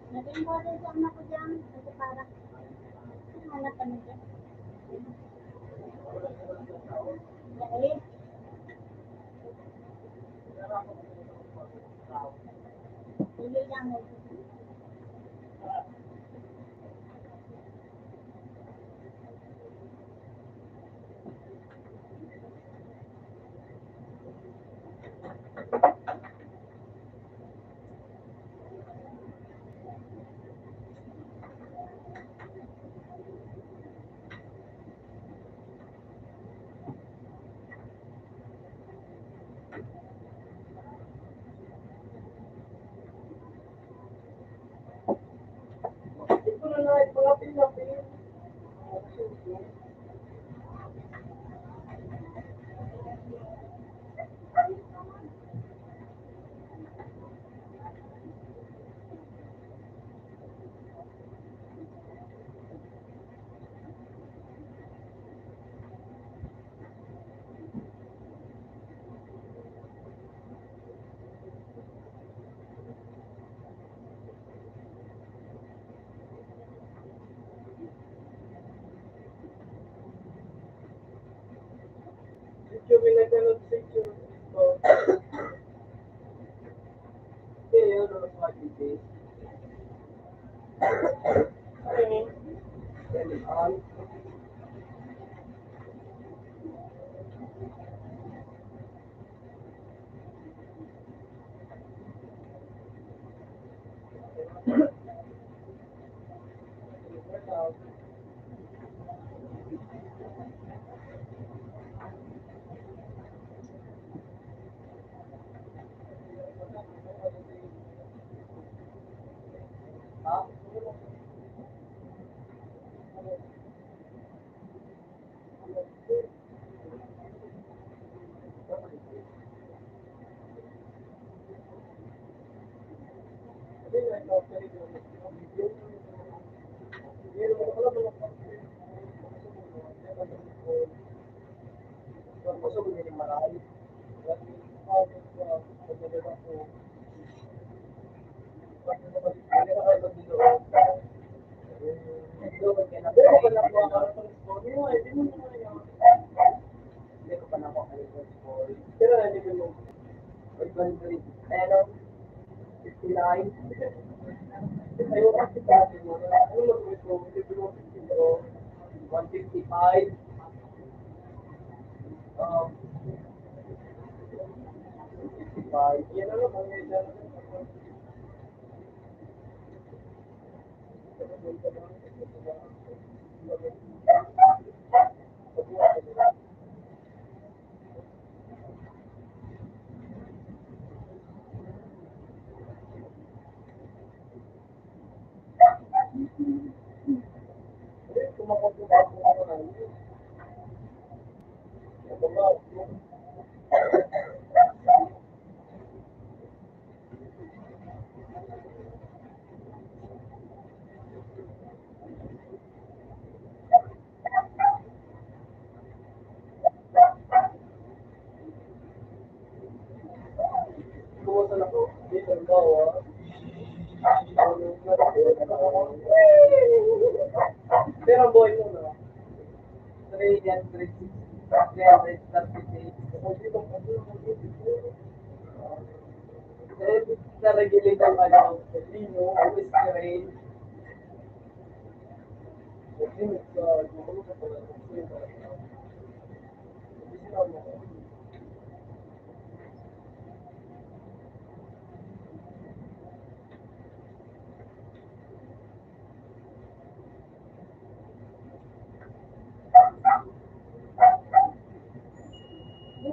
Naging model lang ako dyan. Kasi parang hanap ka na dyan. Dahil, hindi lang ako.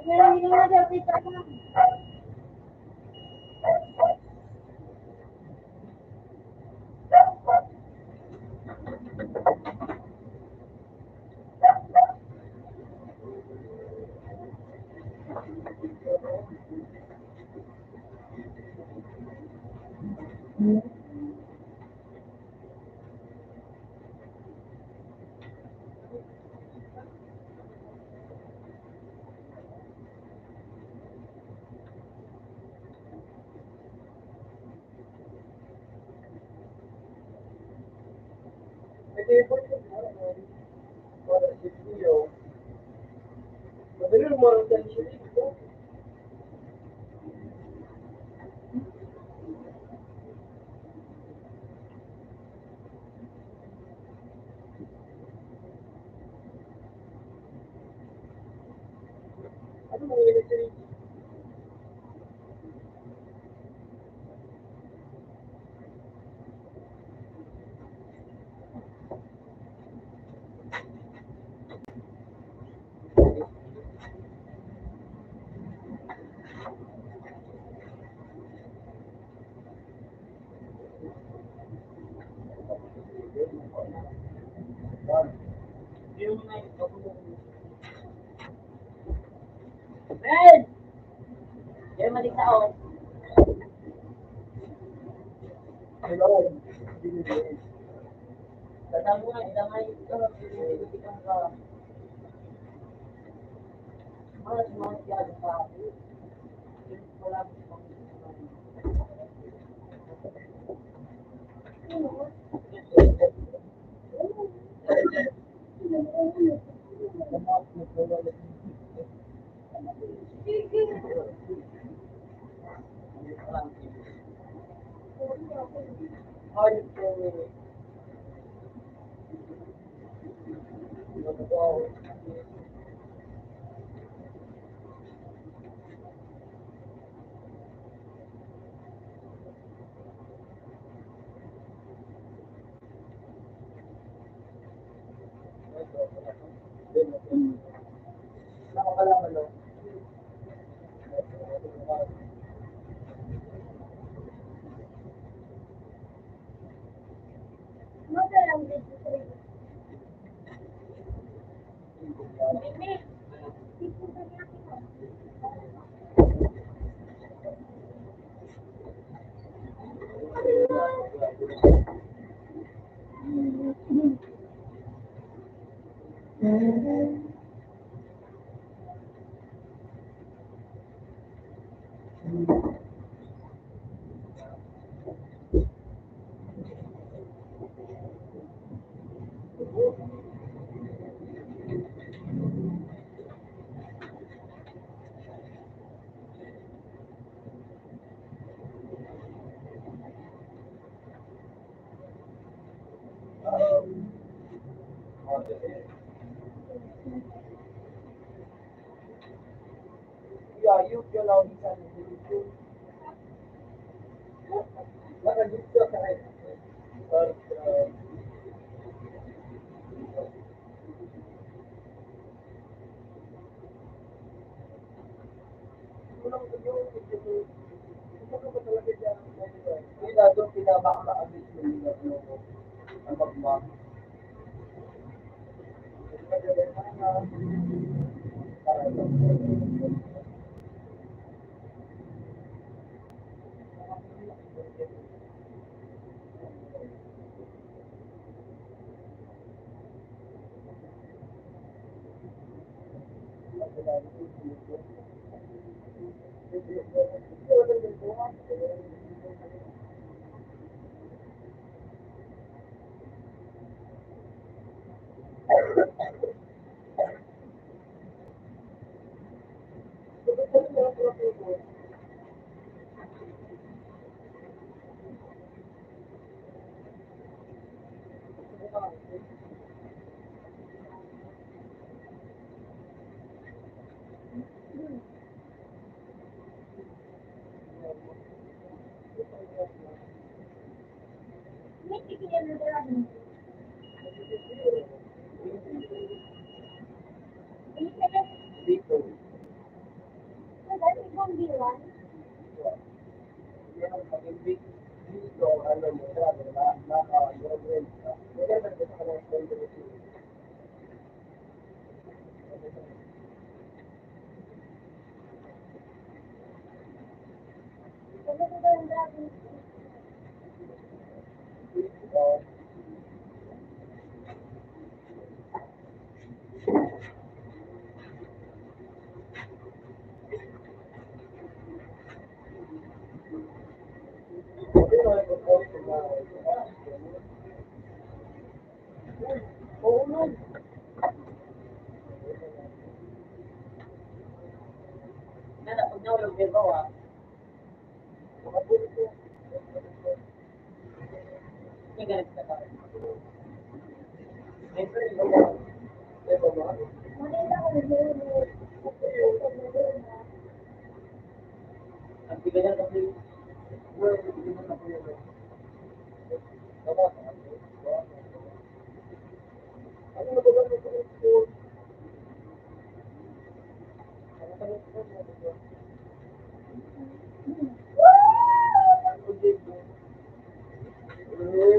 Pero hindi nga daw kita na.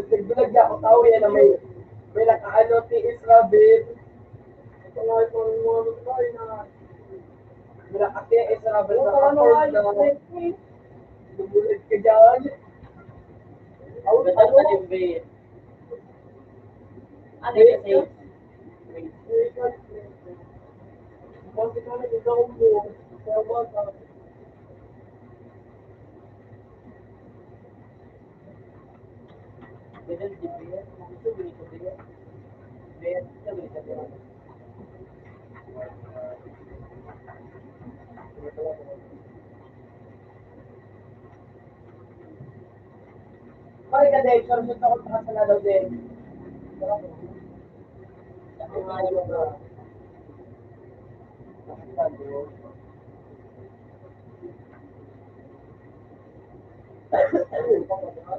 Nagbulag ako tao yan na may nakaano tiis rabbit. Ito nga itong mga nagkain na may nakatiis rabbit na kapag na lumulit ka dyan. Ano kasi ka nag-ikaw mo. Kaya ba ka? Pare ka Dave, pero gusto ko makasala daw din. Ako nga yung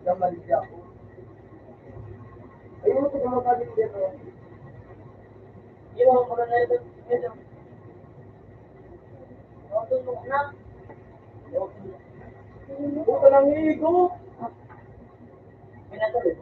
gamali siya ako. Ayun, ito naman kami dito. Yung mga na ito, ito. Tusok na. Ito lang higo. Pinatuloy.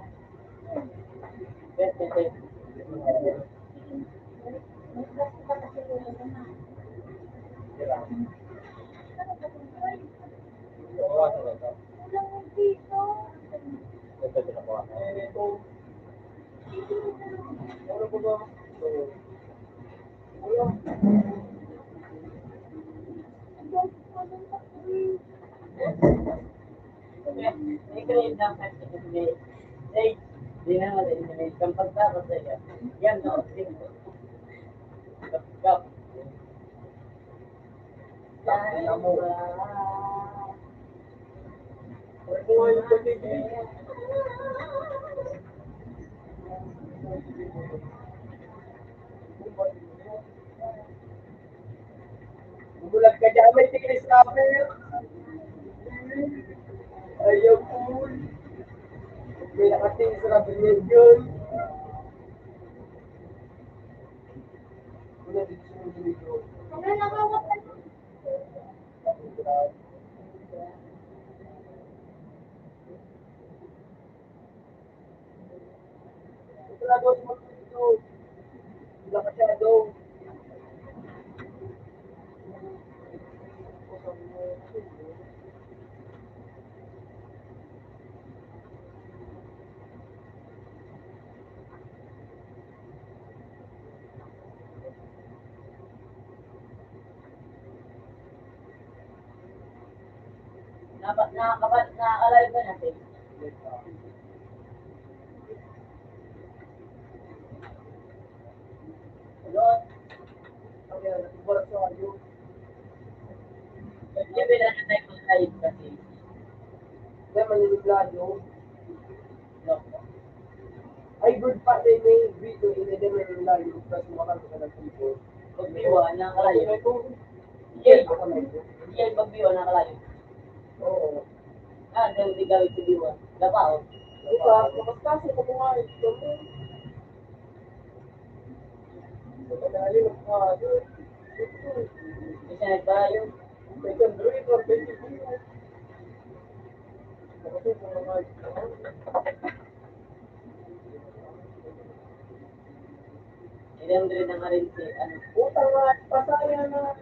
Bulag ka dyan, may tikilis rapper. Ayaw cool. May nakatingin sa rapper yun. Wala dito sa mga dito. Ano nakawatan? Ito na daw sa mga dito. Wala ka siya daw. Nakakalive ba natin? Hello? Okay, nagbulag sa kayo. Hindi ba na tayo mag-live kasi? Kaya maniniblado. No. Ay, good pa din may video. Hindi din may nilayo. Tapos makakanta ka ng video. Pag-biwa, nakakalive. Hindi, ako na ito. Hindi ay pag-biwa, nakakalive. Oo. Hindi gawin sa biwa. Dapat, Diba, makaskasi ko mga ito. Madali ng mga ito. Kasi nagbayo. Second grade or 20 years. Kasi mga ito. Inandre na nga rin si, Utang nga, pasaya na.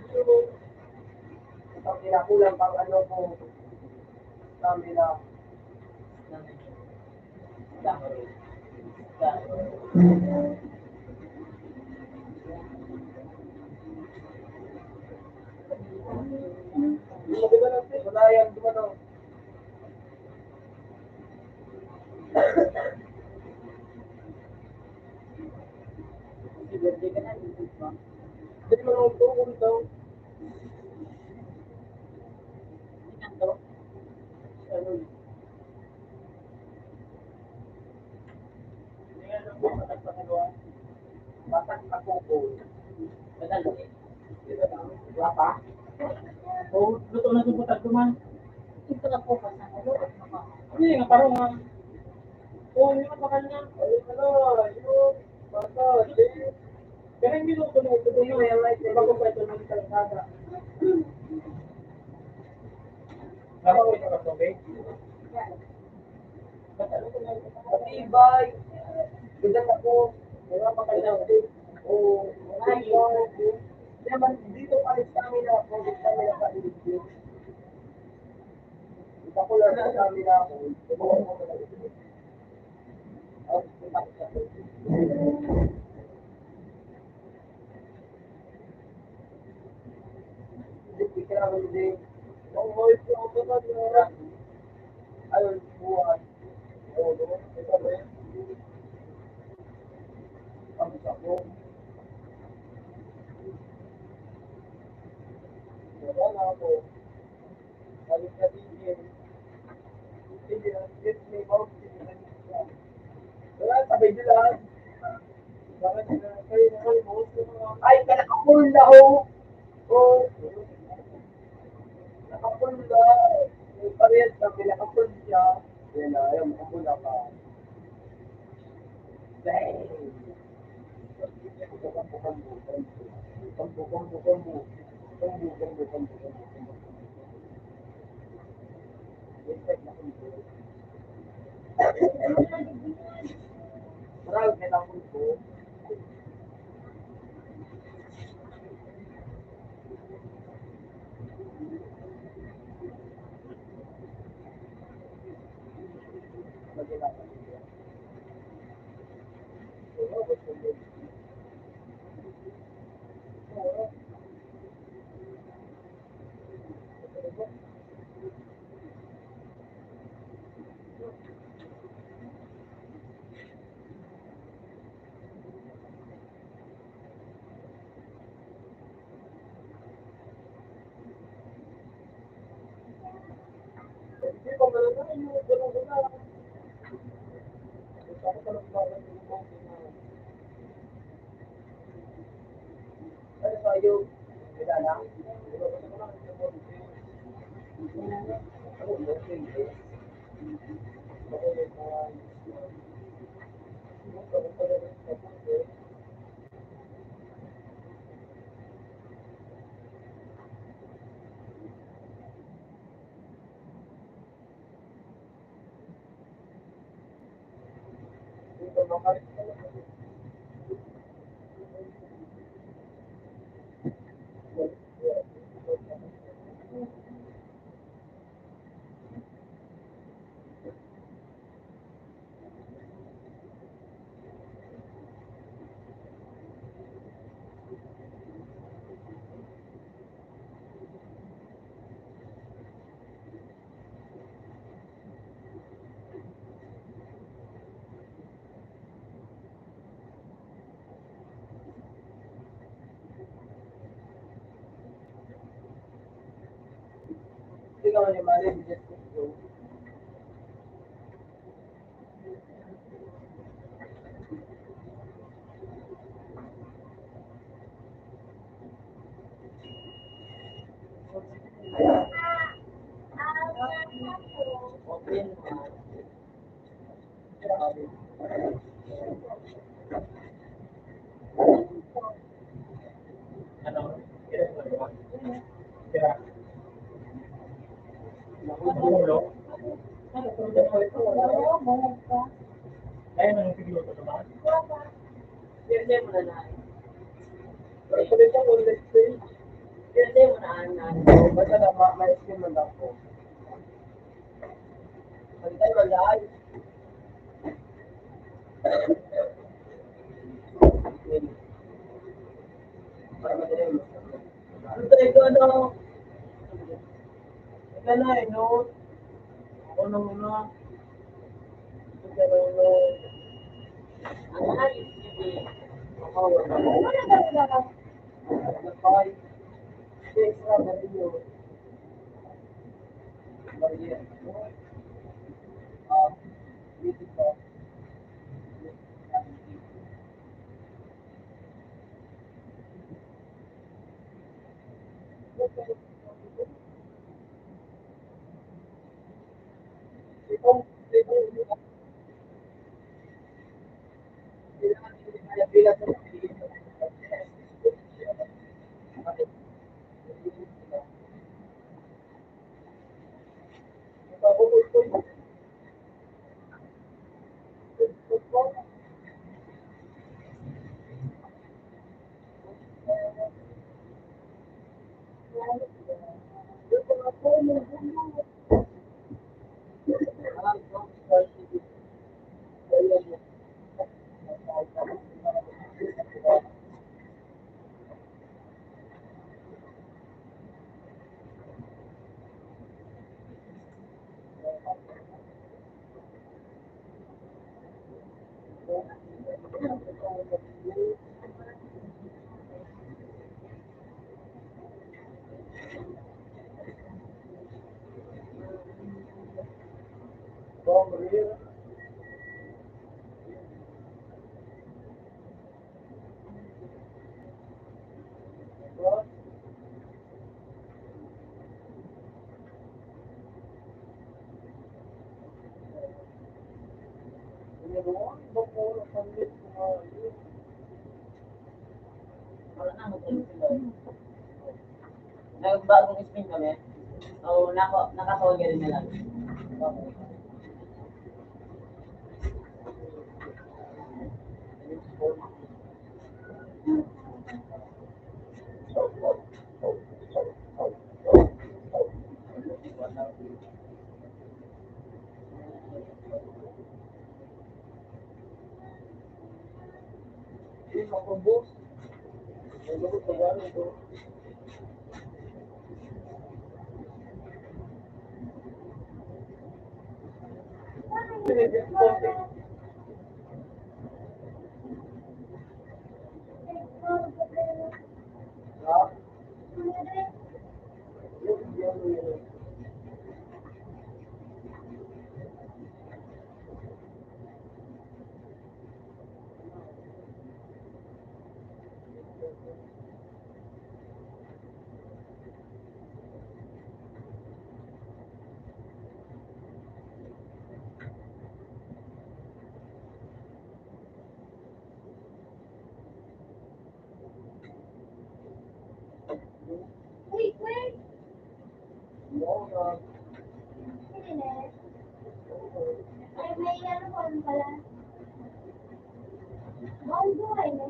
Utang kinakulang pang ano ko. Camera. Hindi mo diba lang, wala yan, diba no? Si birthday ka na, hindi ba? Hindi mo lang tukong daw. Sinang to? Ano, Batak ako po. Madali. Wala pa? O, luto na ito butag duman. Ito na po kasi ang ulo at maka. Hindi nga, parang nga. Oo, hindi nga bakal na. Ayun ano, yung bata, Pero hindi luto na ito. Hindi may right, bago pa ito ng kalsada. Tama ko ito ka tubig. Matibay. Bigat ako. Wala pa kayo na ulit. Oo. Naman, dito pa rin sa amin na project namin na ka-ilipin. Ito ko lang sa amin na ako. Subukan ko na ito. Hindi ka naman din. Ang voice ko ako na nila. Ayun, buwan. Oo, no? Ito ba yun? Ang ako. Wala na ako. Balik na tingin. Hindi na, yes, may mouth. Wala, sabay nila. Bakit na kayo na kayo? Ay, kanakapul na ho. Oo. Nakapul na. May parehas kami, nakapul siya. Yan na, ayaw, makapul na ka. Dang. Marami ka lang po. Hindi pa man na yung gano'n-gano'n. Ako talagang bakit yung mga ano sa'yo? Wala lang. Ano ba ko lang yung mga ano mo? Sige. Ako yung mga dito makalit ka lang. Hindi ka man yung mali, bigat ko. Open. Grabe. Ano? Kira ko ba? Kira. Ulo. Oo, bulag ka. Ayun ang siguro ito naman. Sirde mo na na. Pero kulit ang ulit ko eh. Sirde mo na. Basta na ma-skin mo lang po. Pagkita mo lang. Para madali mo. Ano tayo ano? Ika na eh, no? Ako na muna. Ika na muna. Ano na yung sige? Ako, wala. Wala ka rin lang. Nagpakay. Yes, Mario. Maria. Music ba? na ito. Wala na, mag-ulit sila. Nagbagong spin kami. So, naka-solve rin nila. Wait, wait. Hindi na. Ay, may ano po ano pala. Bawal buhay na.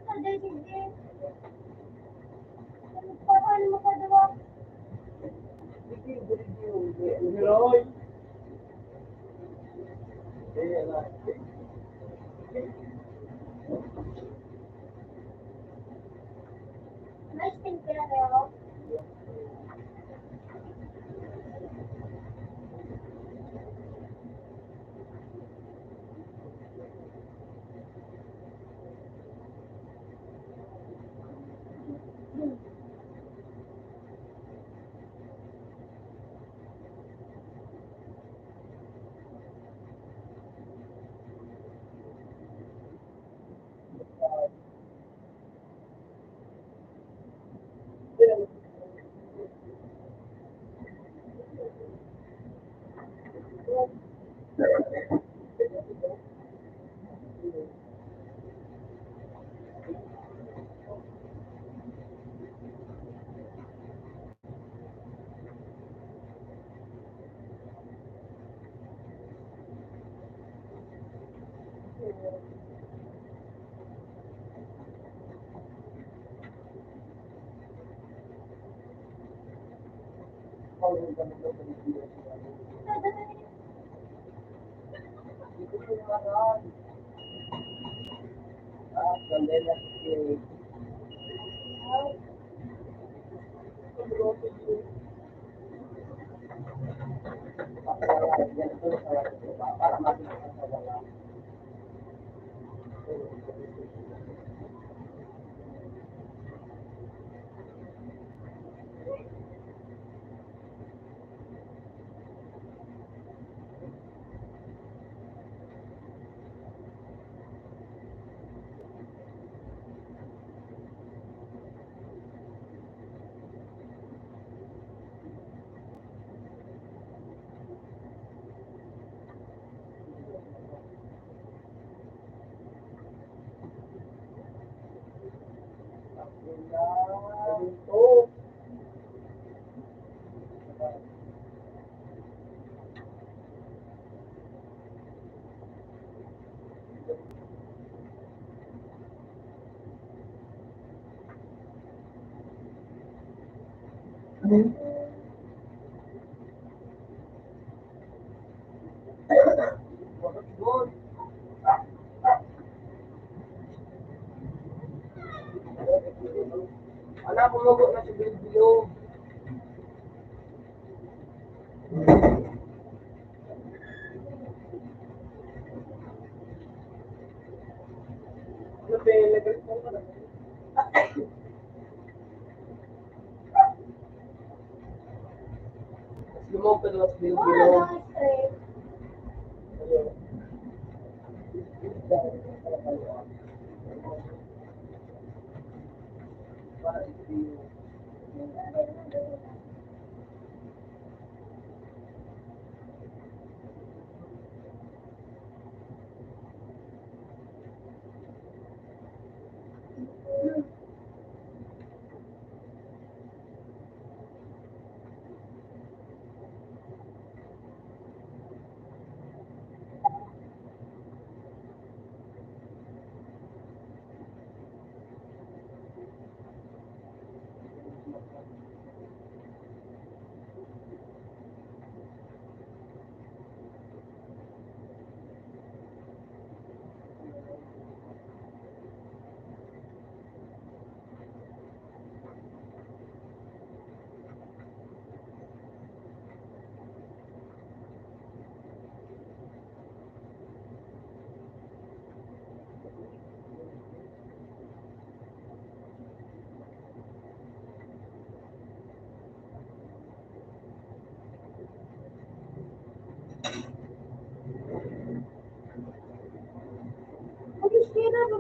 Kada sige. Paano makagawa? Miroy! May spin kaya kayo? Bakit doon? Anak, kumugo na si Bilbilog. Ano ba yung nag-respond ka na? Lumog ka doon sa Wala Bilbilog. lang stress. Mag-istira ba?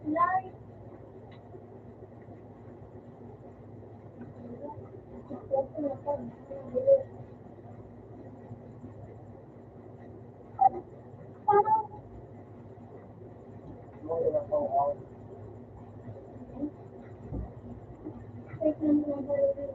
Light. Parang fake lang yung balikin.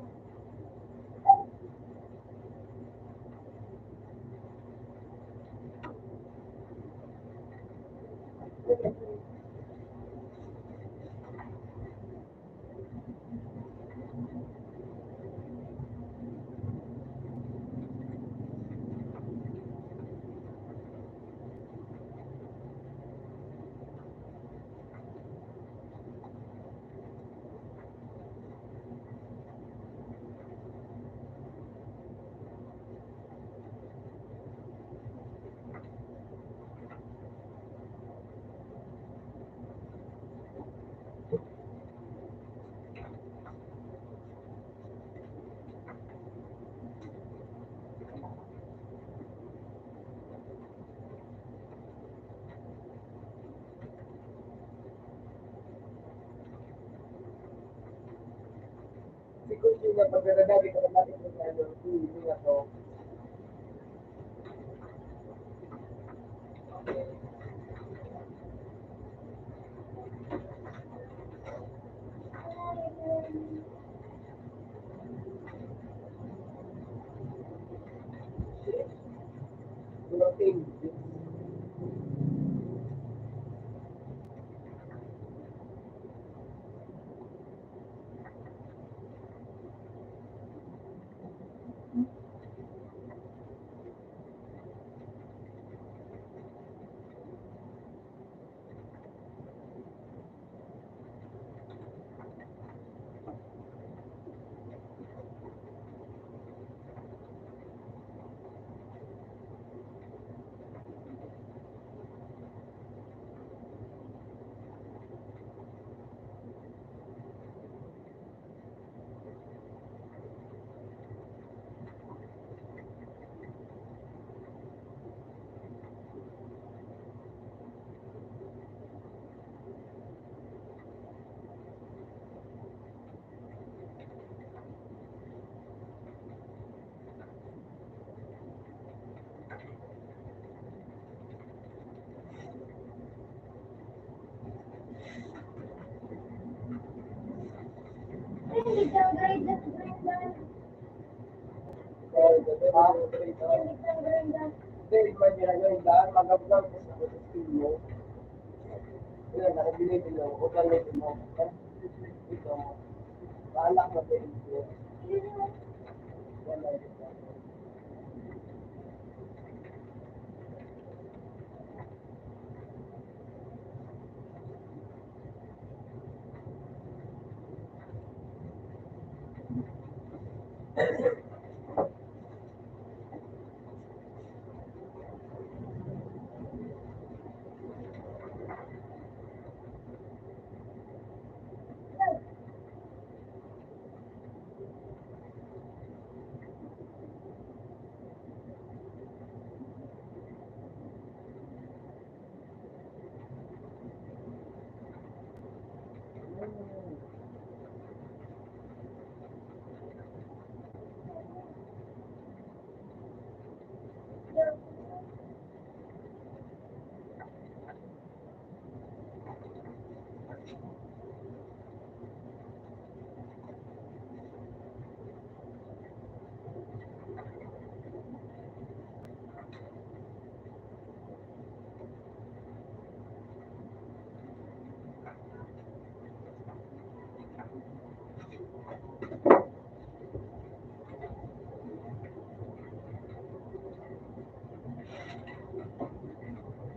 Si Kusina, pag nagagabi ka na natin ng ano, hindi na to. Dumating. Ha? Hindi ka ganda. Hindi, man ginagaling dahil magablang ko sa skill mo. Yun, nakabilitin mo, o galitin mo. Ito, bahala ka sa ito. Yan lang ito.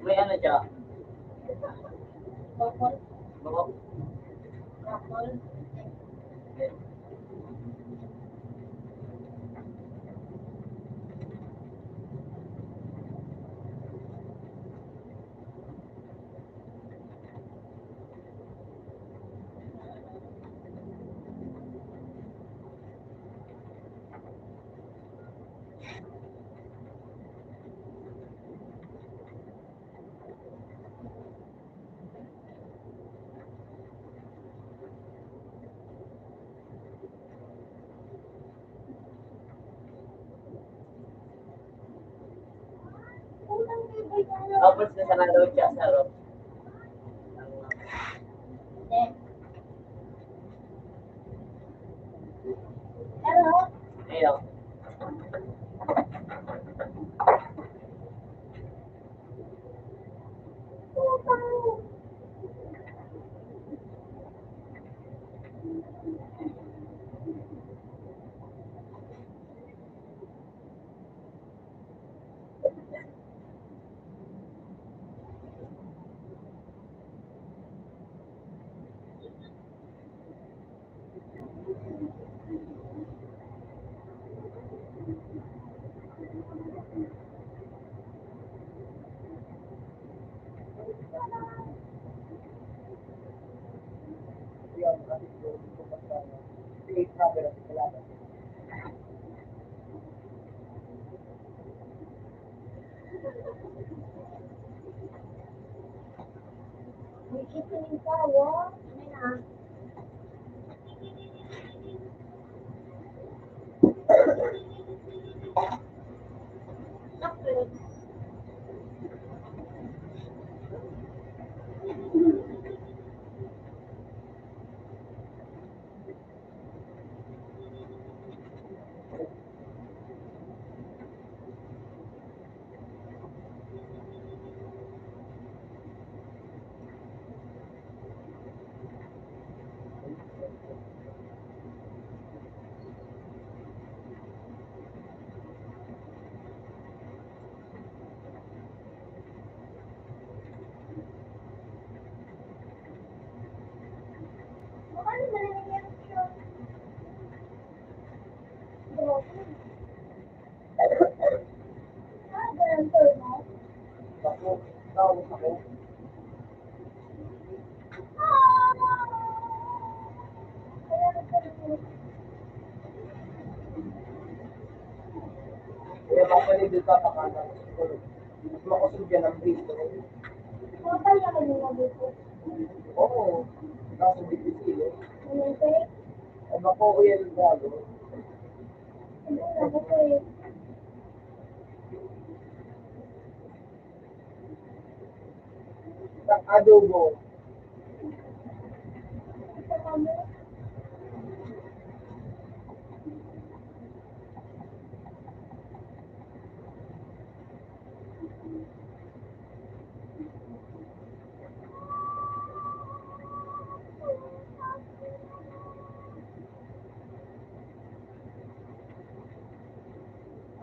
May ano siya? Bakol. Bako. Bakol. Unang bibay ka na. Tapos na sa nalaw siya sa rock. Hindi. Pero, Ayun. putang. Yun, kasi yun, ito pa sa si travel at kailangan. May kikinig tayo. Ano na? Chocolate. Baka naman nangyayari siya. Broken. Ah, ganun mo? Ako, tawag ako. Kaya nagkaroon. Kaya papanig din sa pakanan. Mas makusog yan ang base. Kapal na kanina dito. Oo, kaso difficile eh. Nangyayari. Ay, makuha yan yung bago. Hindi na ako eh. Sa adobo, Sa kami.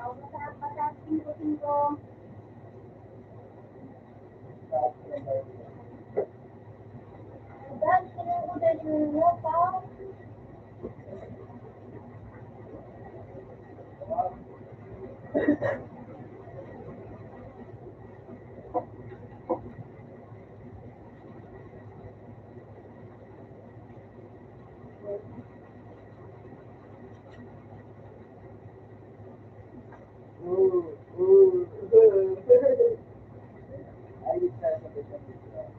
Oh, masarap masarap tingko-tingko. Dahil sinunod mo pa. Ayos na sa pagkakas.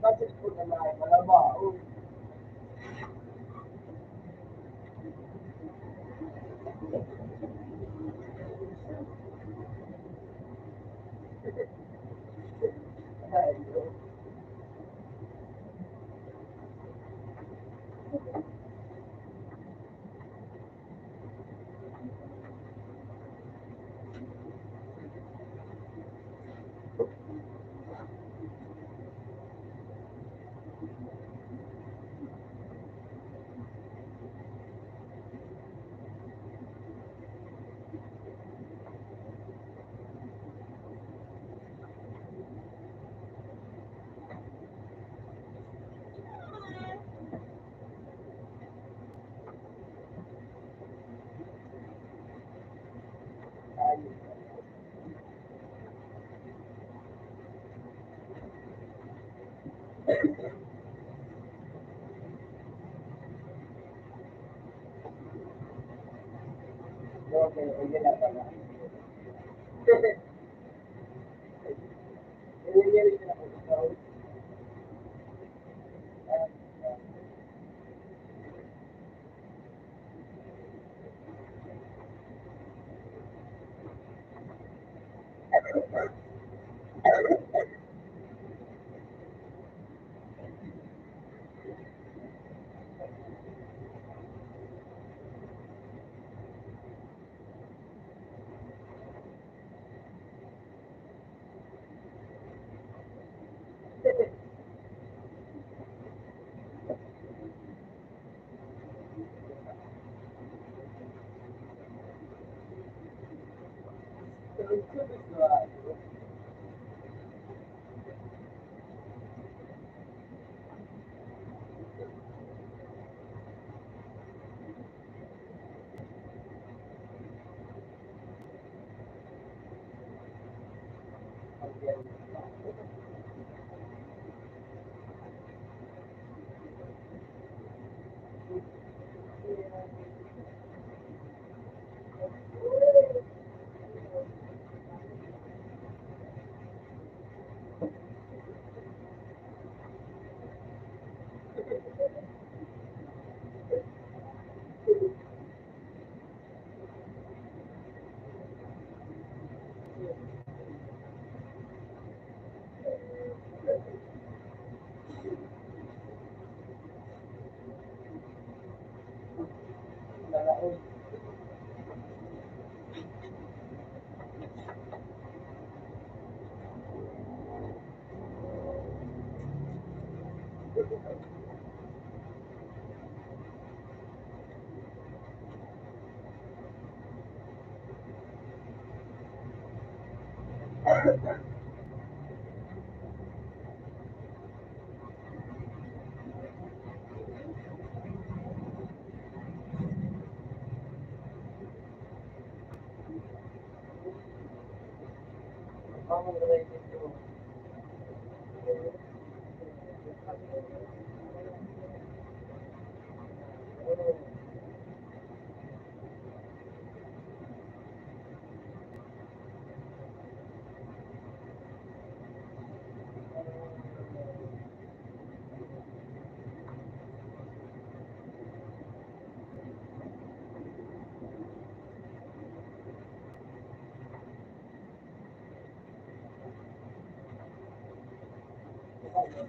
Bakit po naman, malamang. Okay, yun na pala. Nangyayari na ako ikaw. Wala.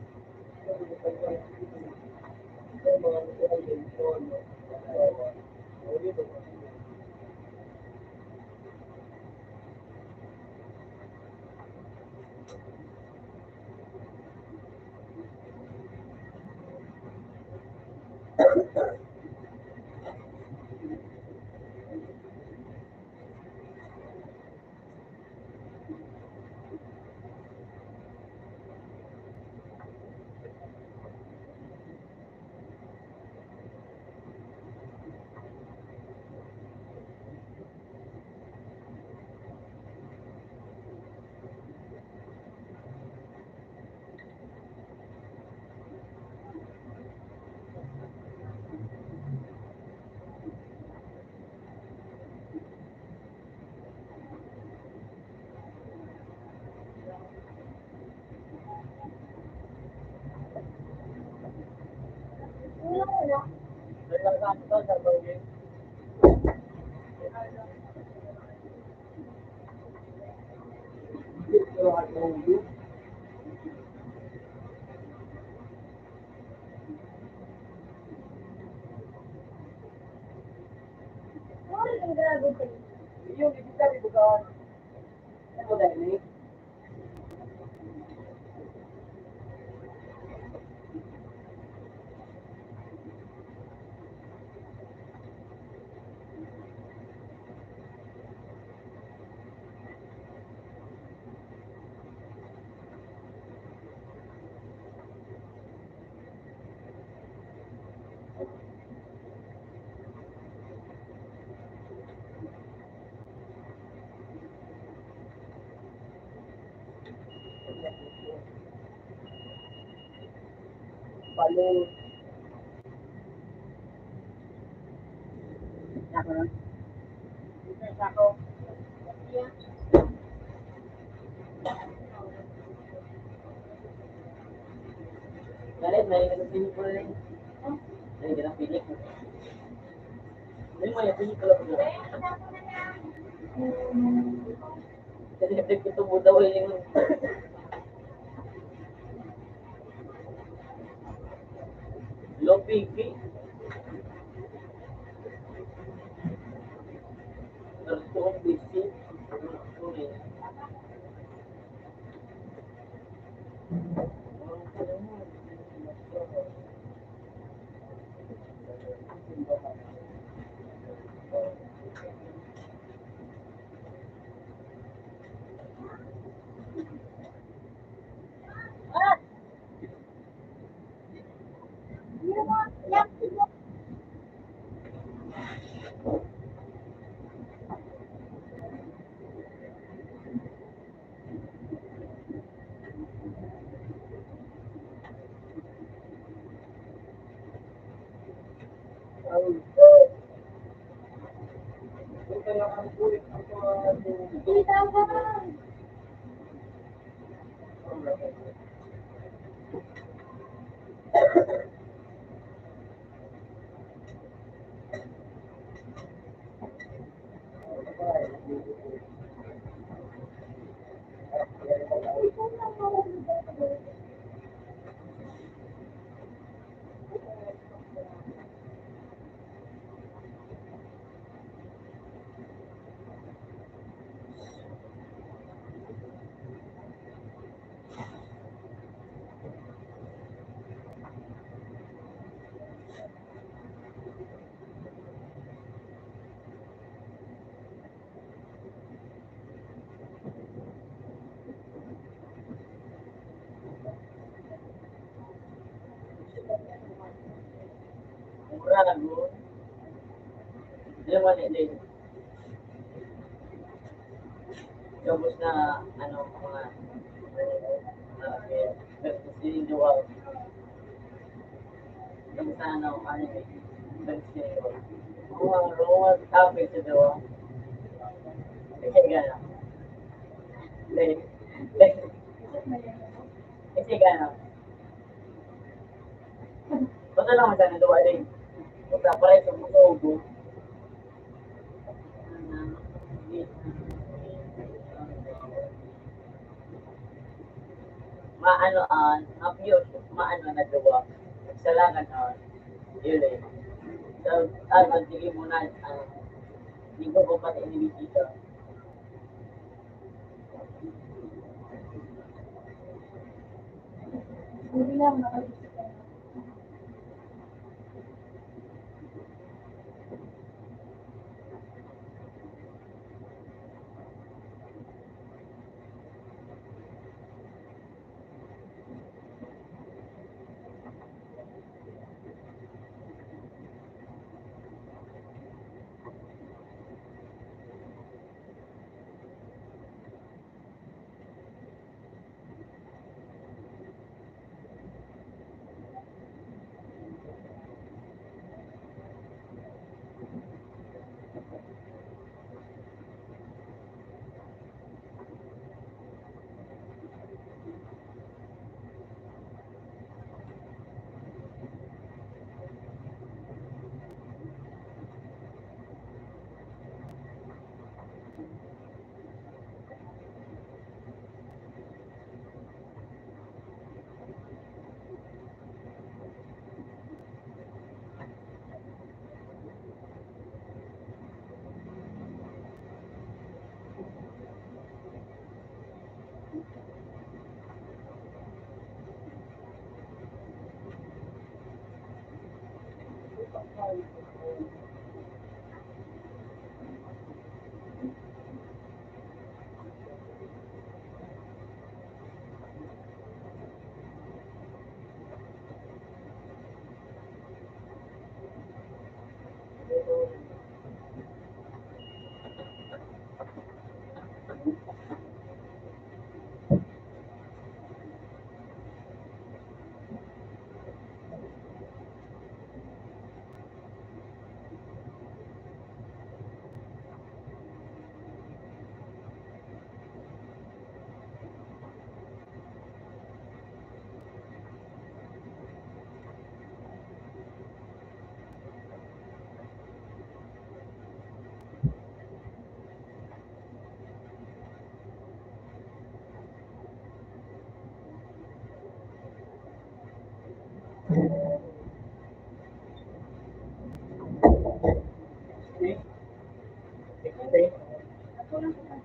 Wala yung gravity. Yung ibigay bukan. Ano dahil? Paling Ako lang. Ako. Galit, may nagpinig ko rin. Ay, ganang pinig. May mga pinig ko lang po. Kasi nag-break ito mo daw yung low PV. Gusto kong busy. Kita ba? Mura mo. Hindi naman hindi. Gabos na ano mga kasi yung duwa. Gabos na ano kasi mga Roman topic sa duwa. Kasi gano'n. Kasi gano'n. Basta lang sa duwa din. Basta pare sa musugo. maano mapiyos, maano na duwa. Nagsalangan yun eh. So, magsige muna, hindi ko pati inibisita. Hindi lang nakaisip ka na. Ako lang sa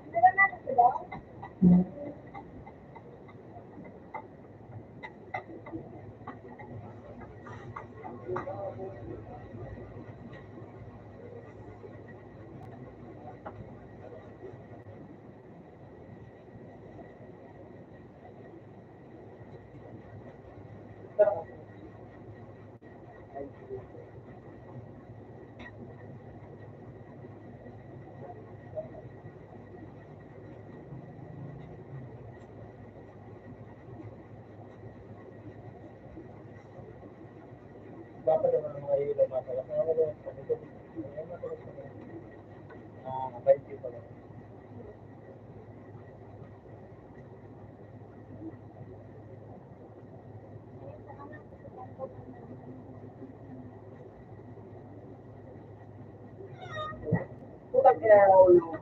Meron na sa daw? Dapat naman ang mga ilaw matalas. Ako lang, ito, thank you pala. Putang ina na ulo.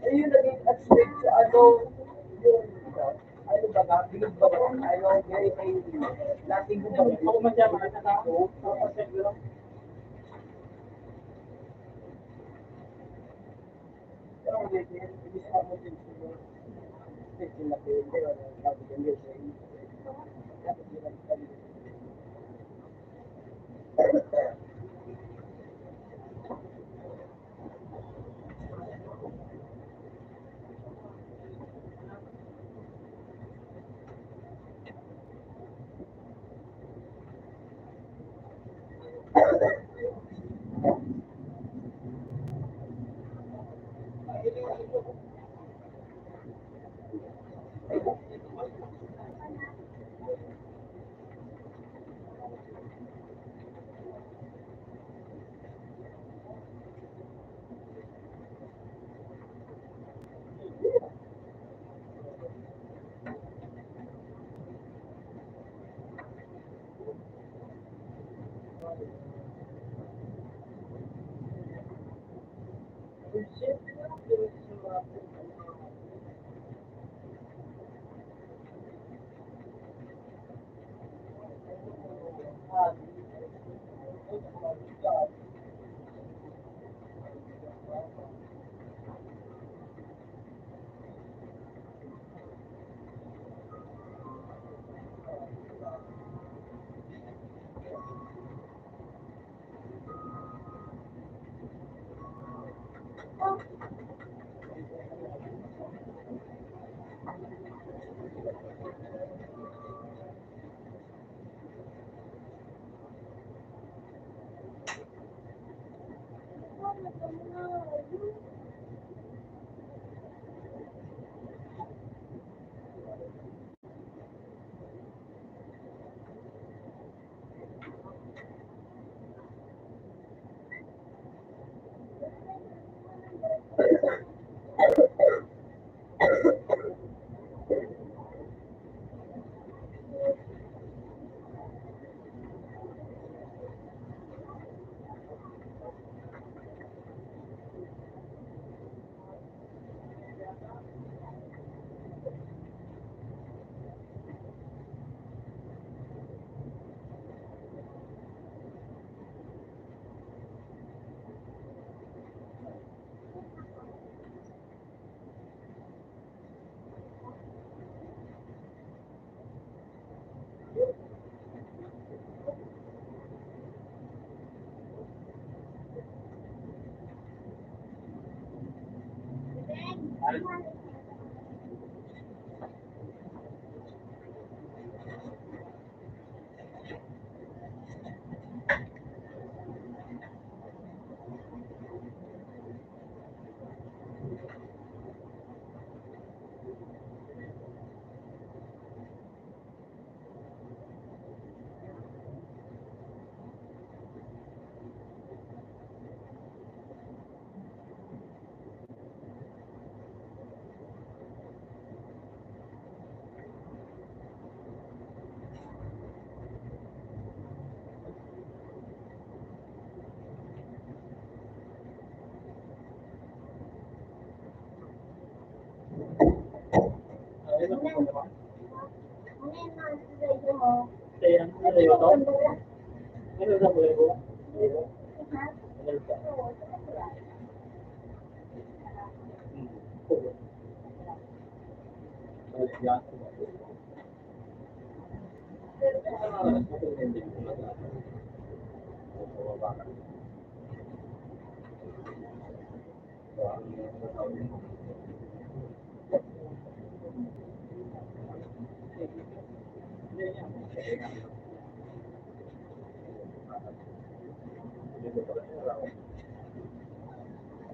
Ayun, naging at stake sa ano, yung, ano ba ba, bilog ba ba, ano, very crazy. Lating ko ba, ako man siya, mga tao, tapos siguro, pero hindi sa mo din siguro, sila pero, sabi ko, hindi, dapat sila sabi ko.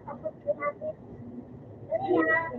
Tapos pinapit. Dali na.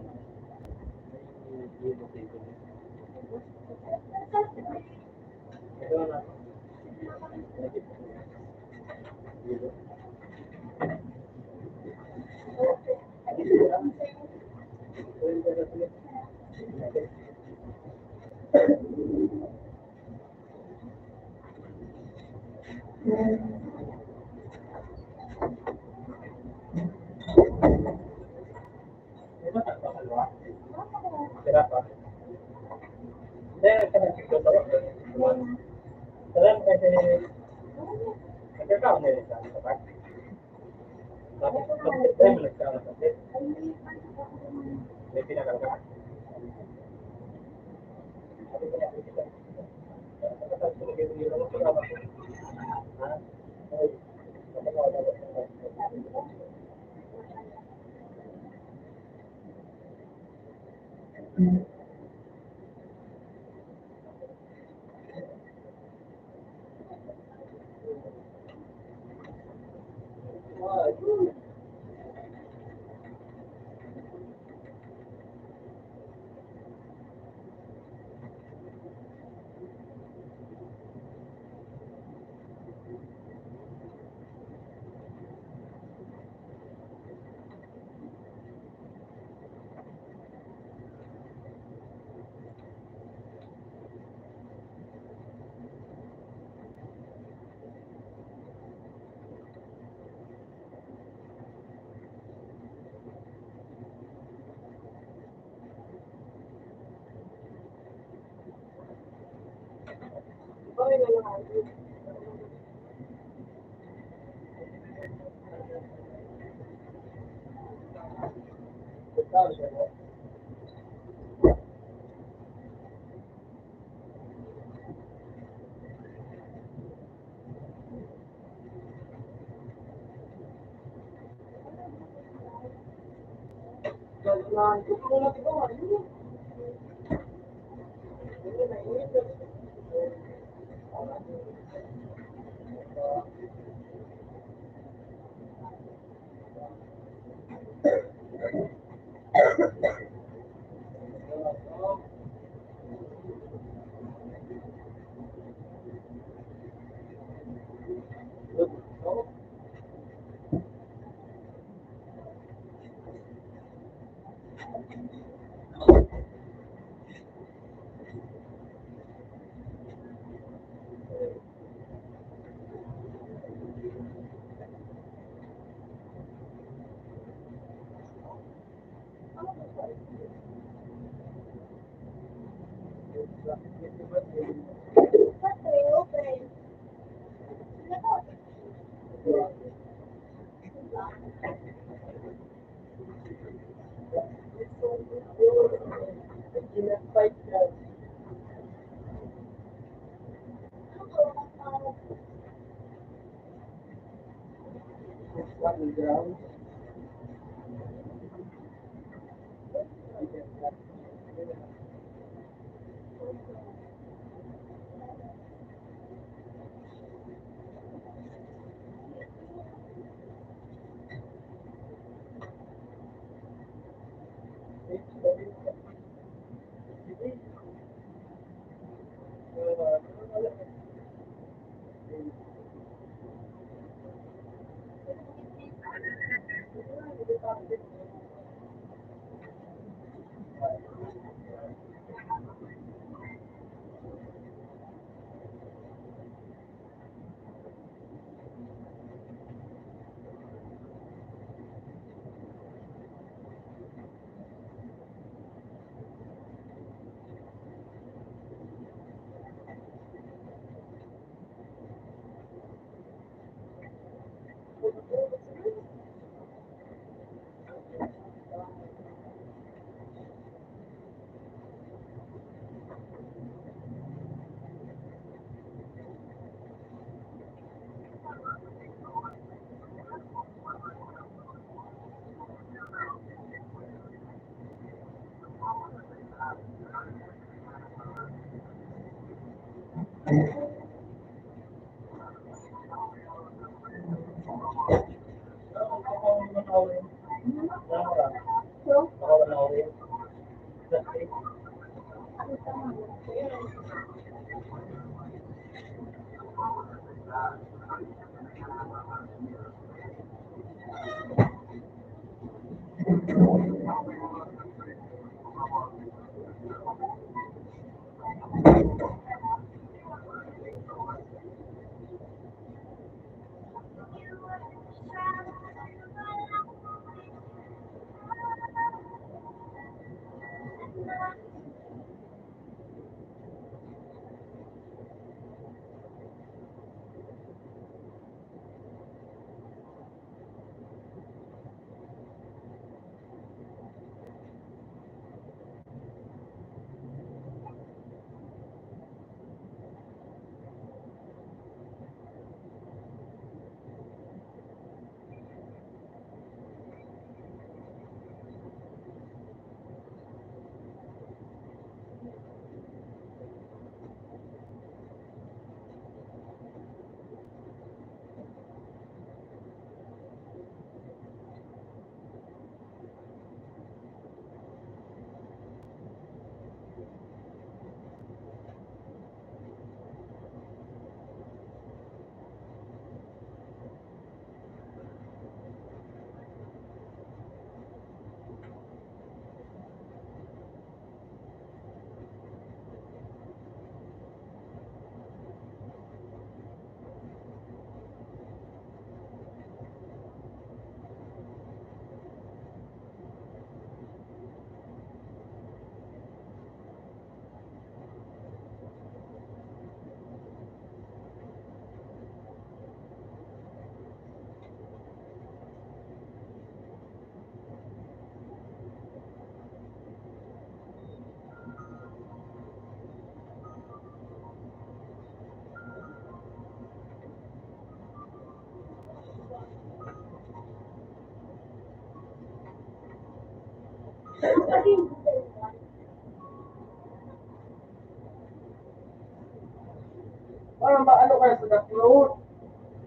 Para maano kayo sa fruit.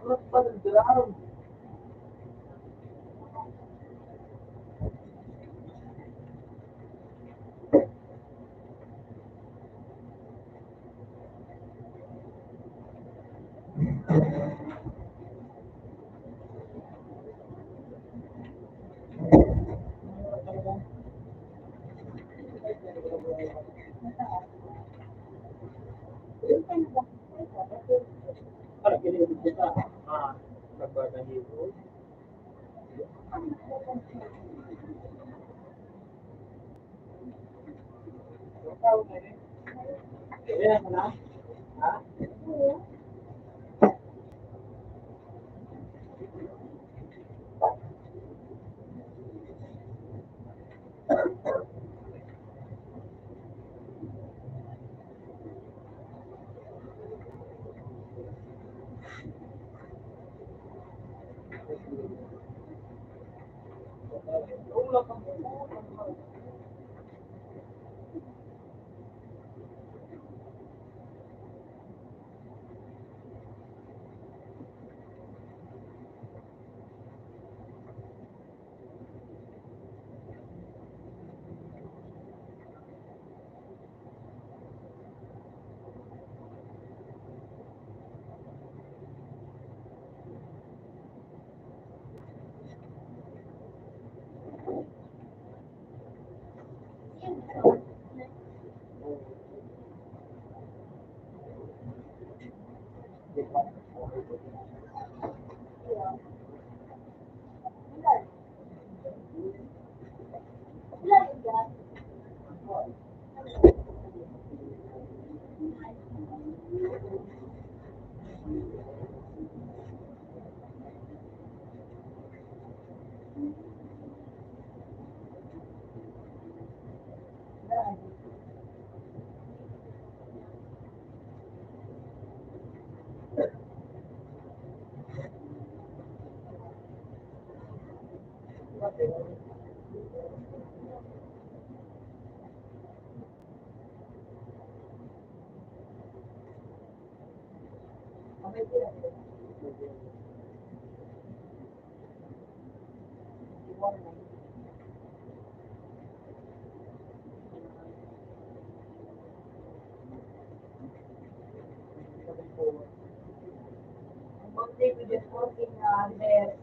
Fruit pa din lang. Para kinilig kita. Nagbabahibo. Kaya ka na? Ha? sleep with the smoking there.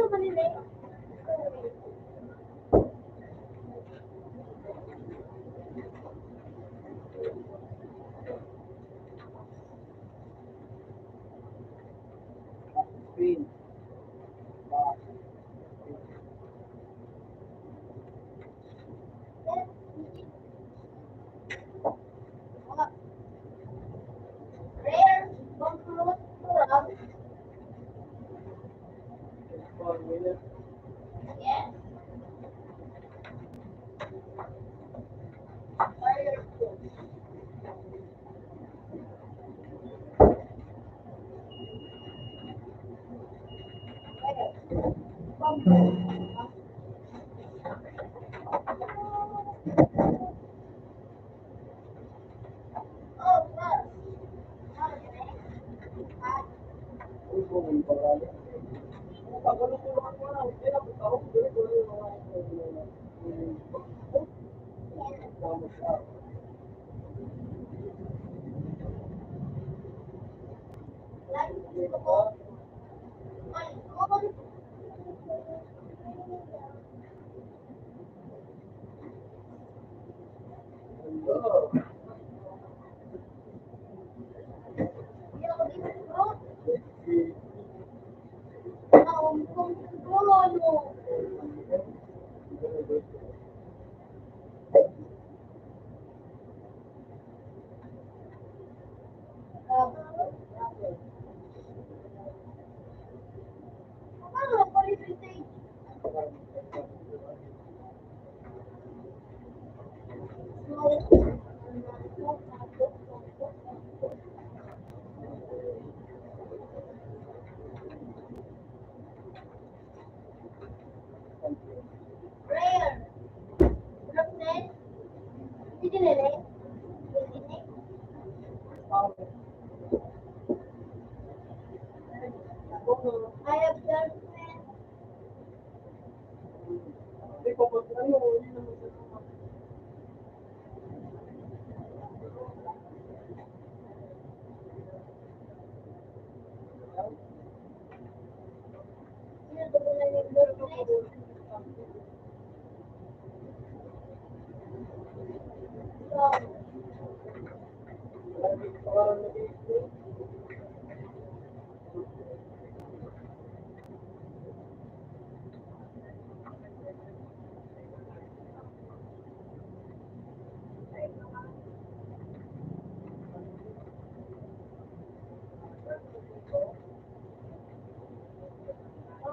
kanila eh. Green. Rare, conclude, corrupt. Yes. Fire food. Rare. Oh, yes. Like, my God. Hindi ako dito, bro. Kung ano. Paano ako i-say? Rare. Darkness. Hindi nila. I have darkness. Sino ito ko na yung darkness? So,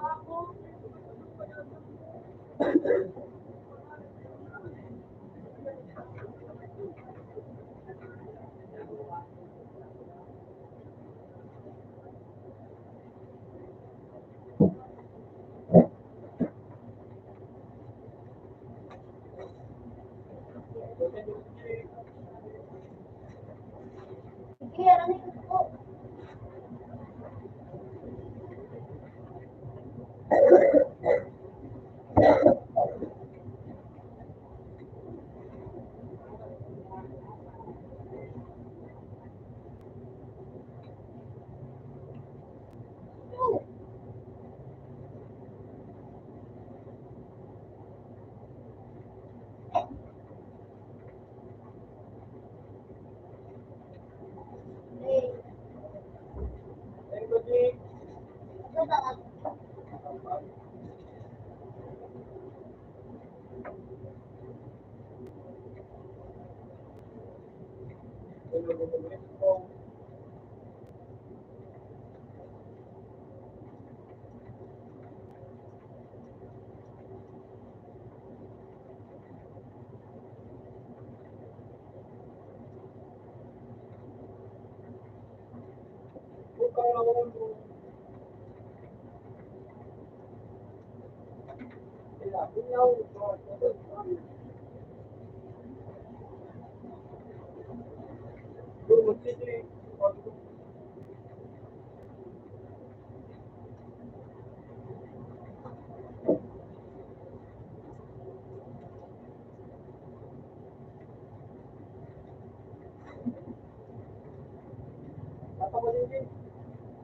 ako. Sige, ano yung ko? Eh, ito na ako.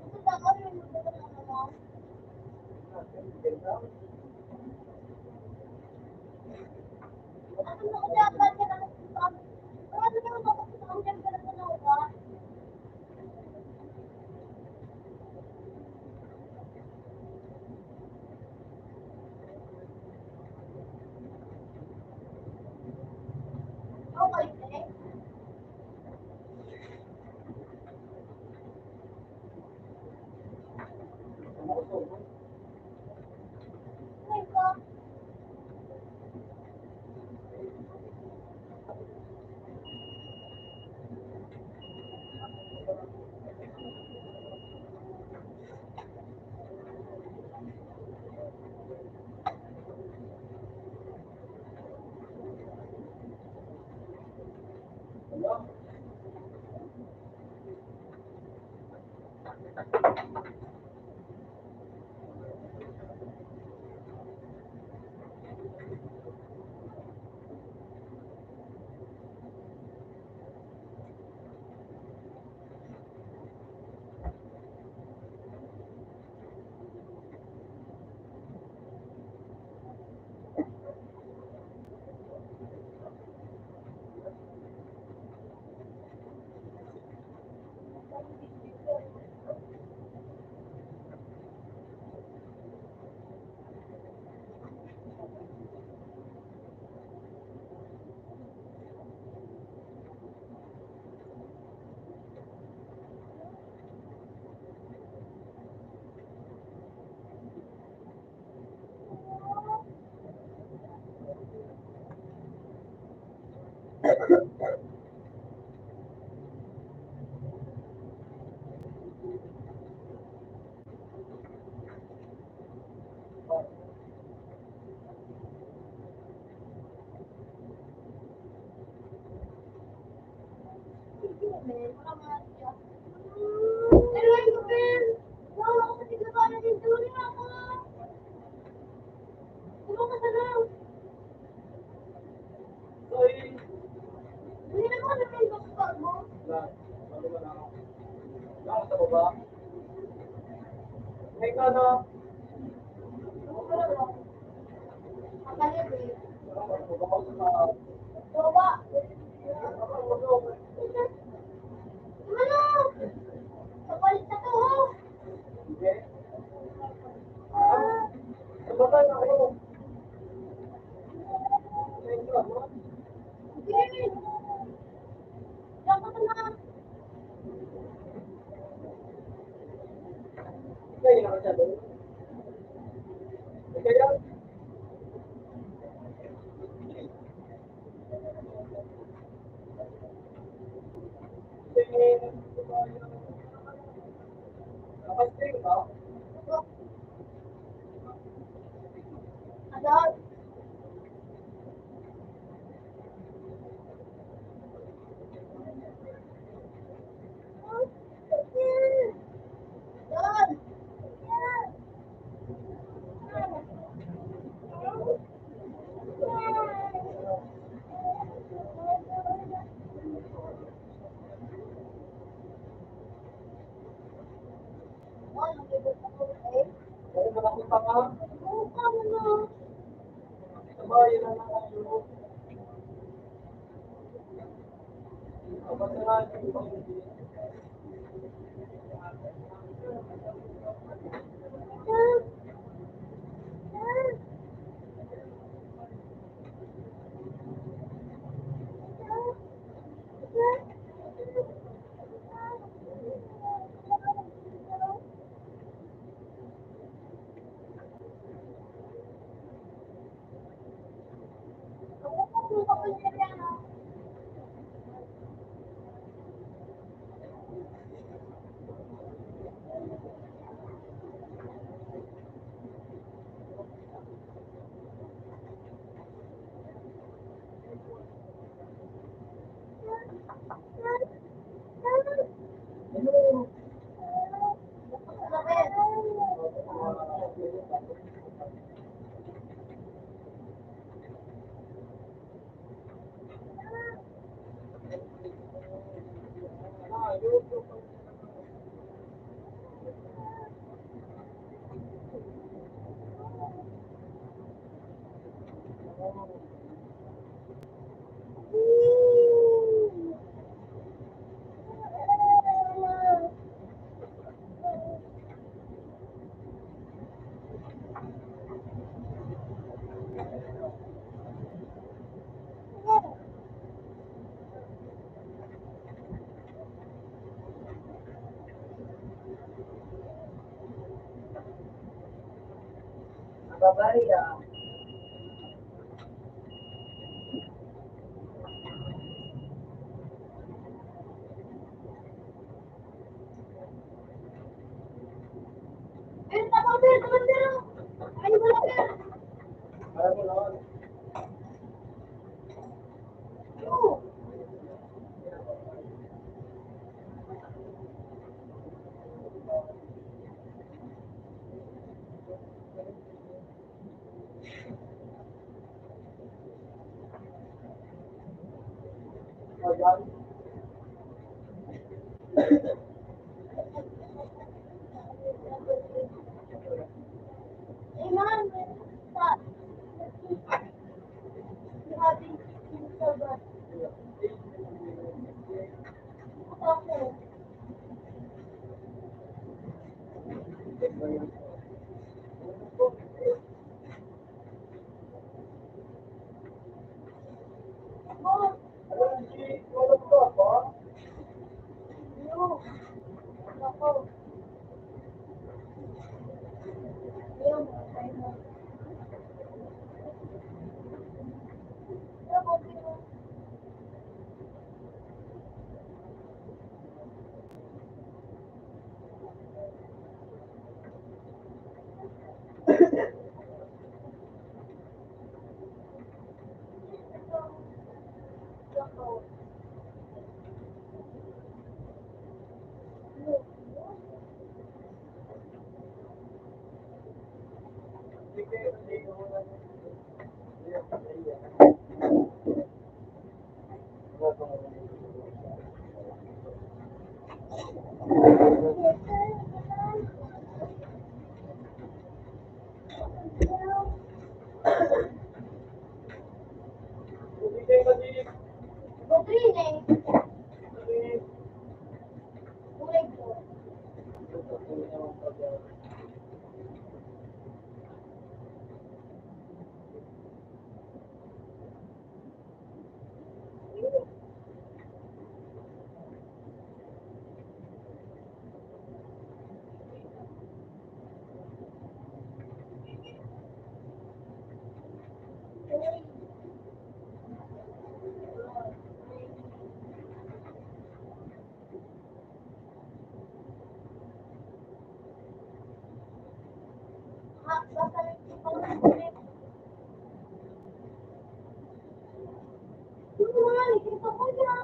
Ito na ako yung magdala ng ano. Ano na ko dapat ka lang sa ano na ako sa kanya ka lang na ba? Okay, eh. Ay, ko. Babariya. Eh, tapos pero teman pero. Ay, wala pero. Marami naman. Yo. Ayan. Iman, sa. Grabe. Sobrang. Ako. Ako. Wala ka ba? Yo. Ako. Yo. Ako. Ako. Rodriguez. Kulay ko. Ha, basta lang ito. Ito nga, ito ko niya.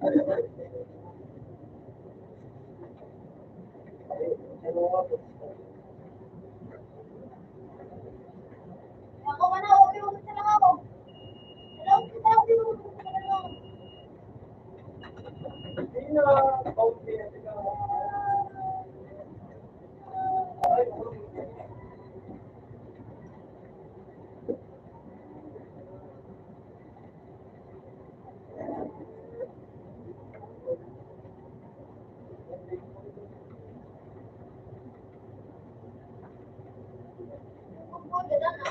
Ako man ako, pinupunta lang ako. Hello, kita ako, pinupunta lang ako. Hindi na, bounty na sila. Ay, Ang ganda na.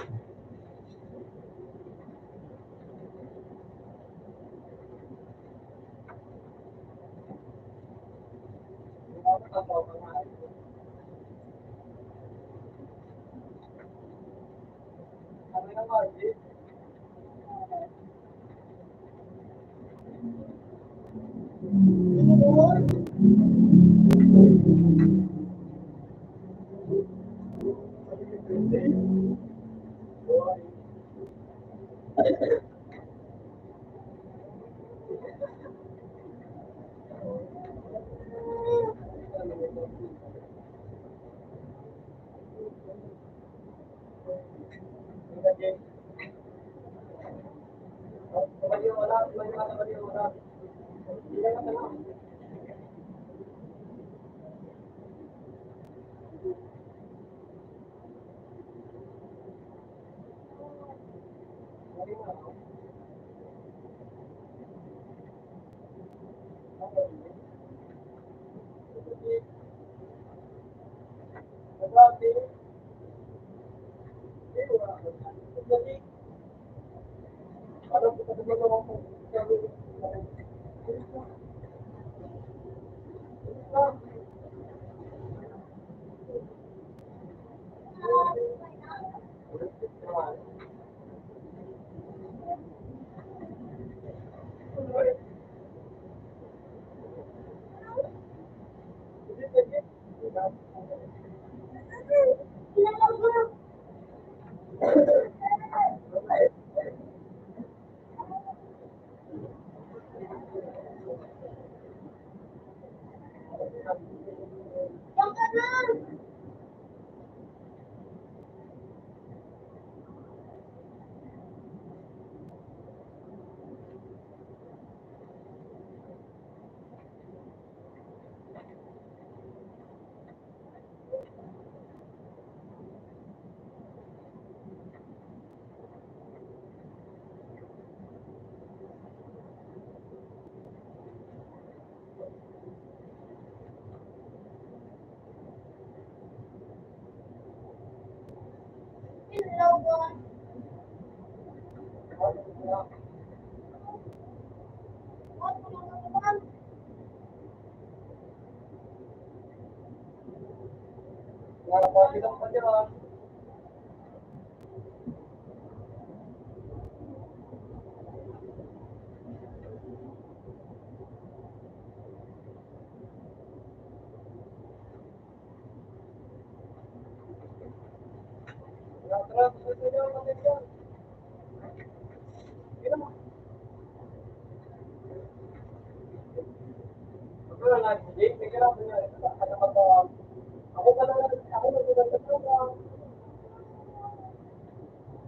ano na, Margie? Kilala ko na. Diyan ka na. Hello, boy. Ano naman?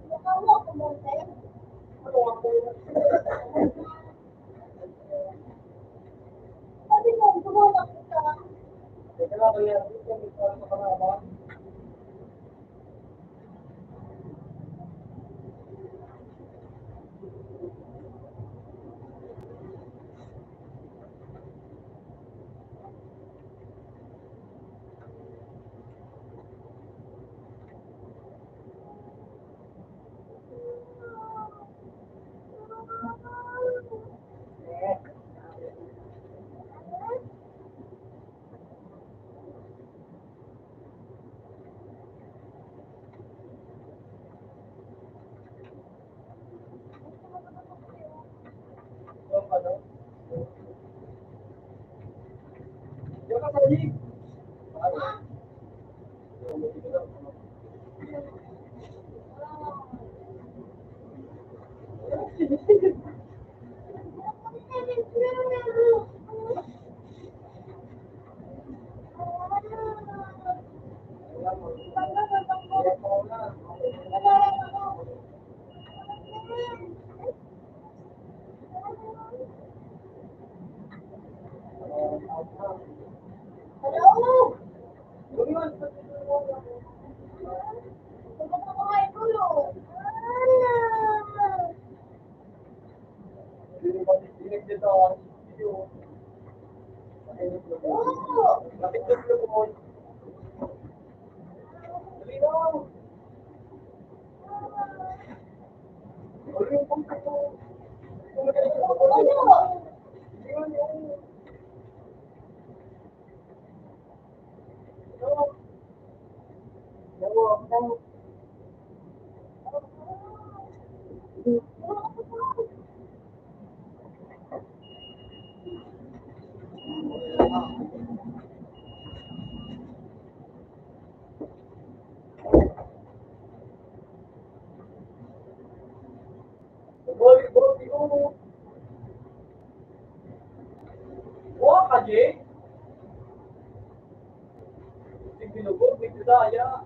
Baka mo, kumunta yun. Sabi mo, tumulak ka. Oo! Ano? Wah, kaje. Sige, lugo, sige, daya.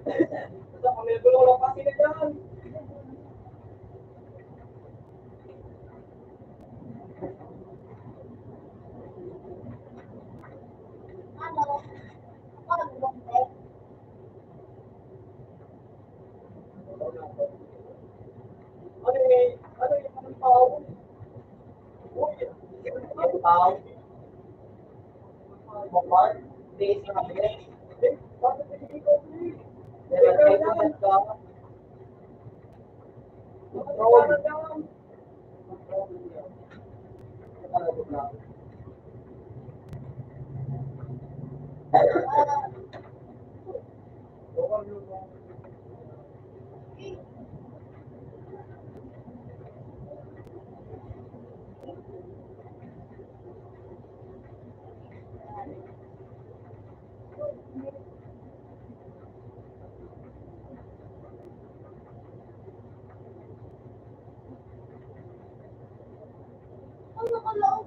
Basta kami gulo kasi na dyan. Ano? Ano? Ano yung mga tao? Uy, yung tao. Kapal, days na kami. Bakit hindi ko please? Nilagay ko na ka. Control. Ano ka lang?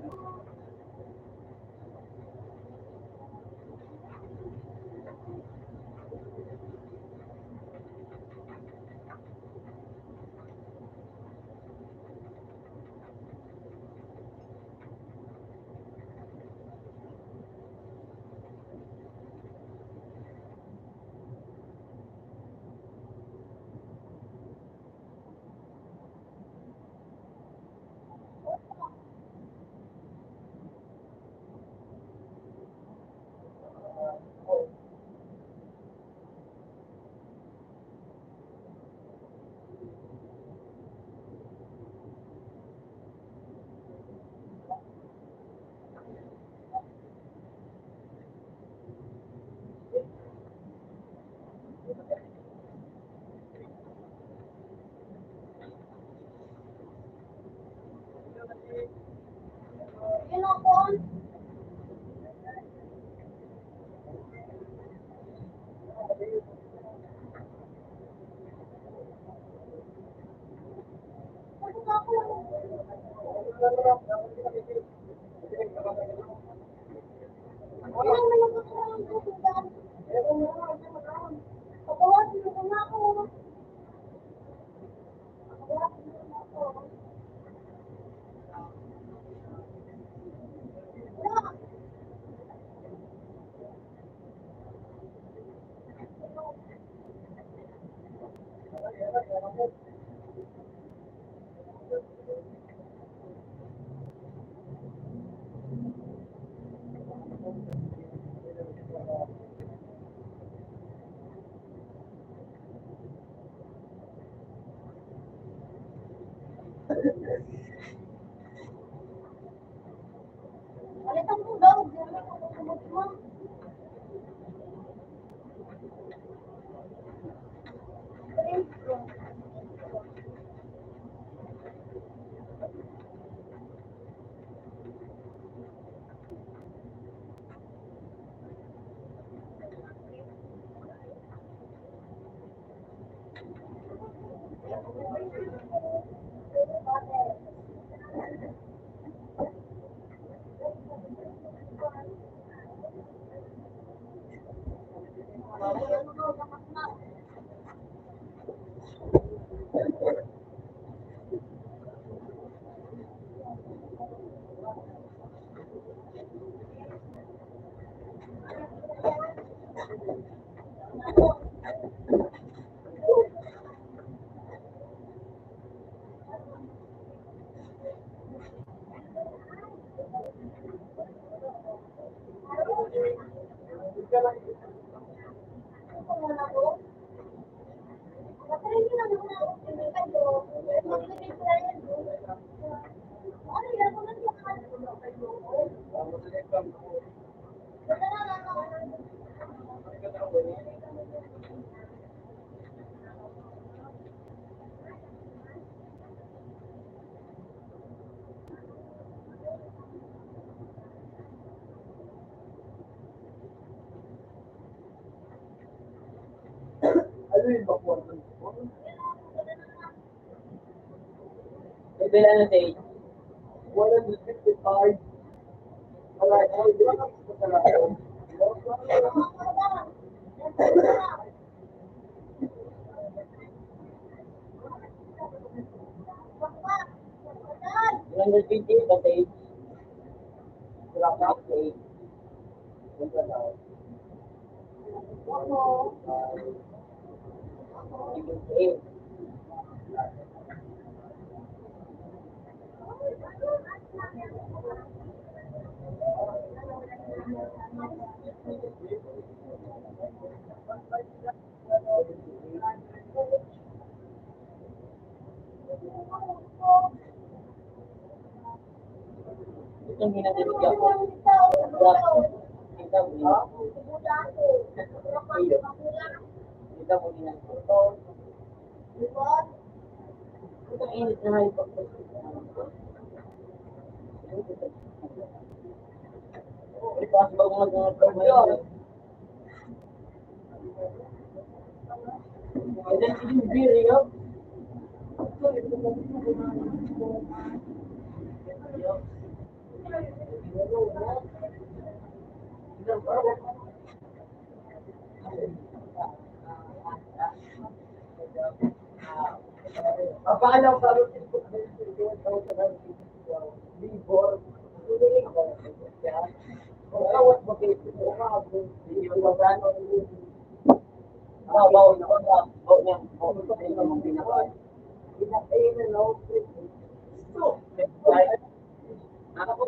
Palitan mo daw. Di naman ako kumot mo. Ano yung bakuan? May bilang na day. 155. Wala, di ba kasi sa talaga? Bilang na 20 ba day? Wala ka? Day. Wala na. 78. Itong hinanginig ako. Kita mo yun. Kita mo yun. Itong init na ngayon pag Ipas ba kung mag-mga and then it is very up. Paano ka rin before? Awat mo kayo. Hindi mo sobrang. Bawa na ako. Bawa niya. Bawa mo pinaka. Pinakain na no? Sabi ka po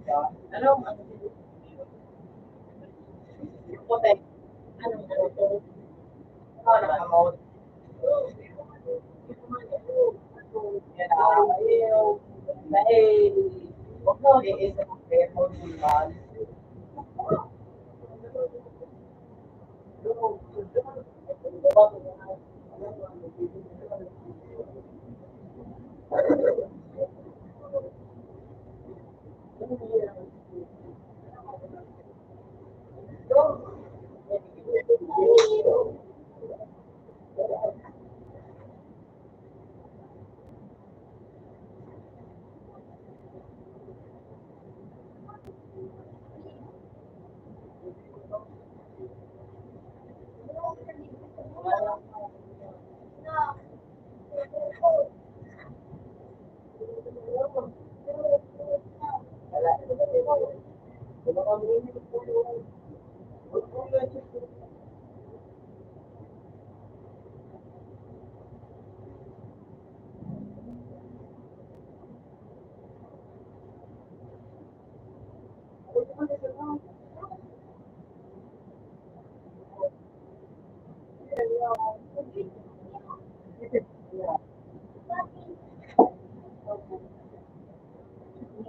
sa ano? Putek. Anong nakamot? Yan dahil wag mo iisip ang effort mo man.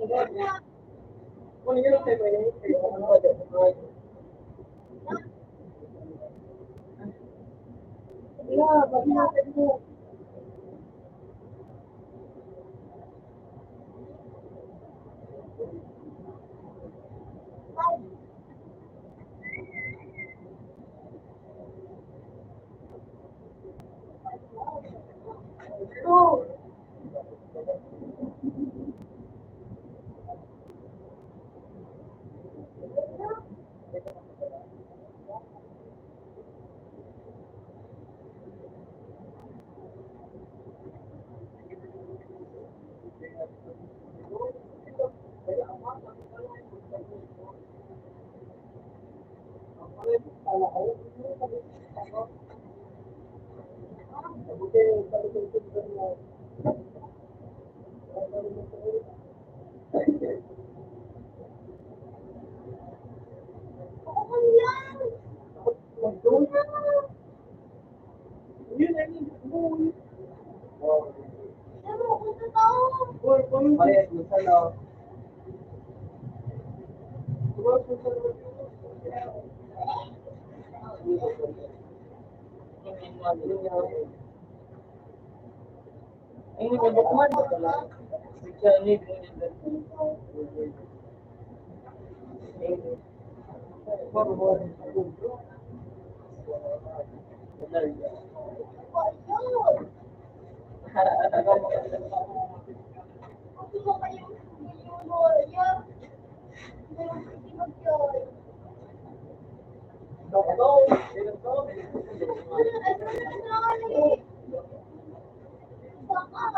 Kung yun ang tayo yun, ano ba dyan? Yeah, but not anymore. Oh, Ako yan! yun ang yun. Pero kung totoo, Parehas mo sa law. Ay, hindi ko kuman ba pala? Picture ni ako yun! Gusto mo kayong yung yun. Baka.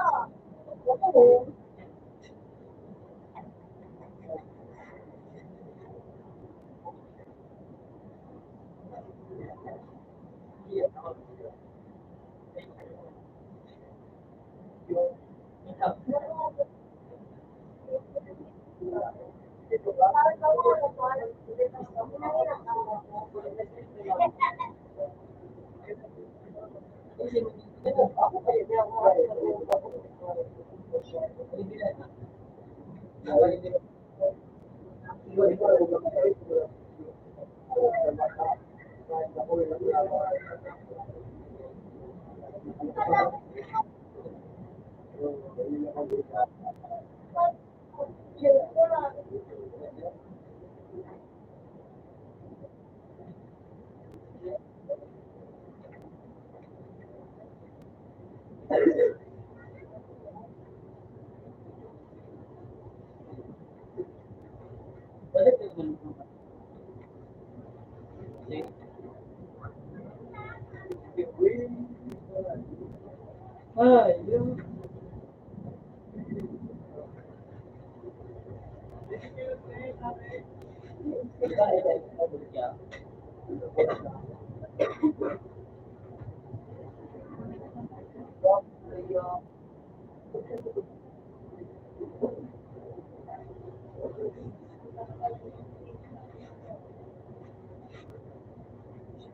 Ay, yun.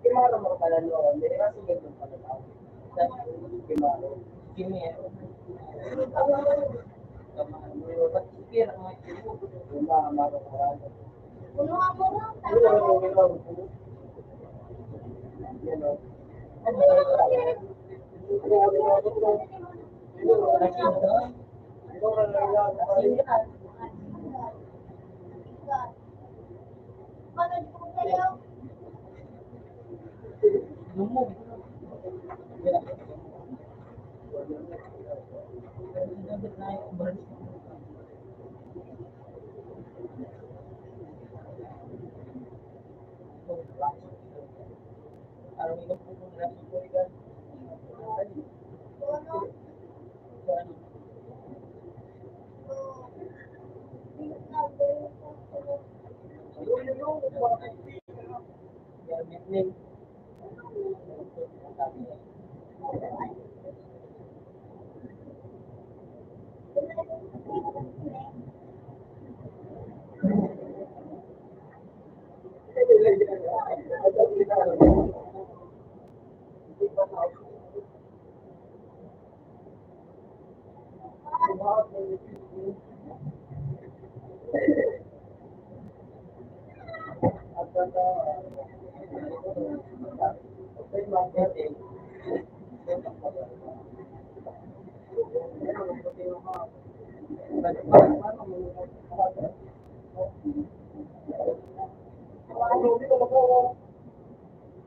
Kimaro mo pala noon, hindi kasi ganun pala tao. Kimaro. Kimi. Yung mga maro ko ano. Puno ako lang. Yan o. Panood ko kayo. Puno.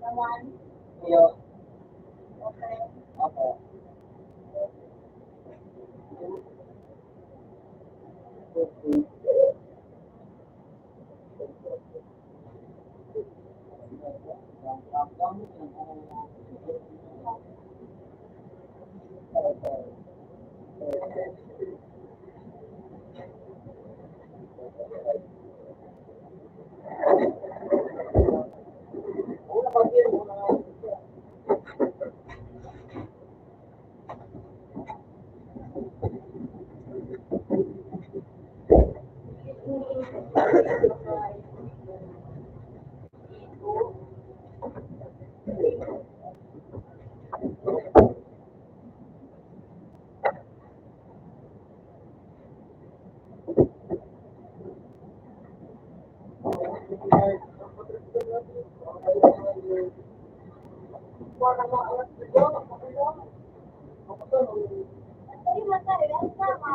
Naman. Iyo. Okay. Ako. Ay, masaya. Tama.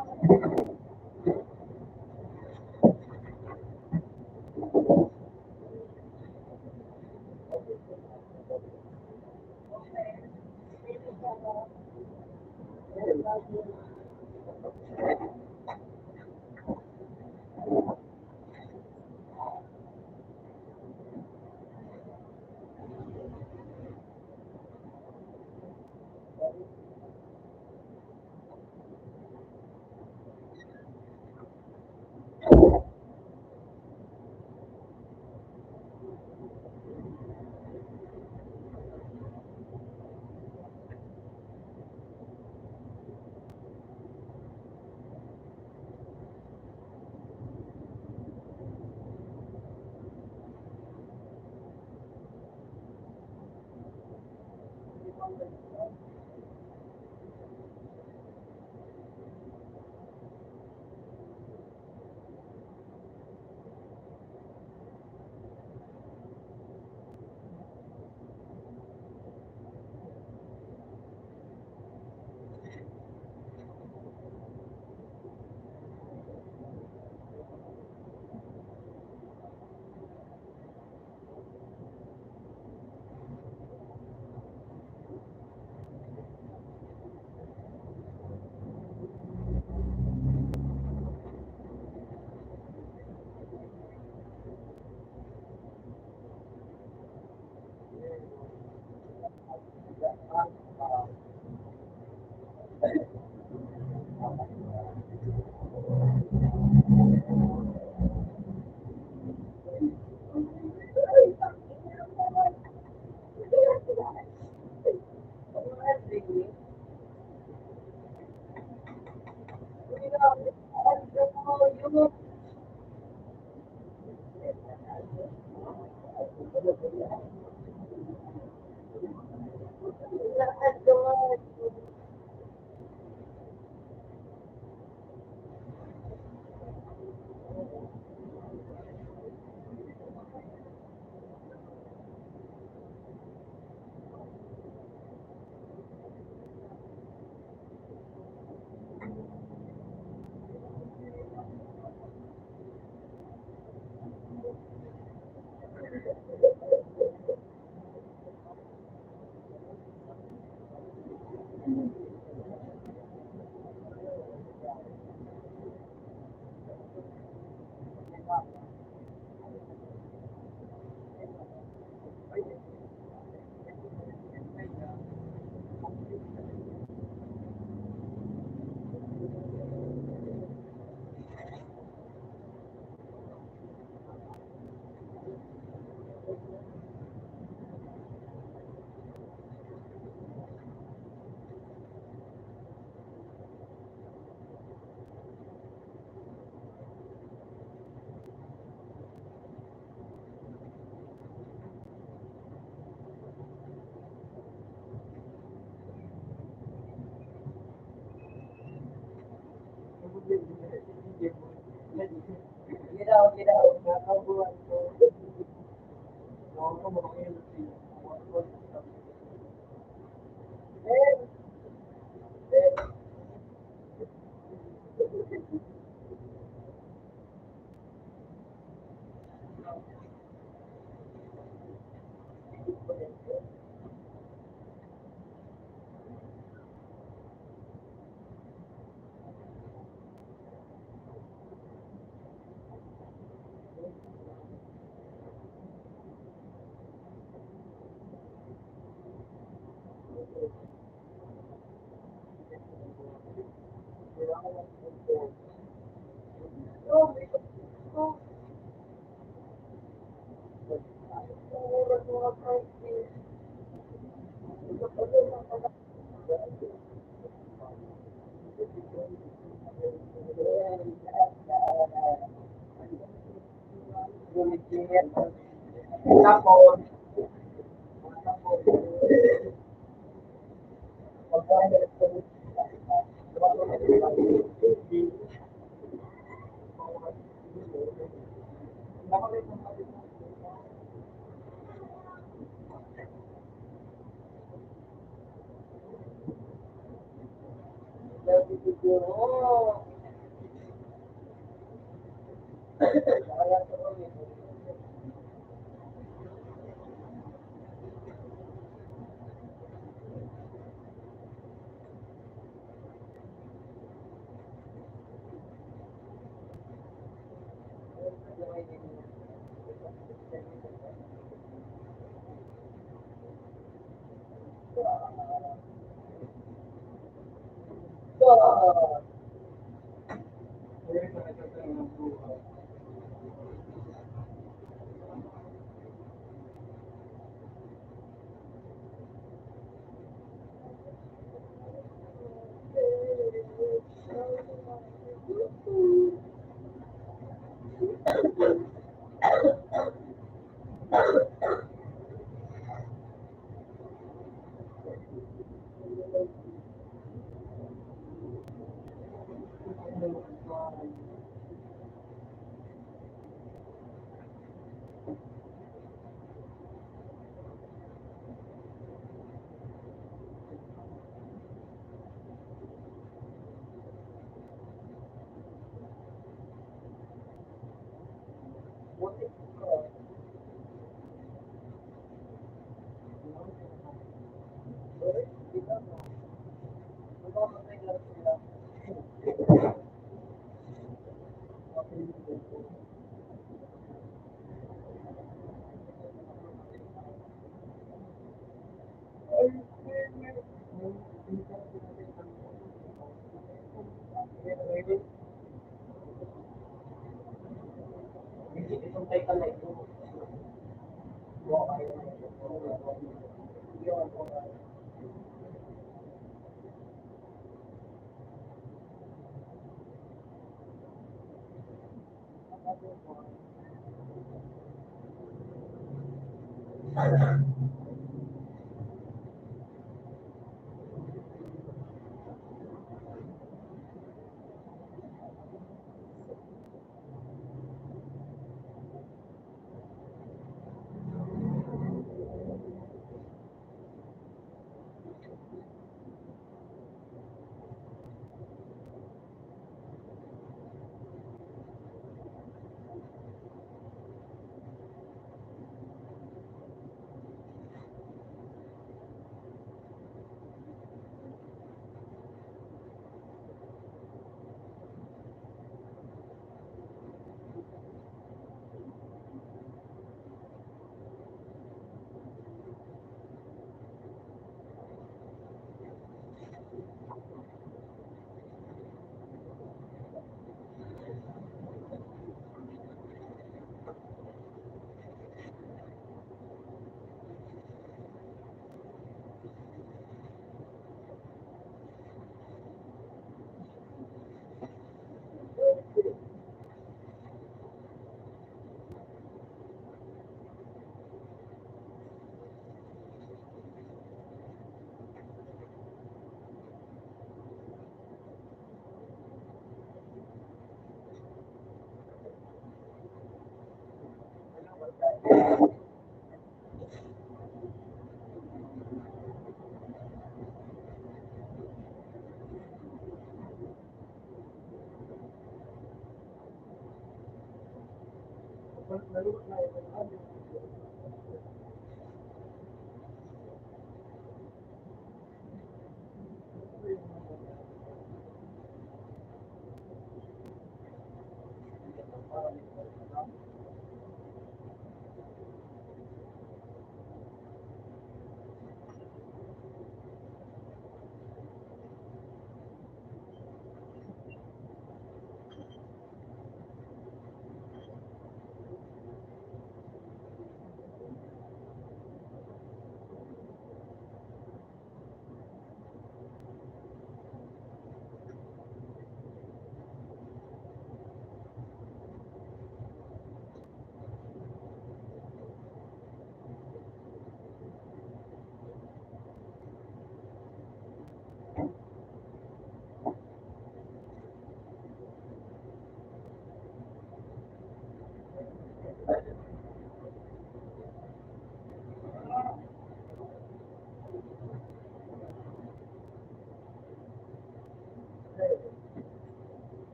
Tapos, siguro,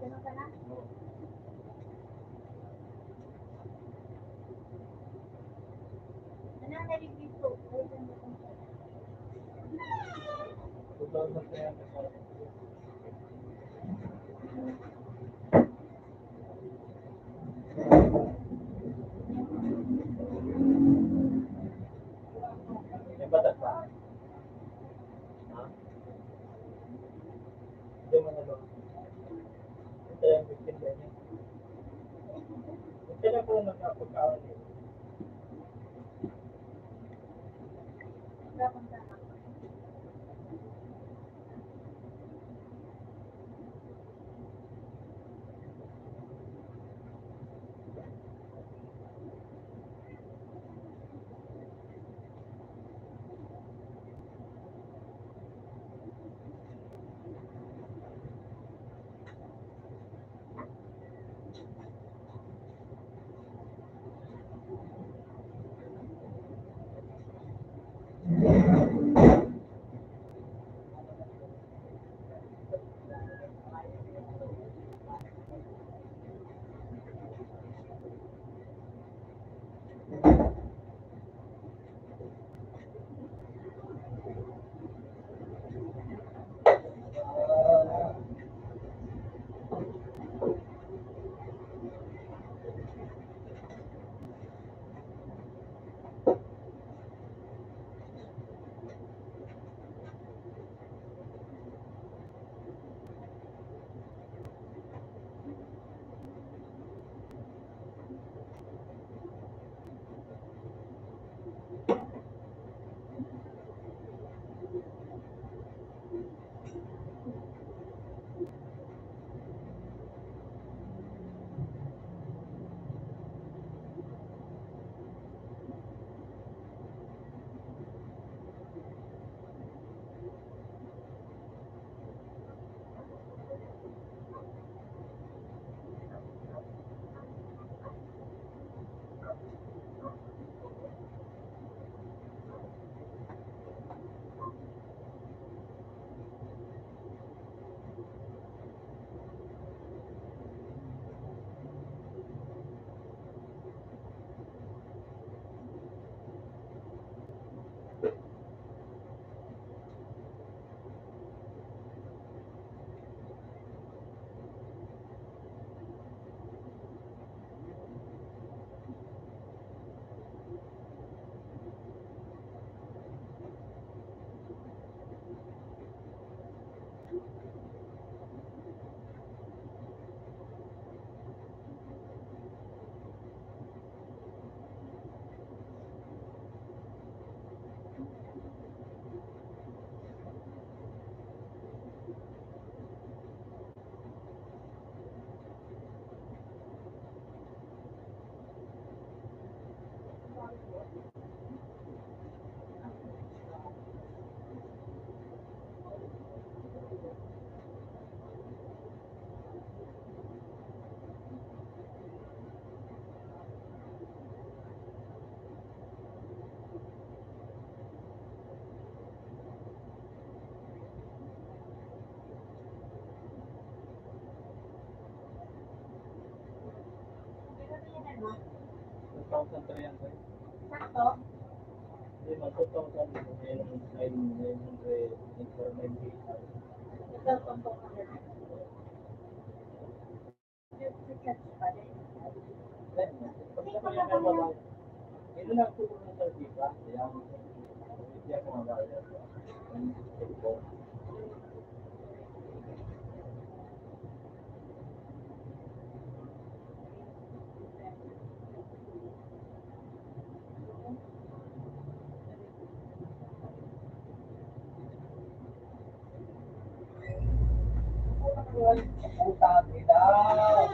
Ganun ka na? Ano ang nalibig ko? May batas pa. Ha? Hindi mo na doon. Ito yung 15 din. Ito na po nagkapagkaon. Papunta na. mo? 2,300. Sakto? Hindi, 2,998. Pag siya pa yung babae, ito lang siguro ng salita, yung hindi ako magalit. Ang sabi daw.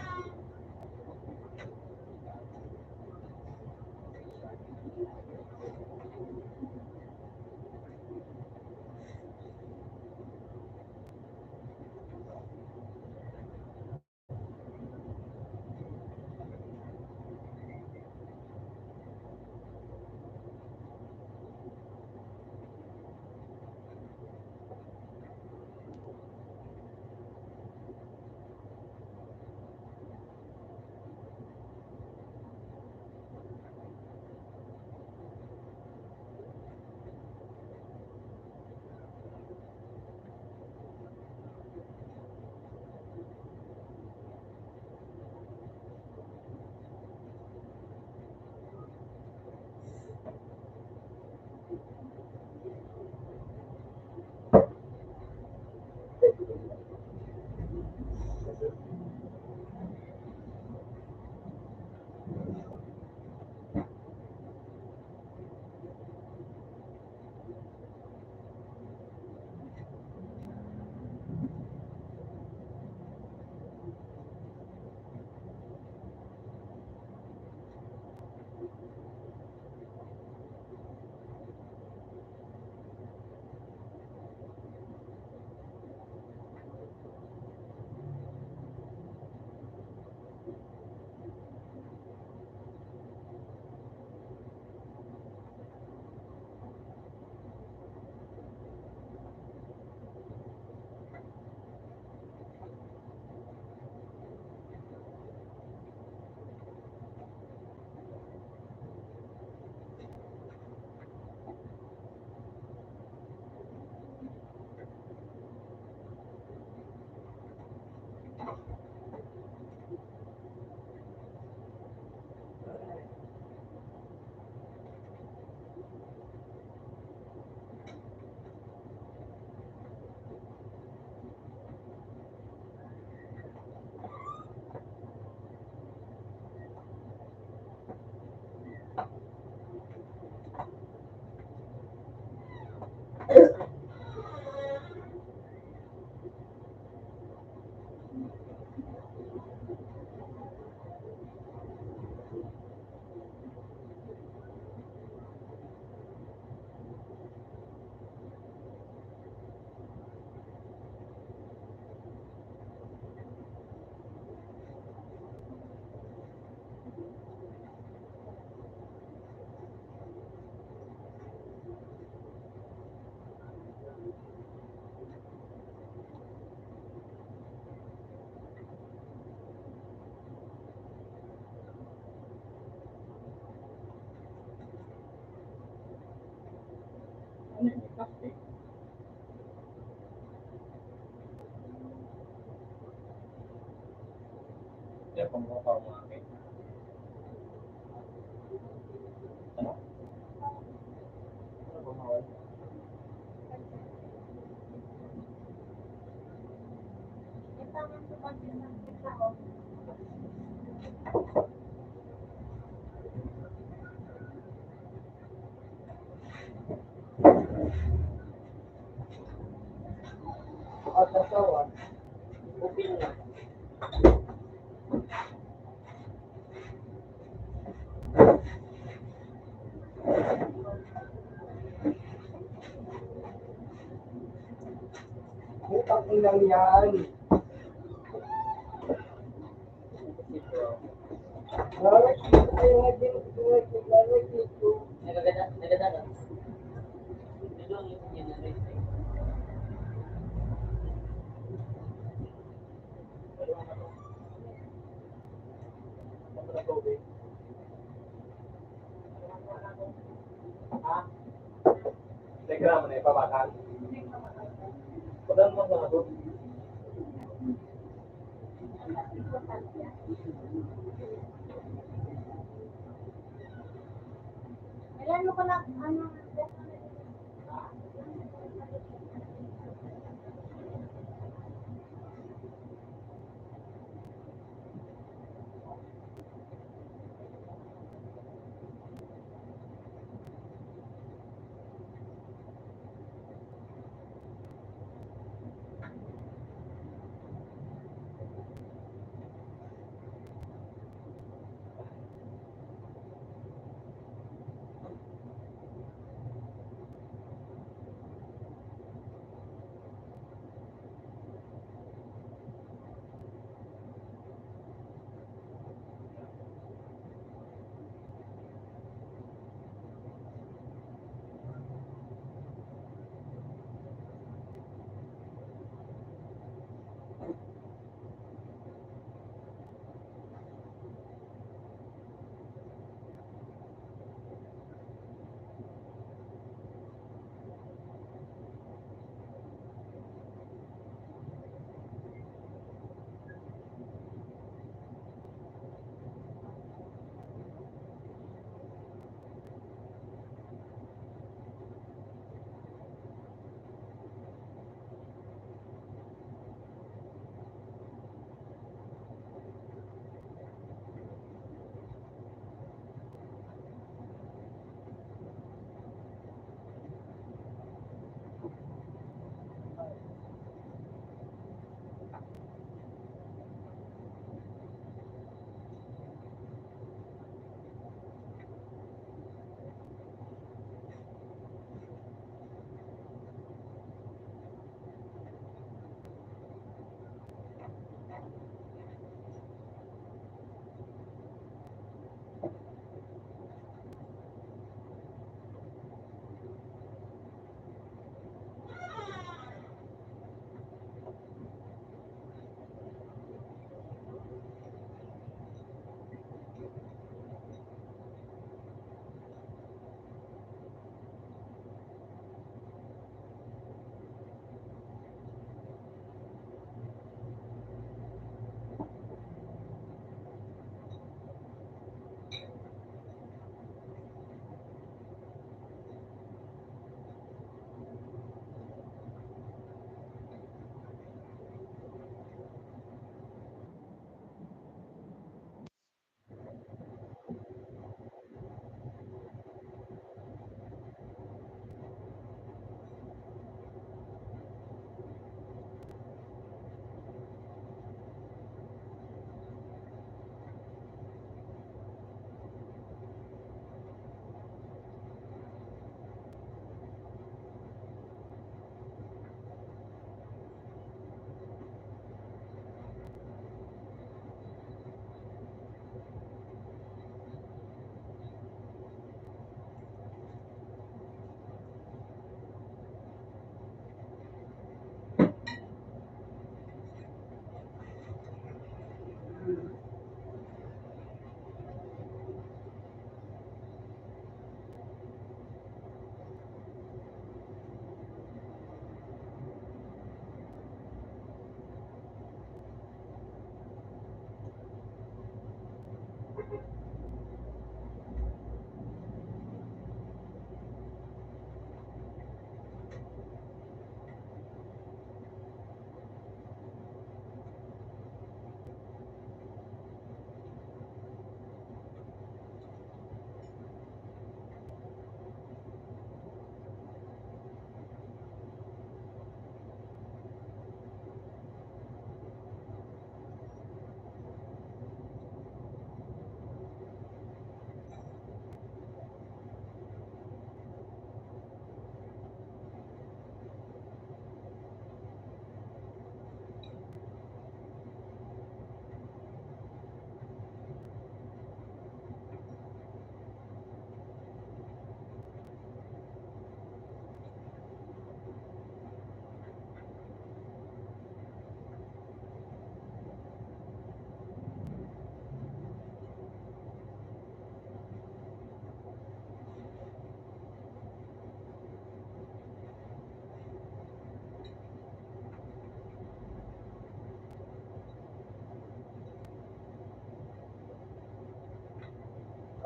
Ano yung plastic? Kaya pang mga pamangkin. Ano? Ano bang mawal? At asawa. Upin na. Putang inang yan. Nakakita kayo nga din. Nakakita. Nagagada. Ito ang yung generate. Pero ano to? Ano na tubig? Ha? Telegram na ipabakan. Pagano mo sa ito? Kailan mo ko na, ano,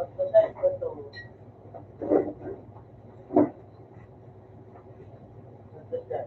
Pagkasal ko to, pagkasal.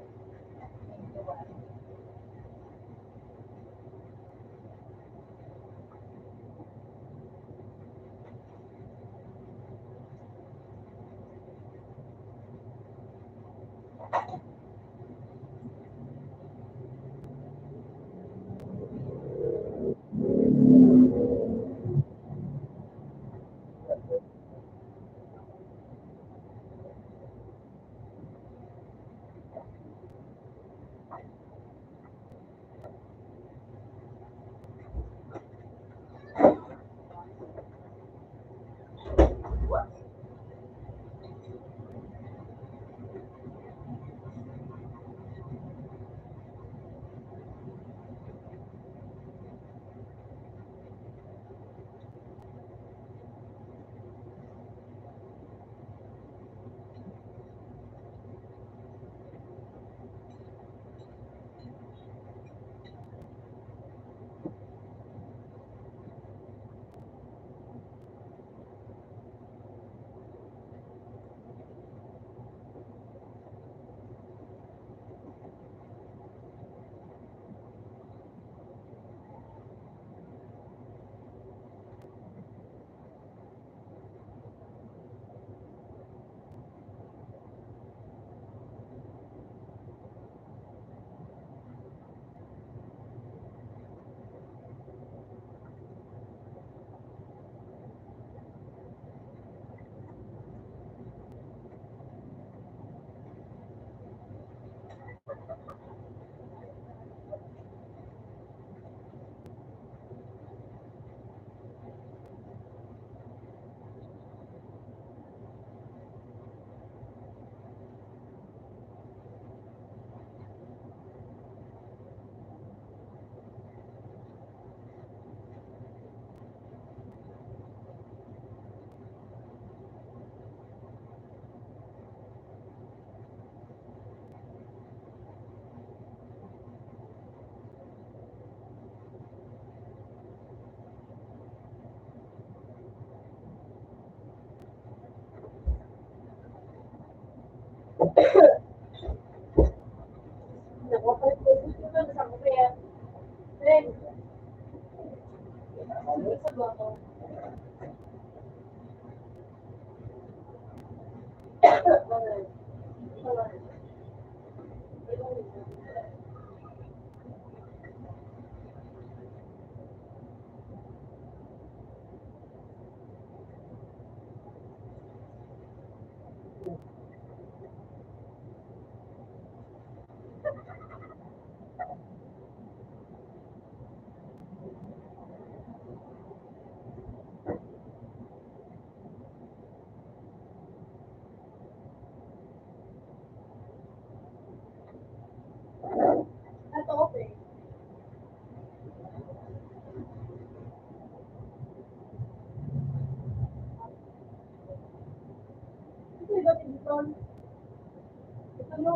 Nakapalit ko gusto ko sa kuya. Then, sa bato. Ito, okay. Ito, iba dito. Ito, no?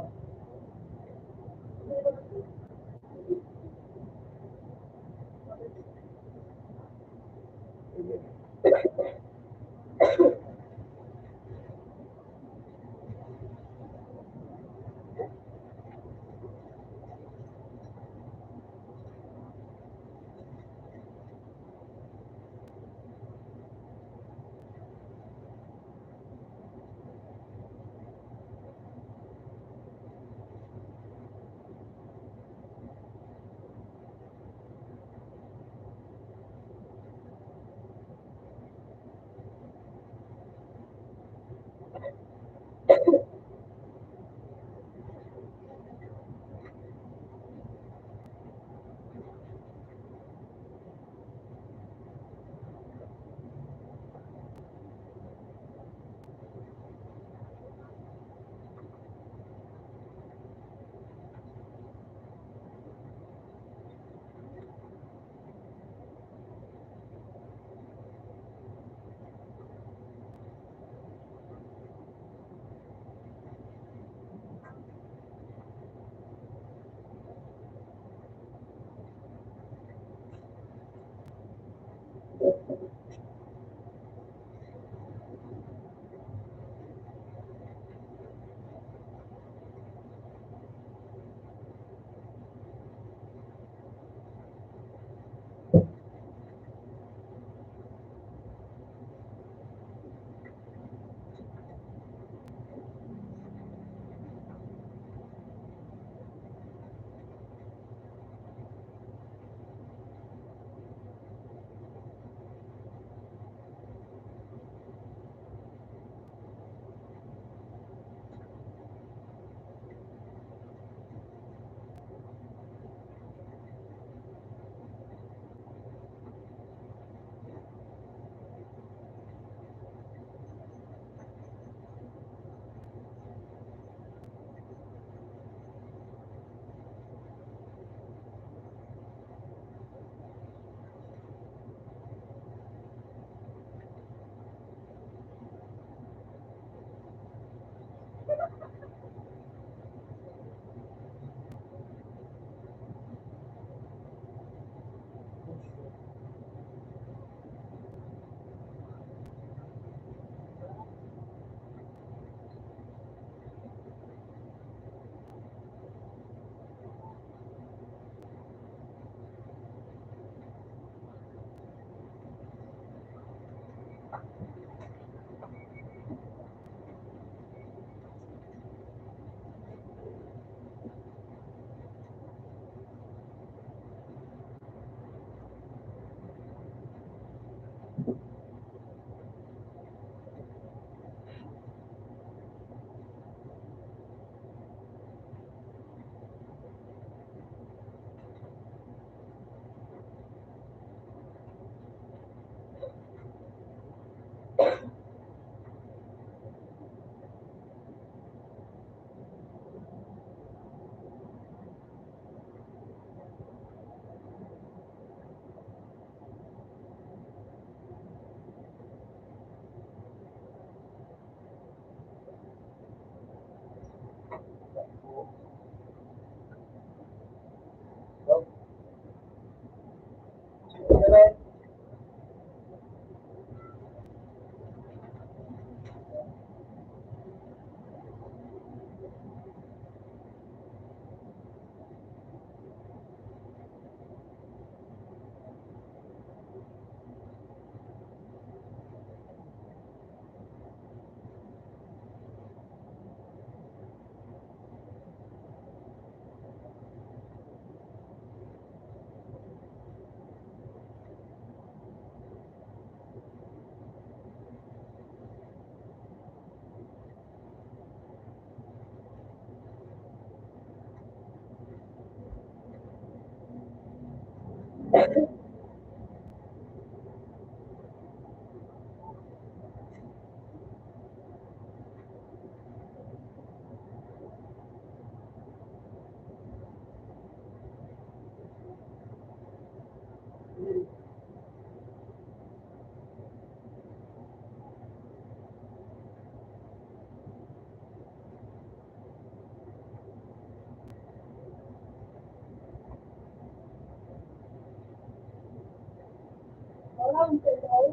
Walang tuloy.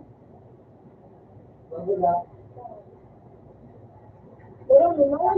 Bago na. Walang naman.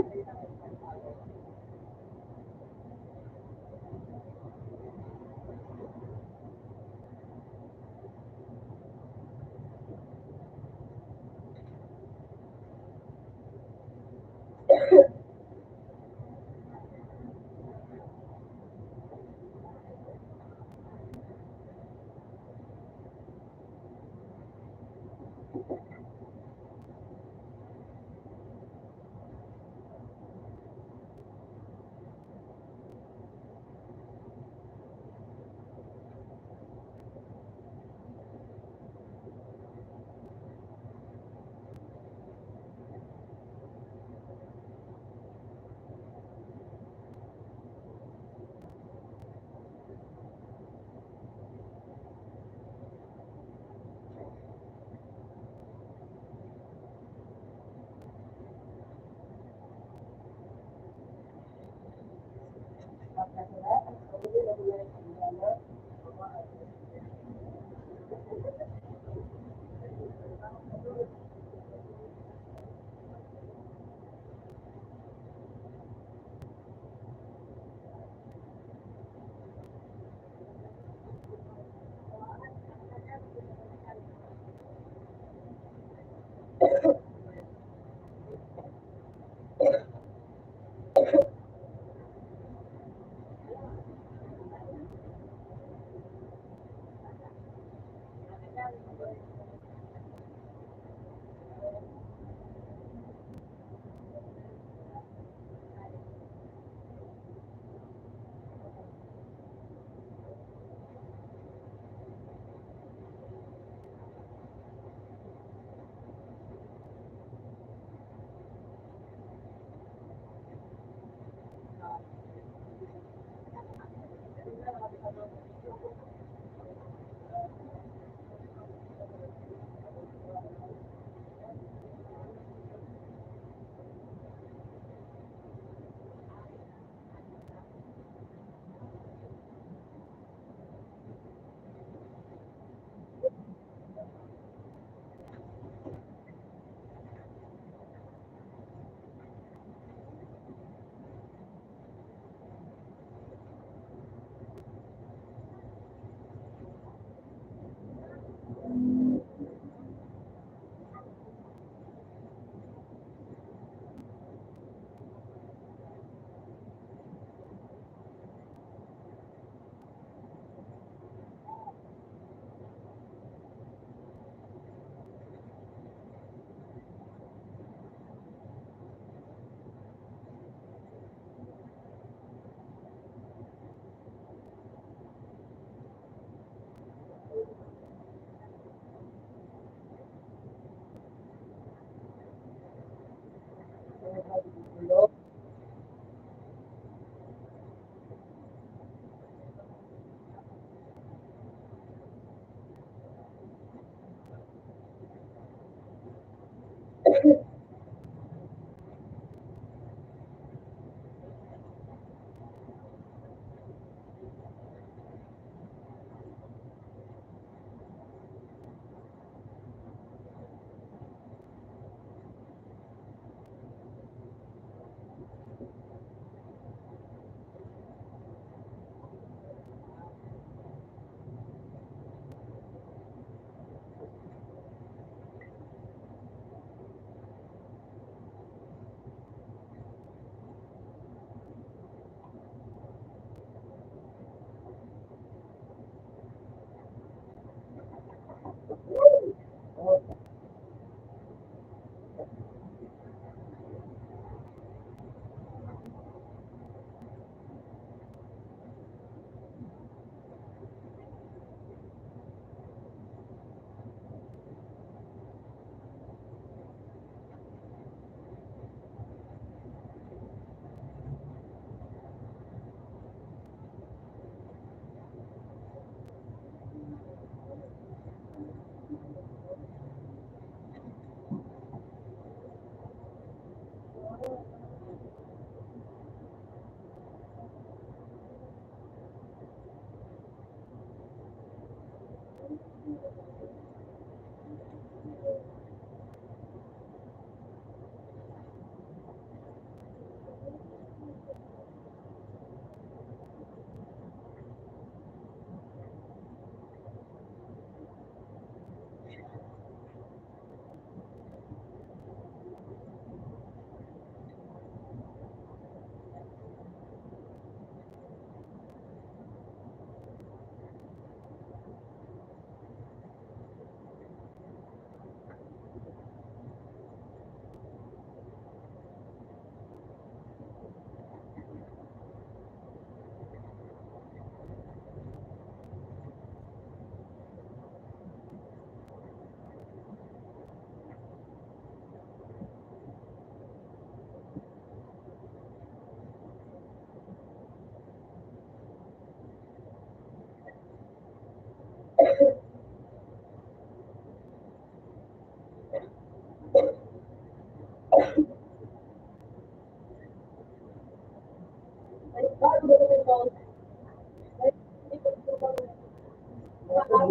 Di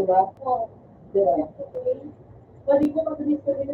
ba? Yeah. Balik ko pag gusto nila.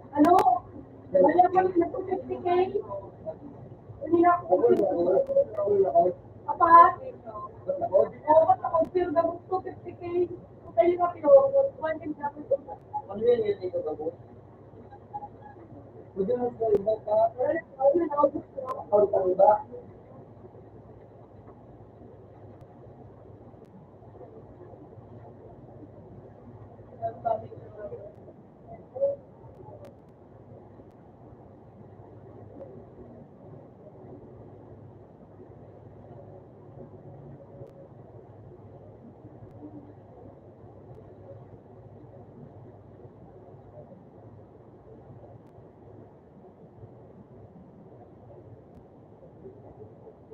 Ano? Wala pa rin na 250K? Hindi na ako. Apa? Oo, basta confirm na 250K. Kung tayo nga pinawag, 1 din natin. Ano yun yung dito ka po? Pwede mo sa iba ka. Ayun, naubos ko. Or sa iba.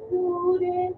Student.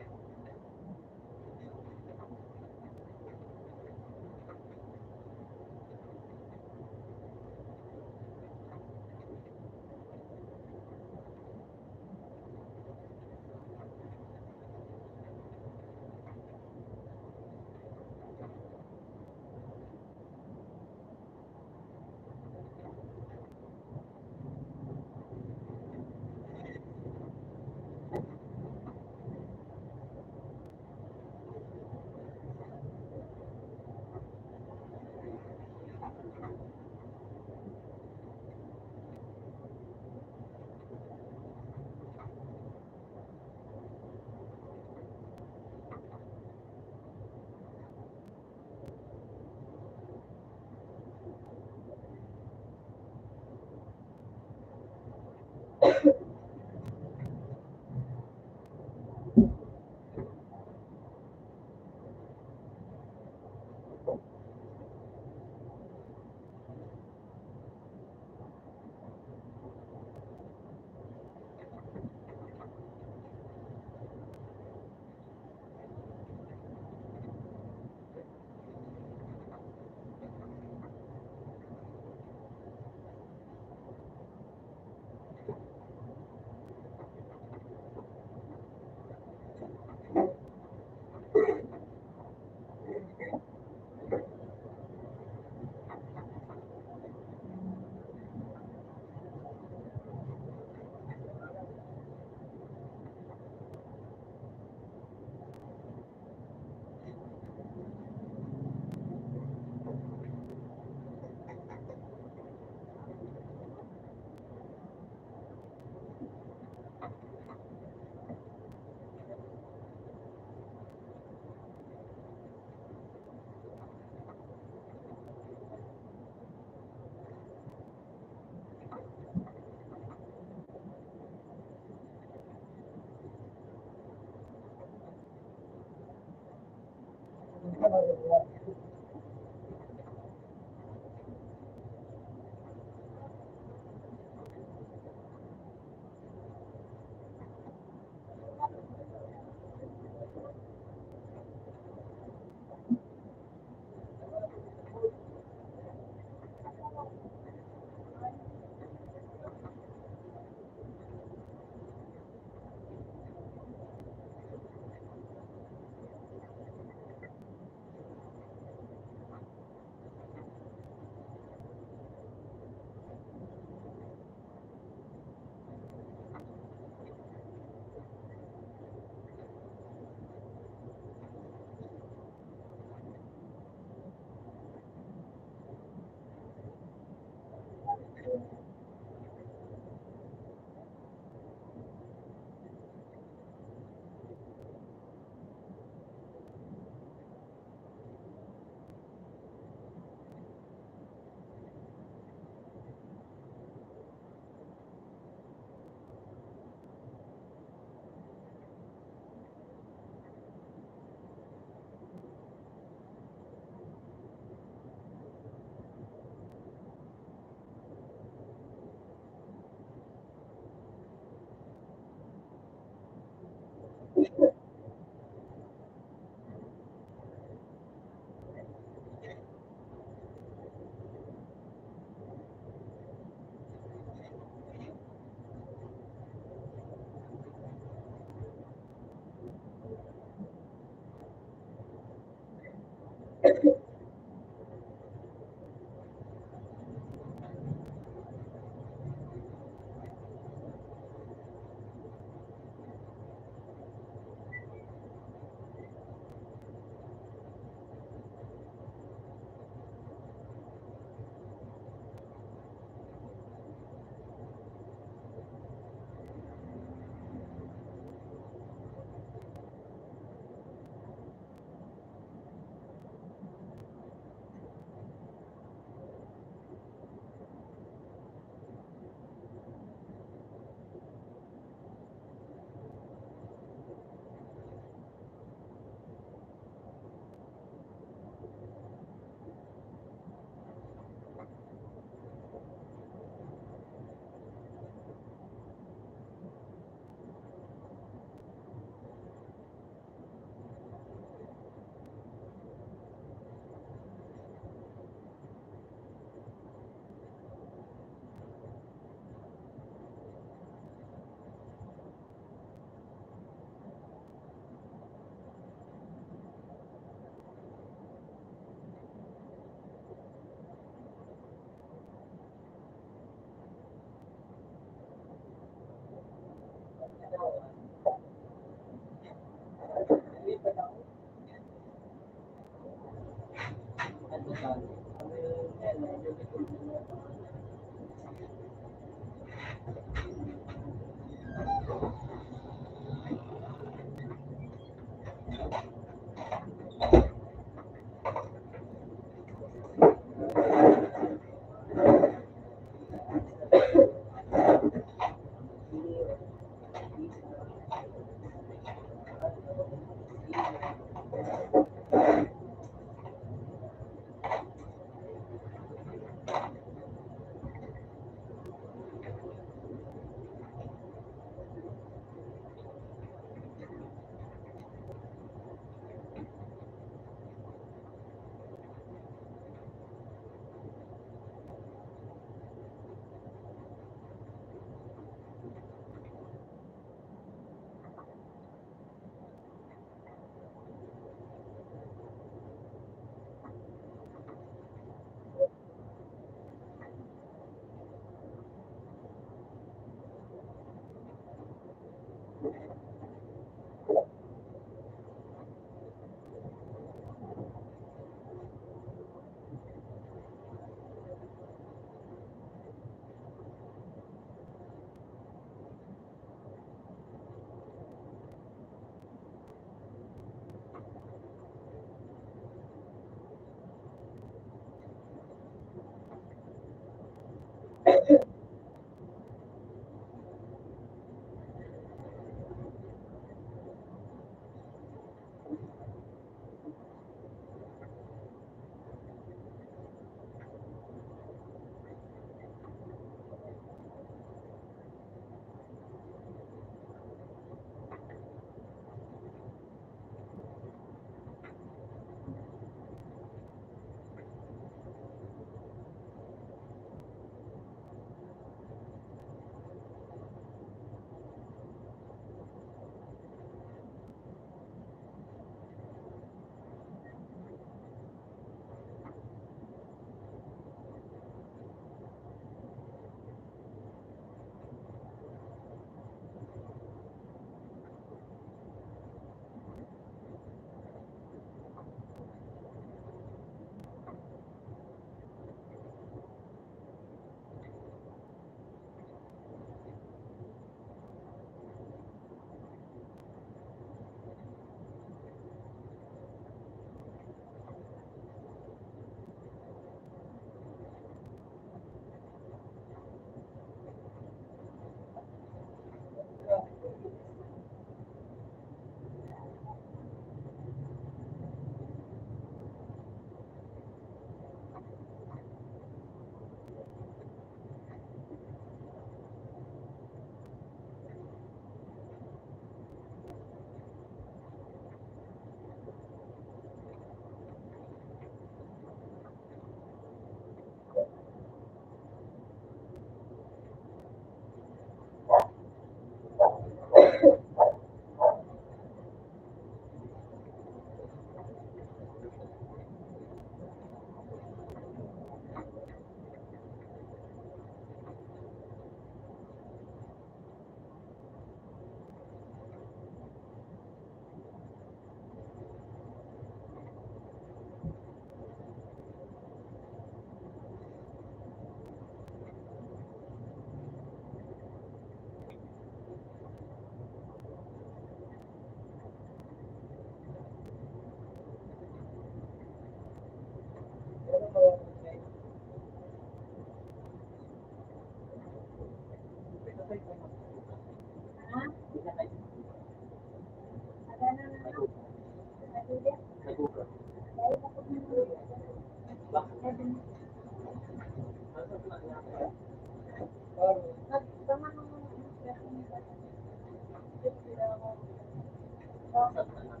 Sa tanan.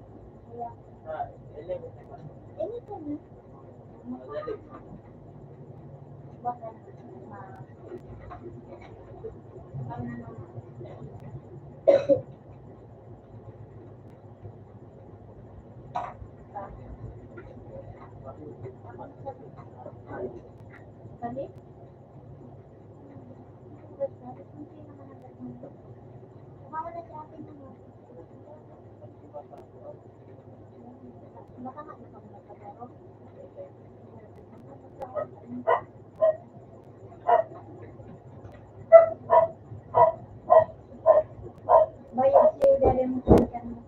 Kaya, Ah, 11 na ba? anytime na. Madali. Baka ano naman. Sabi? Kumama na si ate naman. Baka nga ikaw magkabaro. Bayad siya dari mo sa kanya.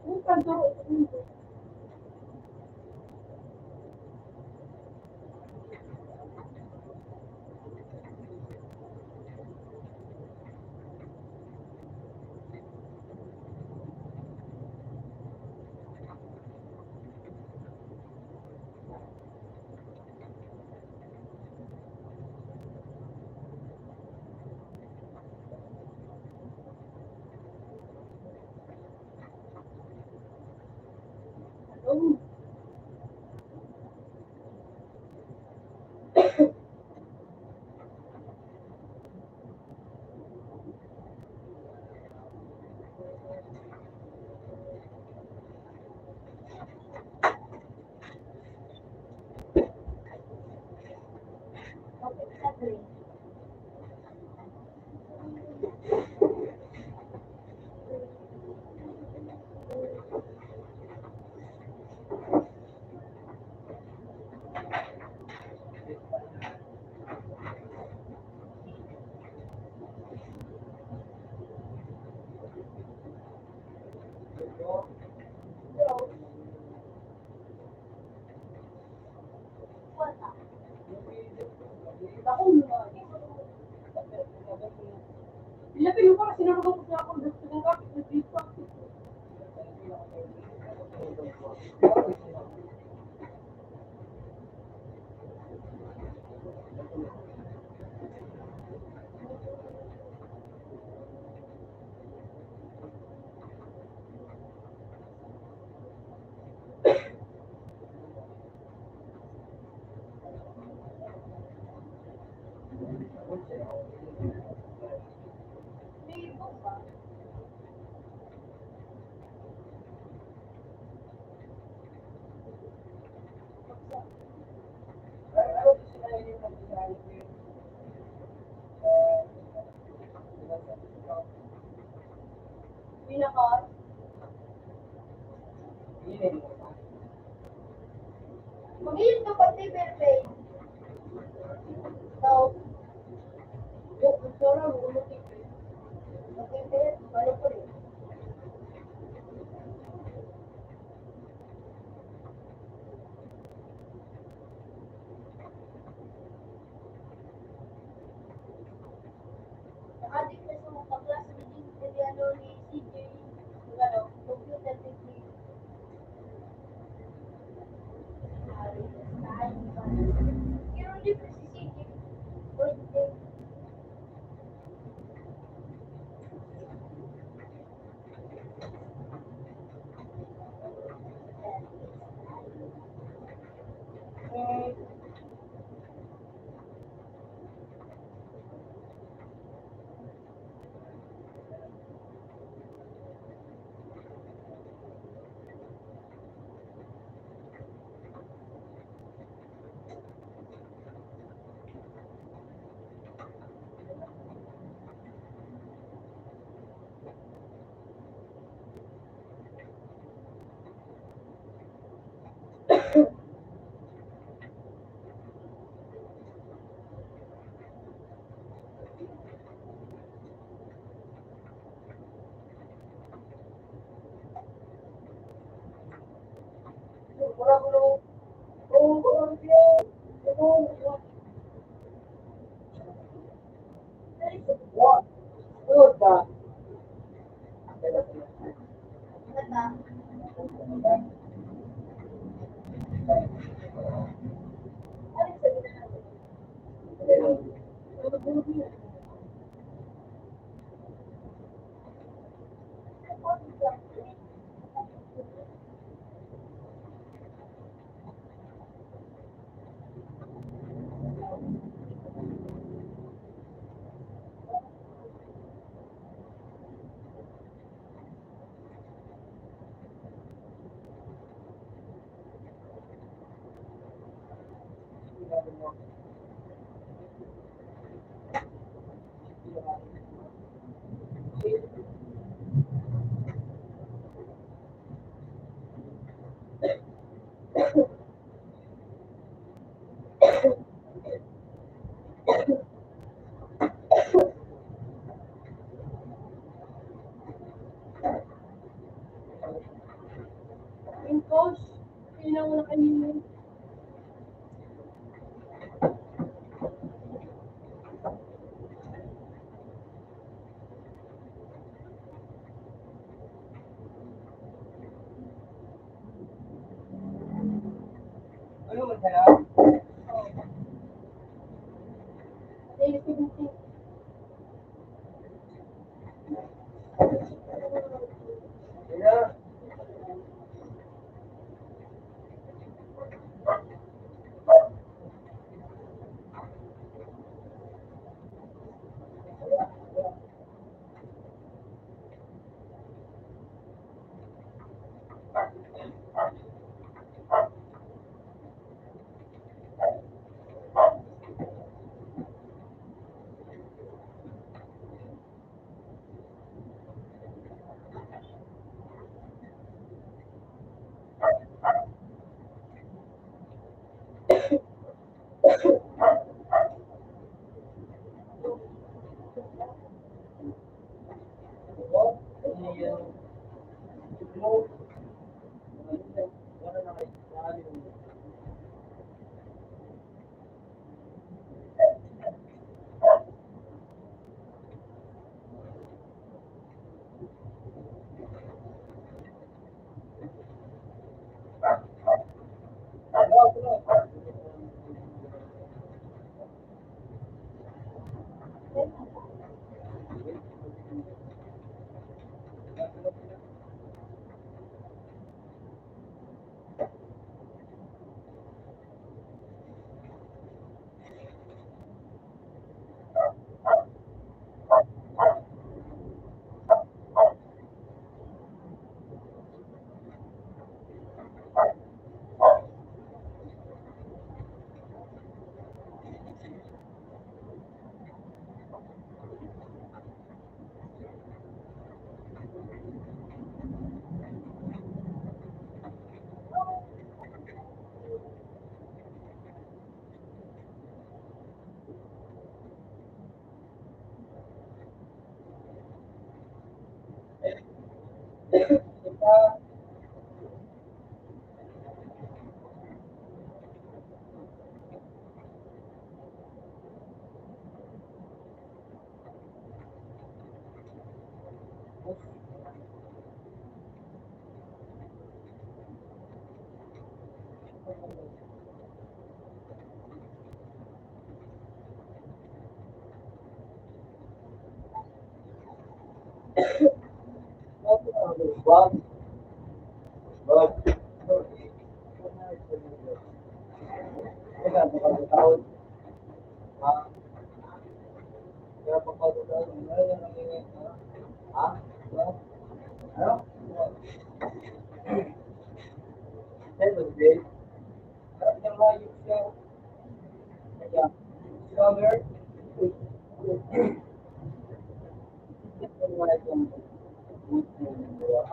Bukan dulu. Exactly. Wala. Ako na. Ilapin mo para sinurugong ko sa akong gusto ng kapit na dito. Libo ba? Pinaka. Mag-iit ka pati, Bebe. So, yung kusura, umutik. Mag-iit, ano ko rin. Adik na sa mga klase ni Italiano ni CJ. Ano, computer technique. Pero libre si CJ. Pwede. Tuod ka. Mata. Ano sabi na natin? Yung coach, kailangan mo na kanina. Ano man kaya? Ay, 17. Kaya, Wag. Wag. Kaya pagkakataon. Kaya pagkakataon. Ha? Ano? Wednesday. Harap niya mayos siya. Kaya, summer.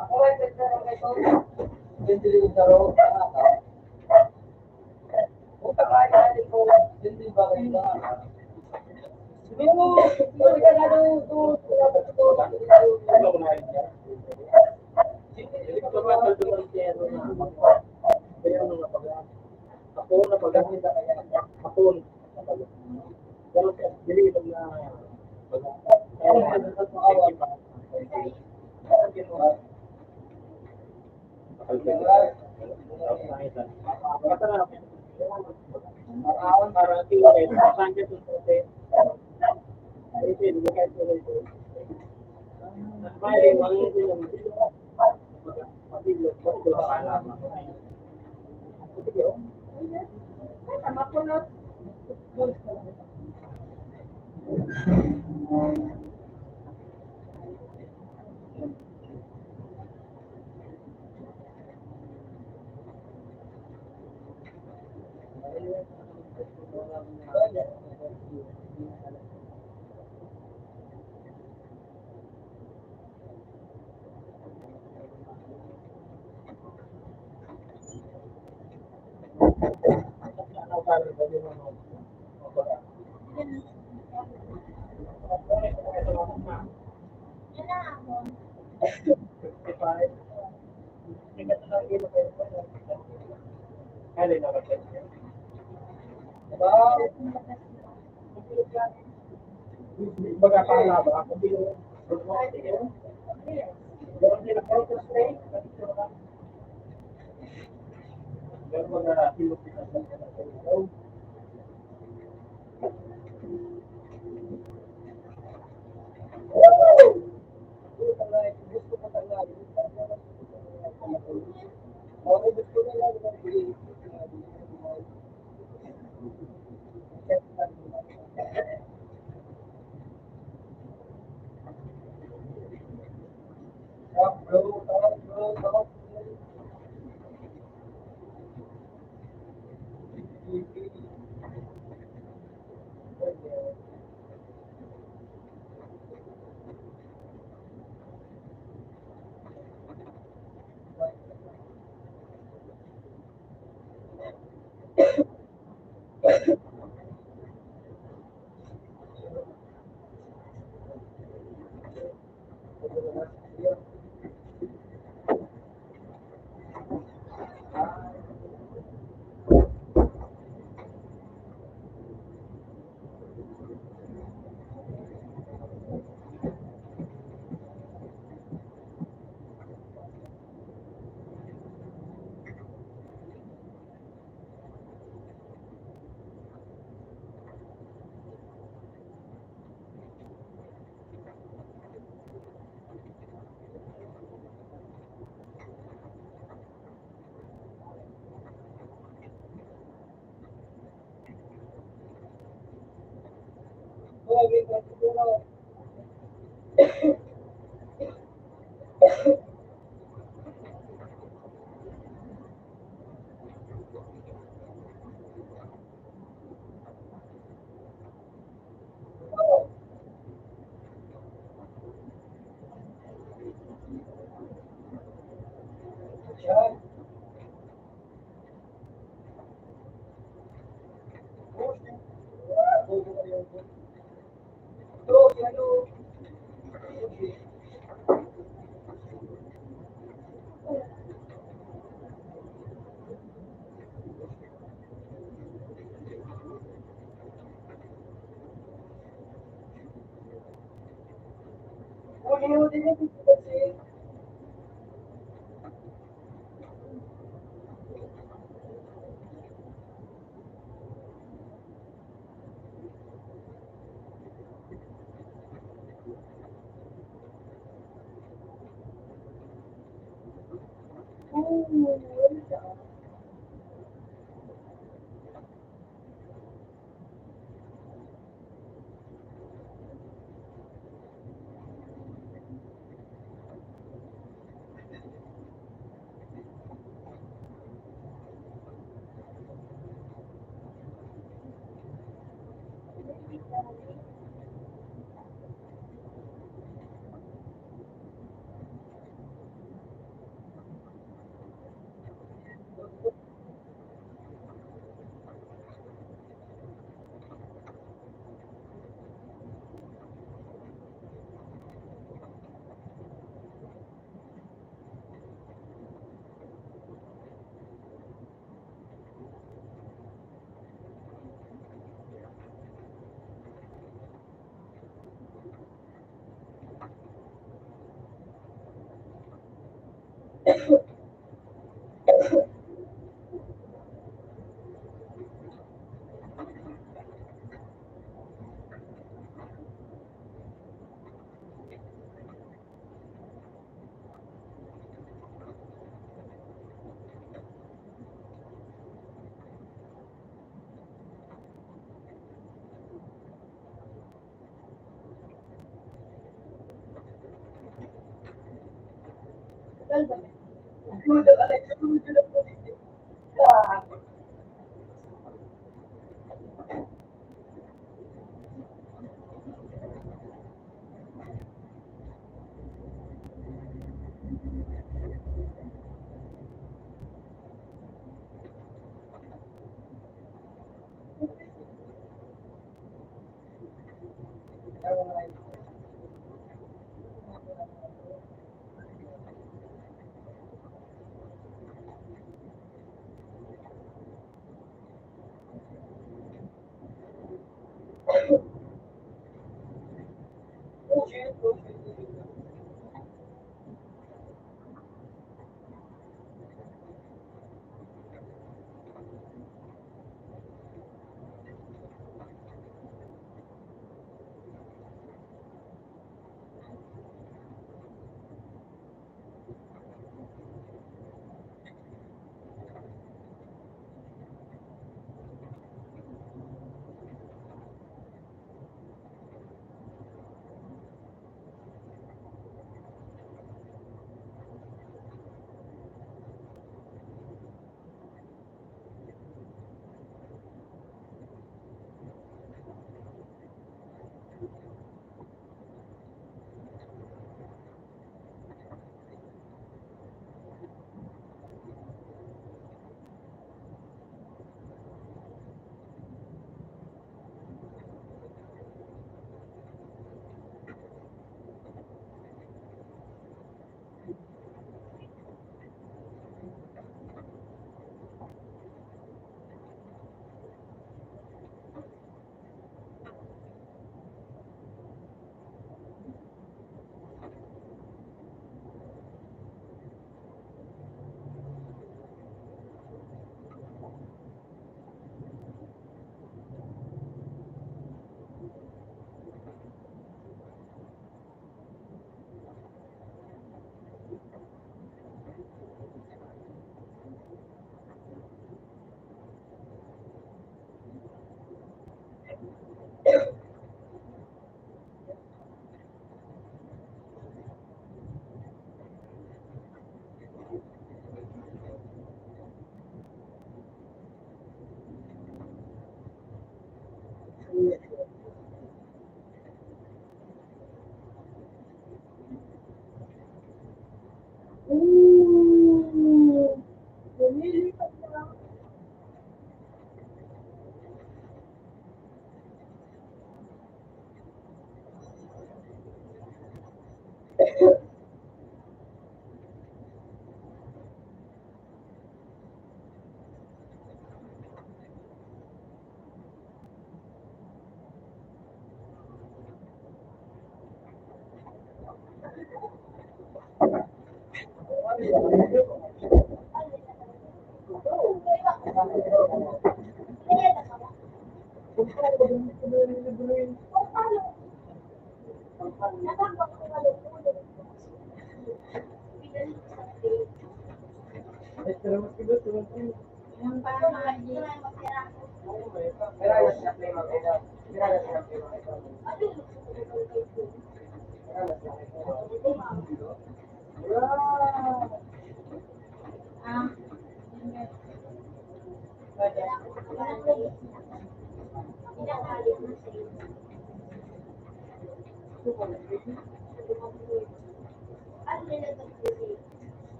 Ako ay nagkaroon kayo. Hindi rin sa roon. Utang nga yan ko. Hindi ba kayo na? Sabihin mo, hindi ka na doon. Ano ko na yun? Hindi ko ba ito doon kaya kaya nung napagaan. Ako napagaan nila kaya ako napagaan. Pero dili ito na kaya Sama ko na. Yan na ako. Good, Alex. Good, Alex.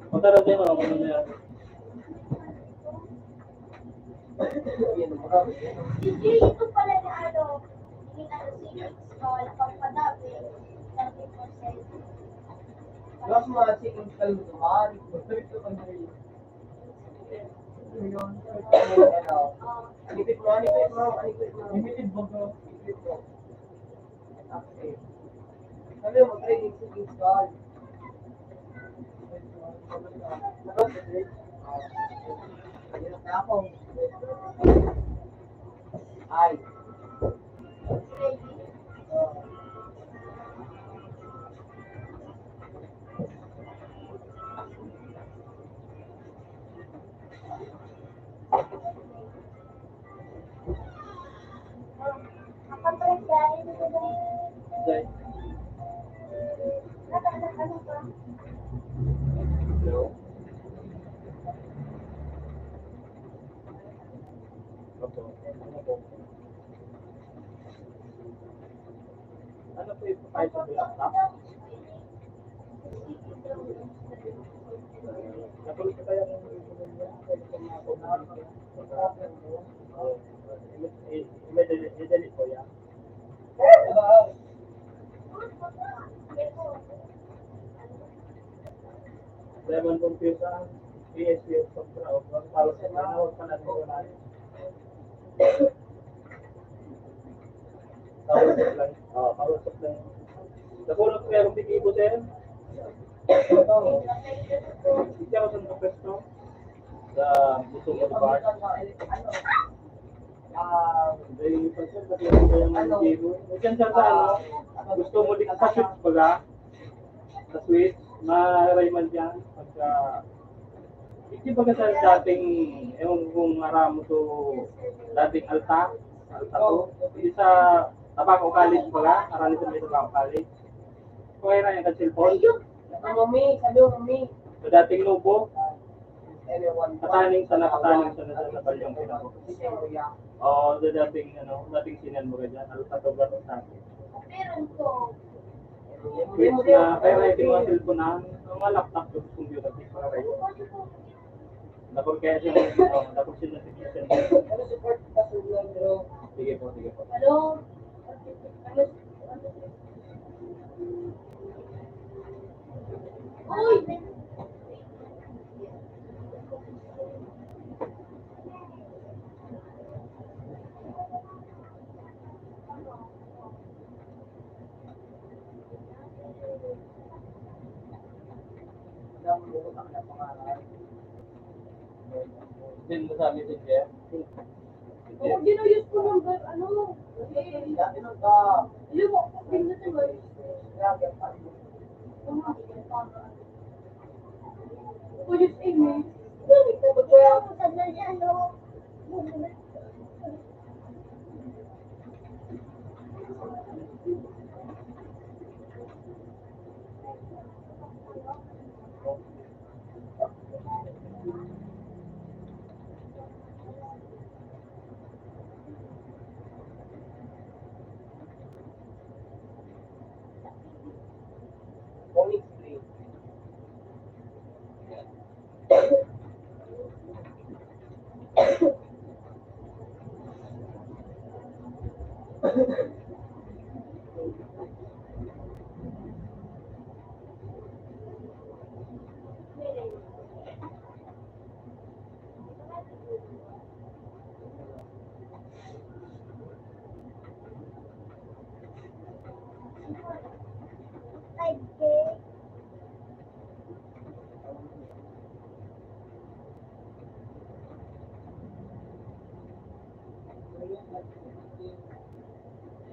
Punta rin tayo, ano na yan. Ito pala na ano, hindi na si ko, nakapadabi, 30%. Mas mga chicken kaluluhan. Gusto ito kang rin. Anipit mo, anipit mo, anipit mo. Limited ba ka? Anipit mo. Okay. Sabi mo, training chicken skull. Ayun na ako. Ay. Kapag pala dahil, Dahil, ano ba? hello? Opo. Ano po? Ano po yung kahit sa laptop? Nakulit ko kaya ng i-delete ko yan. Lemon computer, PSP of software of 1,000 na huwag pa natin wala. Power supply. Power supply. Nakulot ko yung bigibo sir. Hindi ako sa pwesto. Sa gusto ko bar. Dahil person pati ako yung bigibo. Diyan sa ano, gusto mo din sa switch pala. Sa switch, ma-rayman dyan. Pagka, hindi ba sa dating, ewan kung maramo to, dating alta to. Hindi sa Tabaco College pala, marami sa may Tabaco College. Kung kaya na yung cellphone. Mami, sabi mo, mami. Sa dating Nubo, Anyone. nakataning sa balyong pinako. Oo, sa dating, dating sinan mo ka dyan, alta to ba sa akin. Meron ko. Which na, kaya na yung mga cellphone na, mga laptop to, computer, para kayo. Napag kaya siya, napag siya notification. Ano support ka sa bro? Sige po, sige po. Hello? Uy! Din mo sa amin din kaya? Oo, ginayos ko number, ano? Dati nung ka. Alam mo, pinutin mo. Ulit email. Kaya ako sa ganyan, ano? Comic free.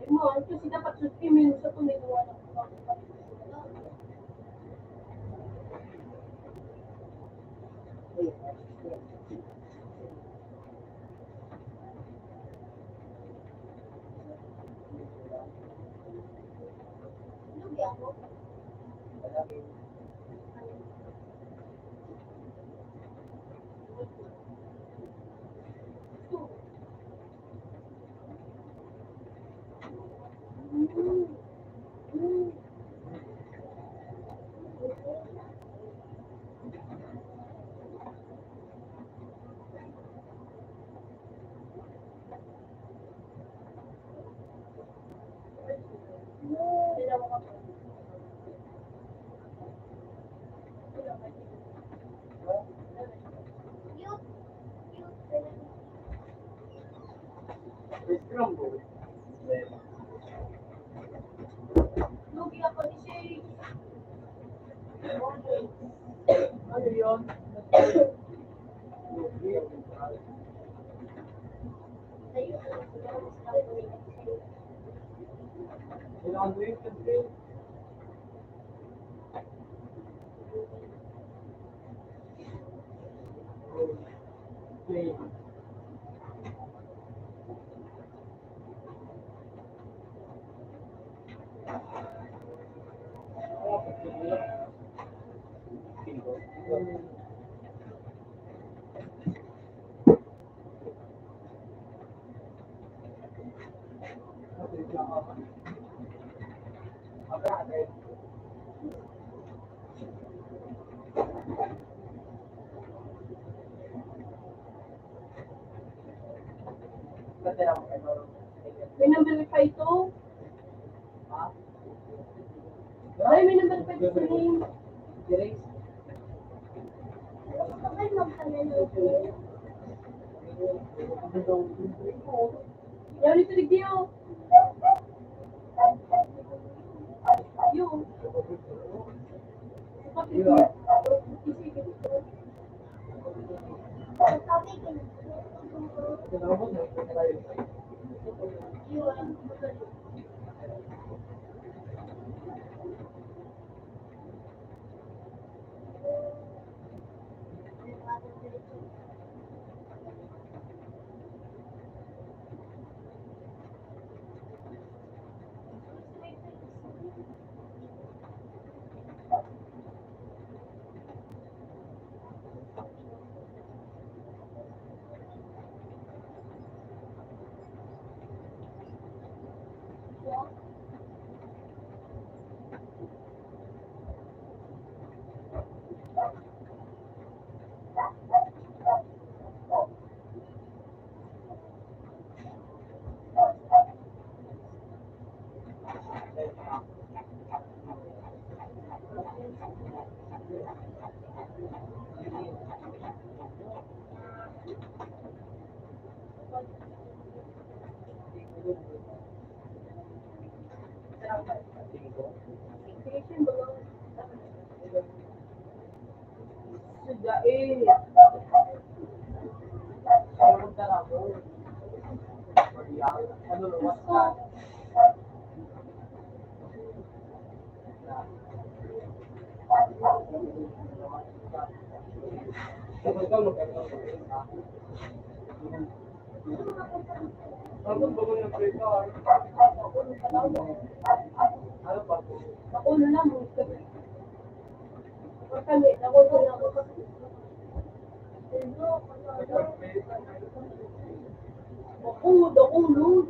Mo, kasi dapat sa email sa kung may gawa ng Lugi ako. Scramble. Lugi ako ni Shay. Ano yun? Ayun, Kailangan mo yun kasi. may number 5 to. Ay, may number 5 sa name. Kapag magkanalo ko. Yan ito ligdiyo. Yung. Kapit mo. Isipin ko. Kapit ko. Yun. Ako na lang. Kami, ako na lang. Ako, no.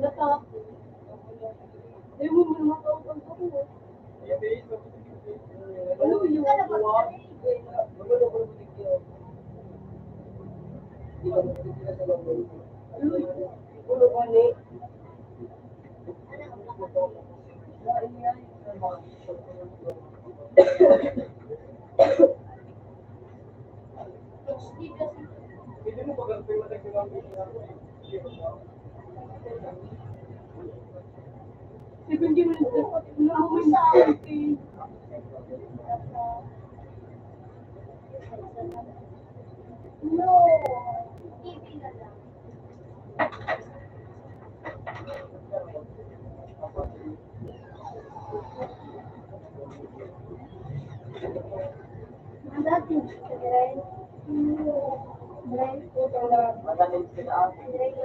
Basta, ayaw mo naman kausap ako. Ano yung 70 minutes na Ako sa no. TV na lang. Ang dati, Dren. Dren, puto lang. Madaling sila. Dren,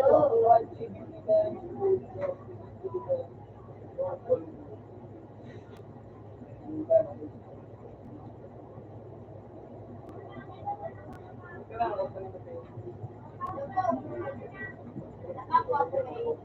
nakakuha ko na yun.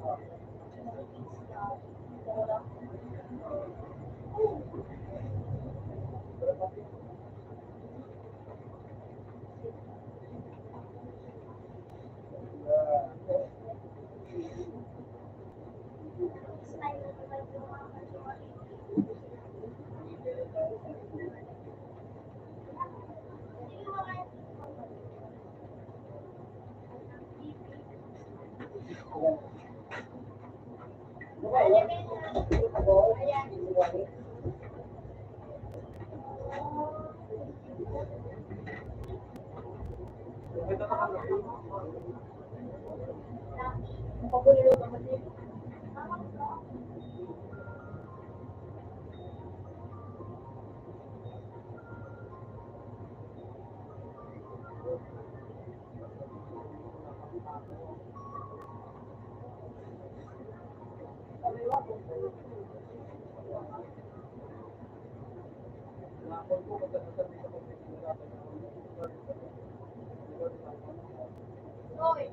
Oy.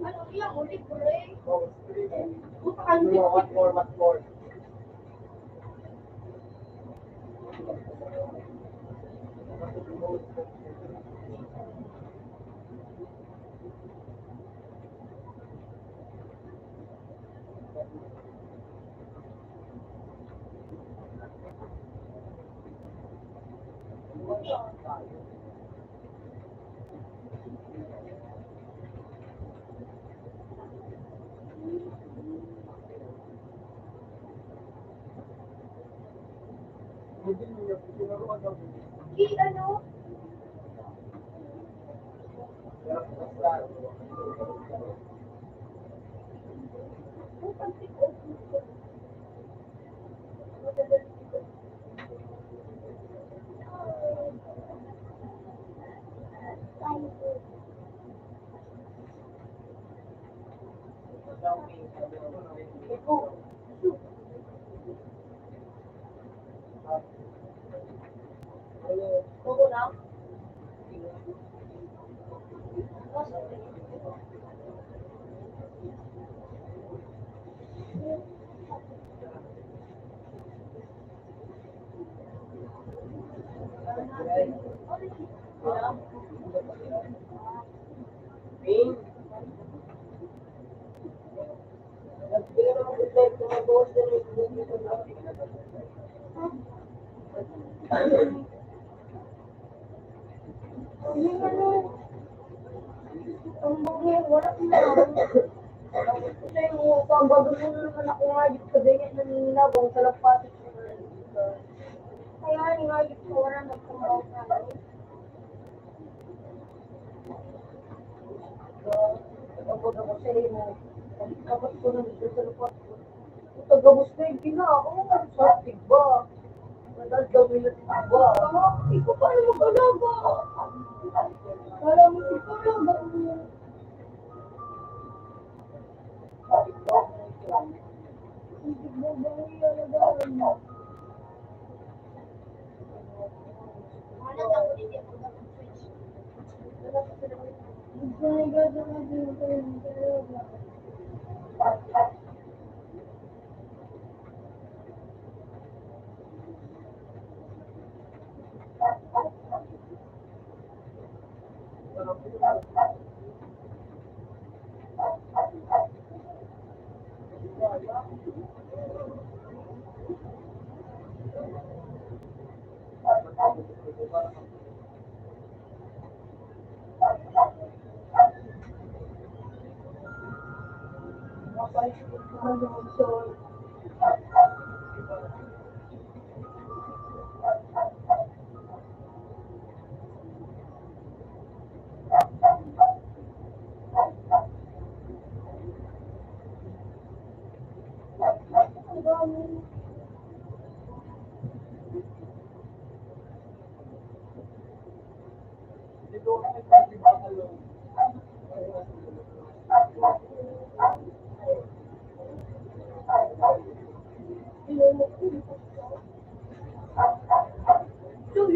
Ano yan? Ulit break. Puta ka What more? Di ano? Putang tikot. Kuko na? Pin. Nagbigay naman ng like ng mga boss na Yung ano? Ang bagay, wala na. Kasi yung pagbago mo naman ako nga dito sa ganyan na ninabang sa lapatit. Kaya nga dito wala na kumaraw na. Pagod ako sa imo. Kapag ko na dito sa lapatit. Tagabos na yung gina ako nga sa tigba. Madal daw minat tigba. Ikaw pa rin mag-alaga. Wala mo ikaw lang. Hindi mo ba yung alagaan mo? Wala na ako hindi ako mag-switch. Wala ko sila. Gusto na gagawin din ko yung talaga. So,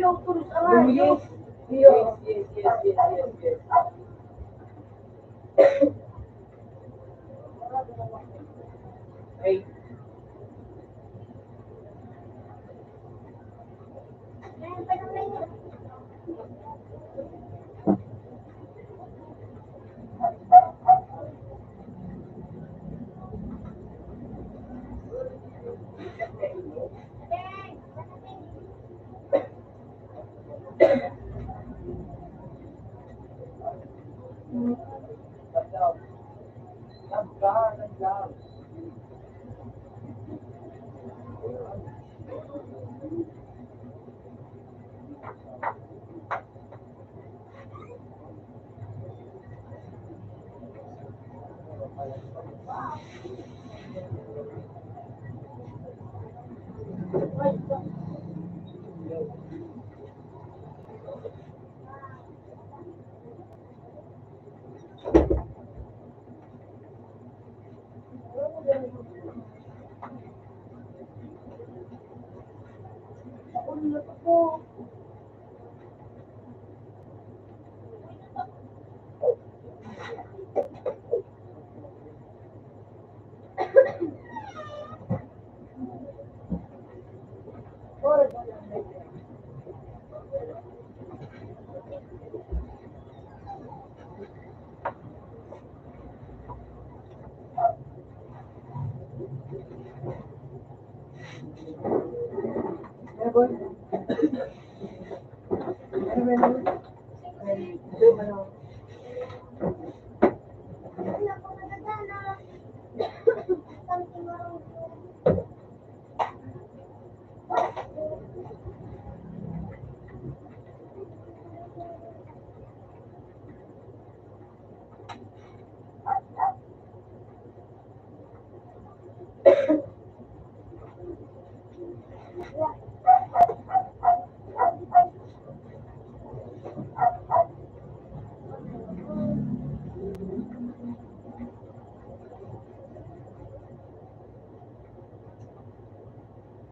yung pulis Yes, yes, yes, yes, yes, yes, yes. Ay, nagdam.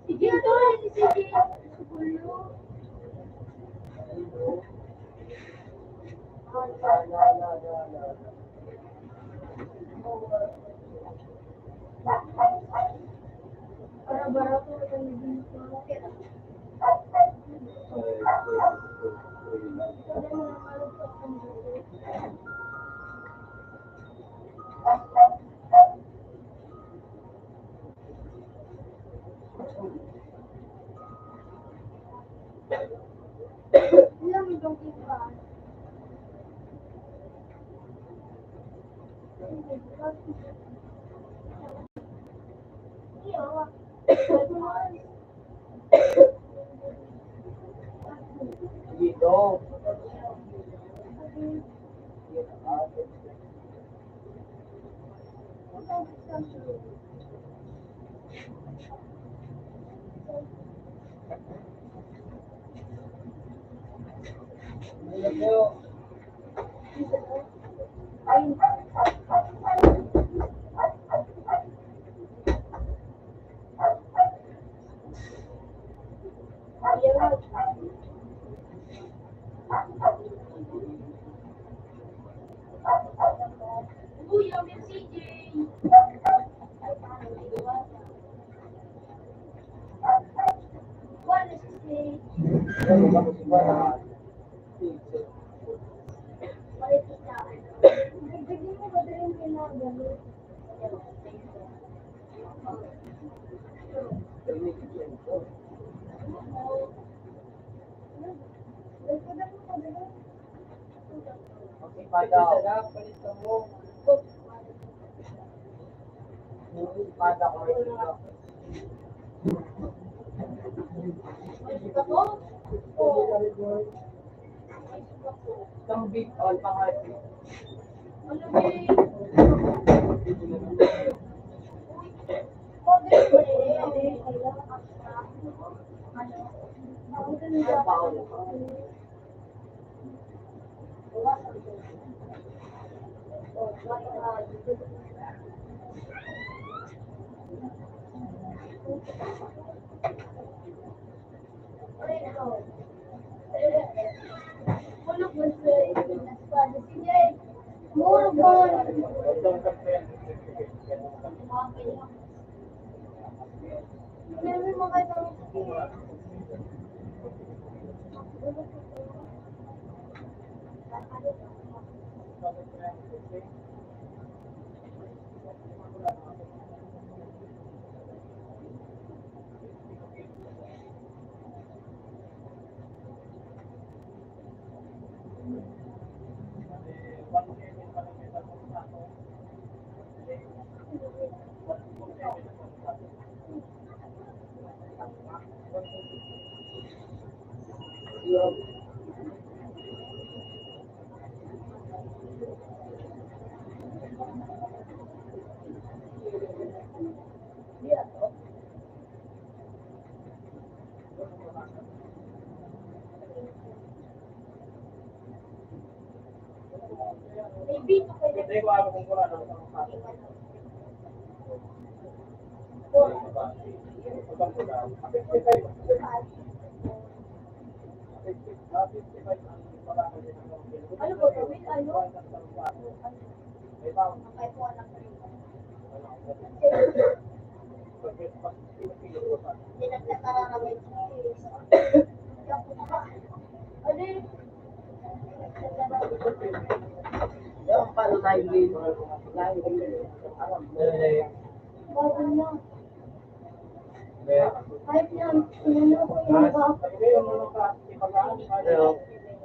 Sige, ito rin. Sige. Gulo. Para barato ka tayo din sa ilang itong iba. Dito. Uy, ang CJ. What is this? What is this? Sarap, palito mo. Pada ko rin. Isang big all pangati. Hindi ko alam kung wala na sa Ano ba gawin? Ano? Yung paano tayo din? Bago na. Kahit yan, sinunod ko yung baka.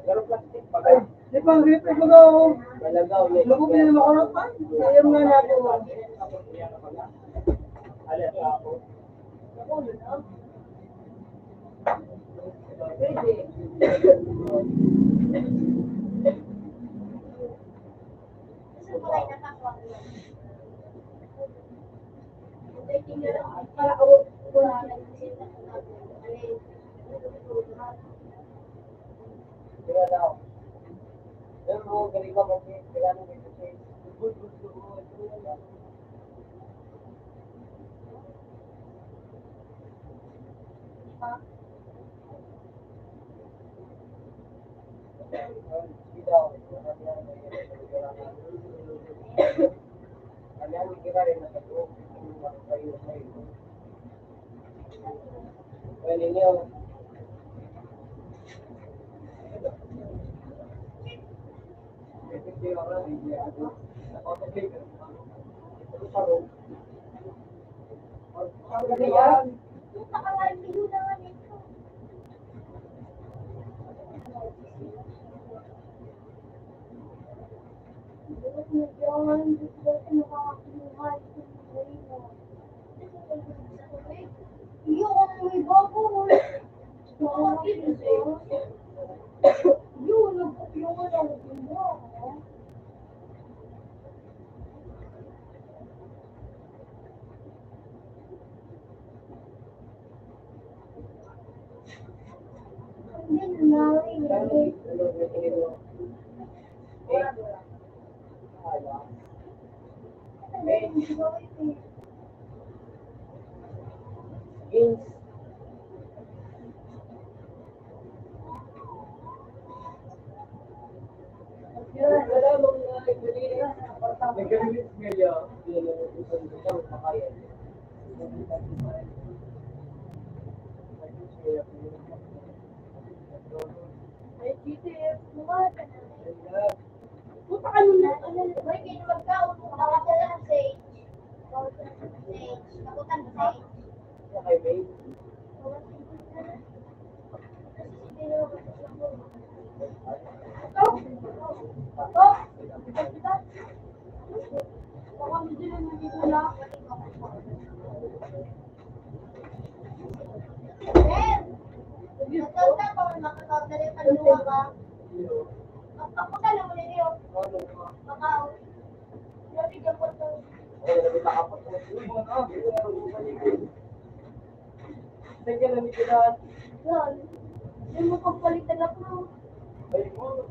Pero plastic pa ka. Di ba, grip ko daw. Malagaw. Lubog na naman ako pa. Ayaw nga natin mo. Alis ako. Ulo na. Pwede. Gusto ko lang nakakuha. Tingnan para ako wala lang kasi Kaya daw. Pero mo, galing ka kasi, kaya nung may kasi, good. yung nakalain ko na nga nito. Puta ka nung Nakutan ko sa Sa kay May. Sige na ni Kiran. Hindi mo pagpalitan ako. Ay mo.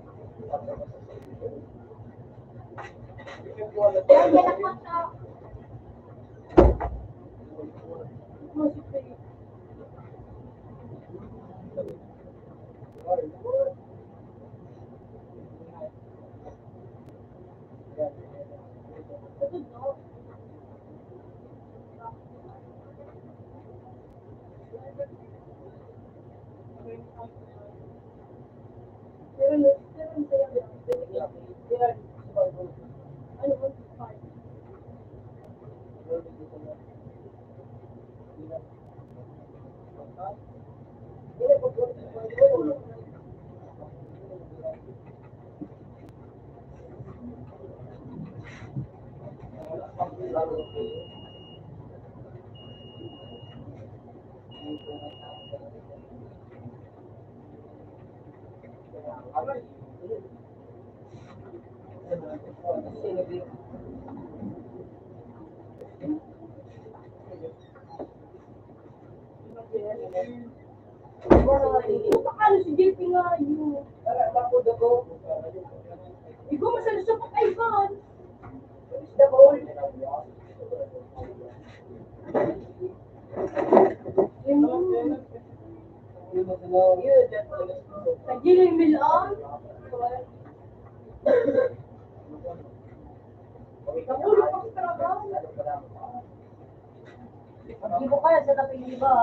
Paano si JP nga yun? Ikaw masalusok ka kay Van. Nagiling milaan. Nakulo pa sa trabaho. Hindi mo kaya sa taping iba.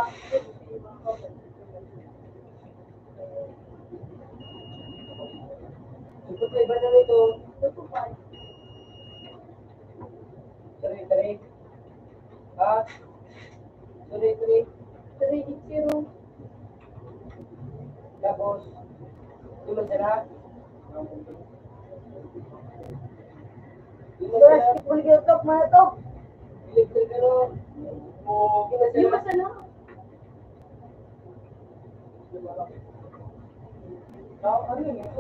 Ito pa iba na rito. Tari. Ha? Tari. 380. Tapos, di man sila. Di man sila. Basketball girl talk mga to. Electric ano. Di man Di sila. ba sana? Ano yun?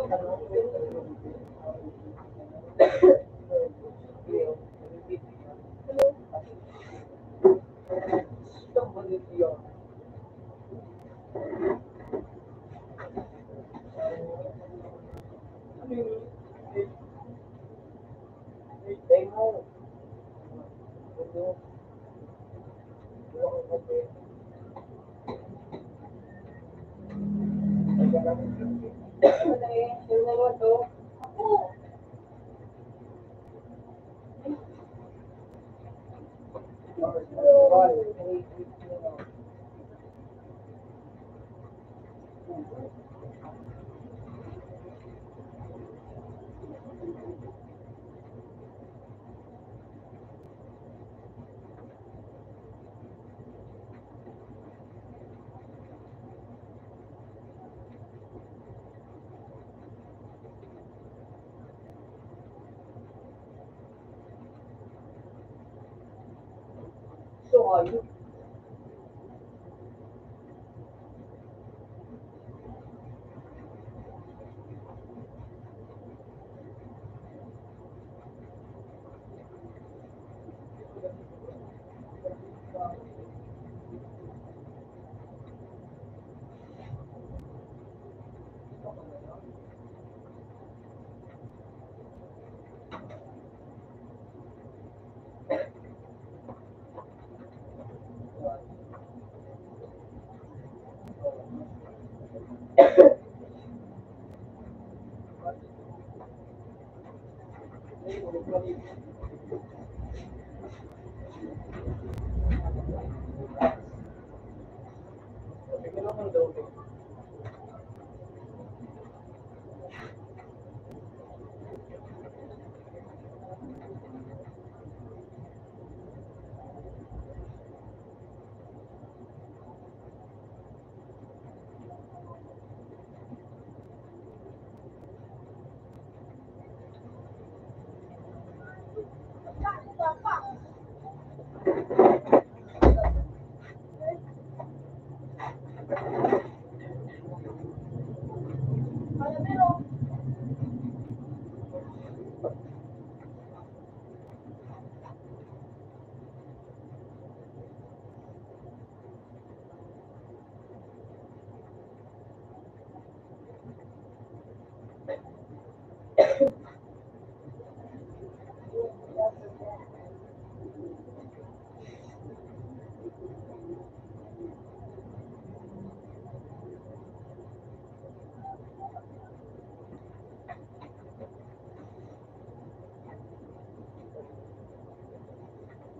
So, ayun.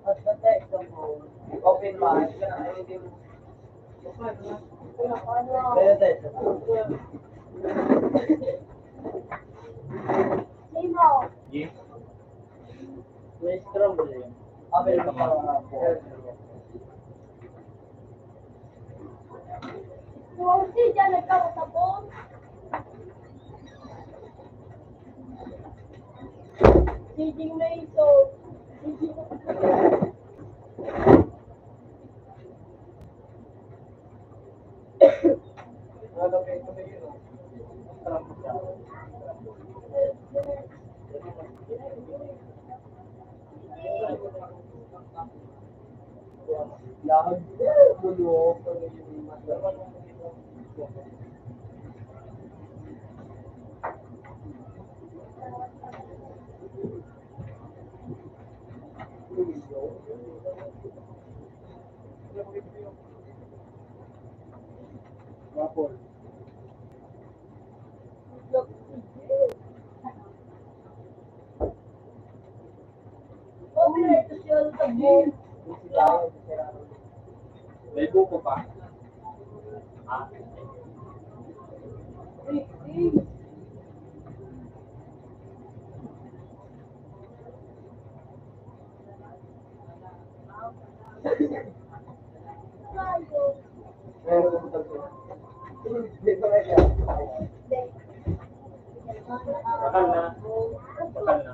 At the text mo, open mind, hindi mo. Kaya text mo. Sino? Yes. May scramble yun. Open ka pa. Kung si dyan nagkakasabon. Sijing na ito. Ano kayo ito na yun? Lahat bulok. Wapol. Okay, ito siya sa buong. May buko pa. Ah. Bakal na. Bakal na.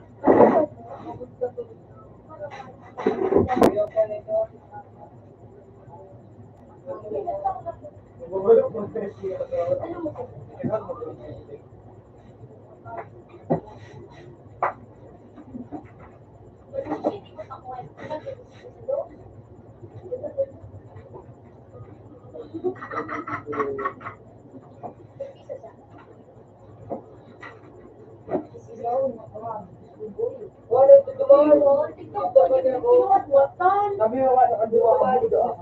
Wala ito tumahan. Sabi mo nga, nakaduwa ka mo doon.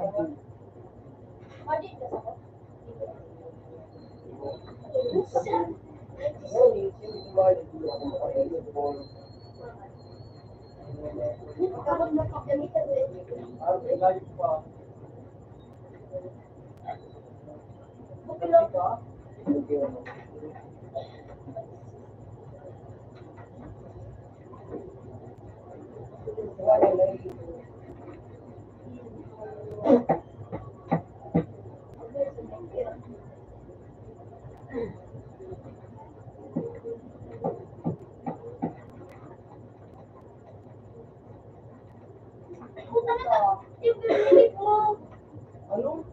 Ano?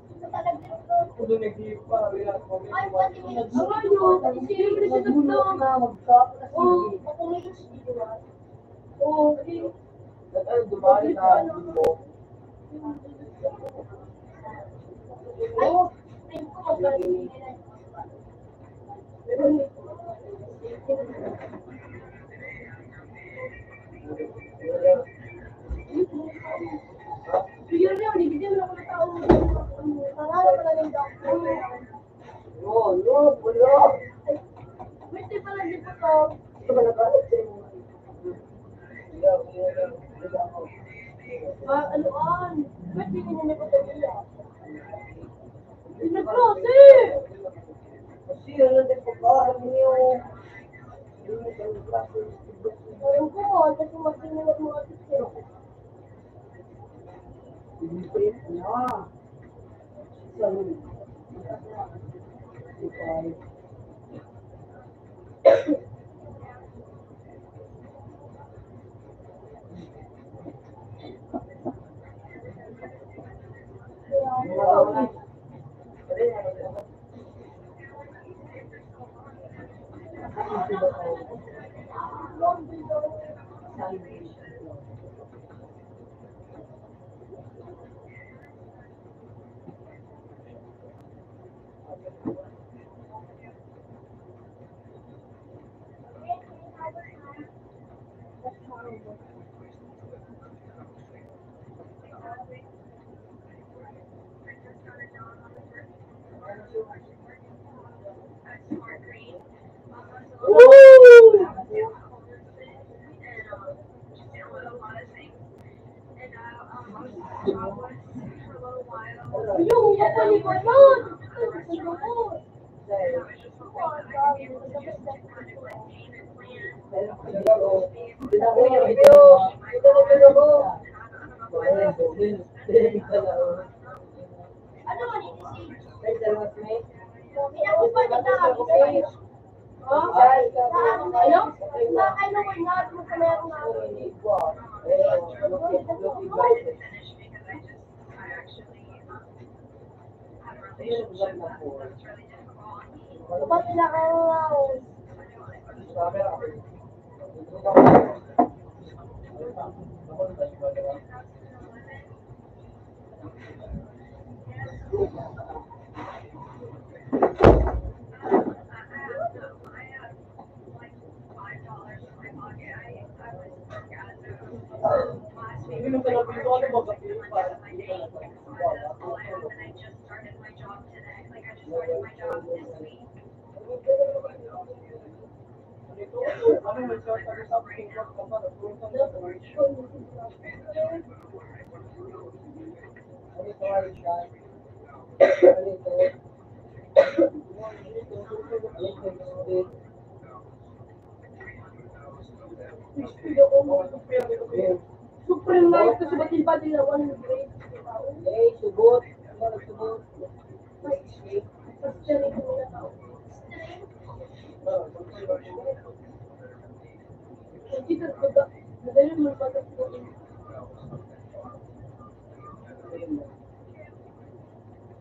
Kung nag-iip pa, relax mo. Dumali na mo. Wala. Ito ba nakalit sa'yo? Kasi ano din po ba, alam niyo, Yung kapaliwan nun! Ano man ini? Pinakupa ni Dami. Oh, ano? Na ano ko nga mo sa meron na. Kapag pinakalaw. Hindi mo talaga dito ano ba kasi para hindi ka na ano mo siya sa something what ka pa Supreme Life kasi ba't ba nila one grade? Sugot. Sugot. Tapos siya rin yung mga tao. Hindi ka baga, madali mo baga po.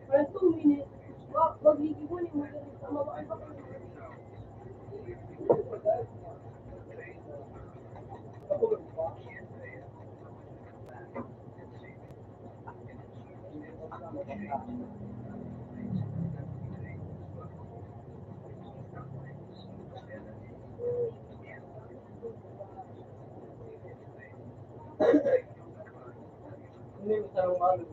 Parang 2 minutes. Wag ligibunin mo din. Mabakal ba kayo? Hindi mo sa mga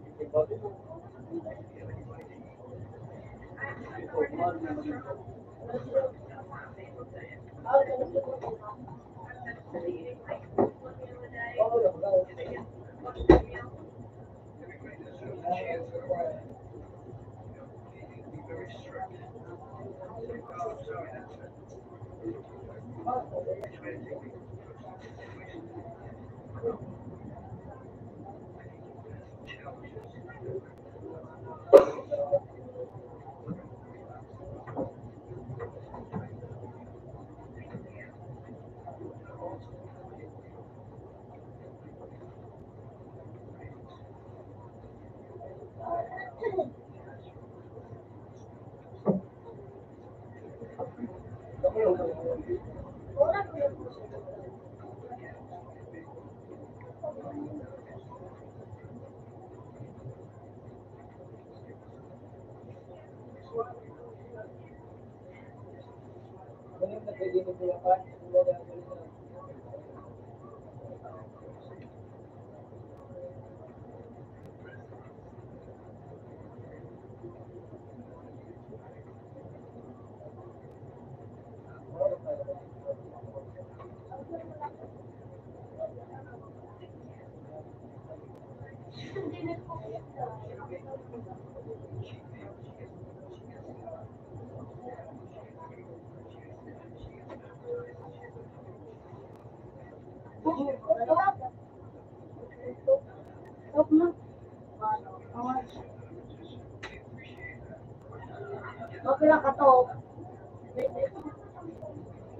Okay lang ka to.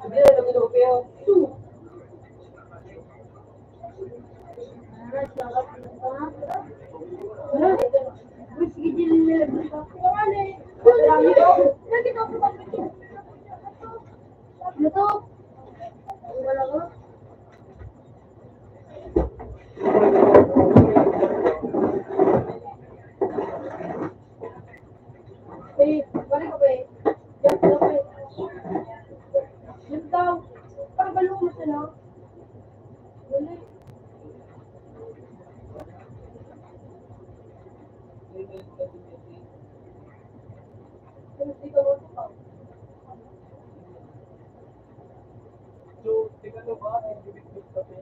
Sabi na naman ako kayo. So, tingnan mo ba, nag-ibig-ibig ka pa.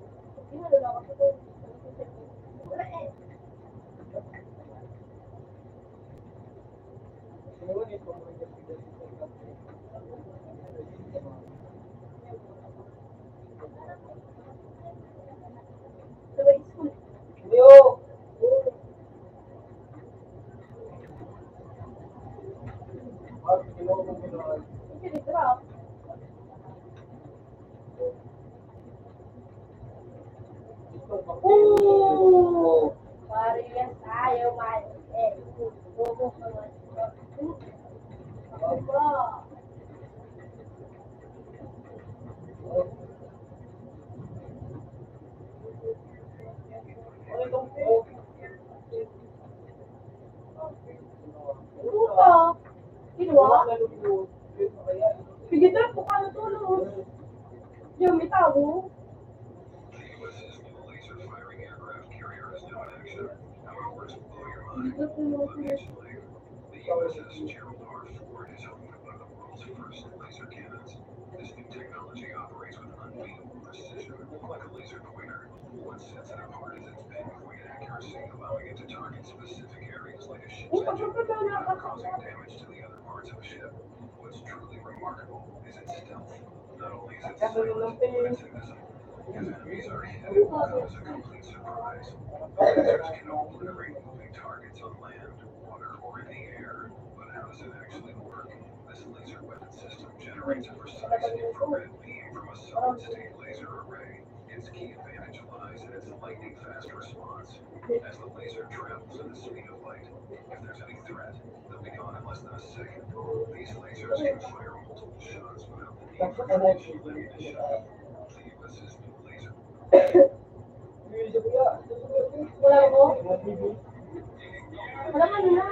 Ooh! Parehas tayo, man. Bobo ka man. Aba. Puta. Kinuha? Sige na, buka na tulog. Yung may tabo. Hindi ko tulog. Oh, pagkakita na nakakasama. Wala mo? Wala ka na.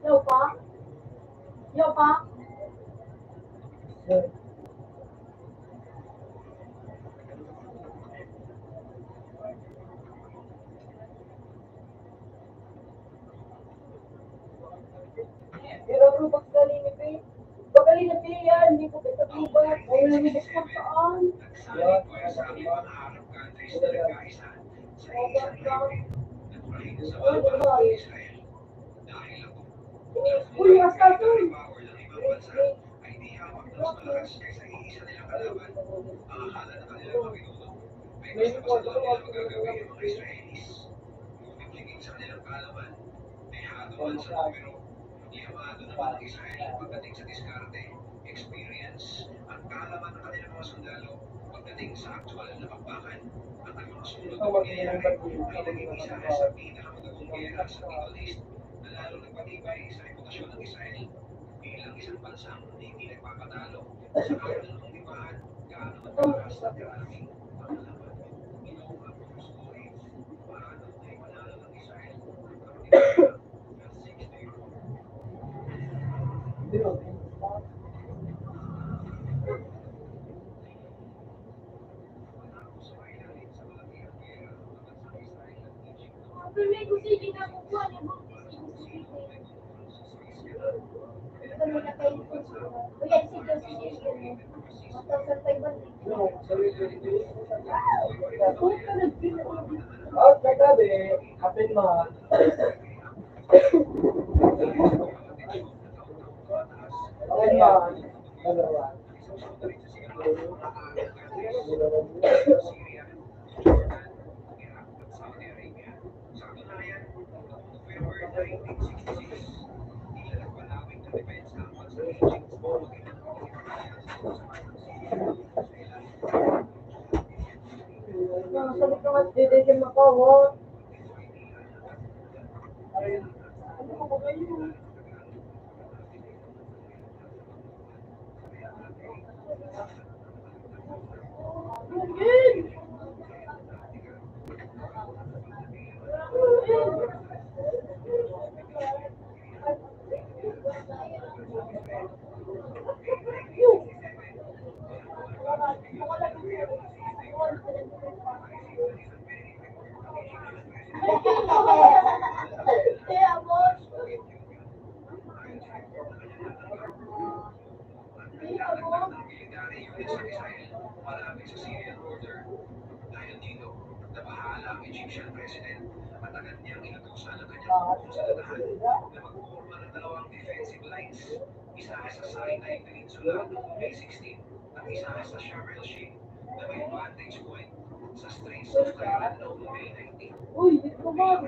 Yo pa? Yo pa? Pero rubak galing ni Pay. Bagaling na Pay yan, hindi ko kita rubak. Ay, nalubak pa saan? Uy, asal to. Primeiro sige na kukuha niya mo. Ito muna kayo. Kuya, sige. Matasal tayo ba? Oh, kagabi, kapit mo. Okay ba? Dalawa. Sabi ko nga, dede siya makawot. Ano ko ba kayo? Again! Uy, dito ba?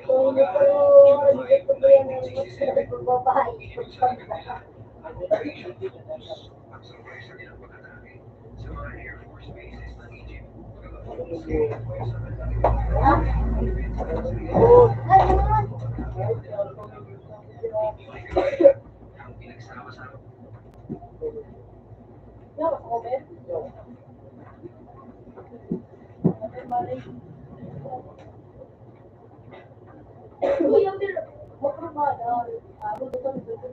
Ito ang parang, so hindi ko hindi ko yan ang mas babae. Uy, ang nila. Makrumada. Ako dito ang ito.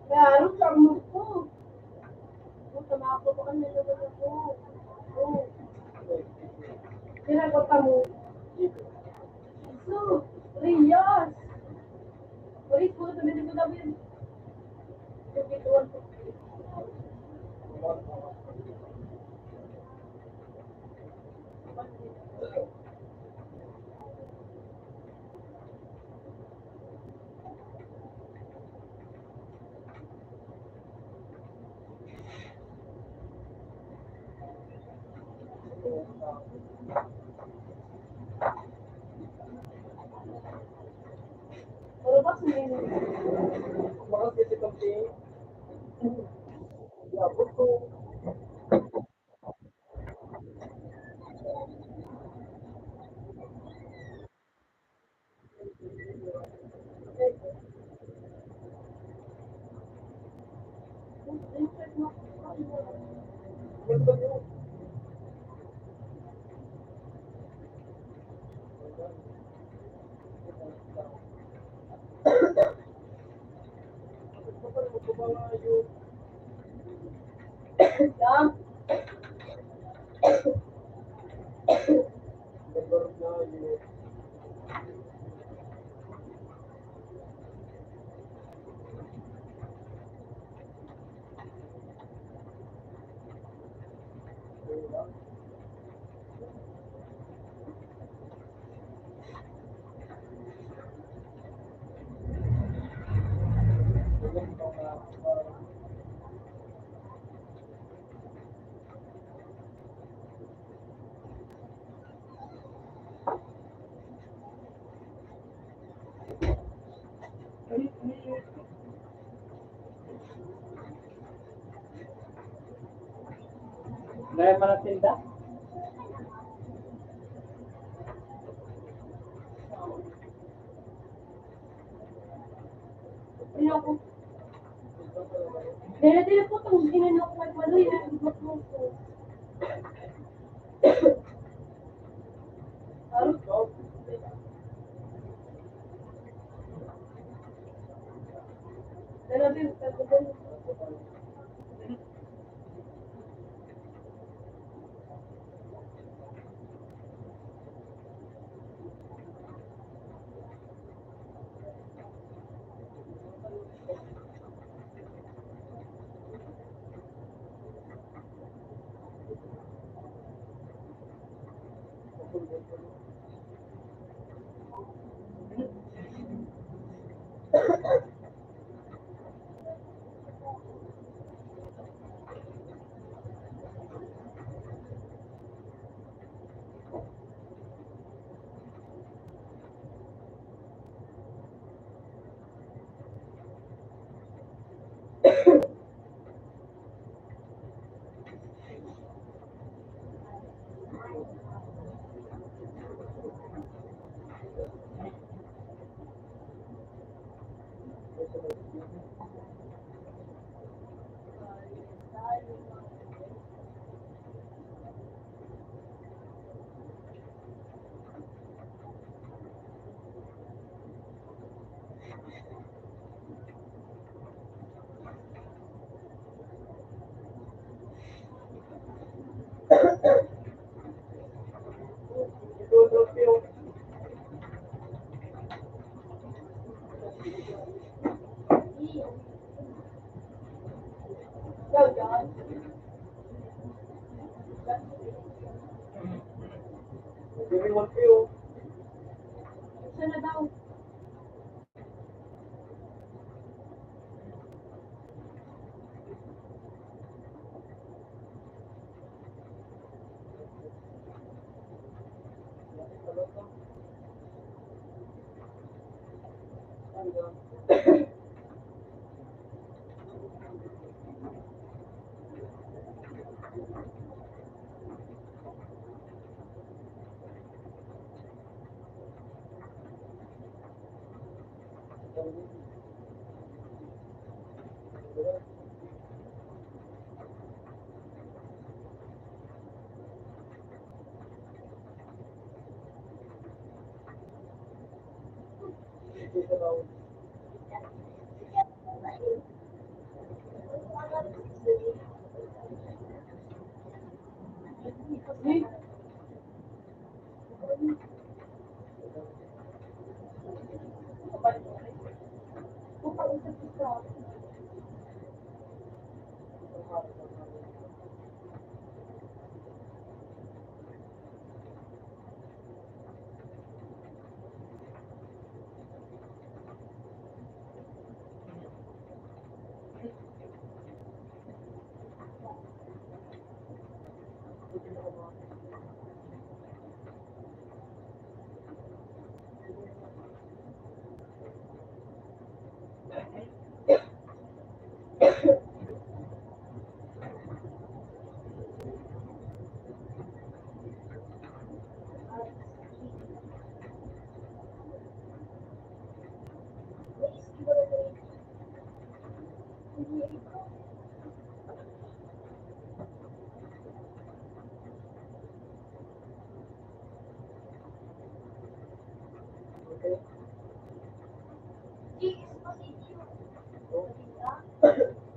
Kaya ano sa mo ko? Sama ako pa kanya naman ako. Oh. Sinagot mo. So, Riyas. Ulit po, sabi ko namin. Pero ba sinin? Bakit kasi kami? Yabot ko. Yan. Dahil manatinda? Ayoko. Dala-dala po itong ginanok ko at maloy na ibot mo ko. Dala-dala. Itutulog yung remote yung Sana daw.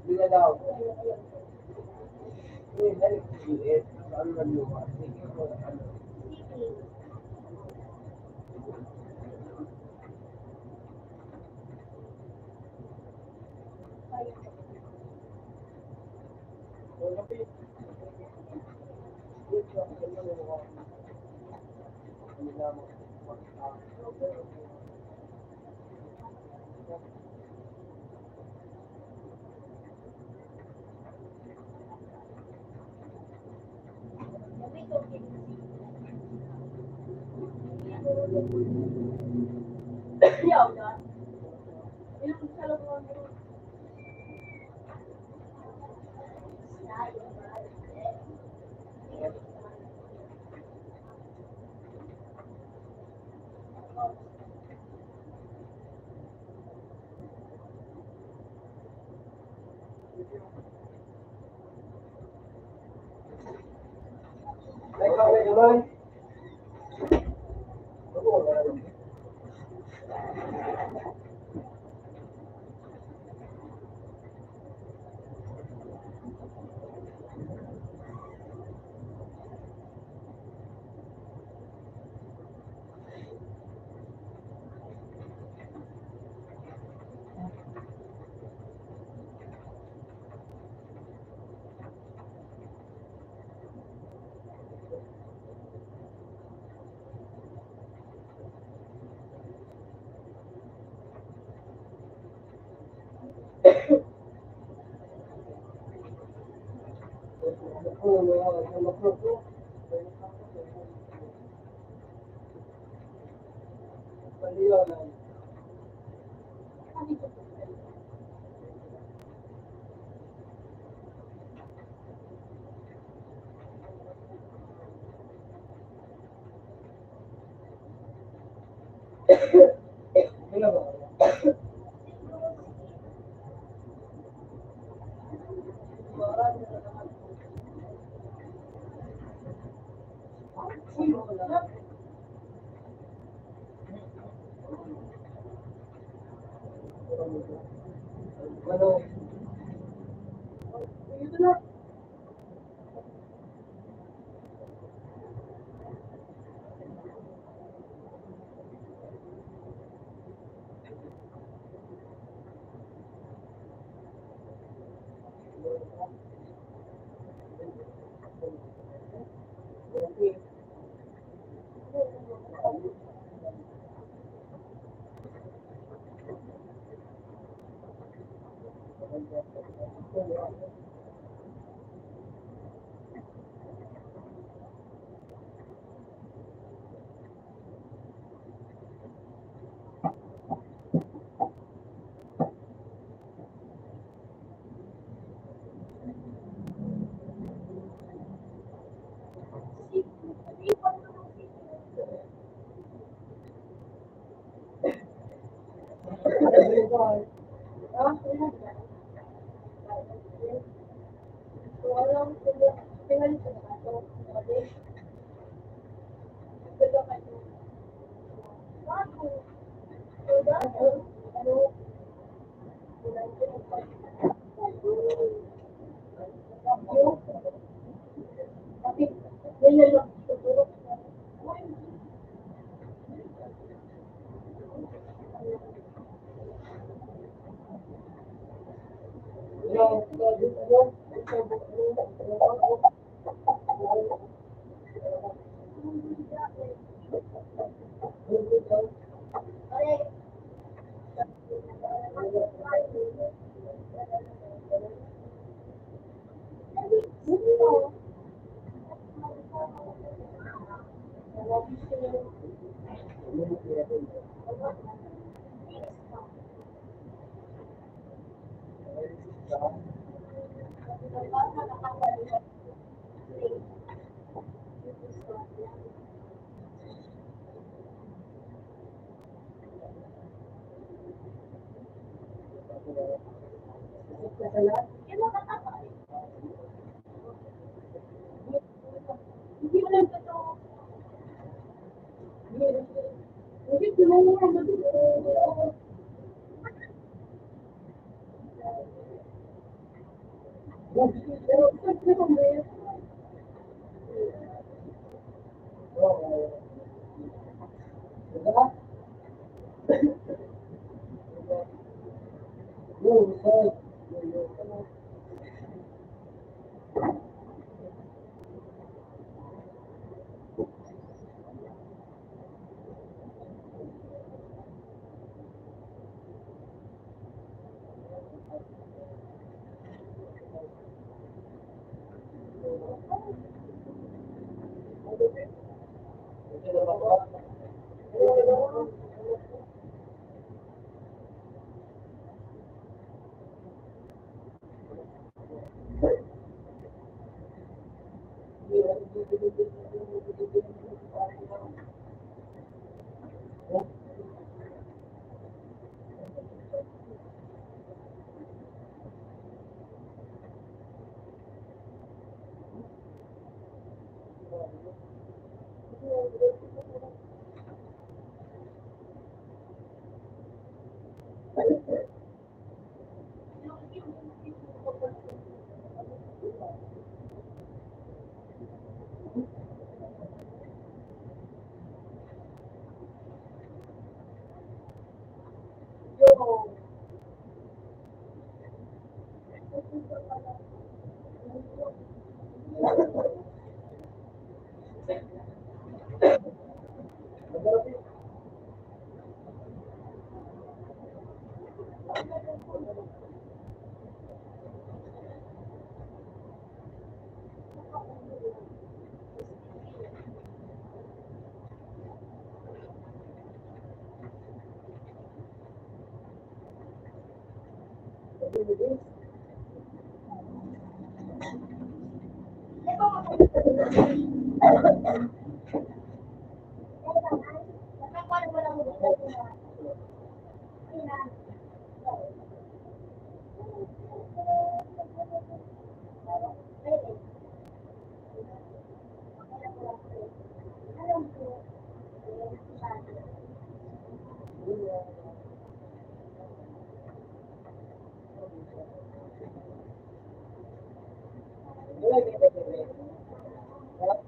Hindi na daw. Uy, dahil liit. Ano na luwa? Sige, ano. Ay, kawin naman. Ako, wala naman.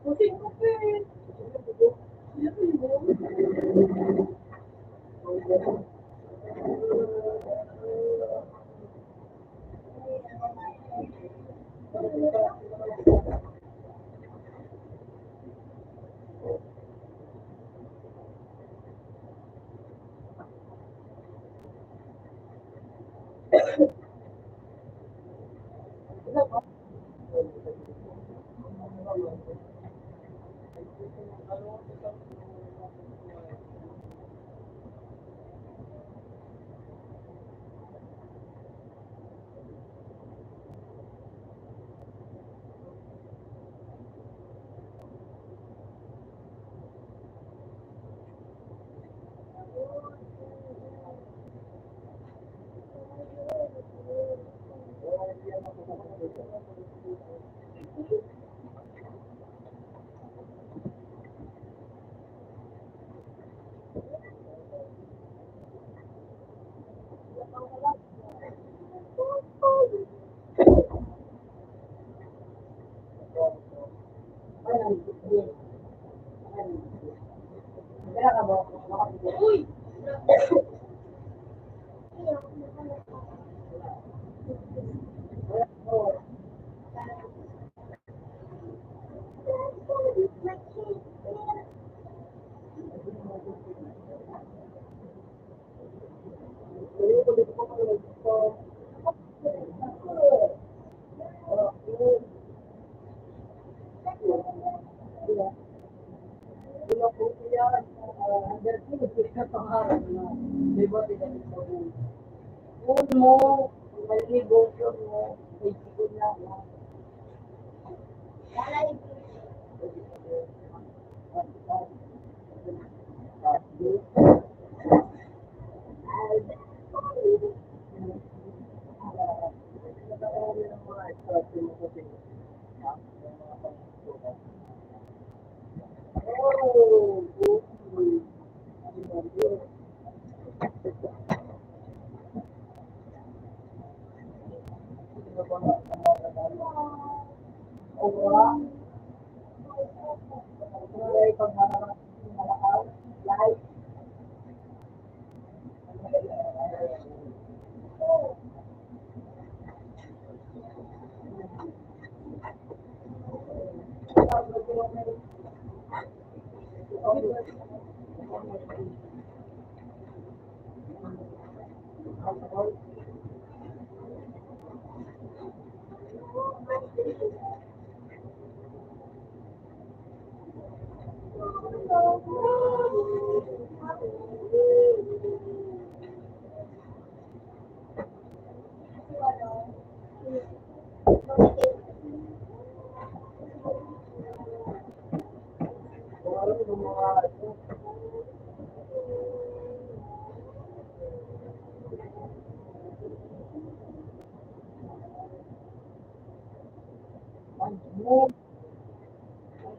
Pusing ko pa eh. Uy! Food mo, maligo mo, may sigod na mo.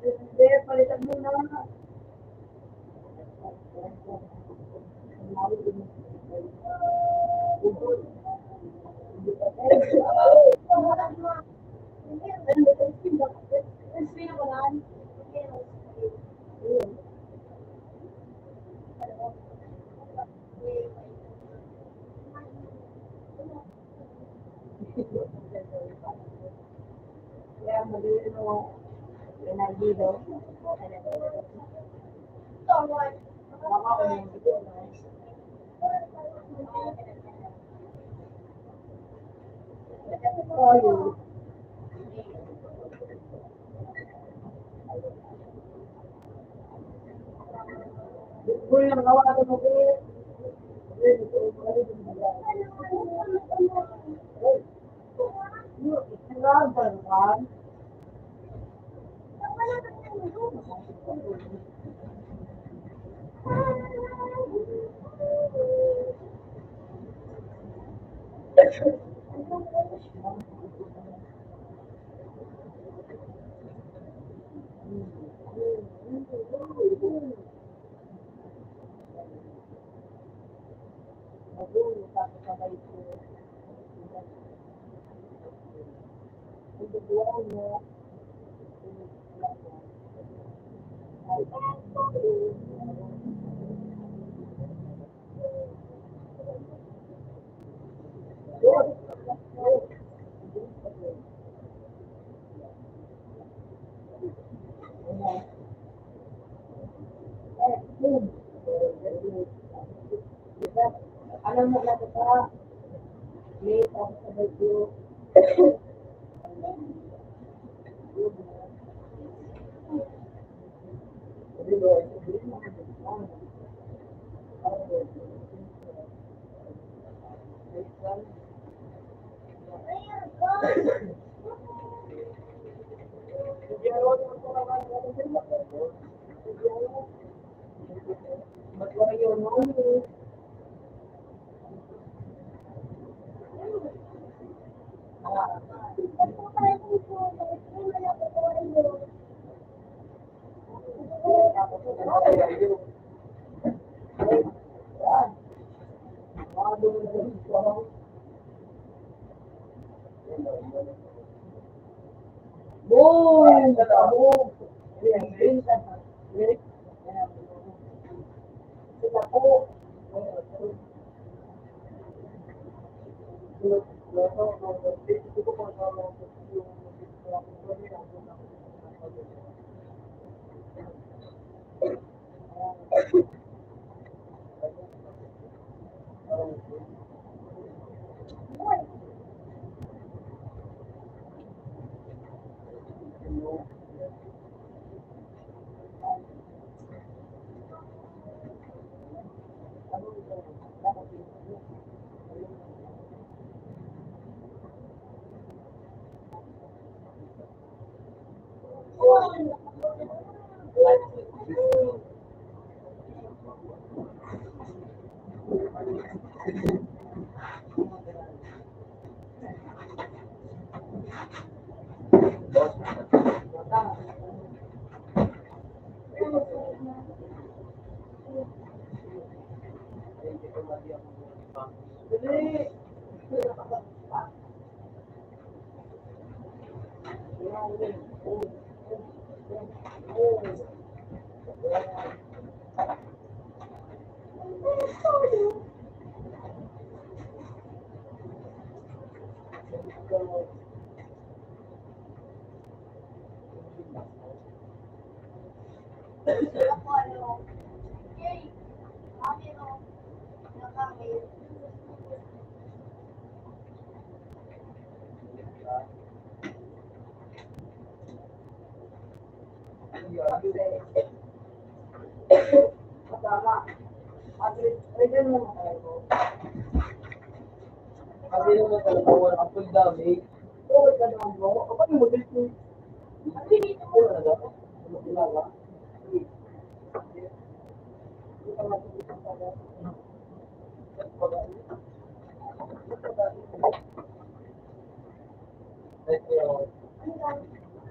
Hindi, palitan mo na. Kaya mali mo, pinagilo. Oh, Kung yung gawa mo, Rubber one. Alam mo na ito, late ako sa bagyo. Ba't wala yun mo? Boom! Sila po. Tama. Ayun mo tayo. Sabi naman talaga, wala ka full dami. Oo, ganun mo. Kapag mo dito. Ang pinito mo. Wala na. Wala ba?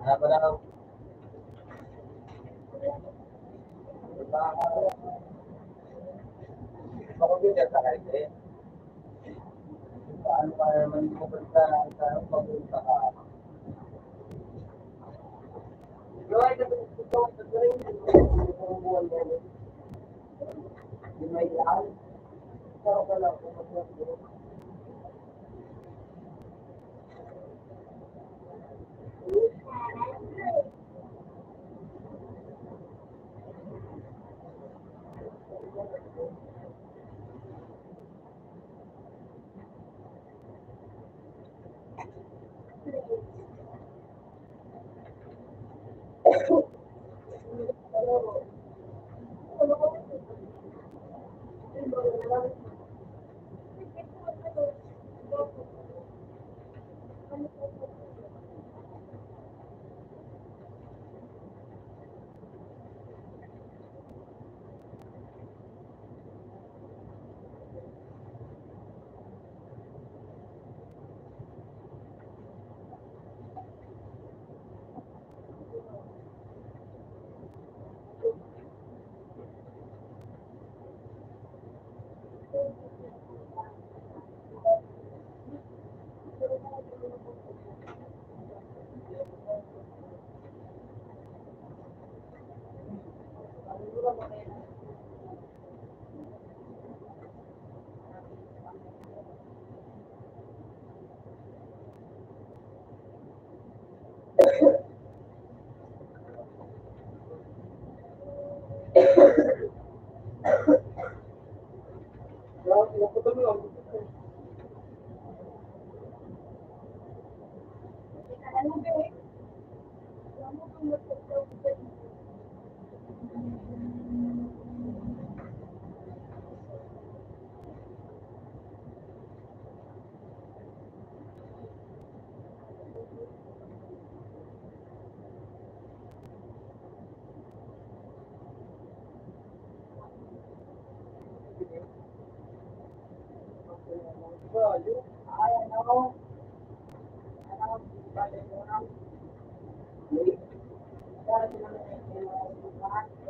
Apa na ako? Ako din sa kahit eh. Paano ka naman pupunta sa papunta ka? Yung ay ito rin yung buwan mo. Yung may laan. Pero pala kung mag-work. Naputol mo lang. Ano ba eh? Alam mo kung magpapagod. Ay, ano? Ano? Bakit mo lang? Dahil naman ay kailangan ko.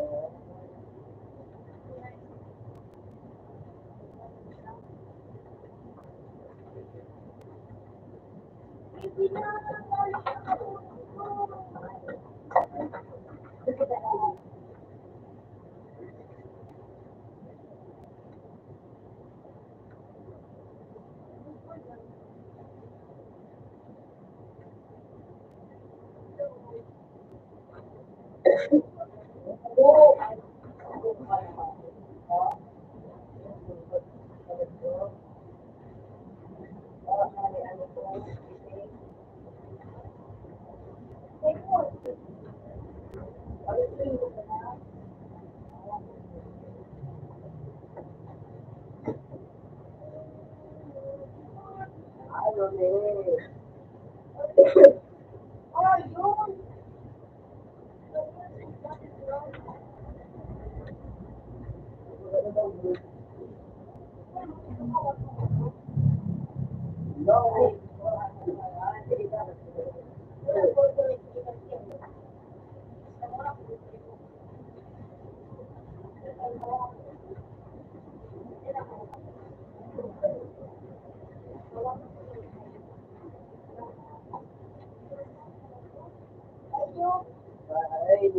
Ano eh? Oh, yun! No. Ay.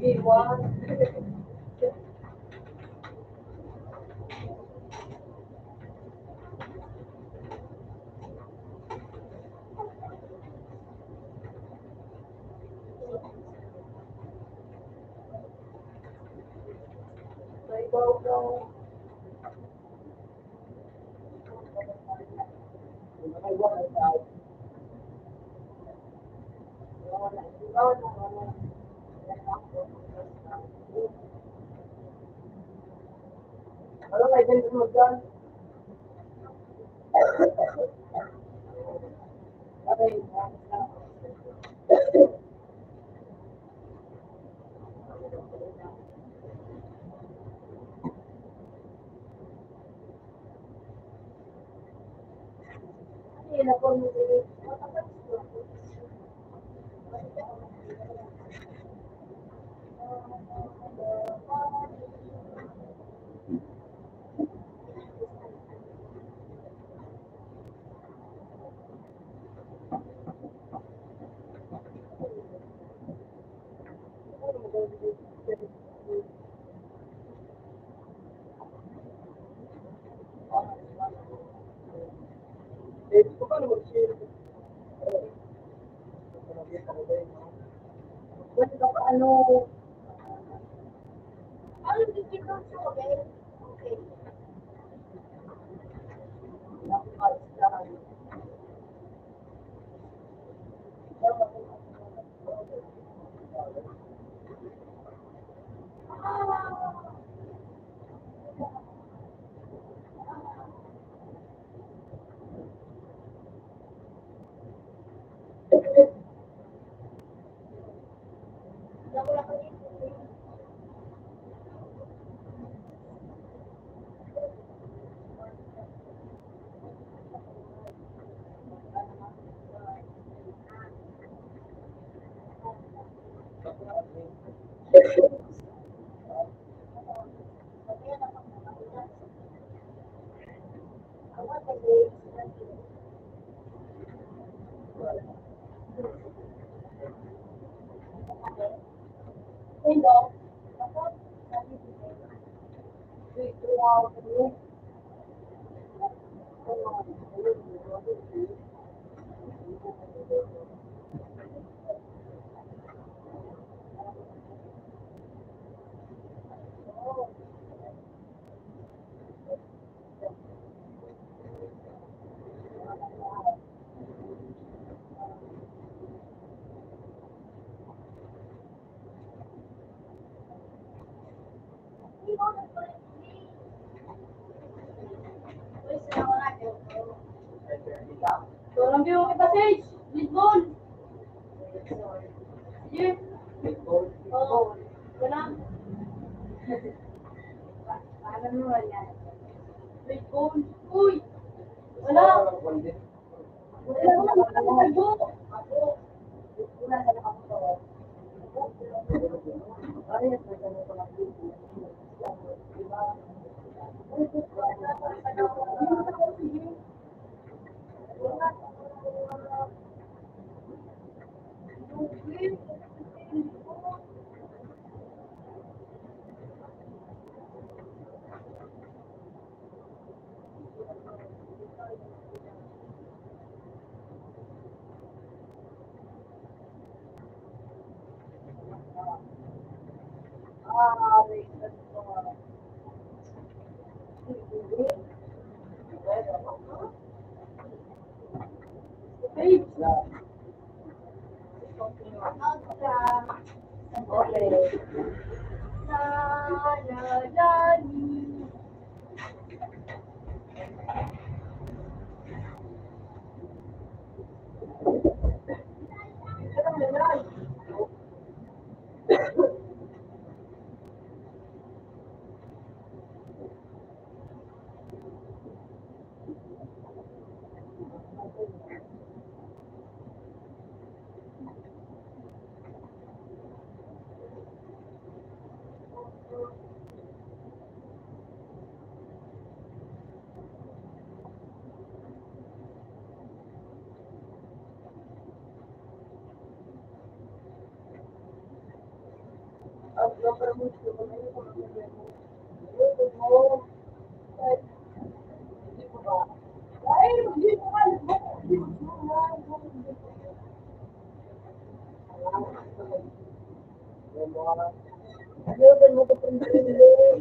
Iwan. Sa ibaw daw. Ano may ganito mo dyan? Okay. Hindi na po nili. Eh, paano mag-share? Pwede ka pa ano? Ano dito siya, okay? Okay. Orang bilang kita sage, Lisbon. Sige. Oo. Wala. Paano naman yan? Lisbon. Uy! Wala. Wala.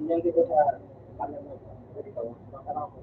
Ganyan dito sa Palawan. Dito, makarap ko.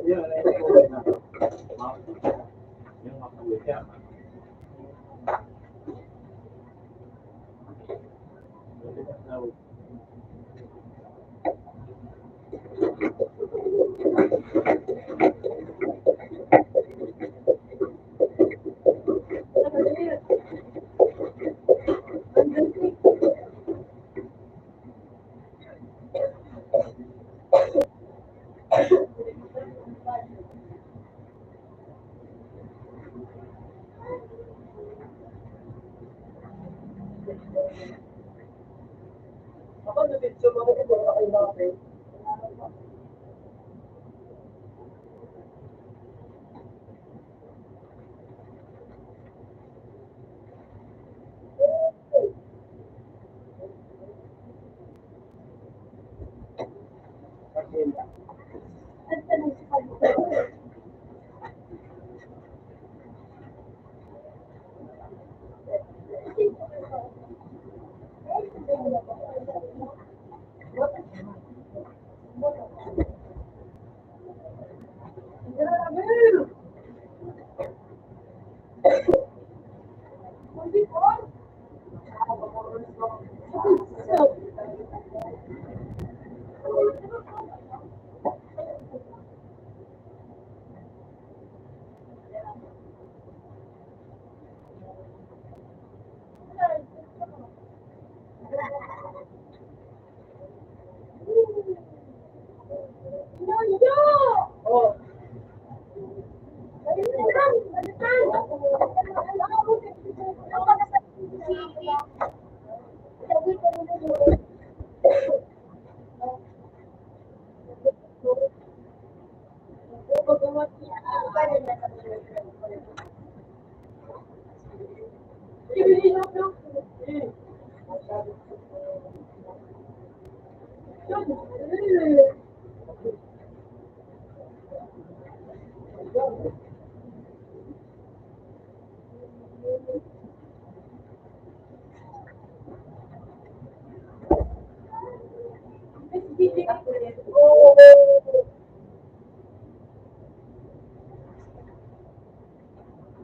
Yun, ano yung kulay na. Yung makulay siya. Ako nabitso mo rin ito kay Mbappe. Oh,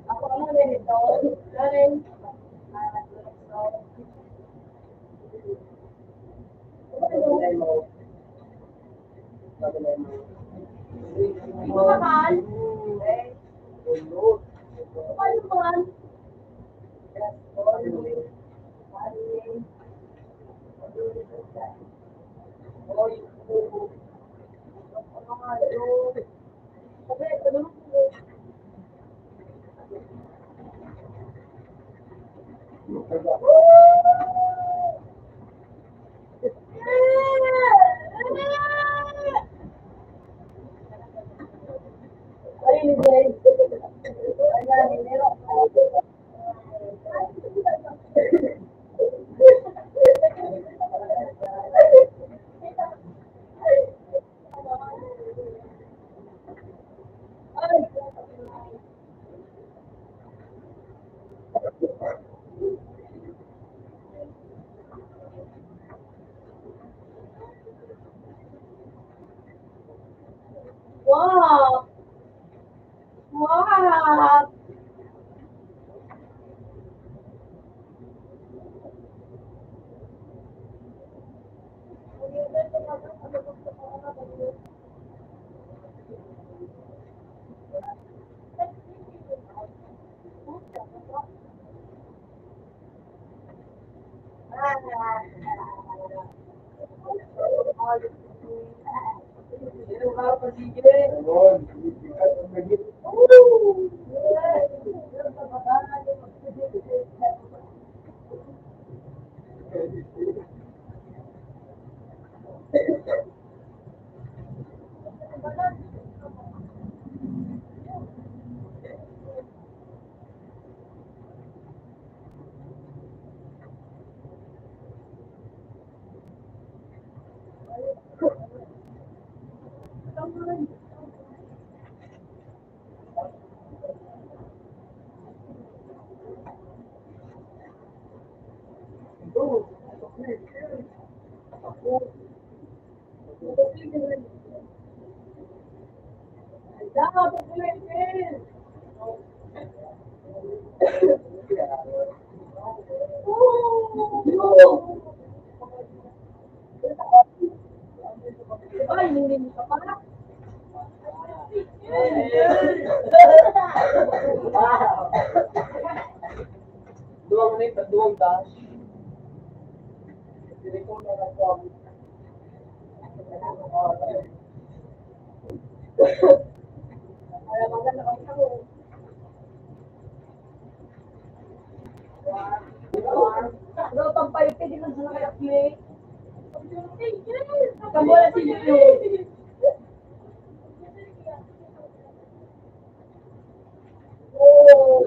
Ako naman ito. Karen. sabi mo. Sabi mo. Hindi ko mahal. Ulot. Paano mahal? Wow! Wow! Ayun. Ay, hindi mo ka pa. Duwang ulit at duwang dash. Hindi ko na nagpapag. Ay, maganda ka sa mo. Go, pwede man sa naka-play. Kabola si Julie. Oh.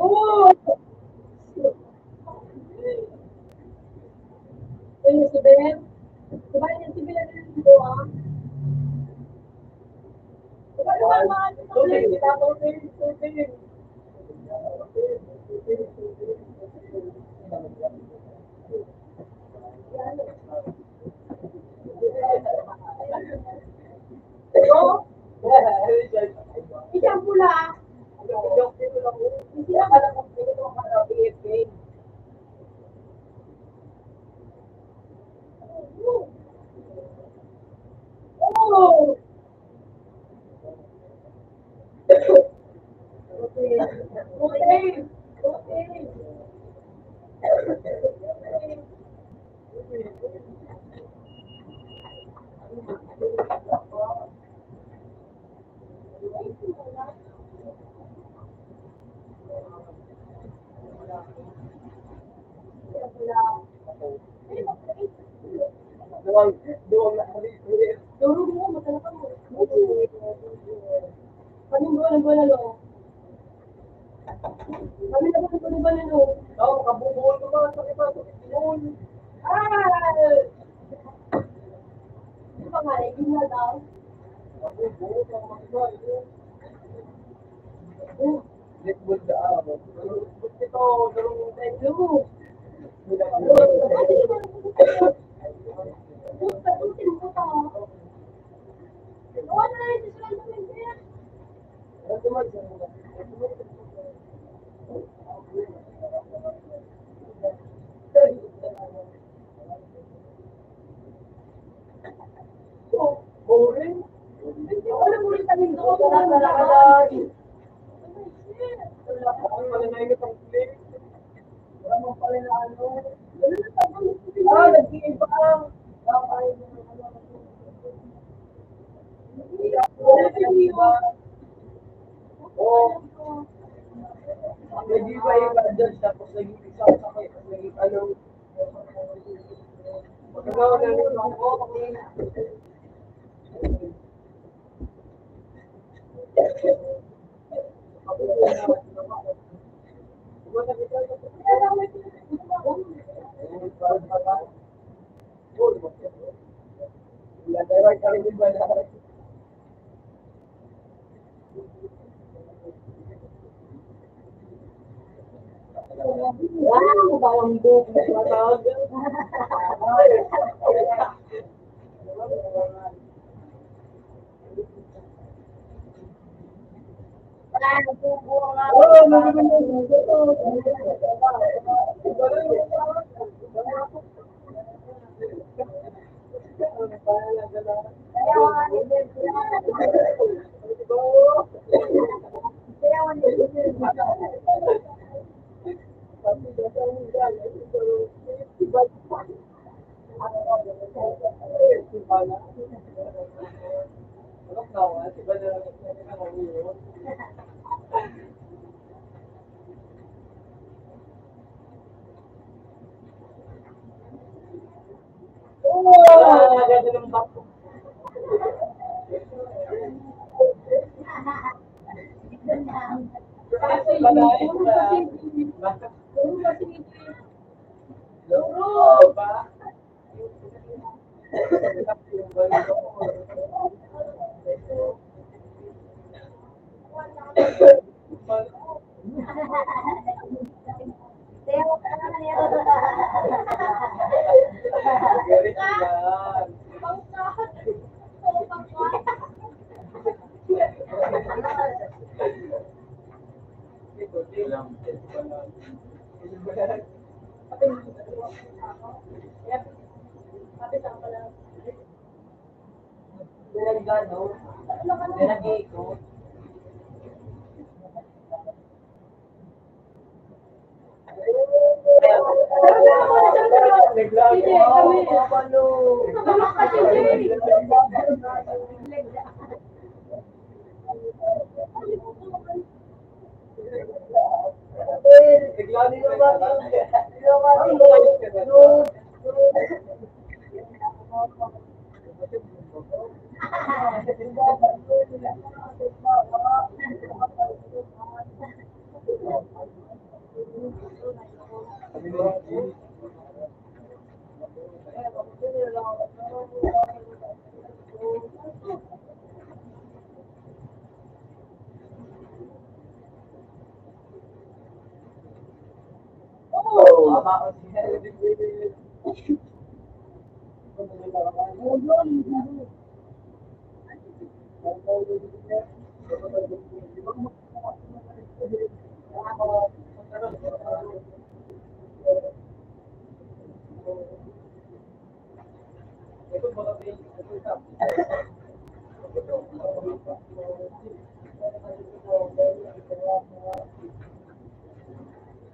Oh. Ano si Ben? Diba yan si Ben dito ah? Diba naman mga Tubig, kita tubig, tubig. Isang pula. Hindi na pala kung sino kung ano, BFA. Oh! Okay. Okay. Okay. Duwang nakalimutin. Durog mo, matalakan mo. Anong bola lo? Kami na ba sa bola lo? Oo, kabubuhol ko ba? Sakit ba? Buhol. Ah! Ano pa nga, hindi na daw. Kabubuhol ka mga Netball sa araw. Ito, dalawang tayo. Boring. Alam mo rin kami doon. Ako pala na yun ang play. Wala mo pala na ano. Nag-iiba ang. Oo. Nag-iba-iba dyan, tapos nag-iisa sa kayo, tapos nag-ano. Pagkagawa na rin ako, Wow, bawang buhok na matawag. Naglaan Sige, ko. kami. Babalo. Tama ka, sige.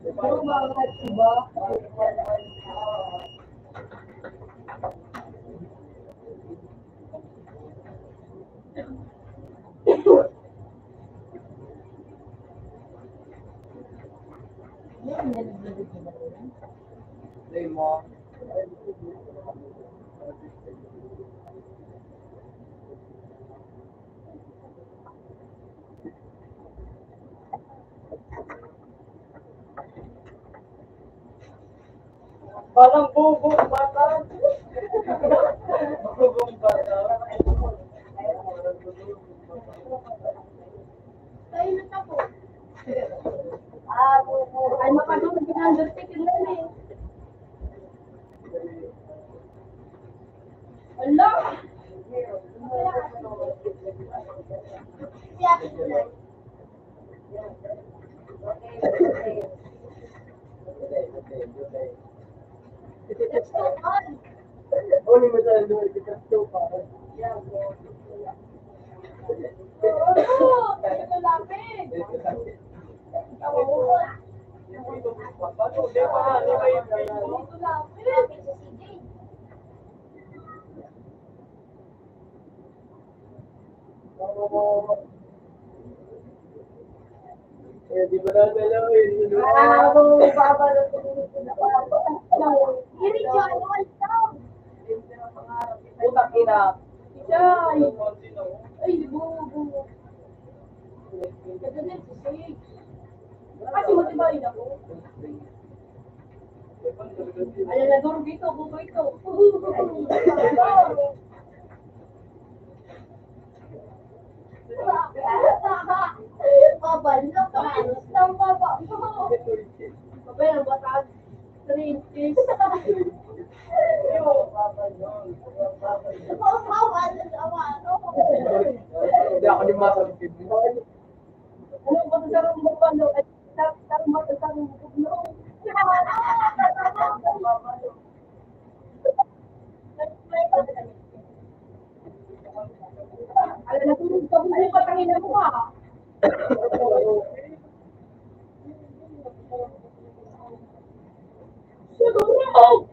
Naglaan ko ba? Parang bubong bata. Bubong bata. Tayo na tapo. Ay, makatulog na ang undertaker lang eh. Ala! Let's go on. Uli mo tayo doon, ikasto pa. Oo, ito lapit. Ito lapit. Eh, di ba na dalaw eh? Putak ina. Ay, ay, bubo. Ito din, sisig. Kasi matibayin ako. Ayan na, duro dito, bubo ito. Baba, nakakainis lang, baba. Baba yan, batag. 3 inches. Hindi ako ni masabi. Ano ba sa sarong mo pa, no? Ay, sarong mo sa sarong mo, no? Alam na, tulog ka, buhay pa, tangina mo ha. Wow!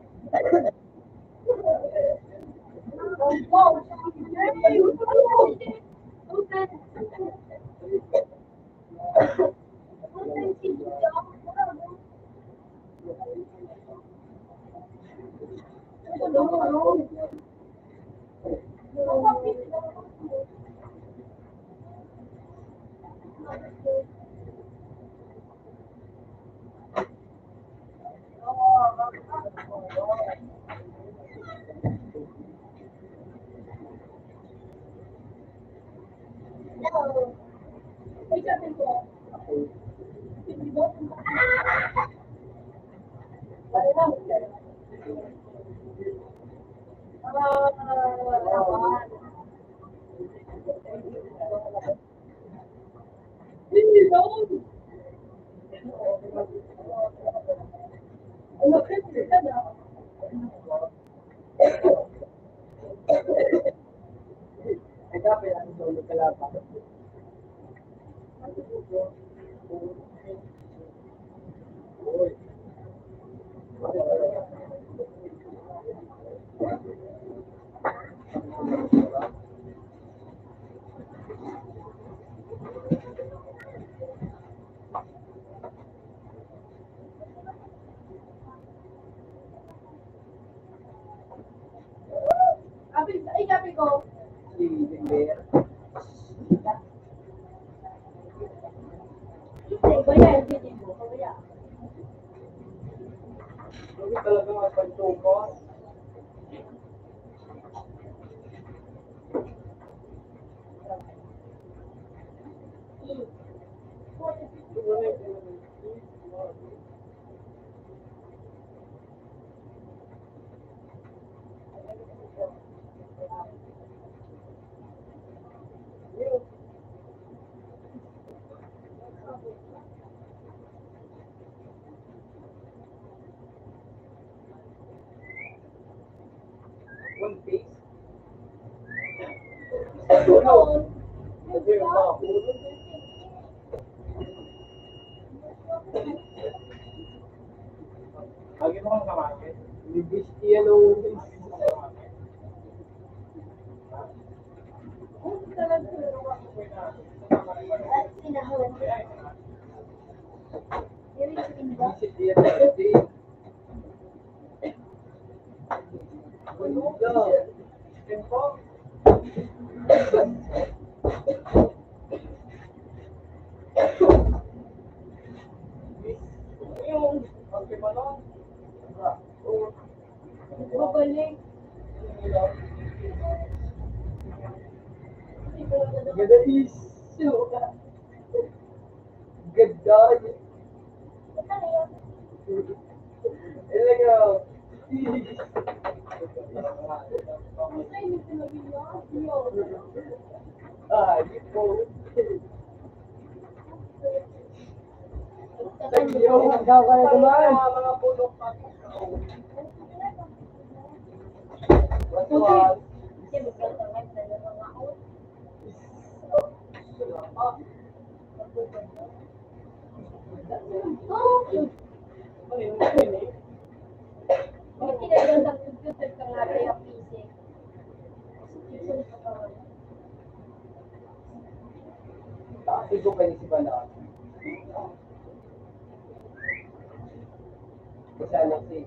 December. Iba yan, hindi mo. Kaya. Hindi talaga mga pagtungkol. One piece. Doon. Kasi yung mga puno. Lagi mo kang kamakit. Libisti yan o. Sinahon. Yung pinda. Libisti yan o. Tempo. Yung, okay ba nun? Babalik. Ganda is. Ganda. Ilaga. Di po. Ikaw ka na naman. Mga pulok pa. Kasi ko kayo si Bala. Kasi ano si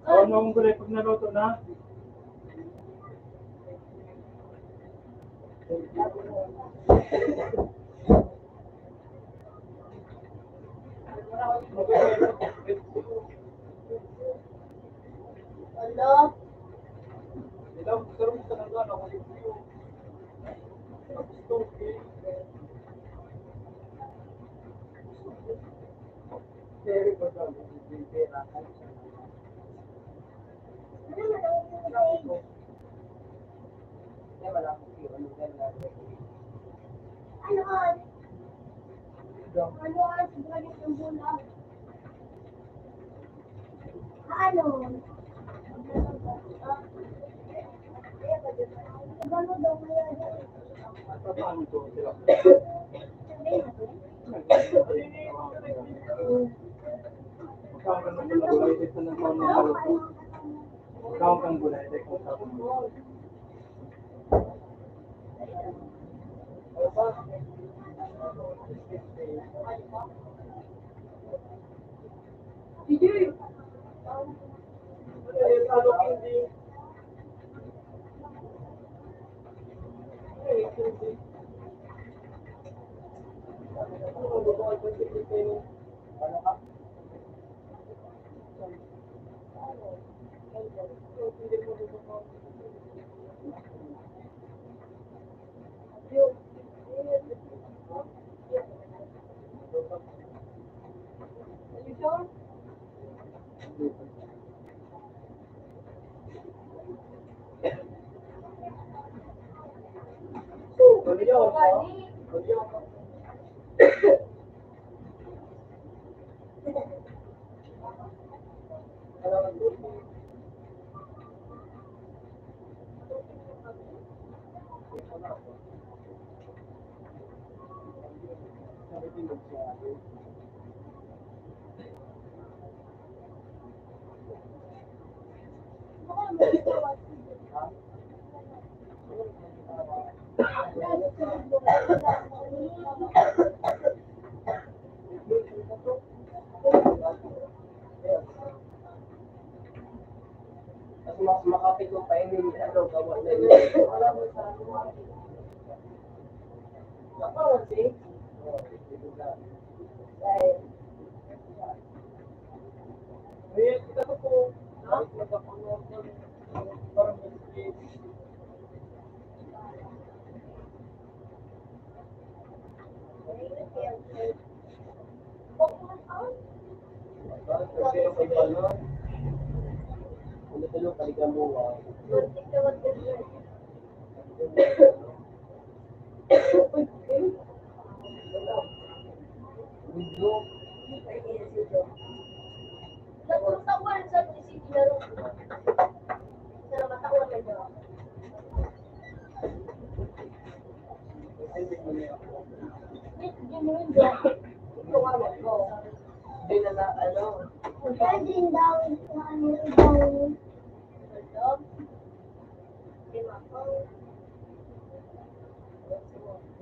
Ano ang gulay pag naluto na? Hello? Ano? Ano? Sigurado yung bulan. Ano? Ano daw kaya daw? Paano ito sila? Magkawang kang gulay, ito na kung ano naluto. Magkawang kang gulay, ito kung saan naluto. Sige. Mas makapit kong painin, ano, gawa na yun. Wala mo sa ano. Nakawan si? Dahil, Eh, kita ko po, nagkapanood ng parang message. Pero kay Balon, ano tulong kaligan mo, video, nagtatawan sa munisipyo na rin. Sa matawan na dyan. ay, hindi mo niya ako. Yun yun dyan. Ito nga mo. Hindi na na, ano, Kaya din daw, ano daw. Hello?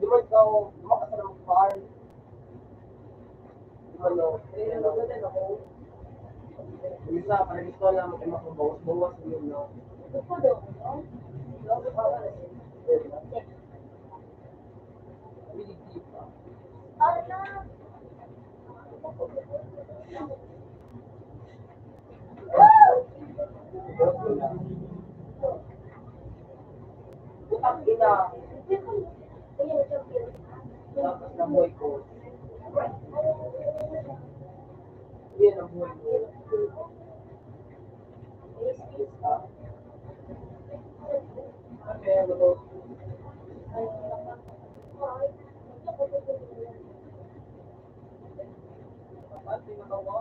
di man ikaw makasarap ng farm. Di man, no, isa, parang gusto lang mo kayo makabawas-bawas yun, no. Ito po daw, no? Daw pa wala. Ability pa. Ala! Butang ina, tapos na buhay ko. Yan ang buhay ko. Okay, ano, pati nakawa.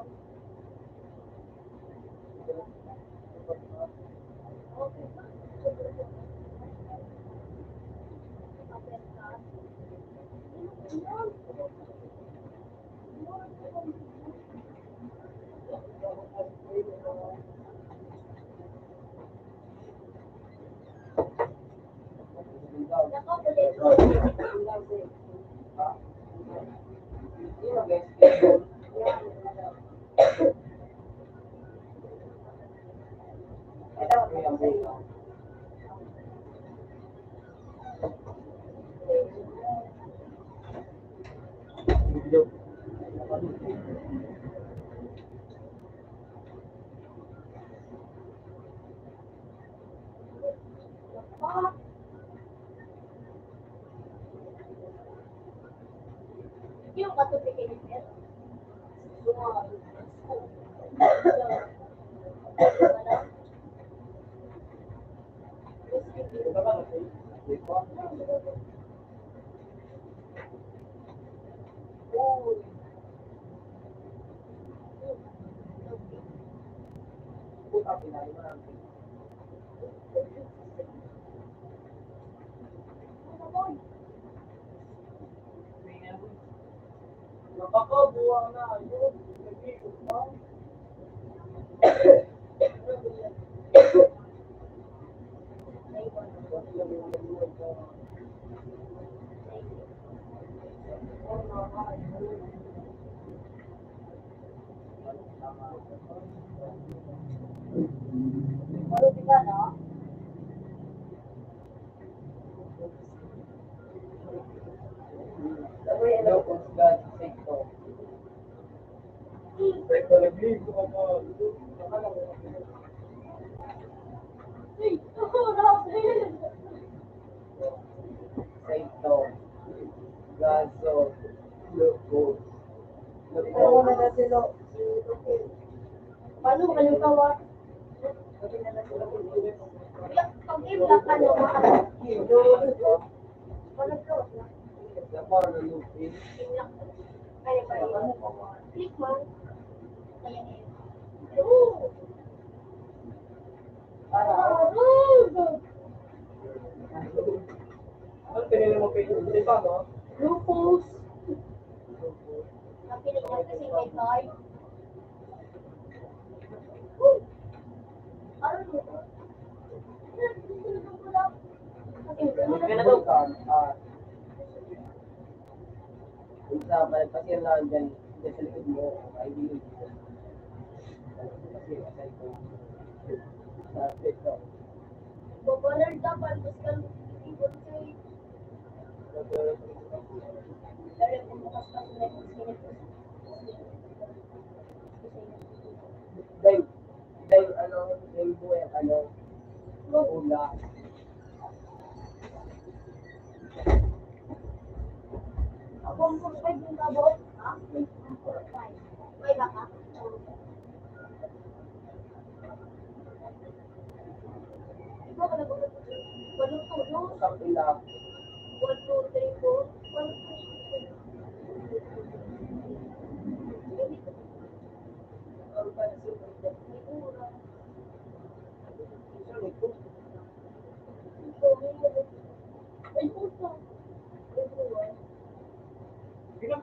Yun, guys. Yung katubig kayo niya. Nakakabuwa na yun. Nag-iikot pa. Maruti ka, no? Hello, Consgal, Sekto. Sekto, nag-iikot ka pa. Sekto. Gazo. Lupos. Pero na na sila. Paano kayo tawa? Pag-ibla ka nyo, Lapar na lupis. kaya ba yun? Click mo. Kaya yun. Ano pinili mo kayo? Hindi pa, no? Lupus. Napinig niya kasi may card. Ano yun? Pinatukan. Isa, palagpasin lang dyan. Dyan sa likod mo. Ay, hindi. Kasi, asay ko. Babalar dapat, mas kan ibon kay dari pembukas kasus dari sini terus. Dahil, dahil buhay, ula. Ako ang subscribe yung kabot, ha? May baka? Ikaw ka nag-ulat. 1, 2, no? Sa ila. 1, 2, 3, 4. 1, 2, 3. Ay, puta. Dengan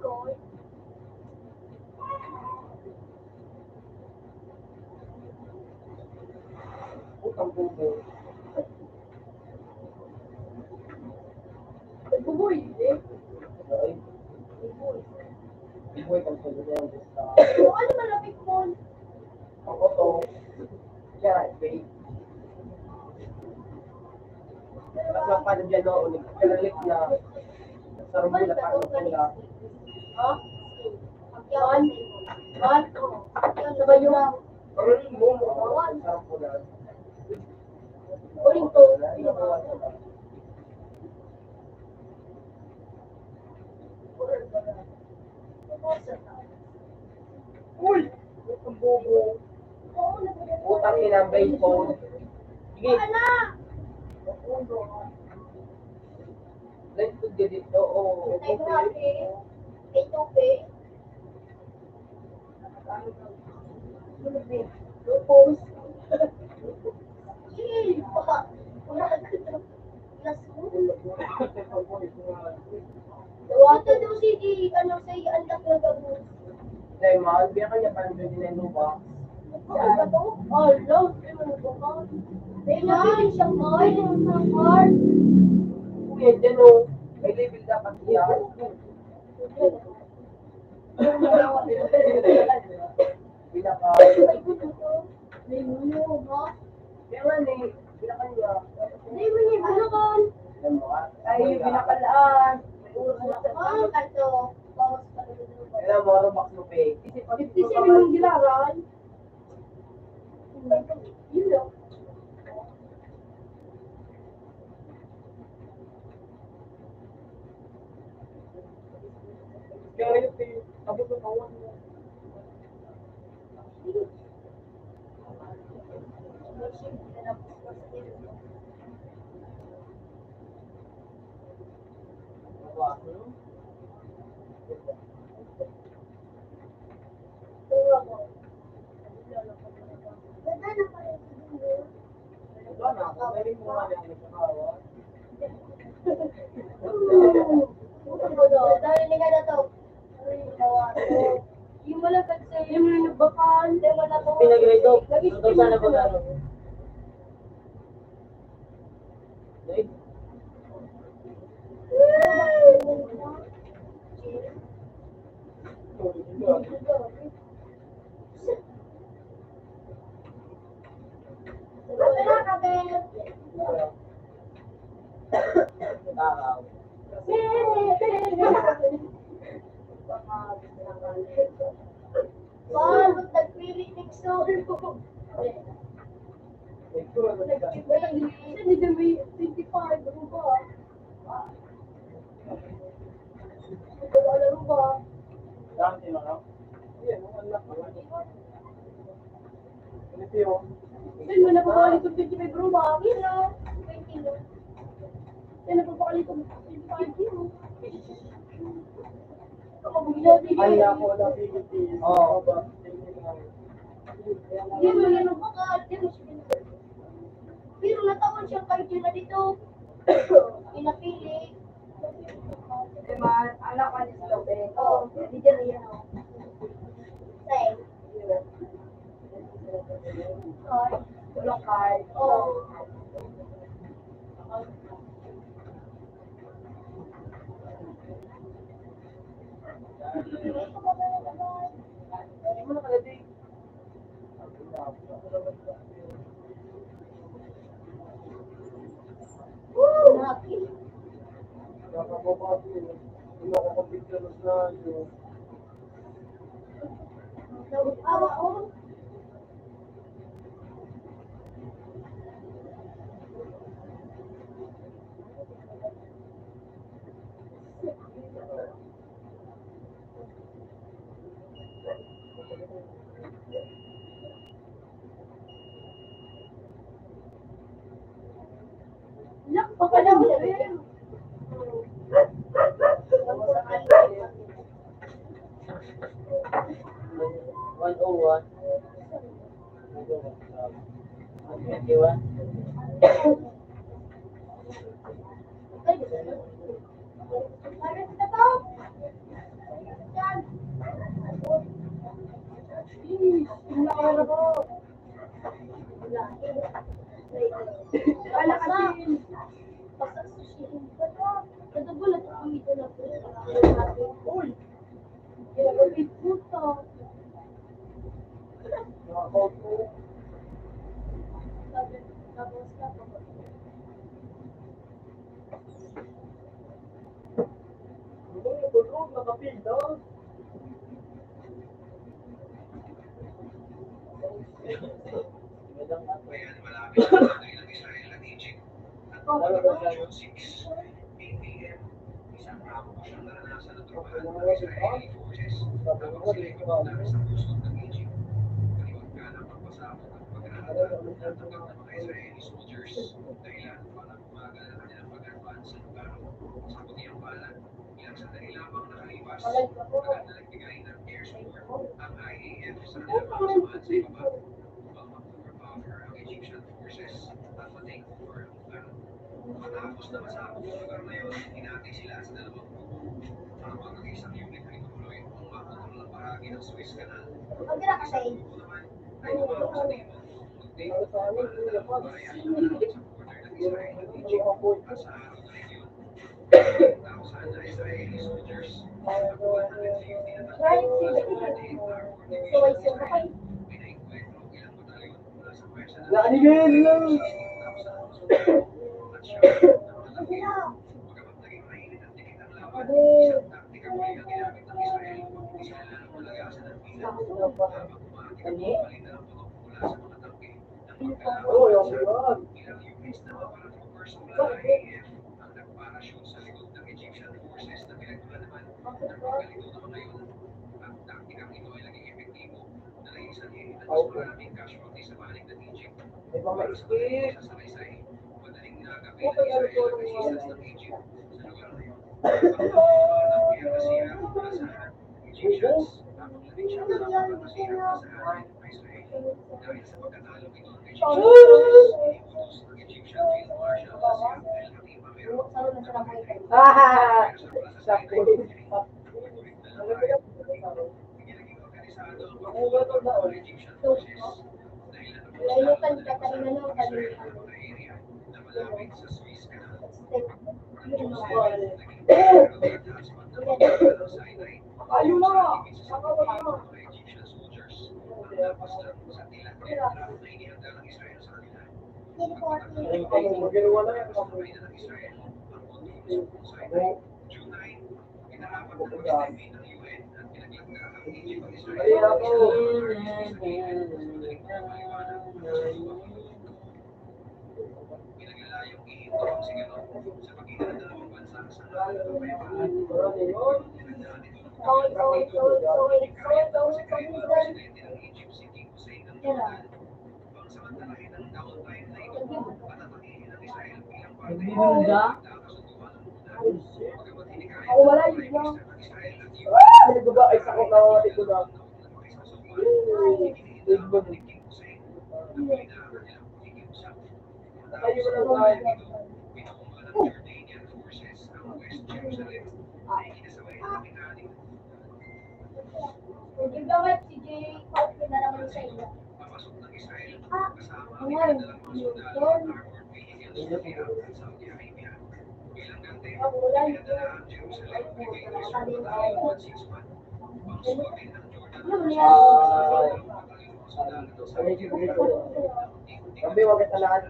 koi. Utang puso. Buboy, eh. Ay, Buboy. buhay kang sa ganyan. Ano malapit mo? Ang oto, yan, babe. Tapos mapano dyan, no, nagkalalit na. Sarong mula pa ang pula. Ha? Yan. Yan. Yan, sabay yung Parang mo, sarong pula. uling to. Uy! Utang bobo. Utang inambay phone. Sige. Ana! Let's do dito. Oo. Tay ko ate. Kay Tope. Lupos. Yee! Baka. Wala ka na. Ito daw si ano sa andak na gabos. Dahil mahal, biya kanya parang doon din yung box. Saan ba to? Oh, love. Ay, ano ba ka? Ay, nabili siyang mahal. Ang card. Kuya, dyan o. May label dapat yan. Pinaka. Ay, gusto ko. Ay, ano ba? Kaya nga ni, pinaka niya. Ay, may bulakan. Ay, pinakalaan. Ah, kanto. Bawas pa rin. Kailan mo, ano box mo pay? 57 yung gilaran. Yun lang. Kaya yun, abot ng kawan mo. Dahil nga na to. Yung malagad sa yung nagbakan, yung malagad. Pinagrito. Ito sana ba gano'n? Right? Takaw. Bakit nagpili ni Solo? Hindi na may 25, ano ba? Wala rin ba? Dami sino, no? Ito yun. Then, wala pa balik kong 25 bro ba? Kilo. 20 kilo. Then, napapakalik kong 25 kilo. Ako, bigla-bigla. Ay, ako na Philippines. Oo. Hindi mo yan ang bakal. Hindi mo siya binigay. Pero natawan siyang kayo na dito. Pinapili. Anak ka niya sa lobe. Oo, hindi dyan na yan. Same. Card. Tulong card. Oo. Hindi mo nakalagay. Woo! Happy. Nakakababati. Hindi nakakapicture na yun. Awa ko. Nak, baka na mo rin. 101. 121. Wala ka din. Pasak sushi. Kadagulat ako dito na po. Uy! Ginagawin puto. Tapos na po. Tulog, nakapinda. Magandang ako. Matapos na masakop ang lugar na yun, hinati sila sa dalawang grupo. Ang mag-isang unit ay tumuloy ang makakul ng bahagi ng Suez Canal. Pagkira ka sa'yo. Grupo naman ay lumako sa timog. Mag-take para ng dalawang bayan sa border ng Israel at Egypt at sa araw na rin yun. 1,000 na Israeli soldiers ang 150 na tatlong pinainkwentro ang ilang batalyon mula sa pwersa ng Naanigil lang! Pagkamat naging mainit at dikit ang laban, isang taktika muli ang ginamit ng Israel upang sila lang malagasan ang bilang habang umaakit ang palitan ng putok mula sa mga tangke ng magkalaban sa ilang units na mga paratroopers mula ng IAF ang nagparachute sa likod ng Egyptian forces na pinagmula naman ng pagkalito na mga yun. Ang taktikang ito ay naging epektibo na naisan din at mas maraming casualties sa panig ng Egypt. Para sa kanilang sasalaysay, madaling nagabi ng Israel ang resistance ng Egypt sa lugar na yun. Ang kaya Masira mula sa Egyptians, habang labing siya na ang Masira mula sa Israel. Dahil sa pagkatalo ito ng Egyptian forces, iniutos ng Egyptian Field Marshal na si Abdel Hakim Amir Ah! sa mula sa Sakto. Naging organisado ang pagbubuhat ng Egyptian forces dahil Layutan natapos ka tayo na lang ang kami. Israel mga area na malapit sa Suez Canal. Step. Ang June 7, naging terror hotspot ng pagkakala ng Sinai. Ayun na! Sa mga Egyptian soldiers ang lapas lang sa tila trap na inihanda ng Israel sa kanila. Ang ginawa na yan. Sabay na ng Israel ang kontrol sa Sinai. June 9, pinarapat ng mag-intervene ng UN at pinaglagda ang Egypt at Israel. Ay, ako! Pinaglalayong ihinto ang siguro sa pagitan ng dalawang bansa sa lahat ng kapayapaan. Pinagdaan ito ng presidente ng Egypt si King Hussein ng Jordan upang samantalahin ang downtime na ito at atakihin ang Israel bilang parte ng kasunduan ng una. Pagamat hindi kaya ng prime minister ng Israel at UN Nagbaga ay sakot na mga ito na. Iniindahan ni King Hussein na muli na ang kanilang pakikiusap. Ay, Matapos wala ang tayo. ito, pinakuha ng Jordanian forces ang West Jerusalem na ikinasabay ng labing-anim Yung gamit si Jay Kaufman na naman sa iyo. papasok ng Israel kasama ang Ngayon, dalawang mga sundalo ng armored vehicles na Iraq at Saudi Arabia. Bilang gante, pinadala ang Jerusalem Brigade Reserve Battalion at 6-1 upang sumabit ang Jordan Ano forces yan? sa dalawang batalyon Sabi, wag ka talaan.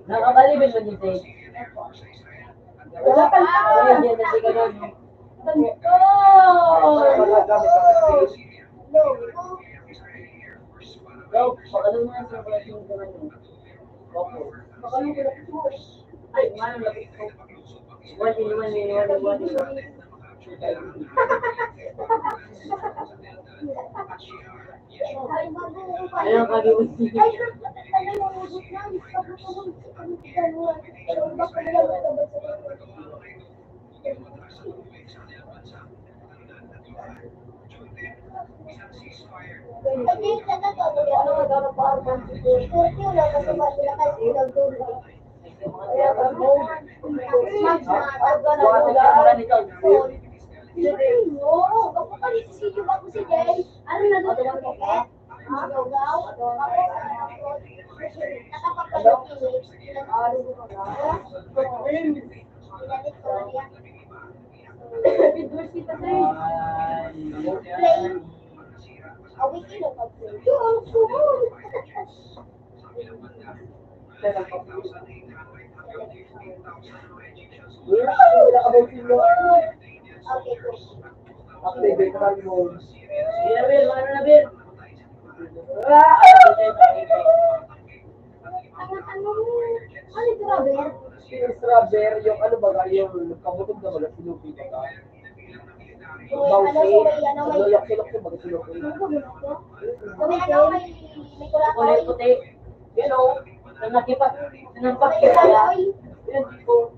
Nakabalibin mo dito. Wala pa Ayun, yan, hindi ka nun. Go, pakalong mo sa mga yung gawin mo. Opo. Ay, manong lapit ko. Wali. Ayun, kaliwag siya. Nabil, ano Nabil? Strawberry, yung ano ba, yung kabutog na wala sinupi ba ka? Lulok-silok yung baga sinupi. Kulay puti. You know, nanampak yun kaya. Yun, ko.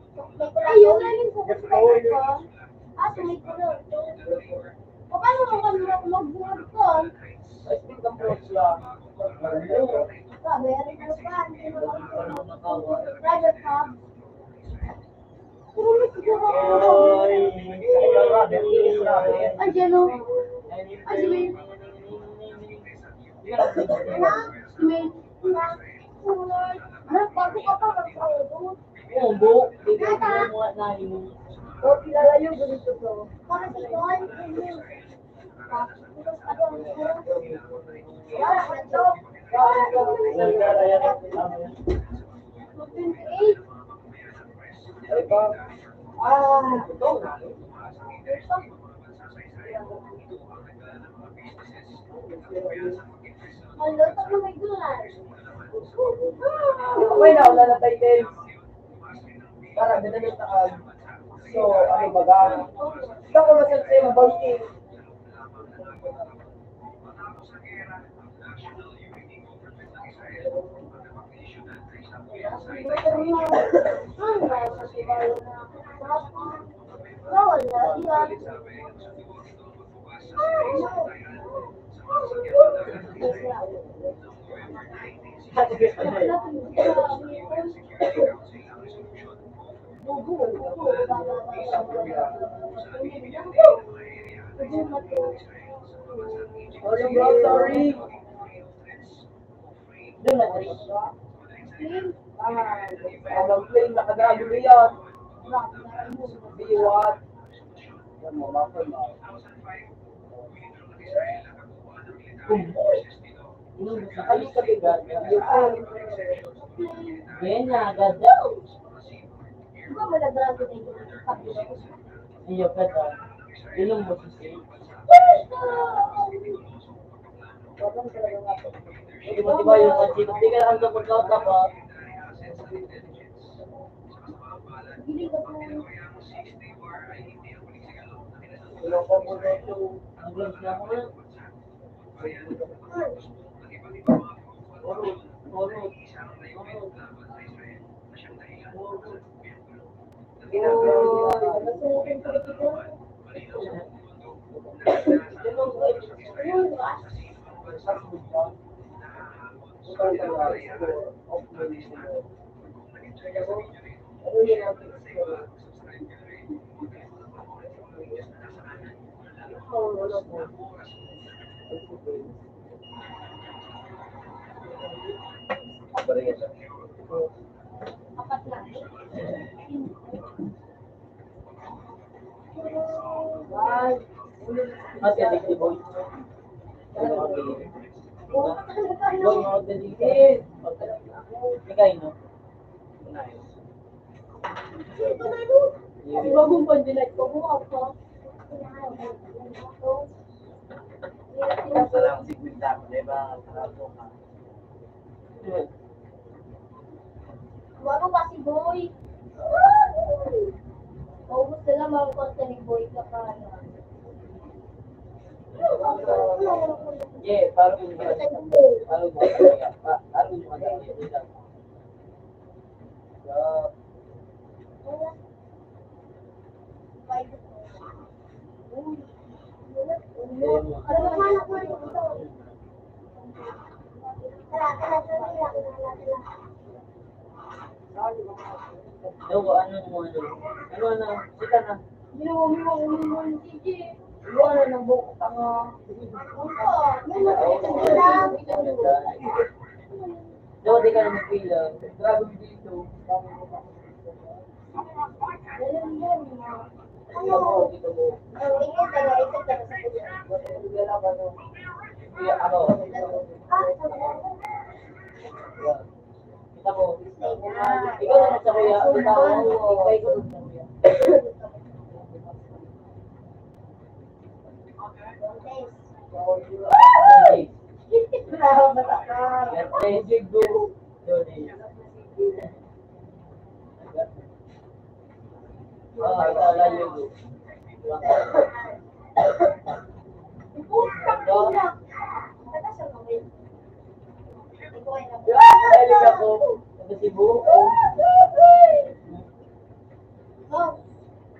Paano mo kami magbuhat ko? I think ang approach lang. Sabi, private hub. Ayan o. Ayan. Bago ka pa magsasagot. Umbo, bigyan mo na yung... O, kilala yung ganito to. Para sa yun. Ay ba? Ito na. Okay na, wala na titles. Para, dinamit na ka. So, ano ba ga? Ito ko masal sa'yo, banking. Sorry. Doon na rin. Mag-play na kadagod yan. Biwat. Yan mo, mapal na. Ayun ka bigat. Yan na, agad daw. Iyo ka daw. Ilong mo si Hindi mo diba yung kansin? Hindi ka lang mag-out ka pa. Ilong ka mo na yung ang na mo. Apat na. Mas addictive boy. Boy, mga addictive. Ikaw, no? Bagong pandilay ko mo ako. Salam si Gwinda, di ba? Sarap ka. Bago pa si Boy. Maubos sila mga konta ni Boy ka pa. Yeah, parang yung parang yung mga ano na, sika na. Wala nang buko tanga. Daw, di ka na magpila. Dragon dito. Dito mo, dito mo. Kaya ako. Kita mo. Ikaw na sa kuya. Ikaw na sa kuya.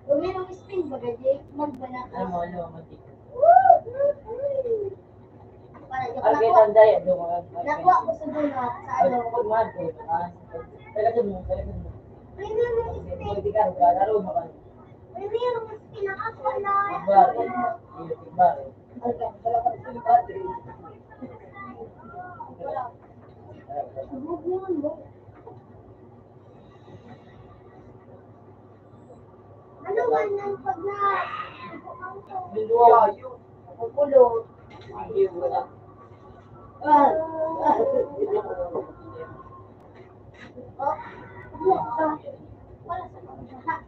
Uminom spin ba gaji? Magbanaka. Para di ko nakuha ko sa duna sa ano. Uminom spin ako na. Ano ba nang pag na? Pagkulot.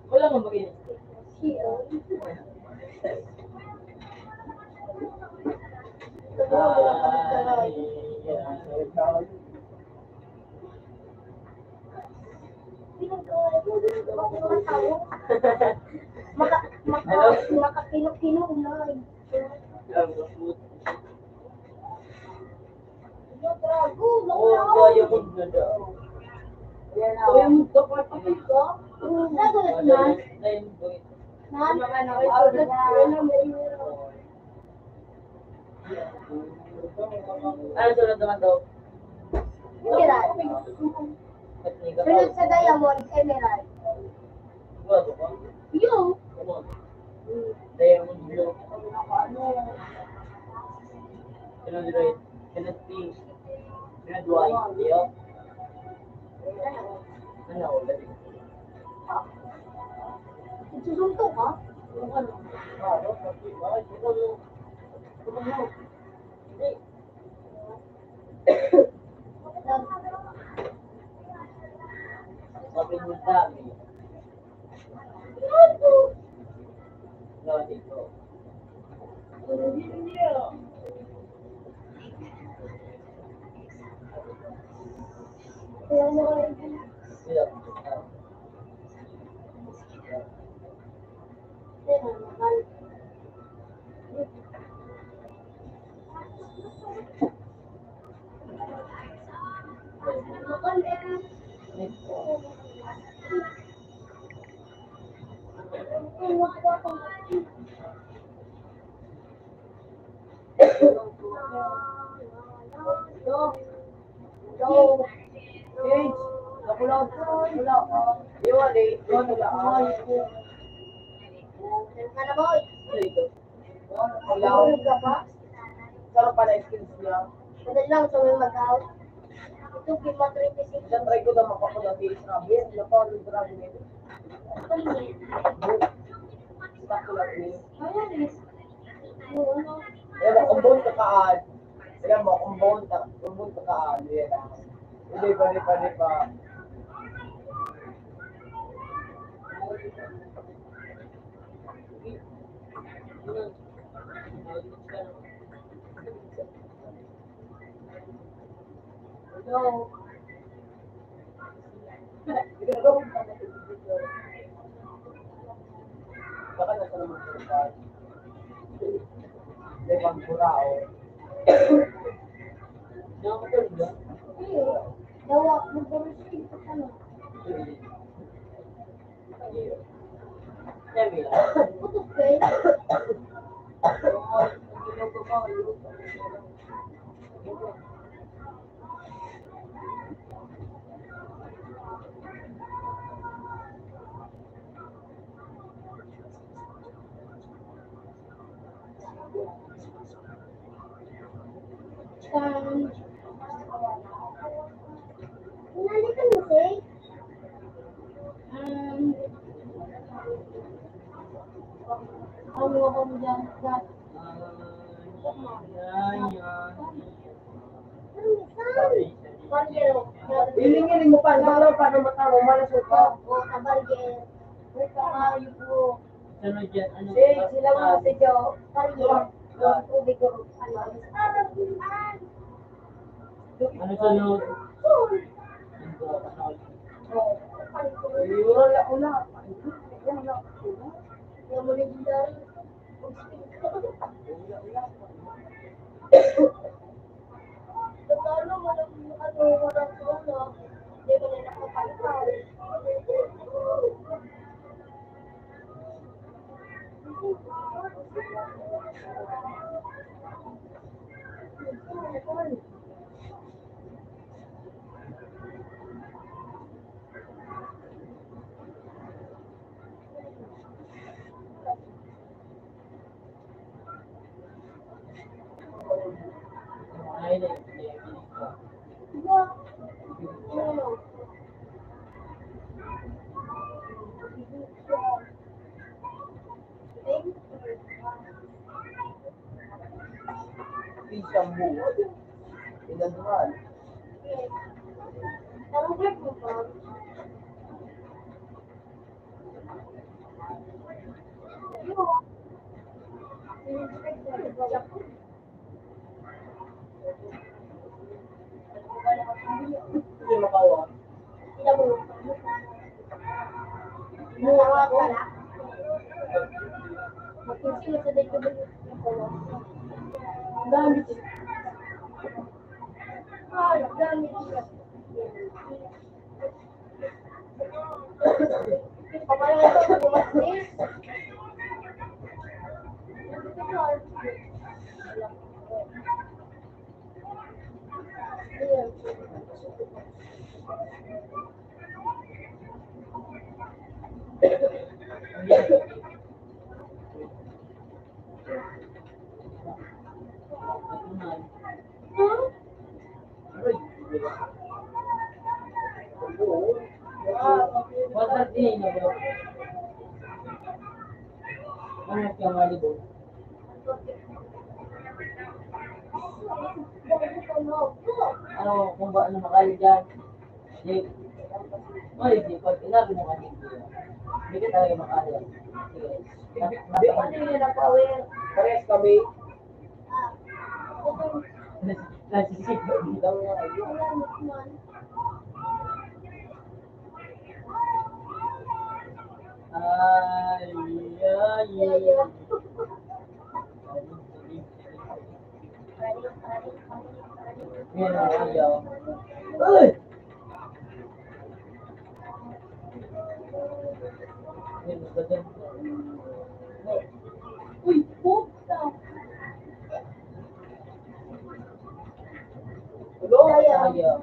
Wala mo bagay. Makakilok-kilok na. Ano sunod naman daw? Emerald. Sunod sa Diamond, Emerald. Bago ka? Yung. Diamond blue. Sunod red. Sunod pink. Sunod white. Diyo? Ano? Susuntok ka? Sabi mo dami. No, dito. Dito. Go. Change. Nakulaw ko. Wala ka. Iwan eh. Iwan wala. Sana boy. Wala. Tulog ka pa? Sarap pala skills niya. Madali lang sa mga mag-out. Ito, Pima 26. Diyan try ko na makakulang si Israel. Napalo grabe nito. Stuck ko lang eh. Ayan eh. Alam mo, kumbon ka kaan. Alam mo, kumbon ka kaan. Yan. Hindi pa. Go. Baka nasa naman sa lupa. Hindi pang burao. Nakakatulog ba? Dawa, mag-receive ka ka na. Sabi lang. Putos ka eh. Nalikan mo si? Ano ako mo dyan? Bargero. Iling-iling mo pa. Balaw pa na mata mo. Malasot ka. O, sa bargero. Uy, pangayo po. Sunod yan, ano? Sila mga si Joe. Bargero. Yung tubig ko. Ano? Ano sunod? Wala. Yung mga legendary. Totoo, walang wala. Hindi ko na nakapalitan. Ay, hindi. Diba? Ano? Isang buo. Inanduhan. Anong grade mo pa? Hindi makawa. Mura ka na. Magkonsilo sa dito ba? Dami. Ay, dami. Papalang ito, bumasnis. What's that thing about? Ano kaya malibo? Ano, kung ba ano makali dyan? Di, di, pag inabi mo kanil dito, hindi ka talaga makali. Sige. Ano yun ang power? Parehas kami. Nasisip ko dito. Ay, Yan ang ayaw. Uy! Yan, ba dyan? Uy, puta! Sayang. Sayang.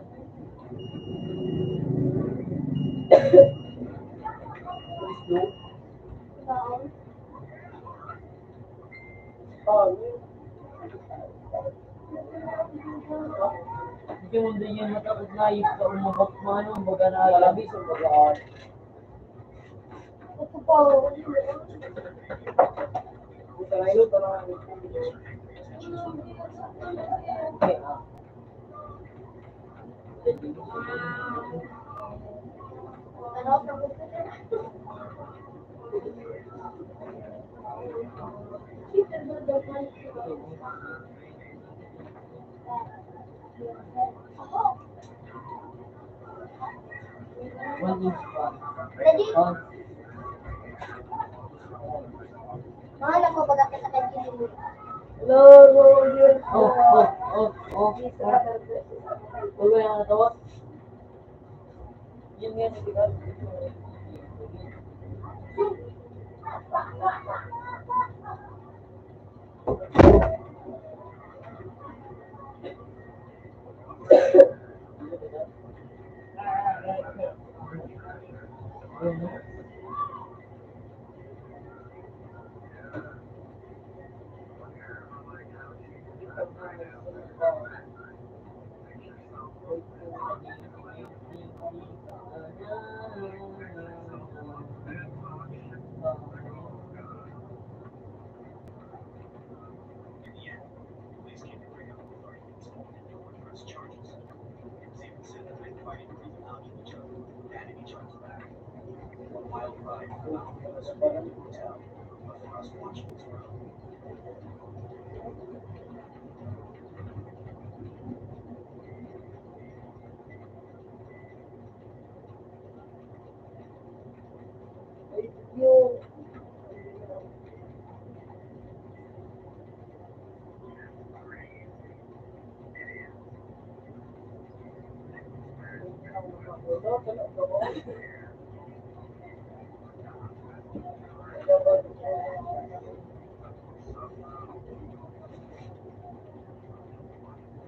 Gusto? Hindi mo din yung matakot na yung ka umabak mo ano, baga na labis o bagaan. Ito pa. Okay, ah. One inch pa. Ready? Oh, Mahal ako baga kita kay Kili. Hello, Roger. oh. Tuloy ang natawa. Yun nga, hindi ka.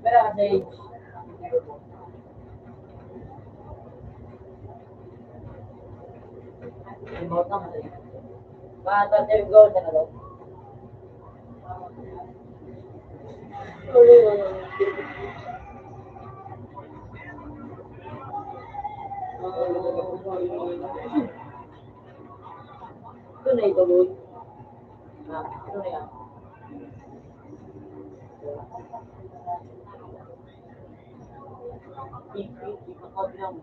Pero kasi, remote na kasi. Mga go na na daw. Ito na ituloy. Ito na yan. Ikakot lang.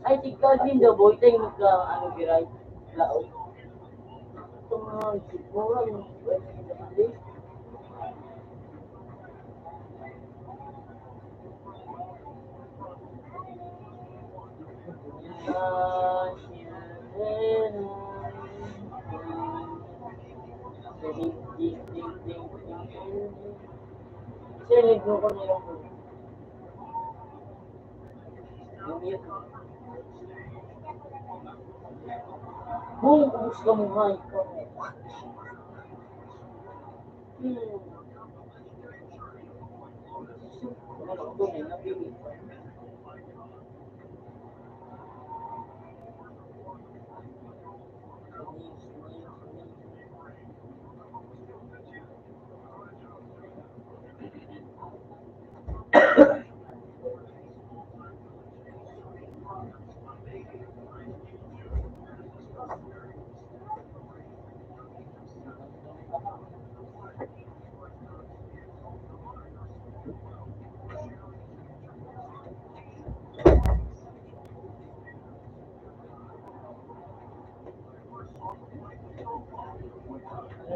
Ay, si Calvin daw, boy, tayo magka, ano, giray, lao. Ito nga, siguro, yung, Sinig mo ko na yung mute. Boom! Kumusta mo nga ikaw? Ano ko doon eh, napili.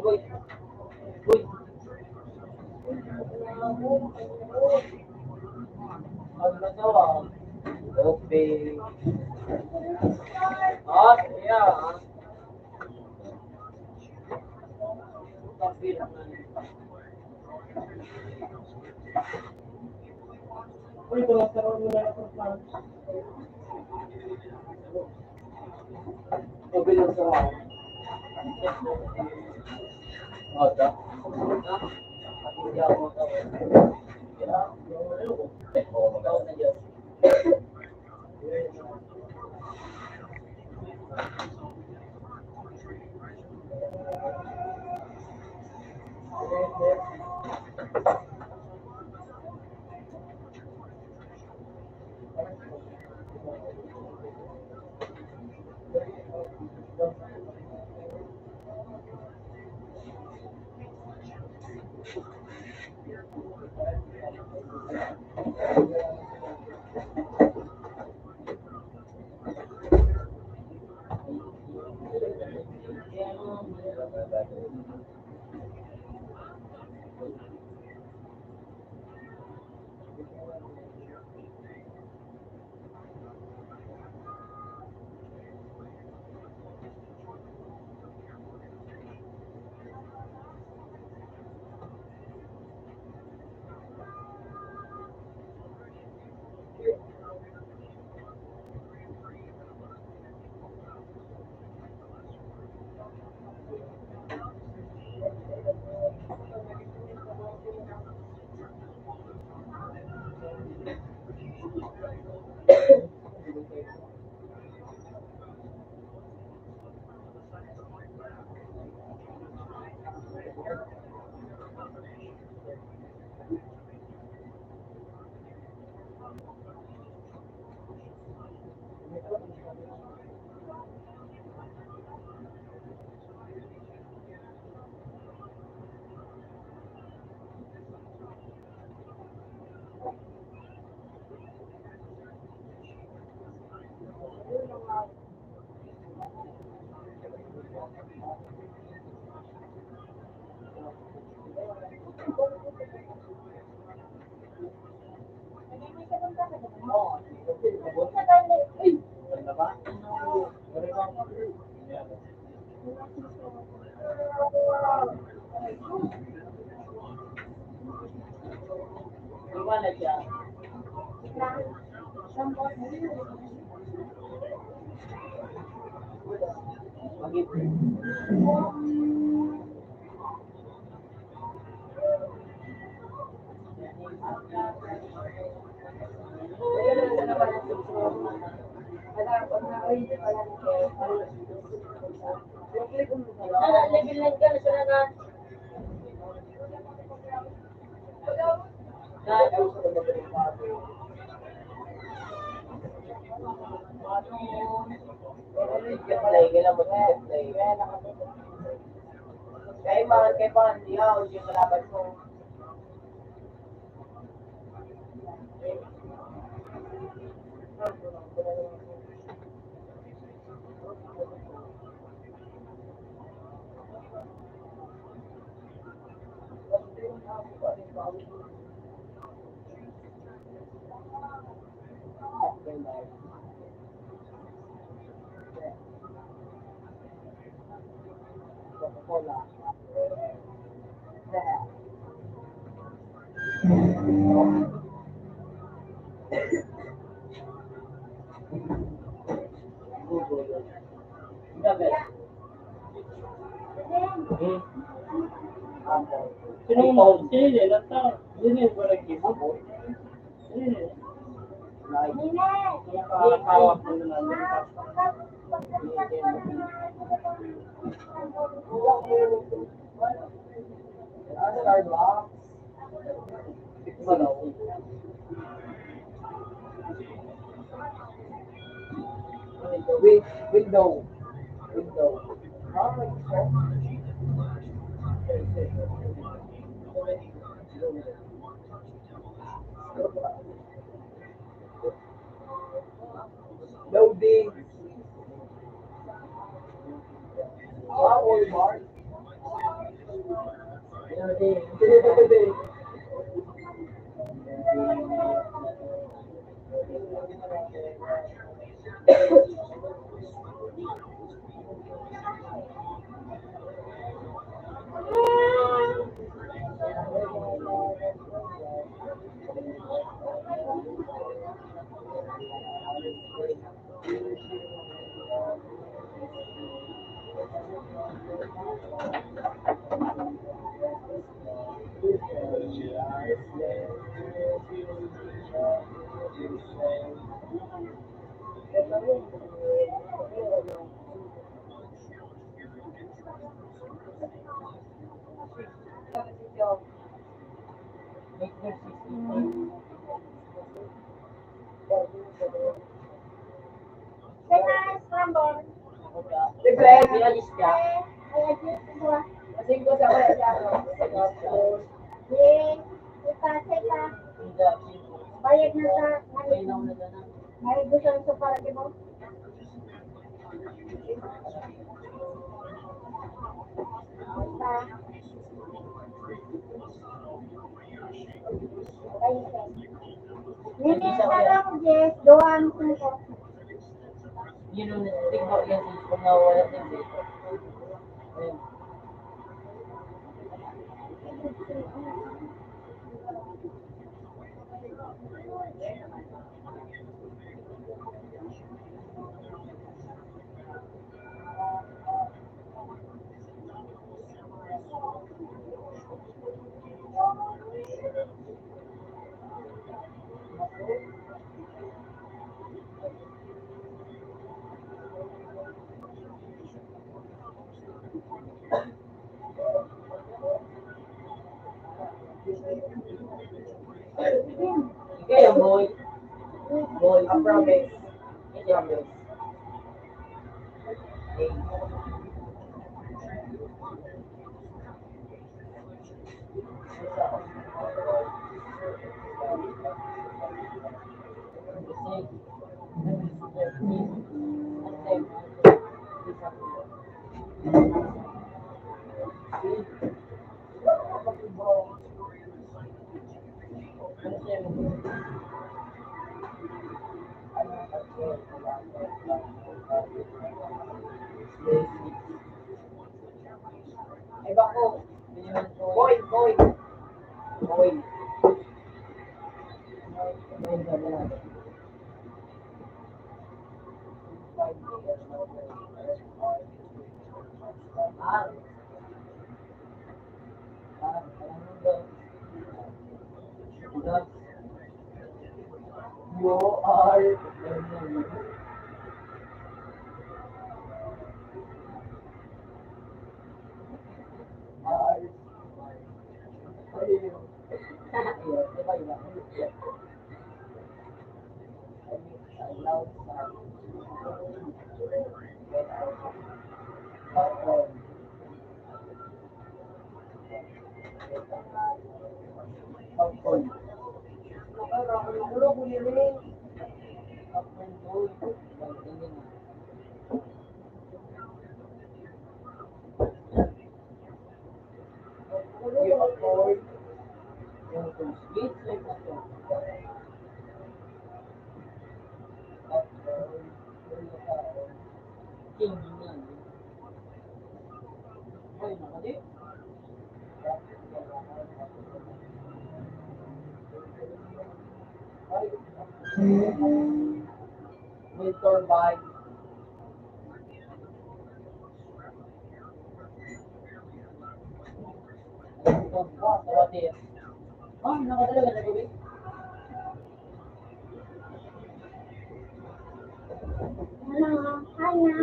Boy, boy. Ang nagawa. Okay. Ah, yeah. Tapir na. Uy, tumataraw mo na ako sa Mobil sa Oh, da. Hindi ako makawin. Kaya, yung ano ko, makawin na dyan. Ganda ba? Iwan na siya. Level lang ka na sila na. Play, kailan mo play? Kay man, dihaw, yung kalaban ko. Sino mo? Sino lang tao? Sino yung parang kibo? Sino? Nakakawak mo na natin. Starbucks. Window. Loading. Walmart. Loading. Make their 60. Libre. Realis ka? Kasi ko sa kaya siya. Bayad na sa Pailaw na na. bayad mo sa parati mo. Hindi na lang, Jess. Doon ko. Yun ang tigbo yan kung nawala ng dito. Ayun. Ikaw, boy. Boy. I promise. Ikaw, Hey. Iba ko. Boy, boy. Boy. You are Winter bike. nakadalaga na gawin. Kaya.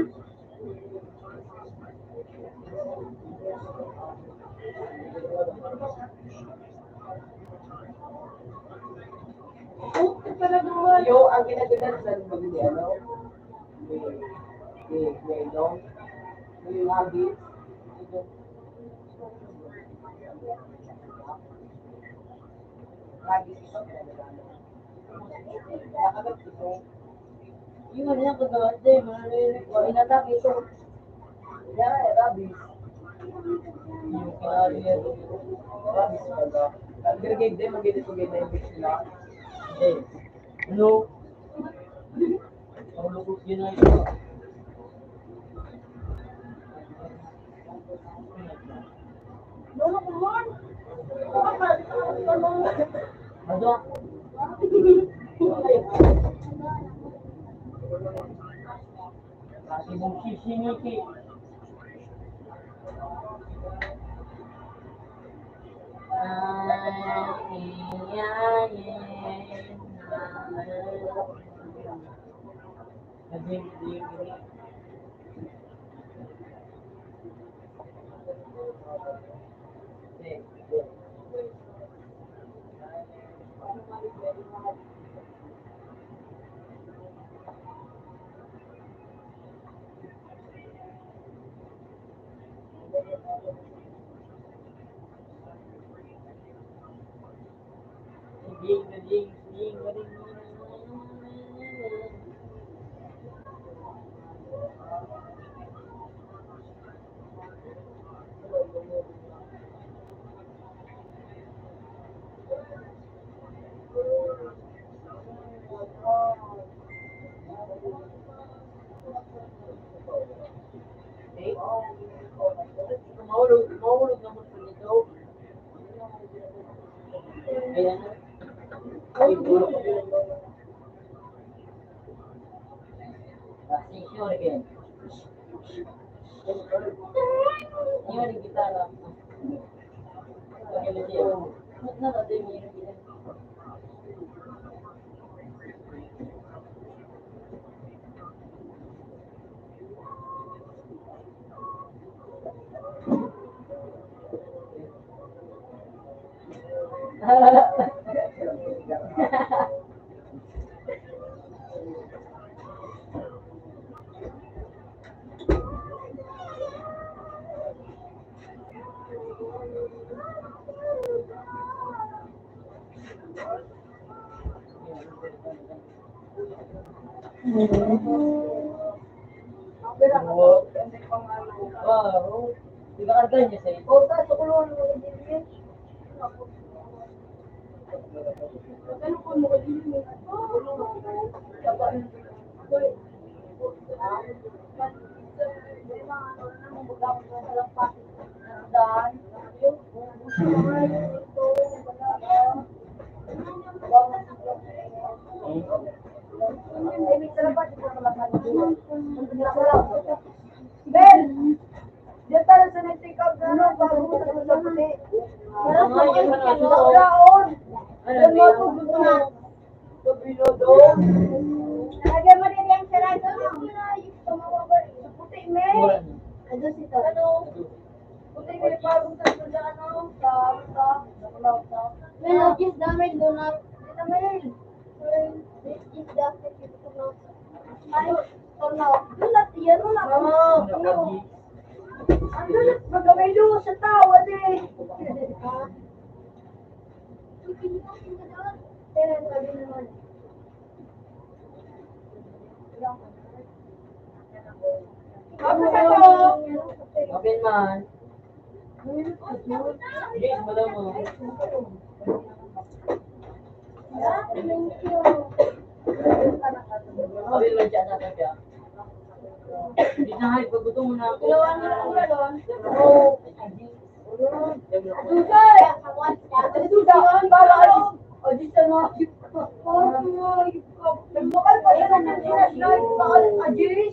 Yo, ang ginagawa sa pamilya, ano? No? Yung habit. Lagi ito pinagdadaanan. Nakagat ito. Yung ano yung kagawa, day, manalirik ko, inatak ito. Yeah, rabies. Yung kinari yan. Rabies pala. Nag-grade din, mag-edit-ugay na yung sila. Day, ano? Ang lukot yun na ito. Lolo ko man. Ano? Kasi mong sisiniki. Mahulog naman po nito. Ayan. Ay, puro ko yun. Sure again. Yun yung gitara. Pagkalit yun. Ba't natatay mo yung gitara? Wow. Di ba kanta niya sa'yo? O, tayo sa kulungan mo ka din yun. Ano ko mo ka din yun? Ben! Diyan tayo sa next out na ano, bago mo sa puti. Parang sa raon. Diyan mo ito, gusto na. Sabihin doon. Lagyan mo din yung sarado. Sa puti, men. Ano si ito? Ano? Puti, may parang sa ano, sa men, just damage do not. Hindi na, men. Just damage do not. Ay, doon natin yan, wala ka. Ano na, magkamelo sa tao, ade. Pero sabi naman. Ako sa to. Open man. Yes, madam mo. Open man siya natin siya. Hindi na hay, pagbuto mo na ako. Dalawan na lang ulo doon. Dusay! Para alis. O, dito na. Nagbukal pa rin ang sinasnay. Bakal ajis.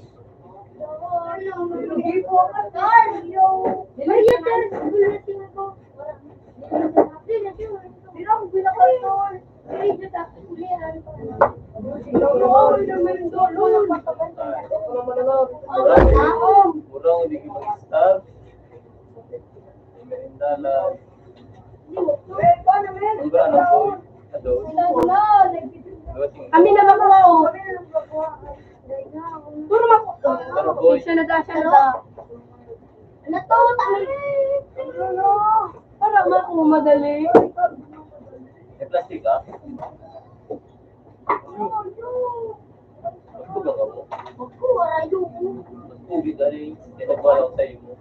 Hindi po ka. Maria, gulatin ako. Hindi na ako binakal. Ulihan pa. Murang hindi ko mag-start. Merindala. Iba ano po? Ado. Kami na ako. Puro mako. Ano po? Siya na siya. Ano to? Para mako madali. May plastic ah? Magbuga ka mo. Magbugi ka rin. Tinagwalaw sa'yo mo.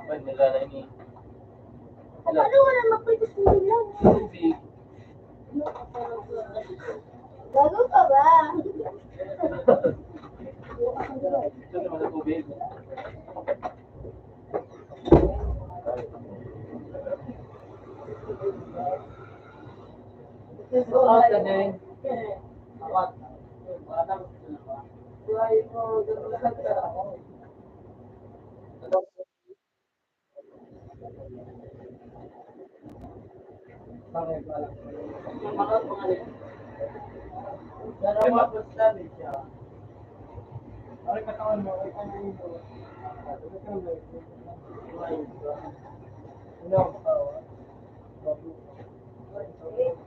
Ba't nila na ini? Paano wala magpipis mo lang? Tubig. Bago ka ba? Ito naman na tubig. Out ka din. Awat. Awat. Yung mga pangalan. Dalawa plus sabi siya. Ay, katawan mo, ay ano yun.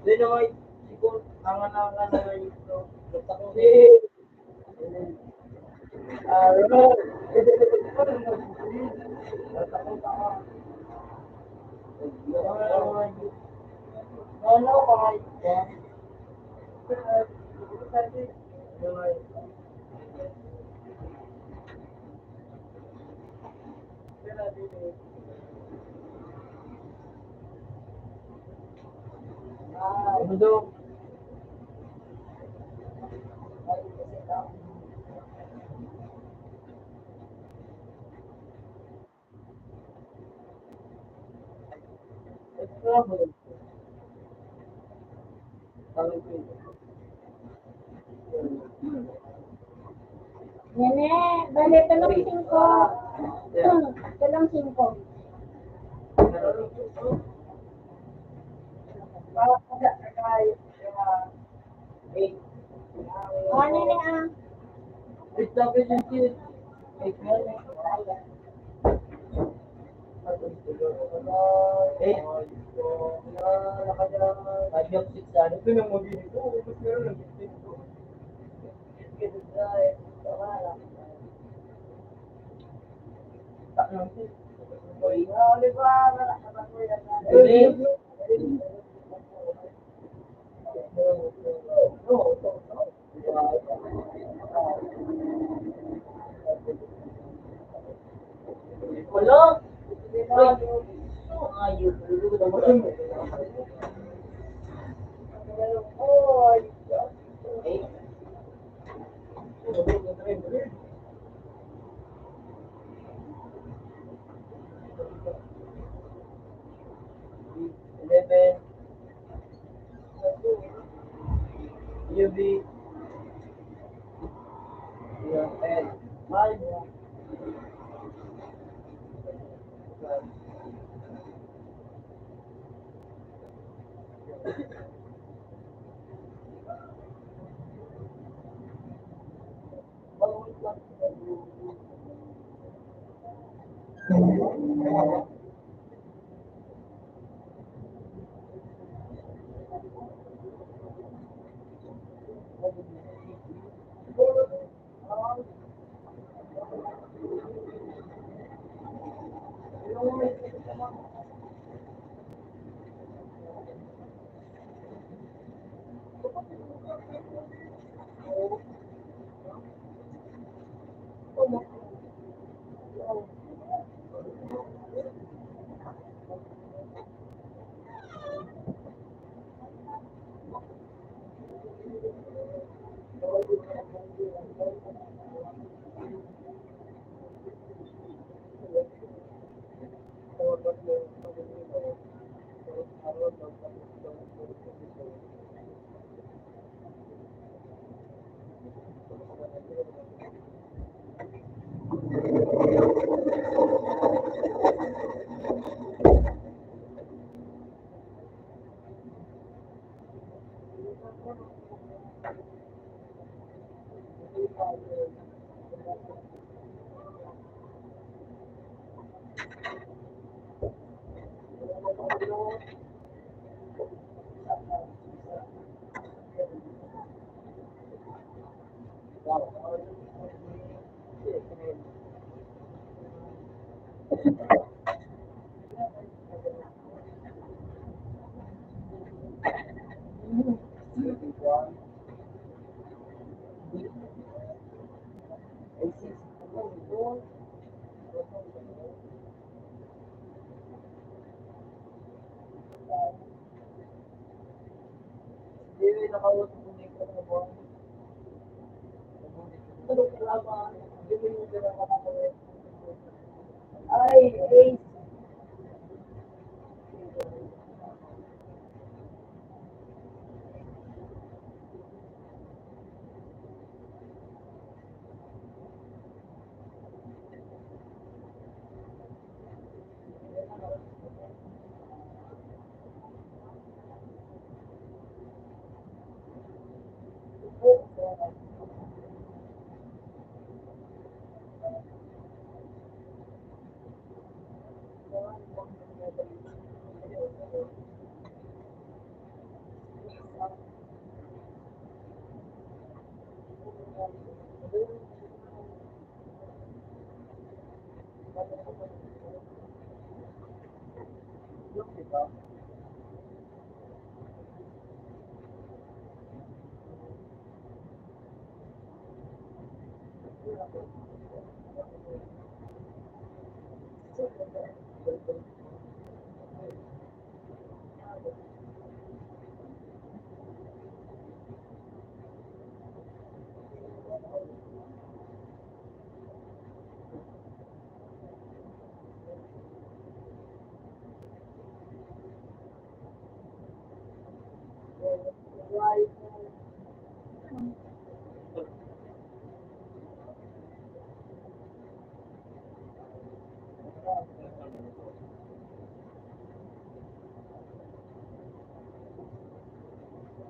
Doon naman, siguro, ang anak na ito. Basta ko Nene, bale, talong 5. Talong 5. Oh, nene ah. wala. Ayun. Ay, ay,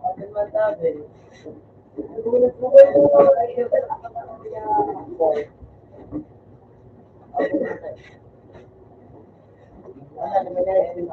Akin man sabi. Wala naman na yun.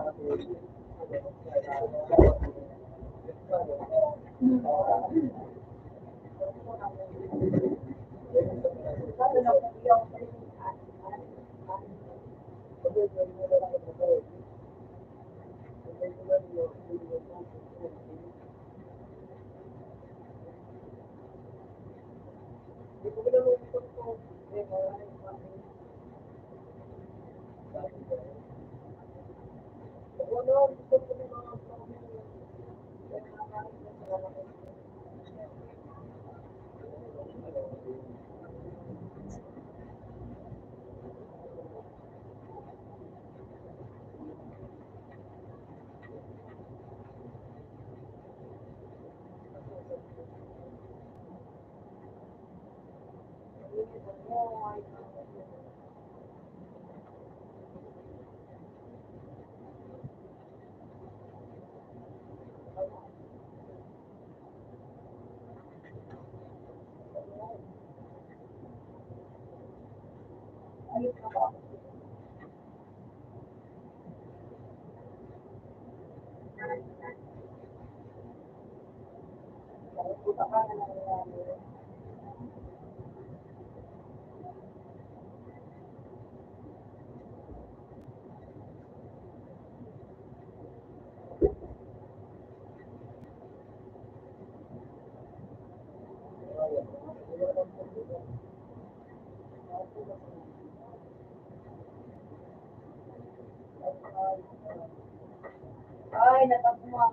Ay, natagma.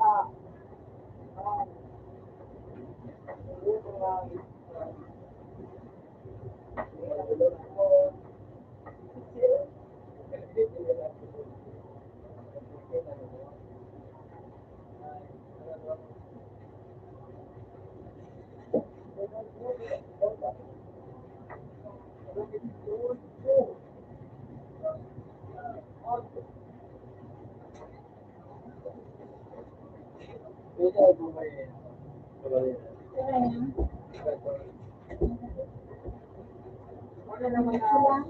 Ito ay bumalik. Wala naman na.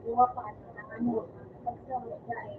Kuha pa ng ano, pagsawag dahil.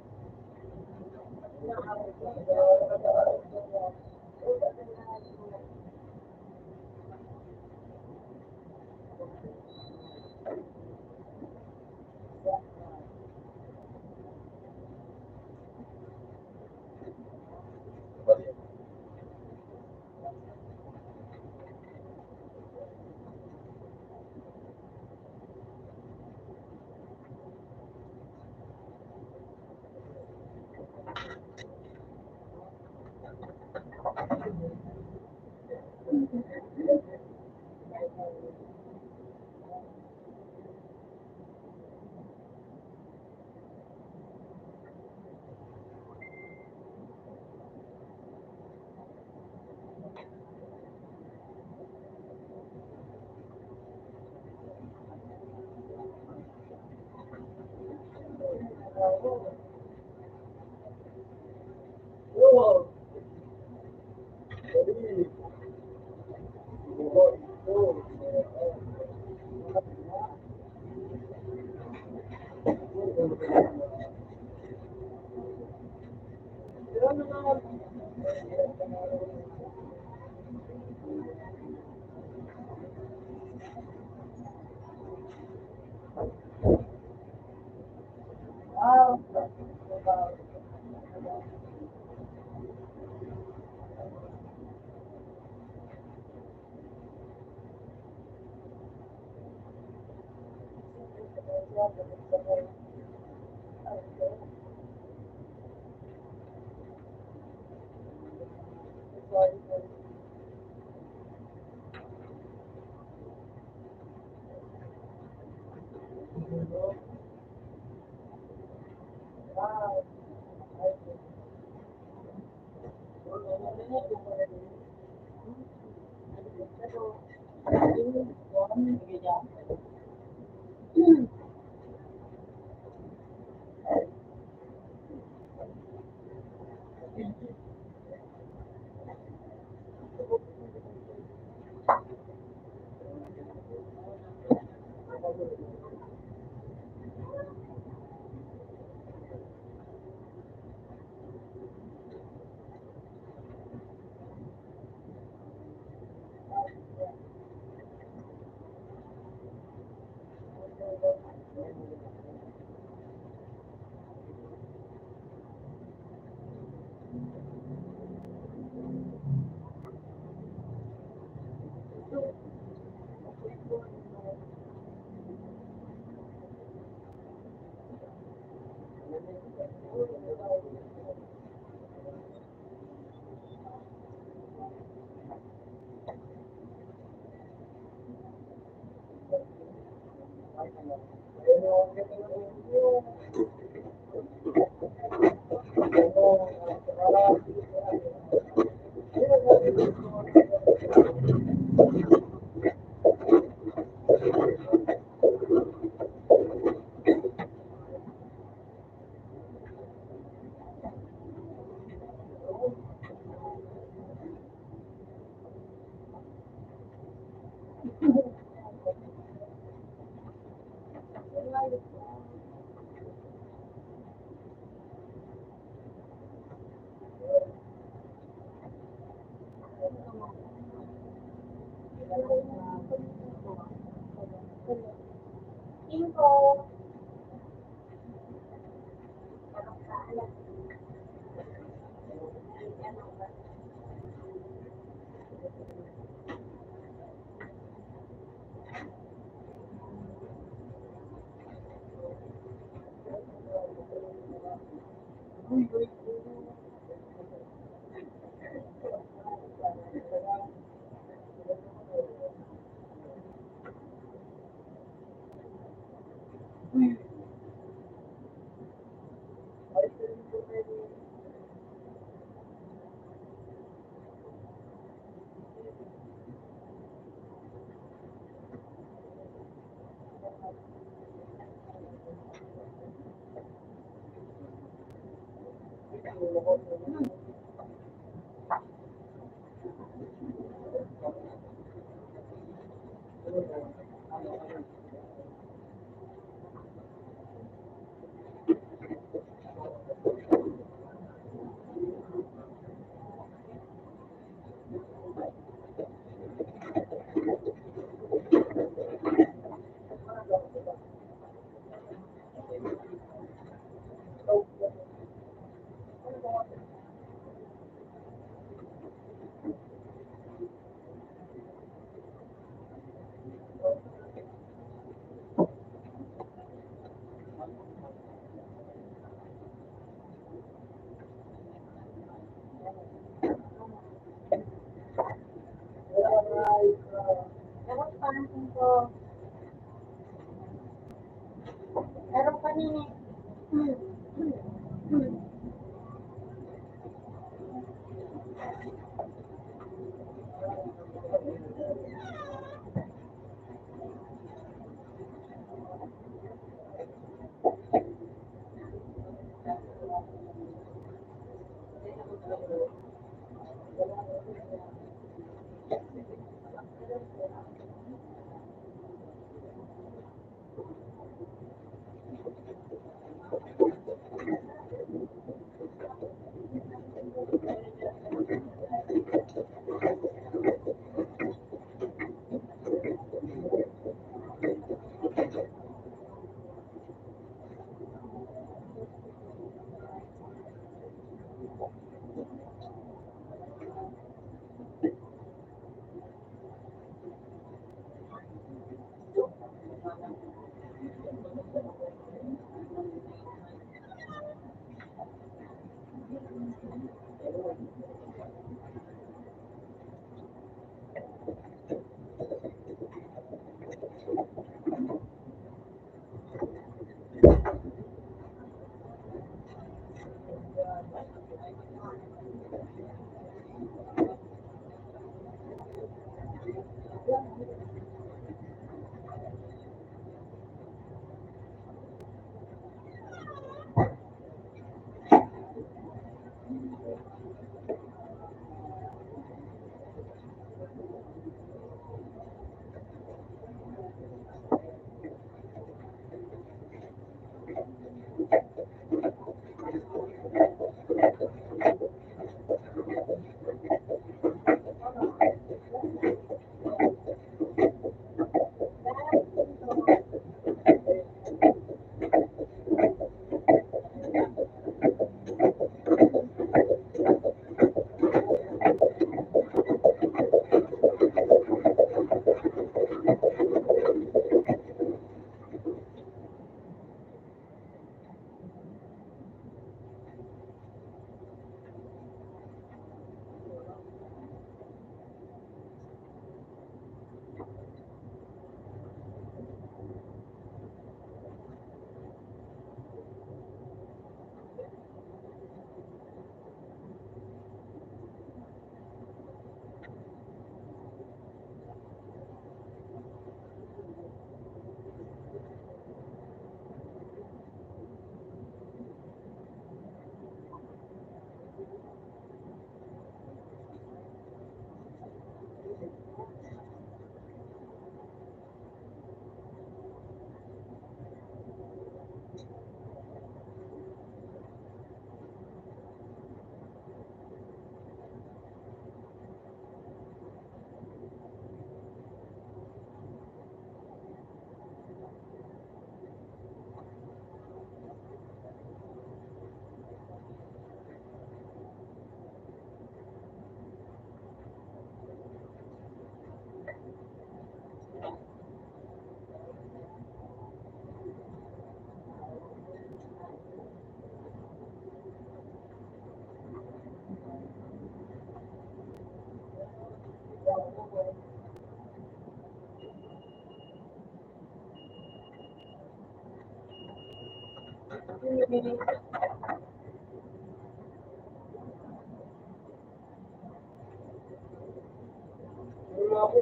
Yung mga po.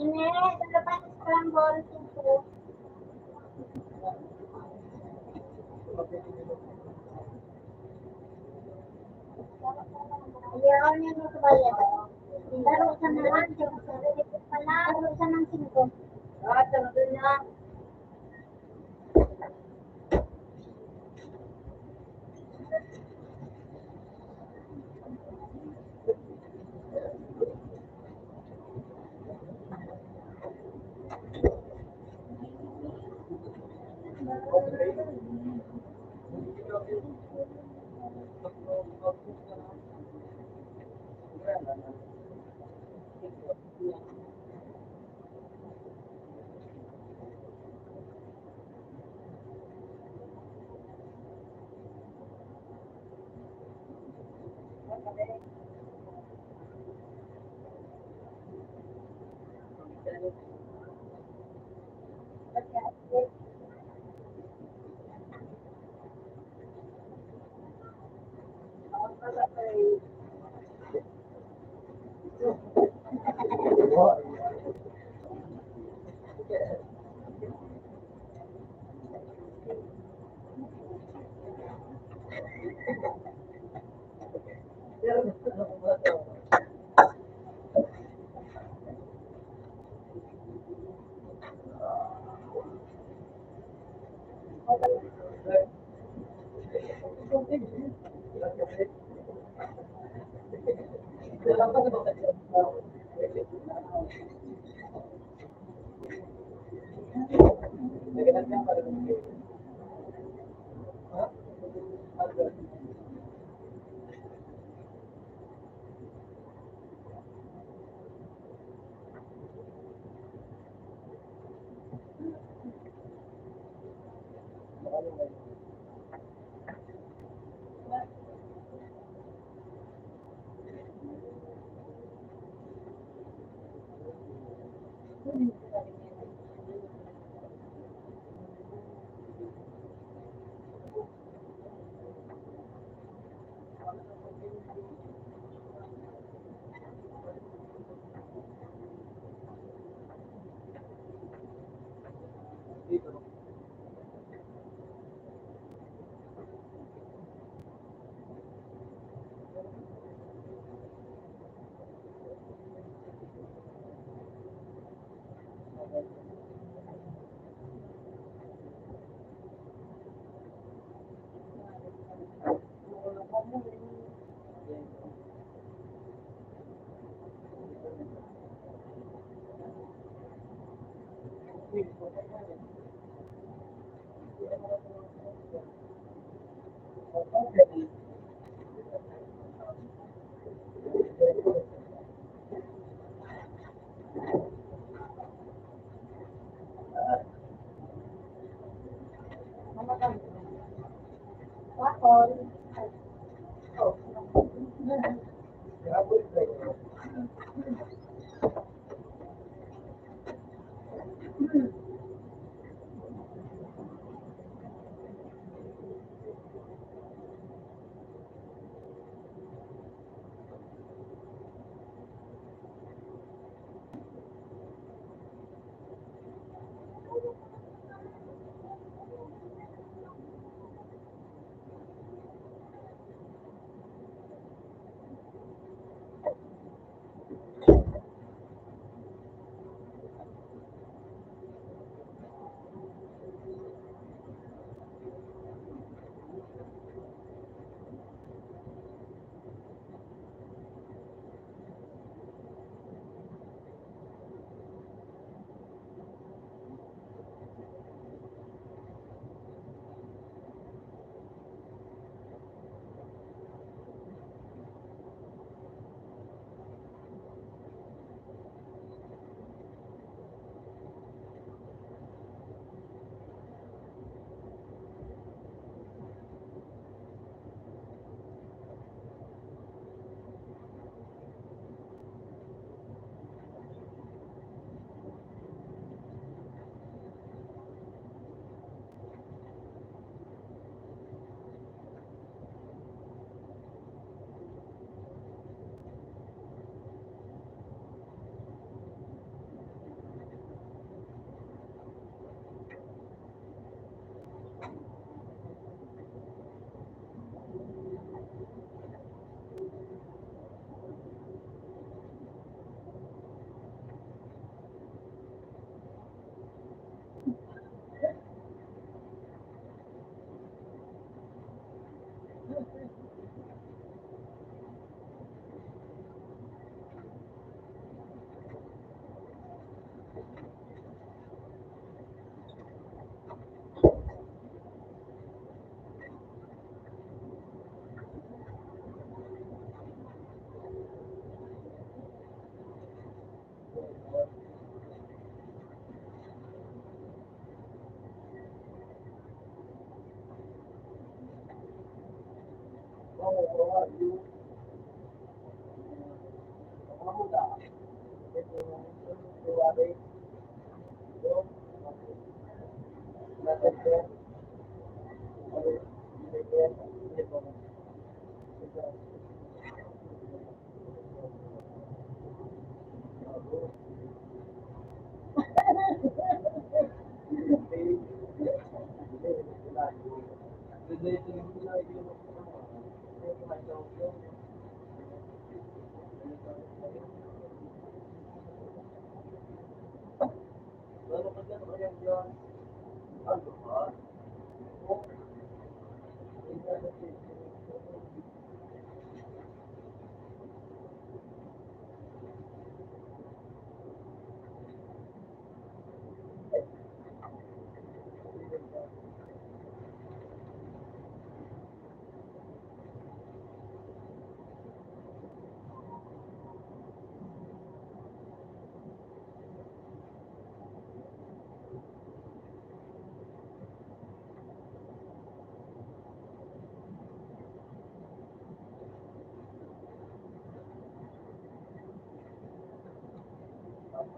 Ini, dapat scramble susu. Ayaw niya nito bayad. Laro sa naman, laro sa ng 5. Ah, sabi niya.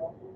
Na.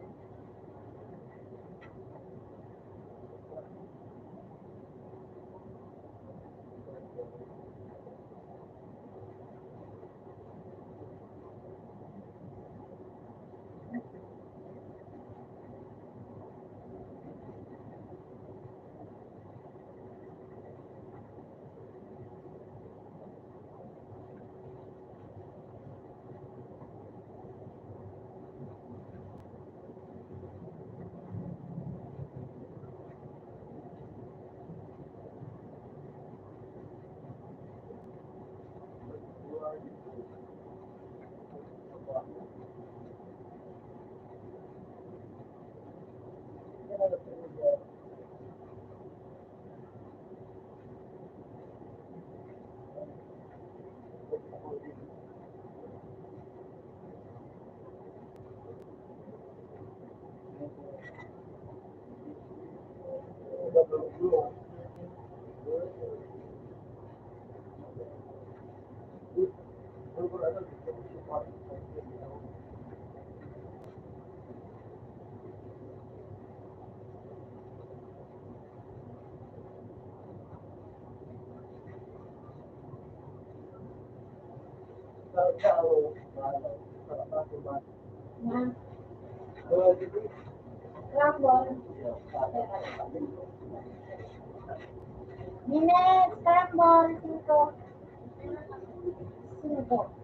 Scramble. Minute, scramble. Cinco. Cinco.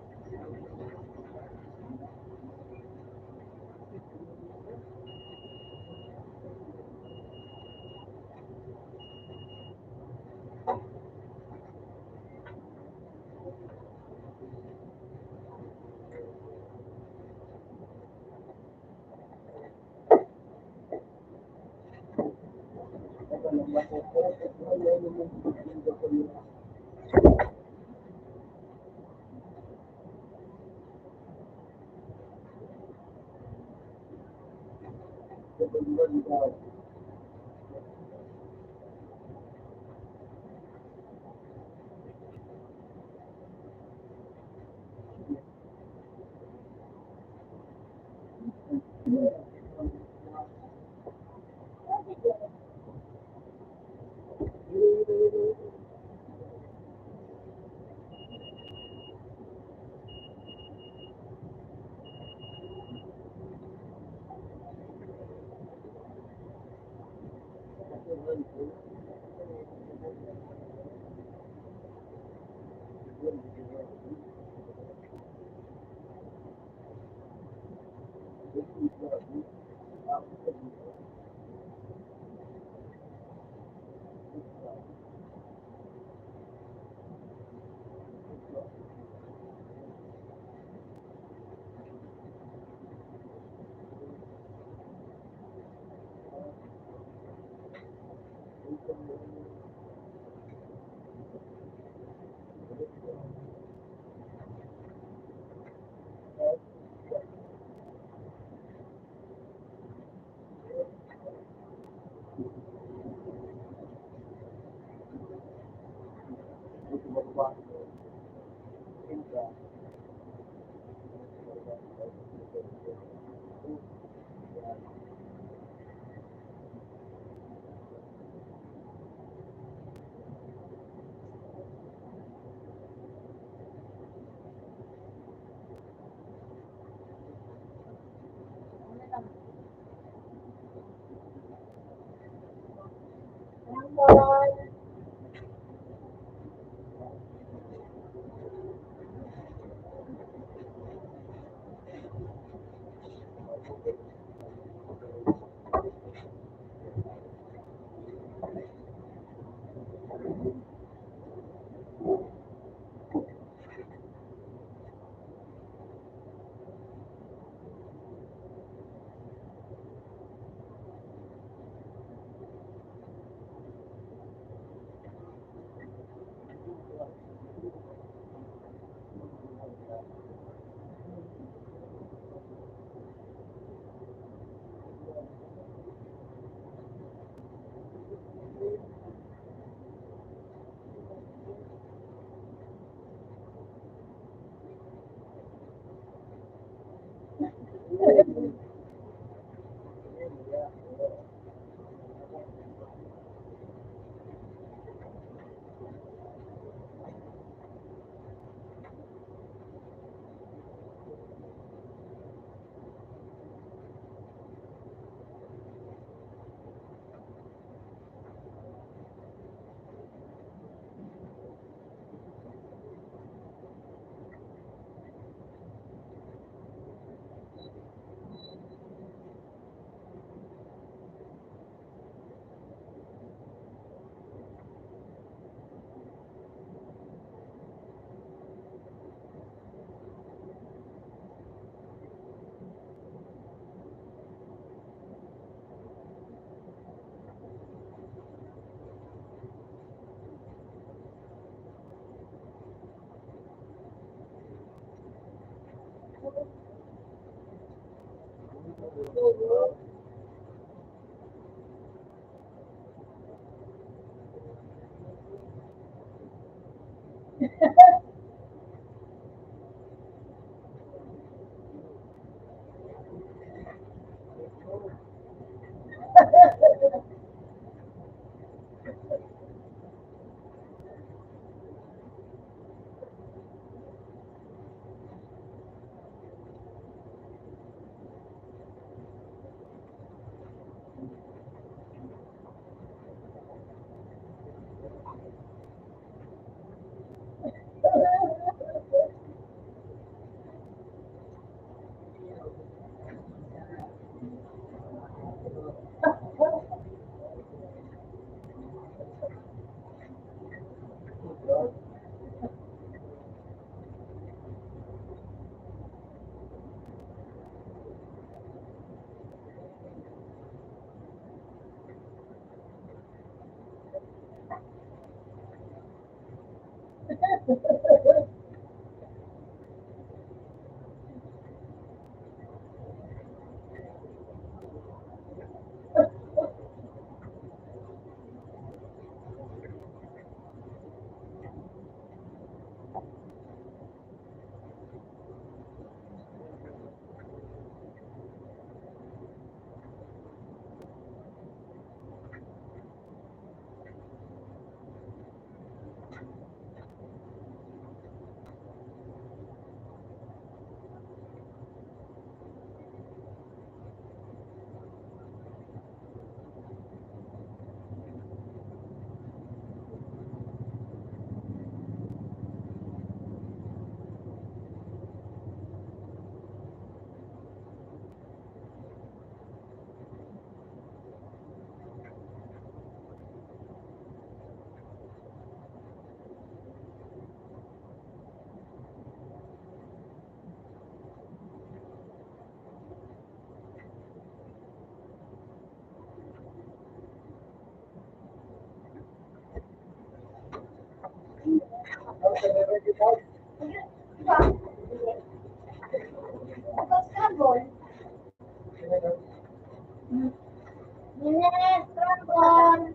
Yes, Dragon.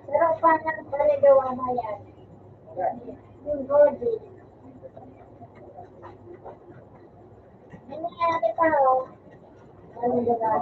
Pero paano pala daw ang hayat? Yung body. Ano nangyari pa ho? Ano diba?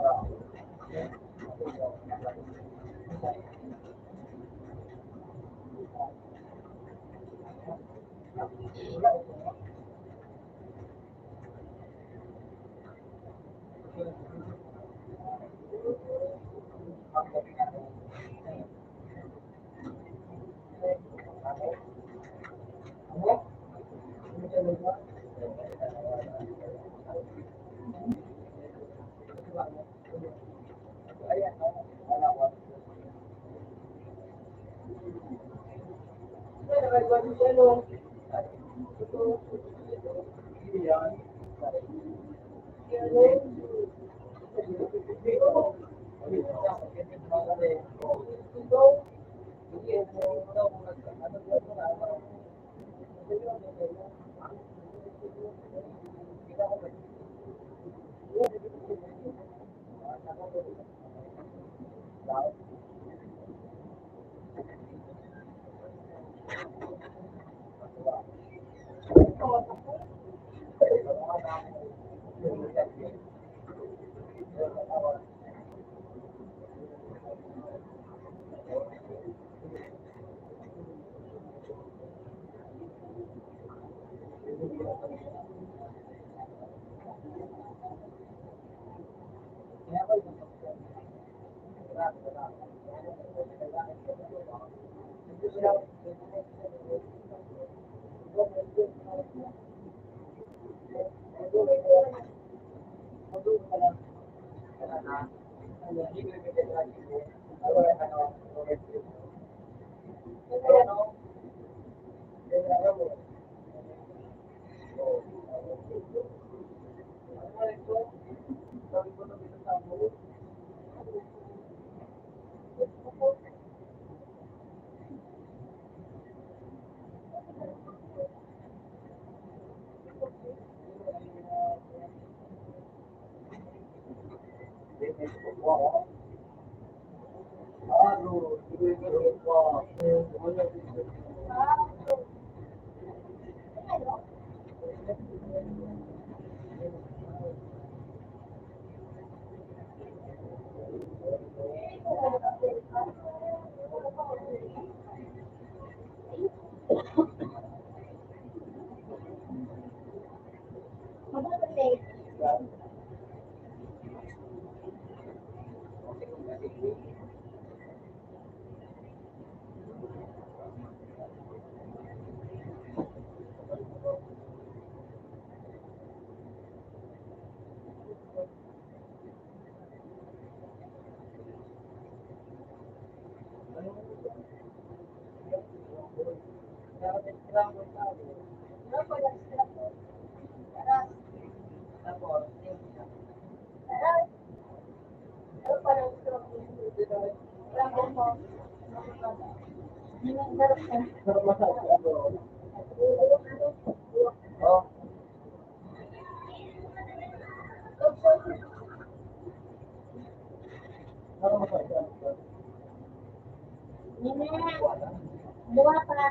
Buka pa.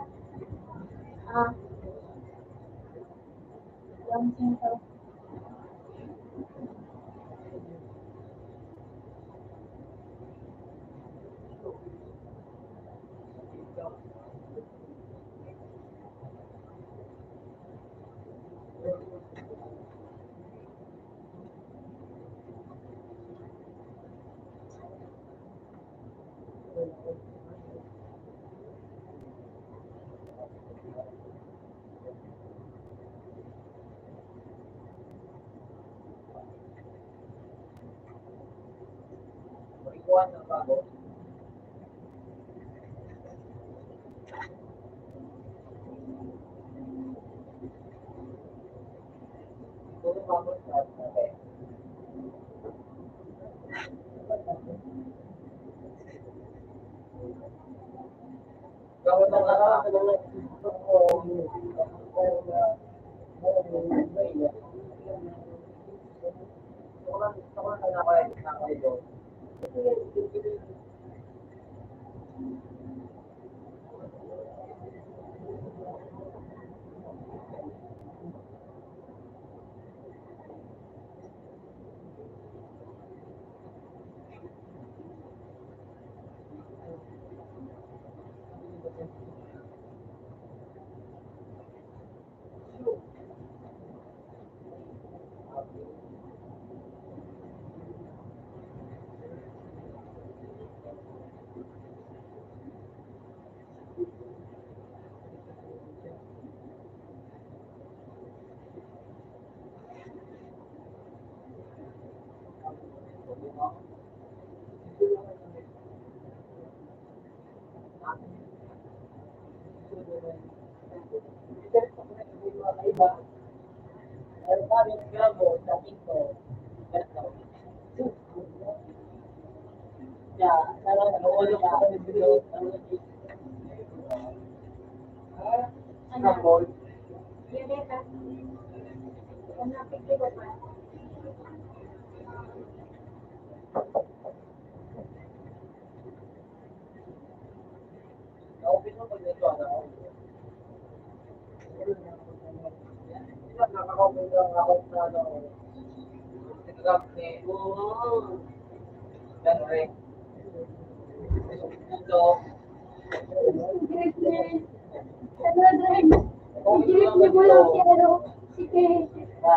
Yung sento. Ikuan ng bago. Puro bago sa okay. Gawin mo na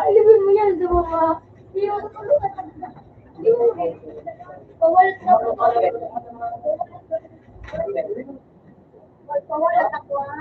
Ilibin mo yan sa mga. Hindi mo tutulungan. Hindi mo. Bawal na po. Bawal at ako ha.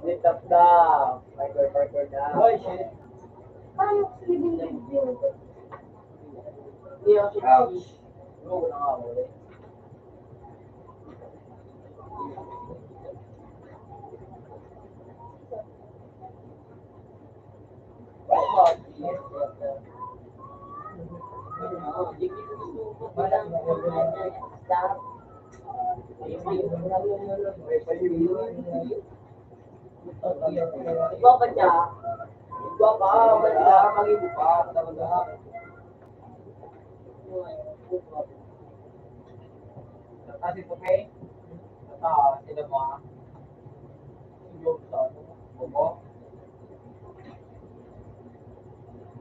Lift up down. Record down. Hoy, shit. Paano ko silibing video? Ouch. Oo, na nga, wala. Iba ba siya? Iba pa, wala mag-iba pa. Kasi po kay, sila mo yung sa ano, buko.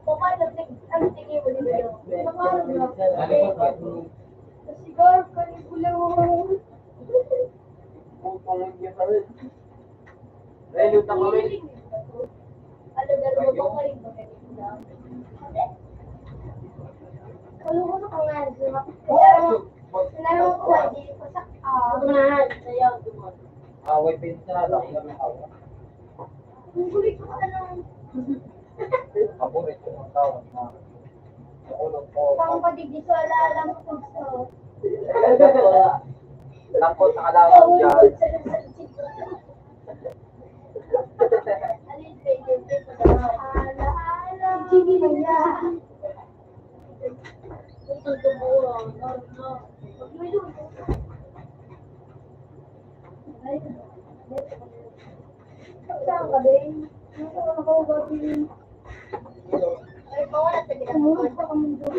Ang tingin mo nila. Paano na? Ano ba? Sigar, kaligula mo. Dahil yung takawin. Alam mo ba kayo ba? Ano ko na kung nga, Sinarang ko ay di ko sa kumahan sayo dumon. Away pinsa lang yung hawa. Ang gulit ko anong Paborito ko ng tawag na. Nakulong ko. pang padigdi so alam ko so. Langkot na kalawang siya. Alin sa iyo dito na ala sige niya. Ito dumo no. Saan ka din? Ano ko ba din? Ay, bawala sa gila. Kumulog pa kami doon.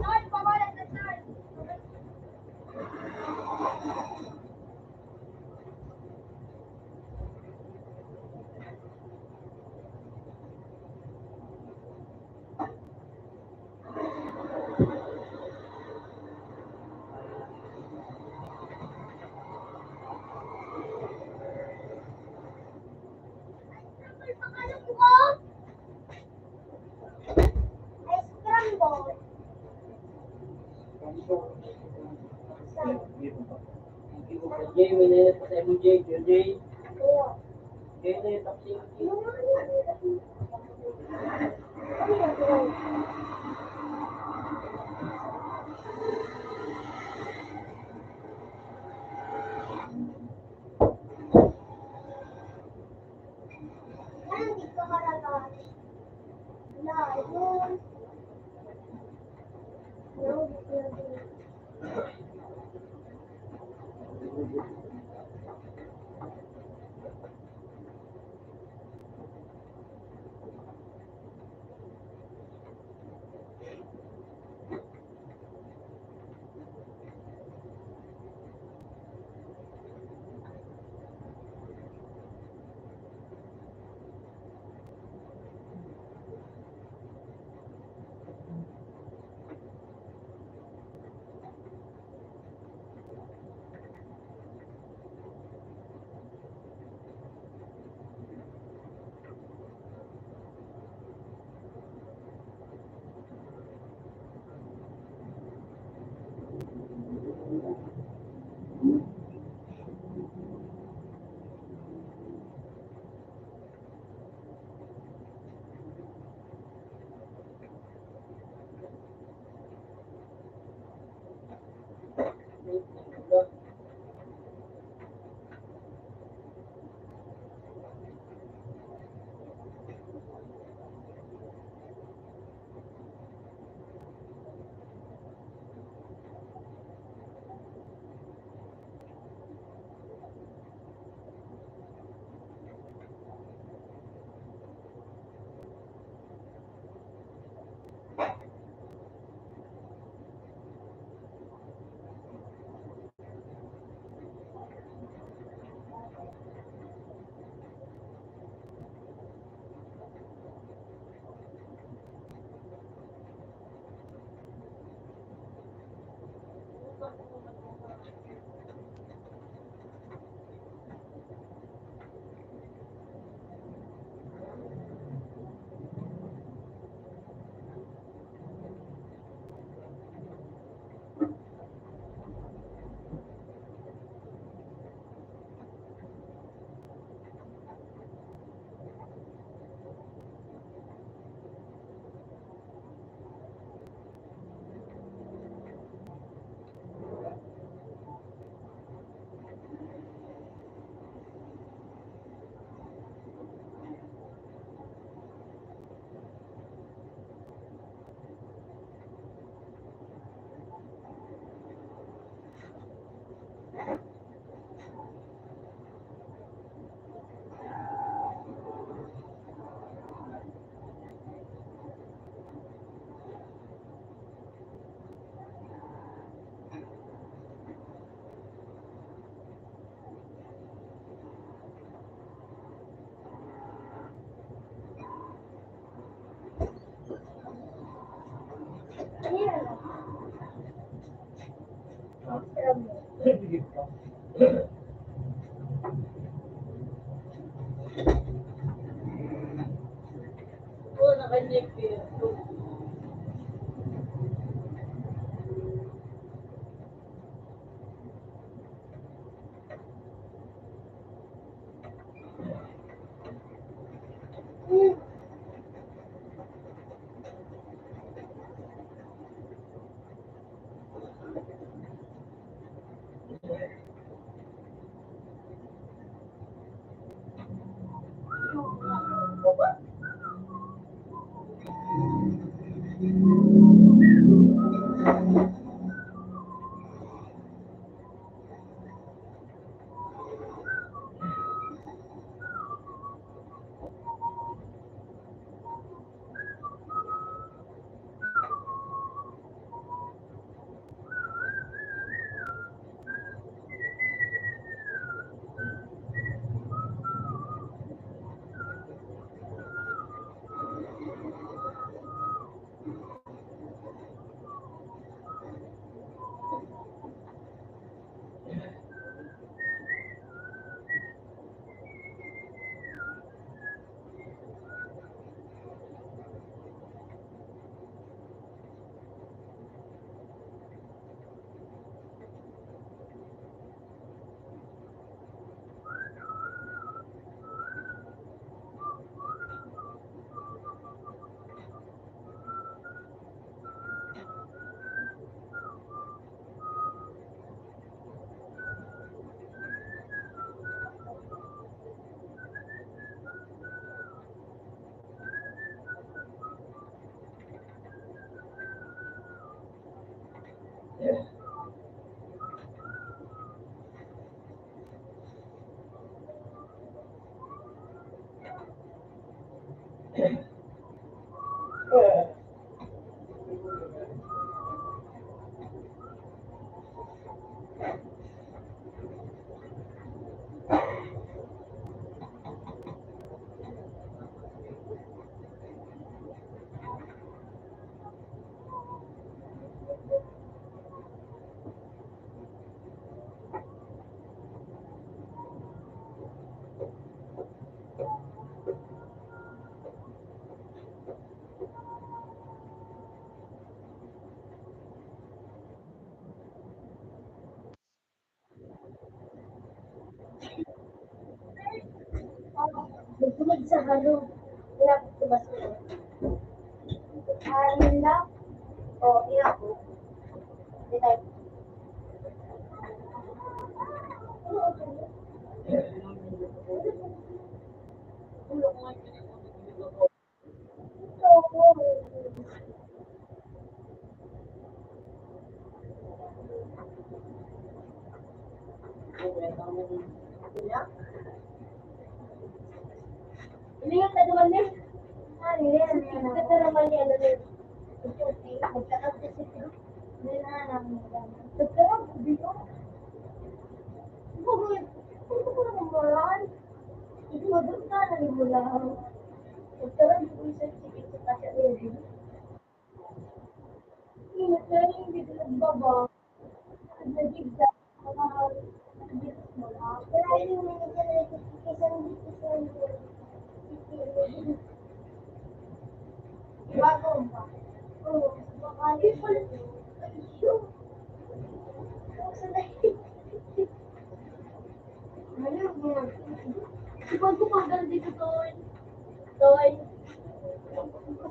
Ay, bawala sa saan. Jay, may nilip pa sa mo, Jay. Jay, nilip pa sa Oo, naka-neck eh. Nagsunod sa halo. Inabot ko ba sila? Nila? O, inabot. Di tayo. Ini yang tadi mana? Ah, ini yang kita ramai ada ni. Magkakap sa sitio. Nila namin. Magkakap, dito. Bakit? Ano ko naman maran? Hindi madunta na ni mula. Magkakap ko sa sitio sa kasya ni. Ini kaya hindi ko nagbaba. Nagigda. Kaya yung minigyan isang bago ba? Oo. Bakali pala. Ayun. Ano mo? Bago magal dito, Toy. Toy.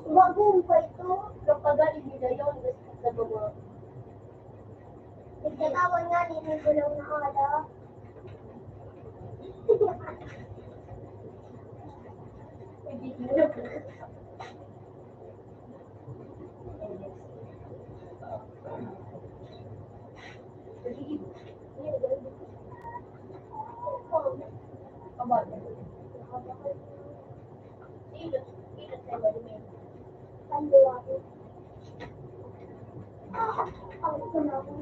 Bago pa ito. Kapag nila yun, sa mga. Nagkatawan nga, ninigulaw na ala. Ano din na mo?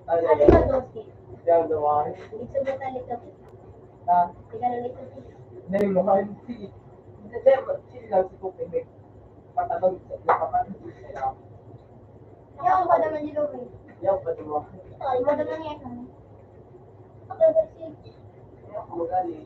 Ano din? Yung dumaan. Ha? Hindi mo kayo si... Hindi, si lang si Kupi. Patatag sa kapatid sila. Yung pa di mo. Magali.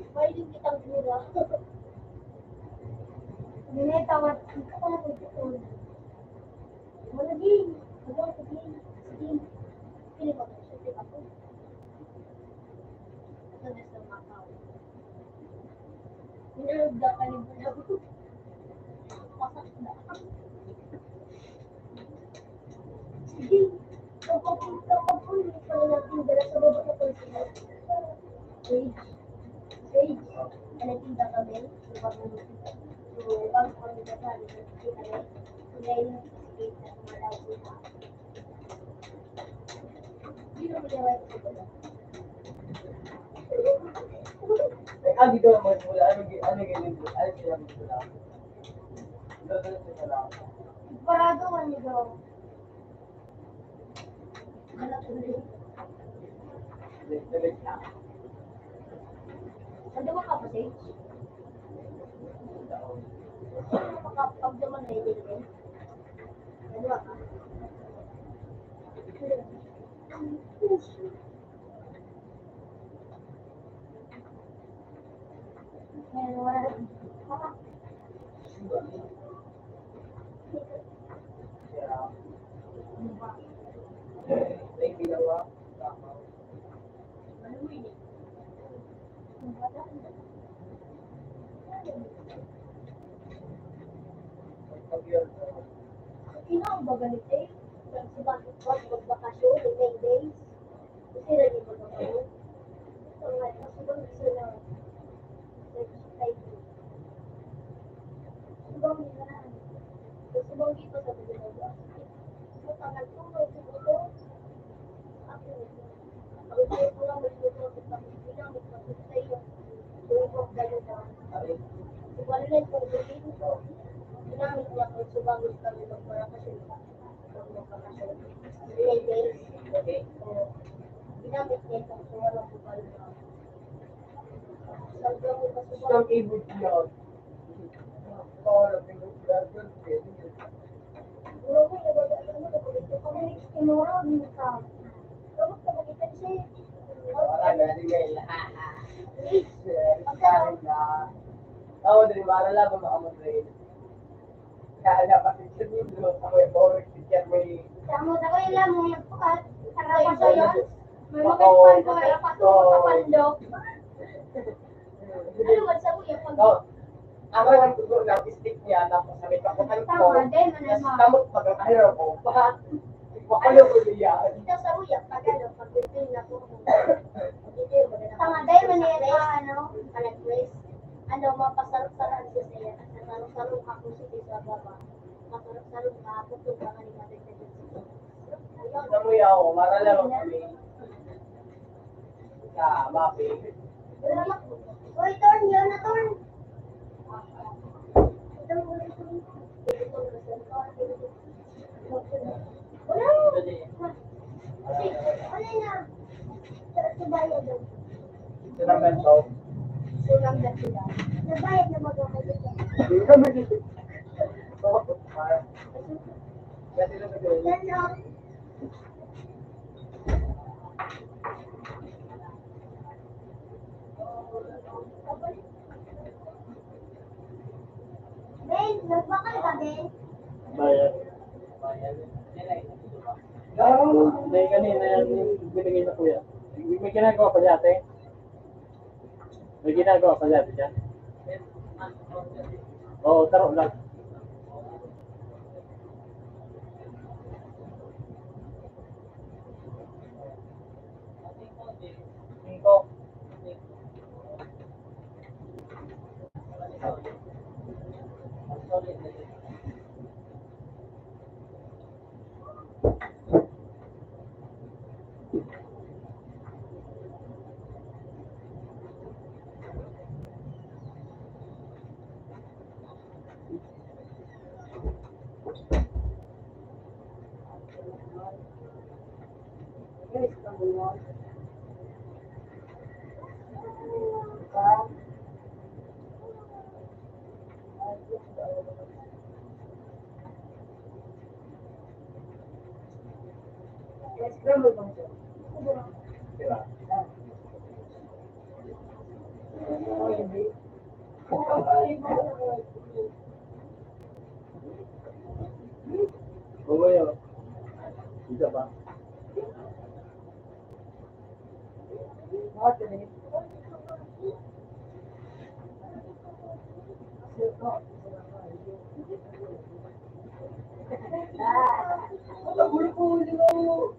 Ah, dito naman mula. Ano ganyan mo? Ano sila mo sila? Doon sila lang. Dalit na. May ginawa. Tama. Pag yun. Isang ibig yun. All of the Oo, di ba? Wala ba makamadrid? Kaya dapat siguro ako yung bawal siya may... Ako lang siguro na stick niya, tapos sabi kaputan ko, tapos tamot pag-ahiro ko, baka wakalo ko niya. Namuya ako, maralaro kami sa mapping. Sinamento. Hindi kami dito. Kasi lang nag-iwan. Bayan. Hindi, kanina yan binigay na kuya. May ginagawa pa dati? May ginagawa pa dati dyan? Oo, taro lang. Guys, kamuha. Scramble bang siya? Sira. Oh, hindi. Oo yun. Isa ba? Bakit yun? Huli-huli mo.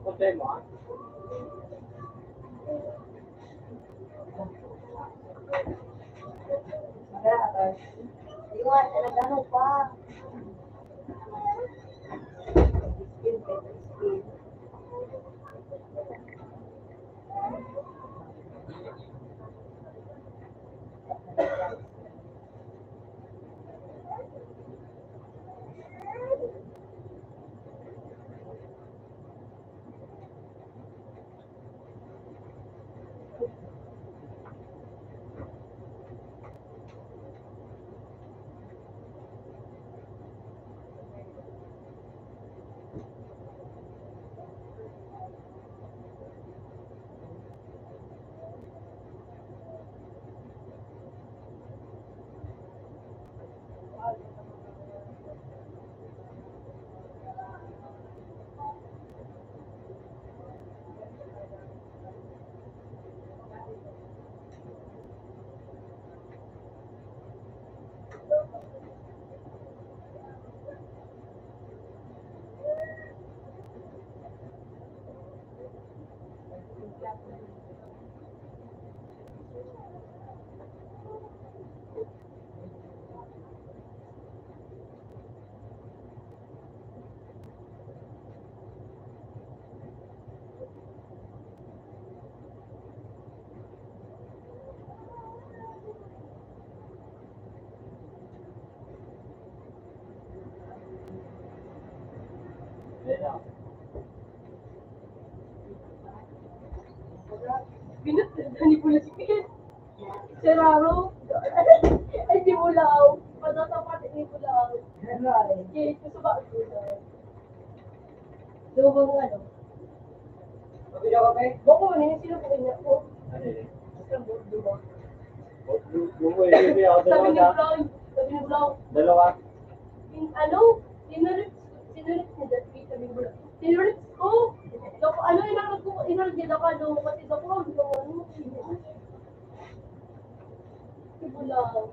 Kontay mo ah. Hindi ko nga nagano pa. Ni pula sikit. Seraro. Ay, di bulaw. Patatapat ni bulaw. Okay, gusto ba? Lubo mo ano? Boko mo nini sino po niya po. Ano yun? Diba? Bumuhay, hindi ako Sabi ni dalawa. Brown, sabi ni Brown, Dalawa. ano, sinulit ni David, sabi ni Brown, sinulit ko, loko, ano, inarag nila ka, no, kasi loko, ano, si Bulaw.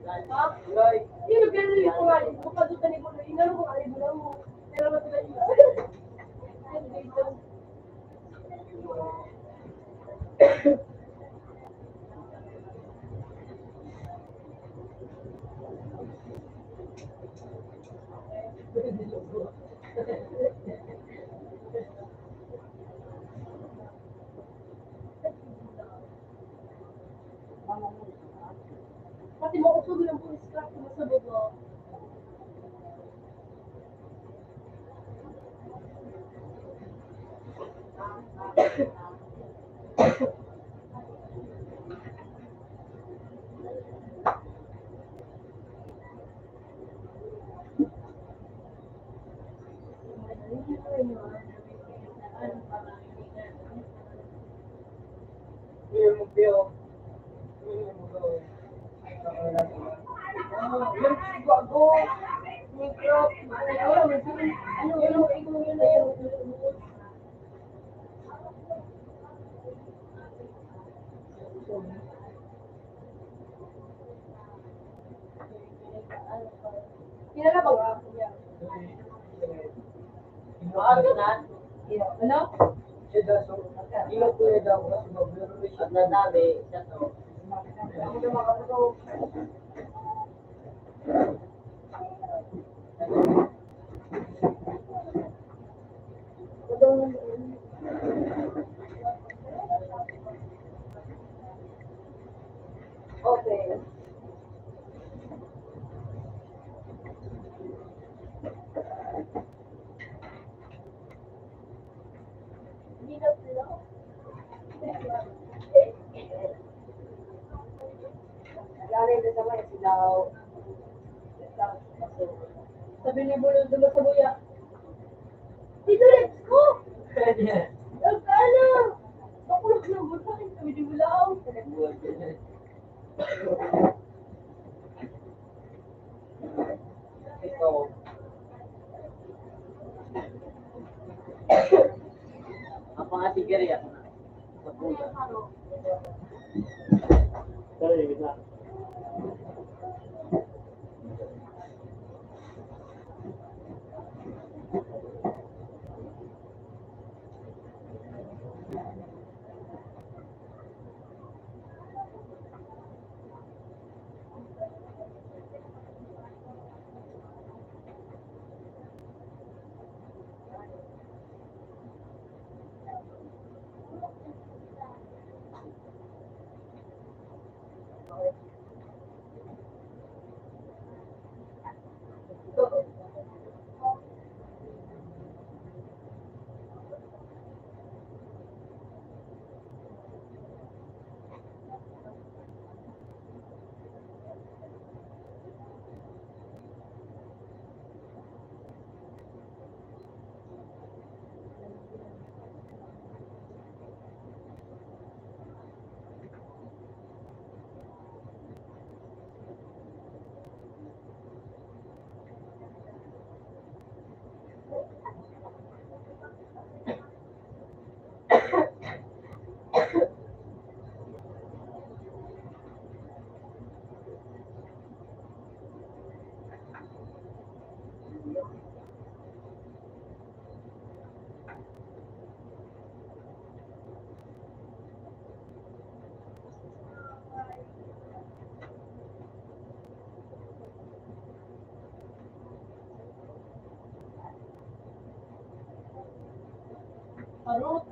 Ha? Sino pero yung mga, bukod doon ni Bulaw, inarag ko, ay Bulaw mo, pero matulad Pati mo usog lang po scrap mo sa baba. Yung mugyo. Yung bago. Micro. Kilala ba nga? Maaari na. Ano? Ilo ko yung daw kasi maglaro At nadali, siya to. Ako na makapatog. Okay. Hindi na sila. Lari na naman sila. Sabi ni Bulong dula sa buya. Dito, let's go! Nagkala! Bakulog na buta. Sabi ni Bulong. Ikaw. Ang pangatigari ako na. Sa puga. Sorry, gitna. Parot.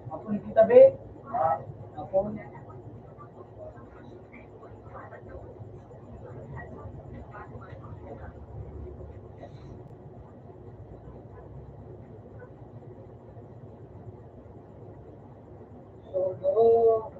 Ako nakita be. Ako. Solo.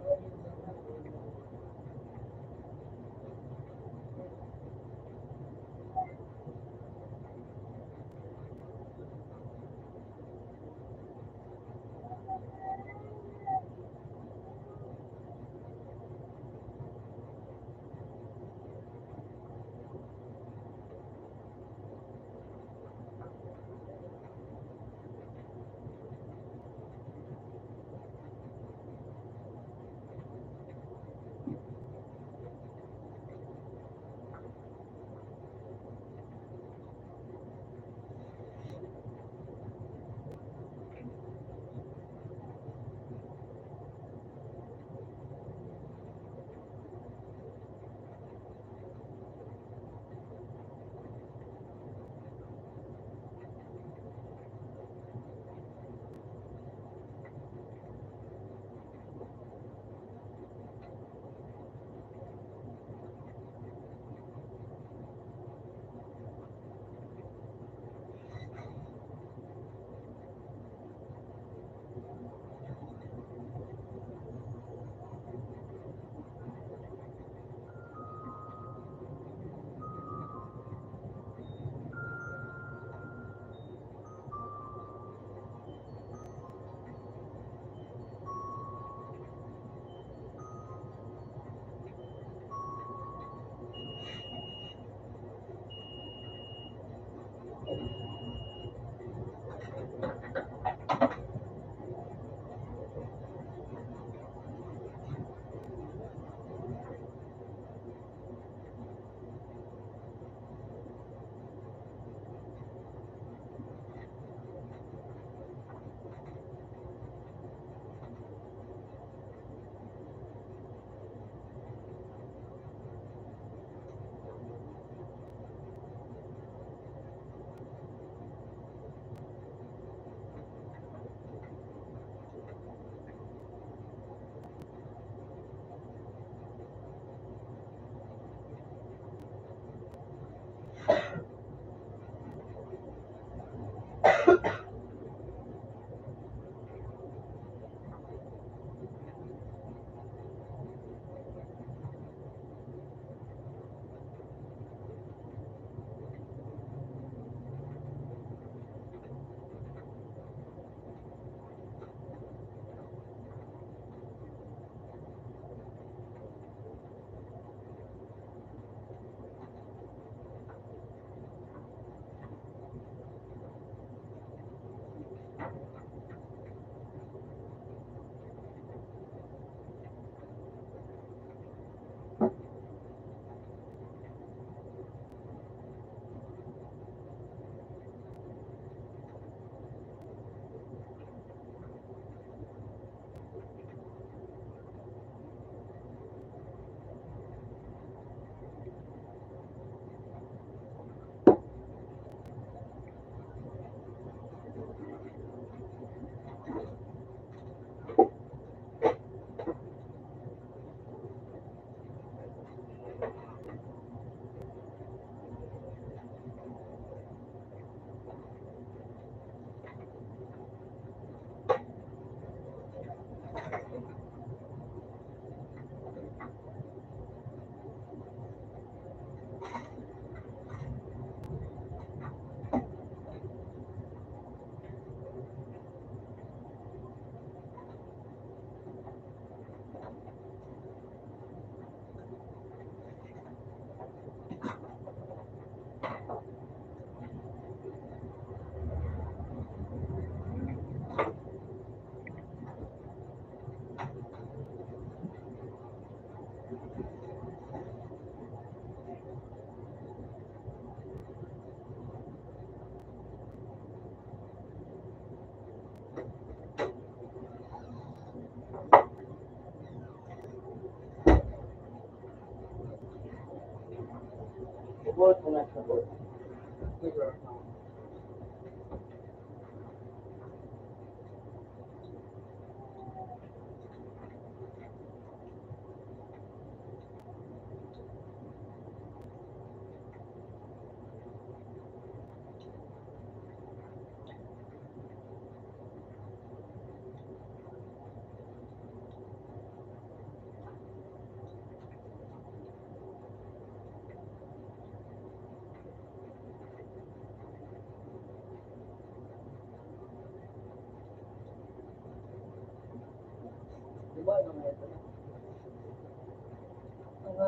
Support mo na support. Diba ano nga ito? Ang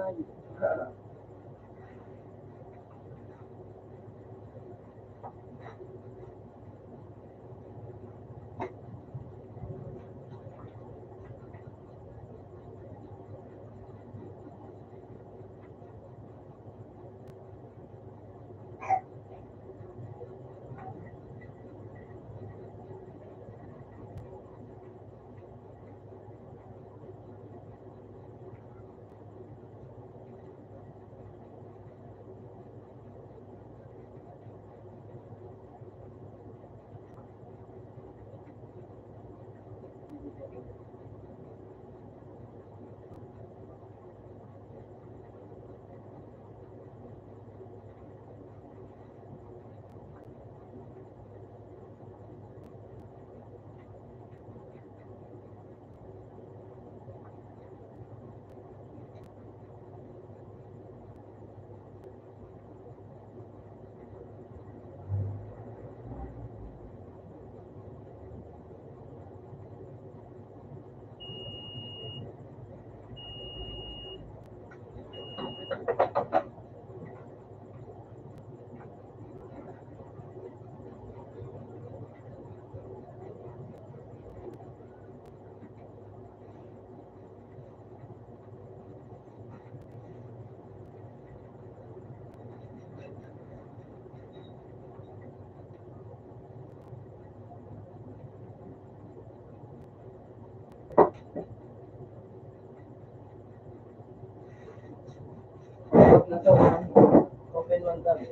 Open man kami.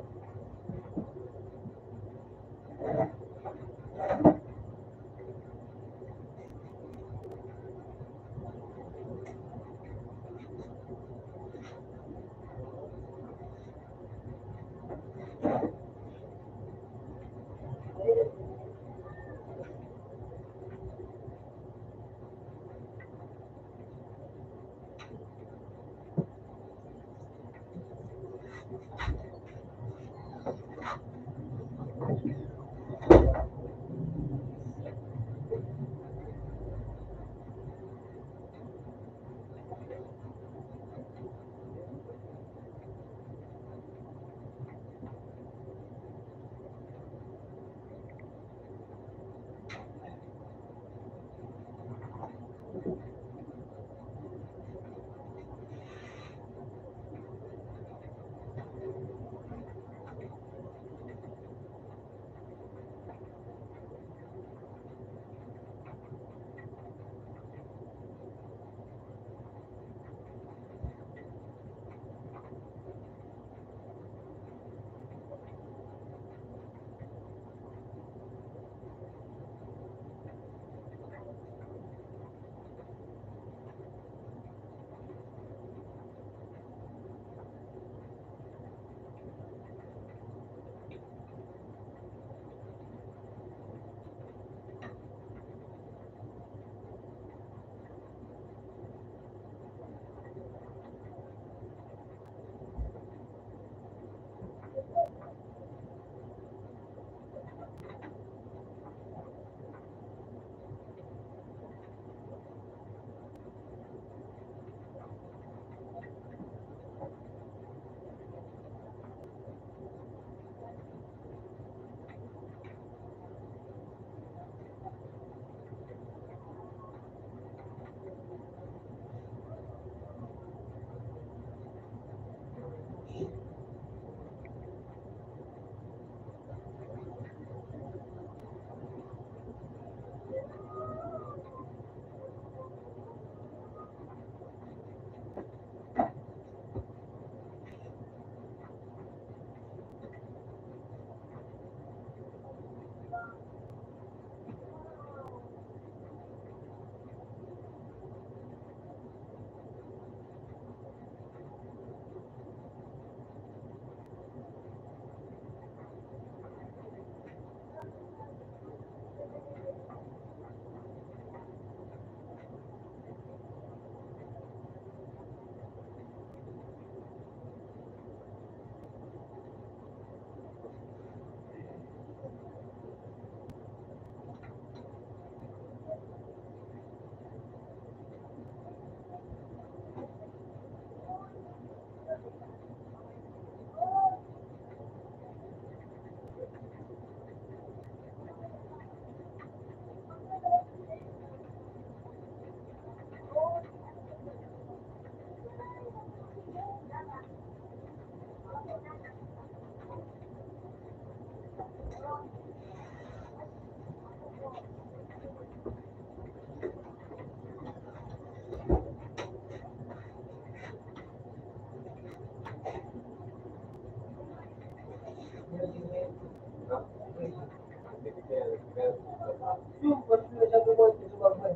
Yung pas na sabi mo, ito sa mga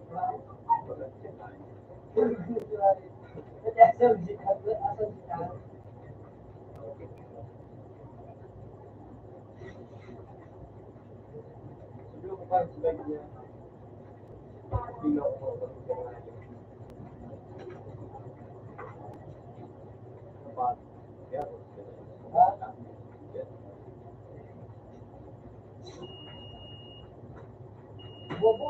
Kasi asal jika. Yung pas lagi niya. Tingnan ko. Ha? Bobo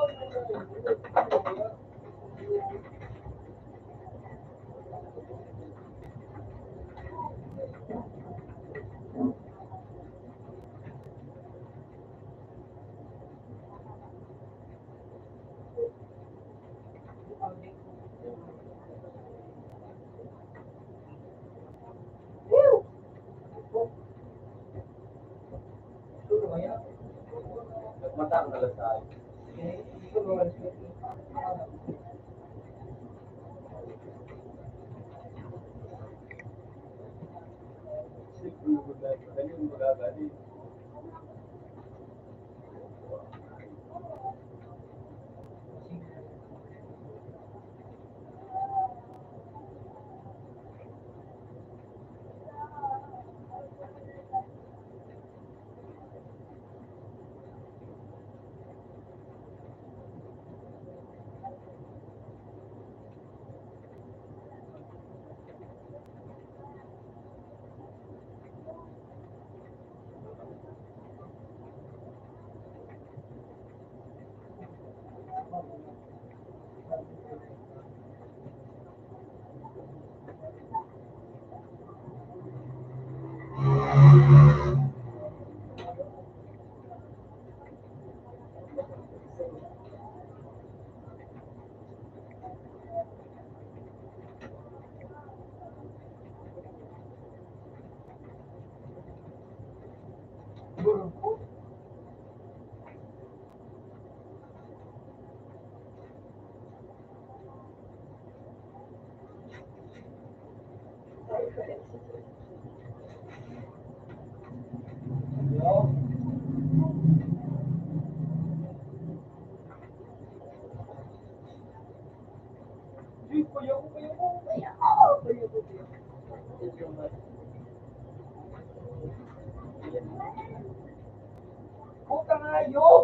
na yun. Nagmatang na lang tayo. Magaling magagali. Puta nga yun!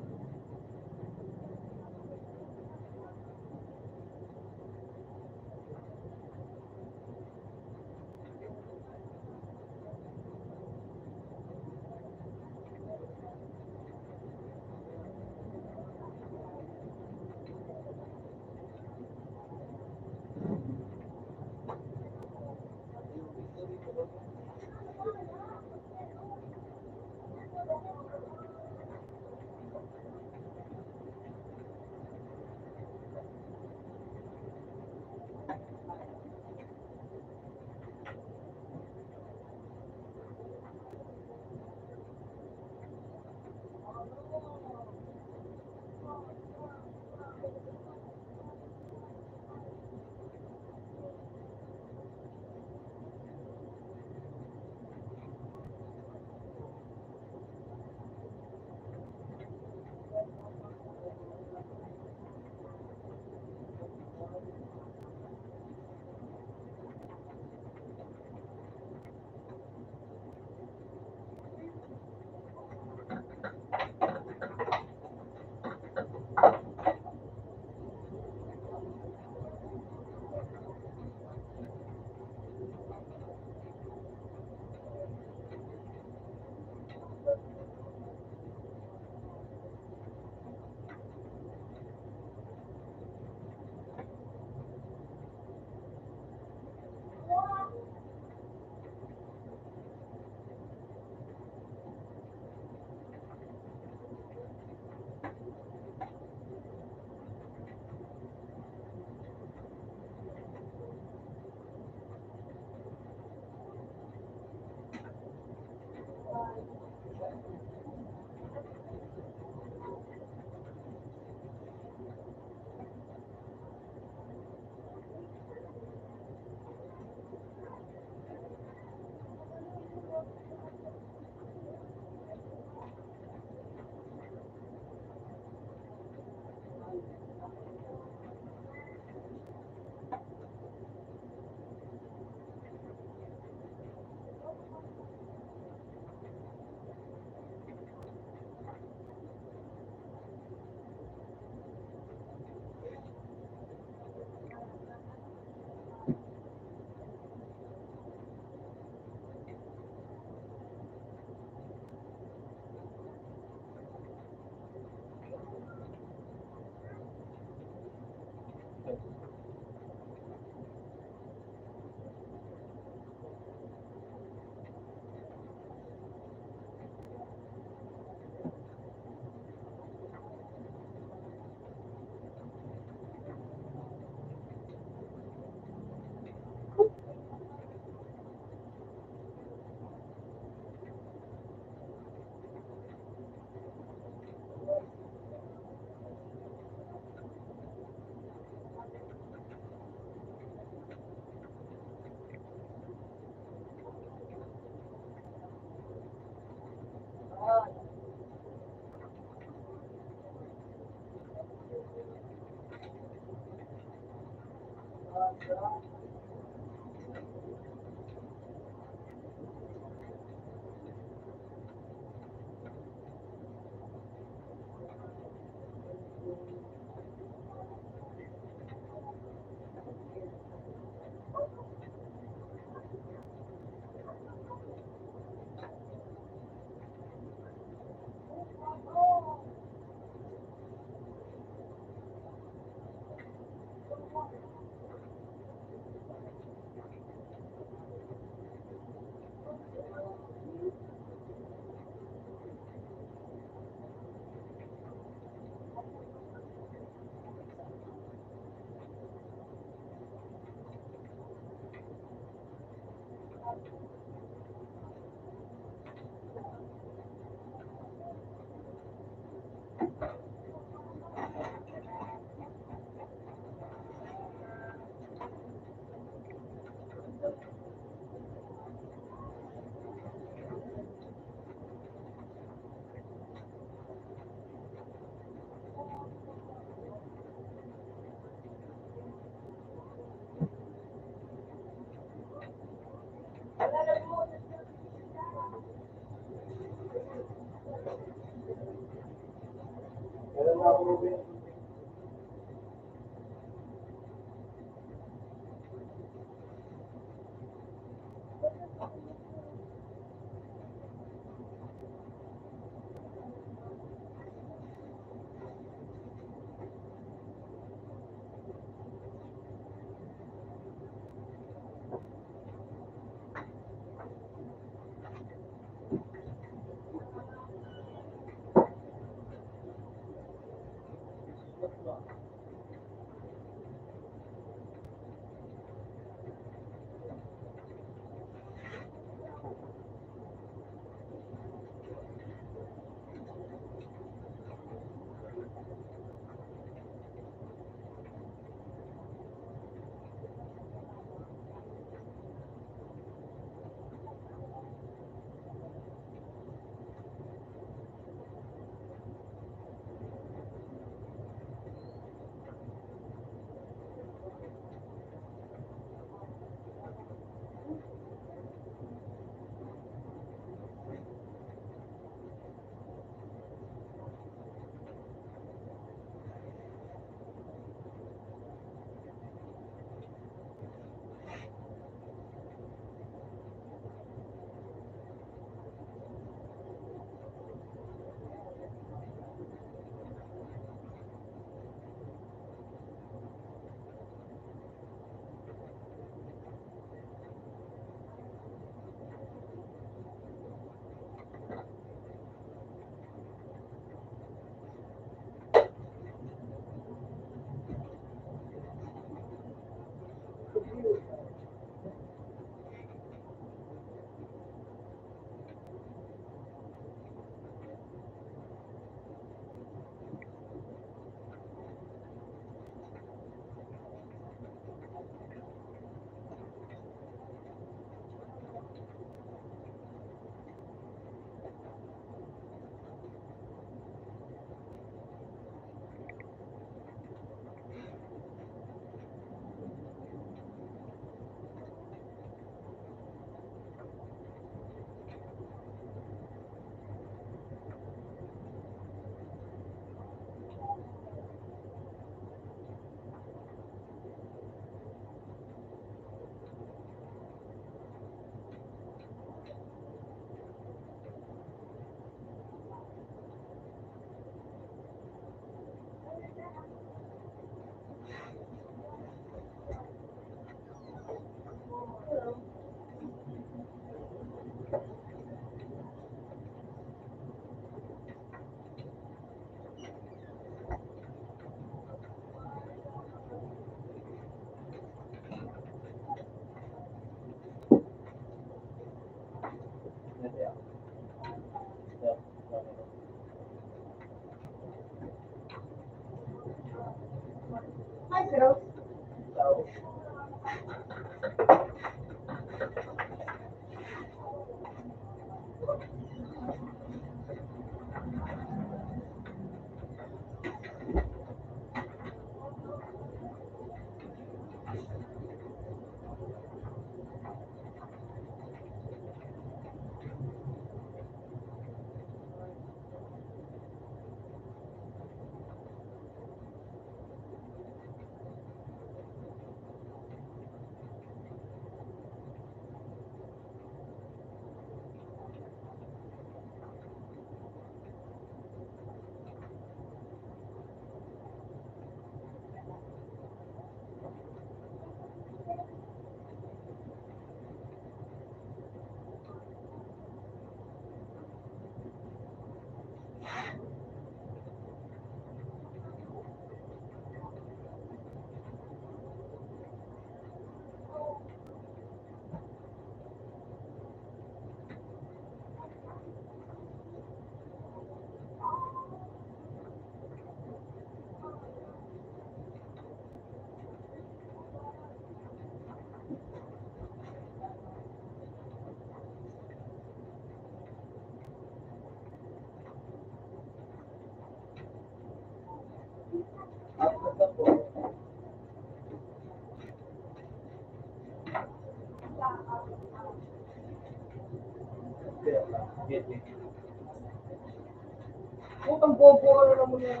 Putang bobo ka na naman yan.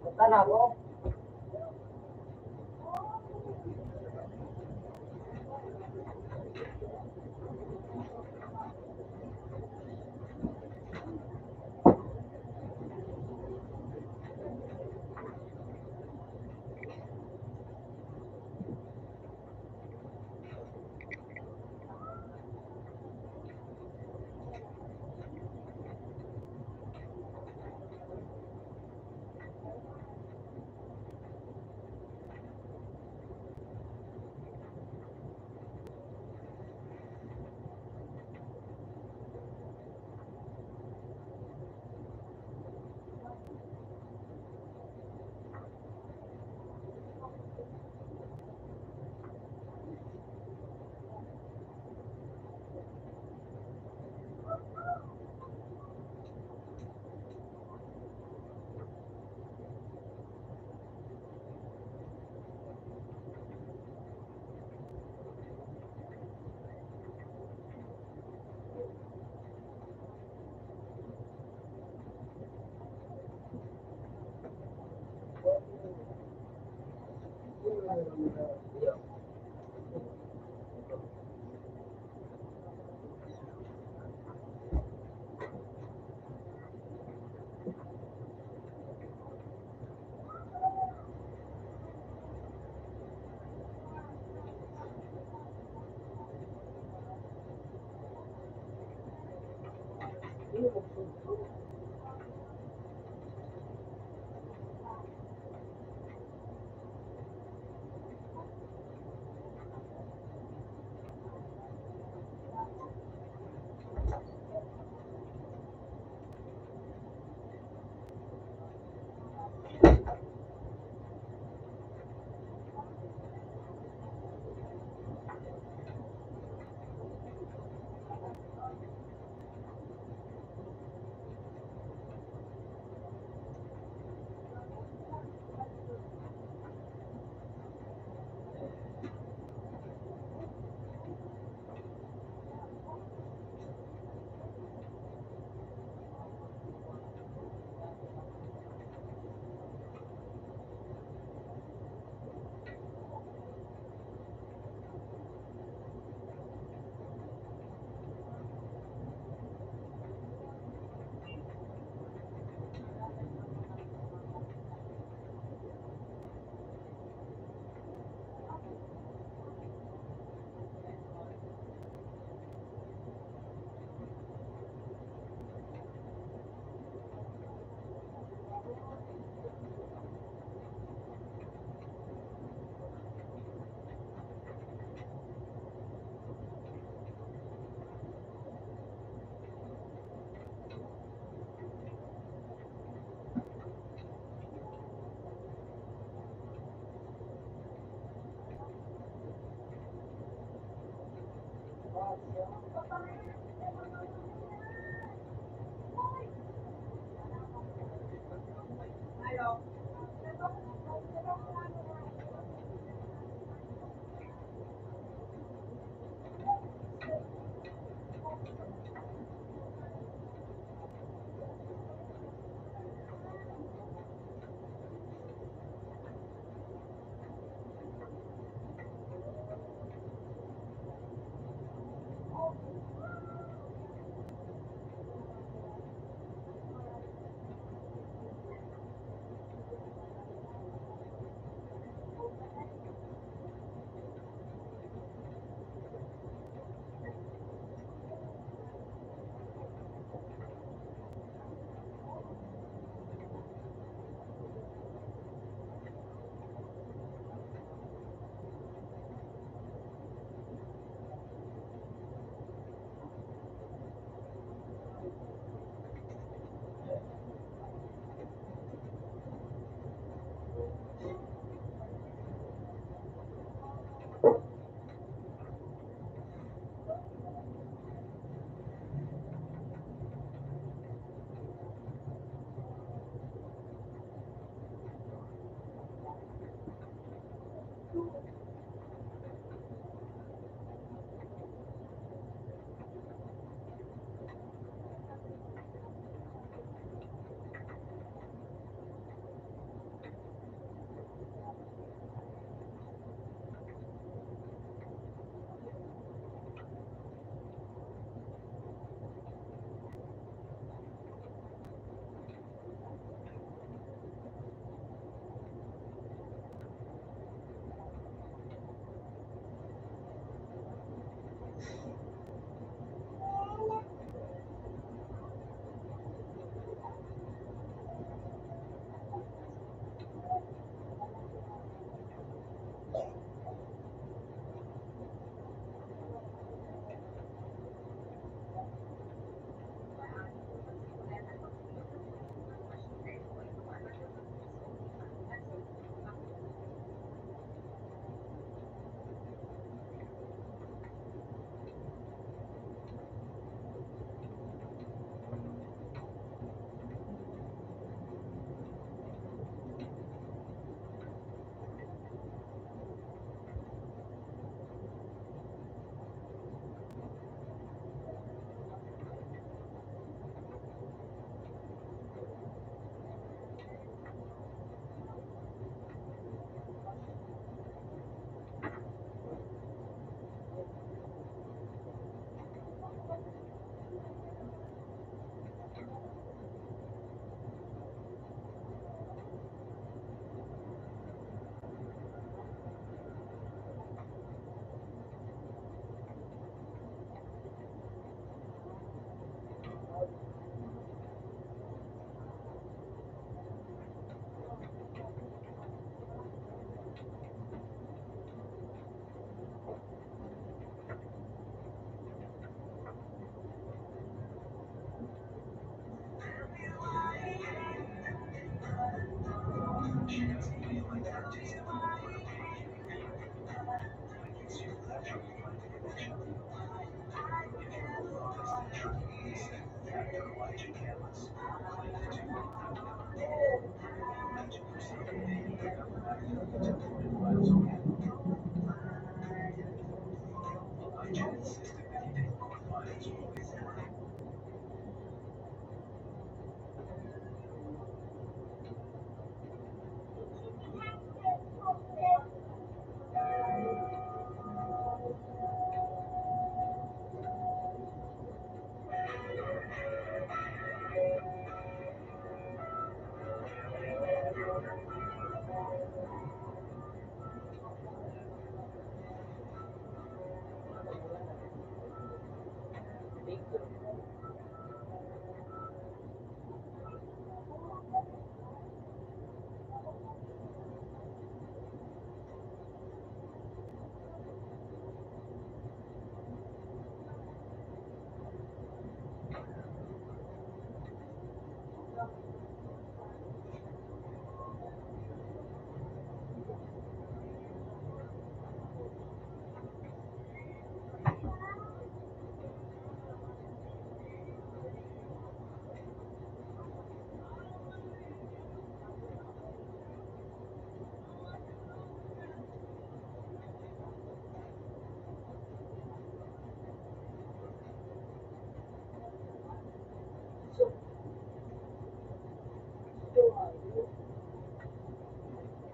Basta na ako.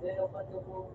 Pero pag mo,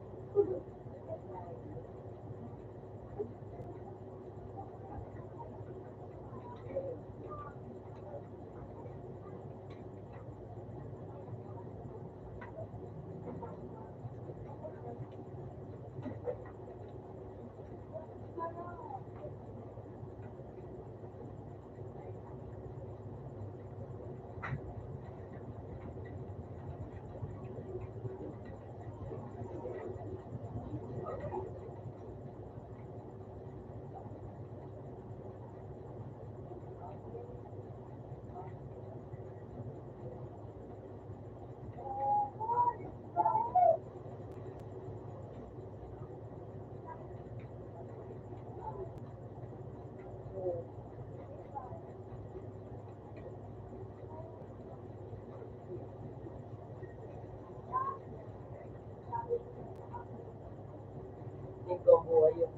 ikaw buhay yun.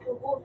Subos.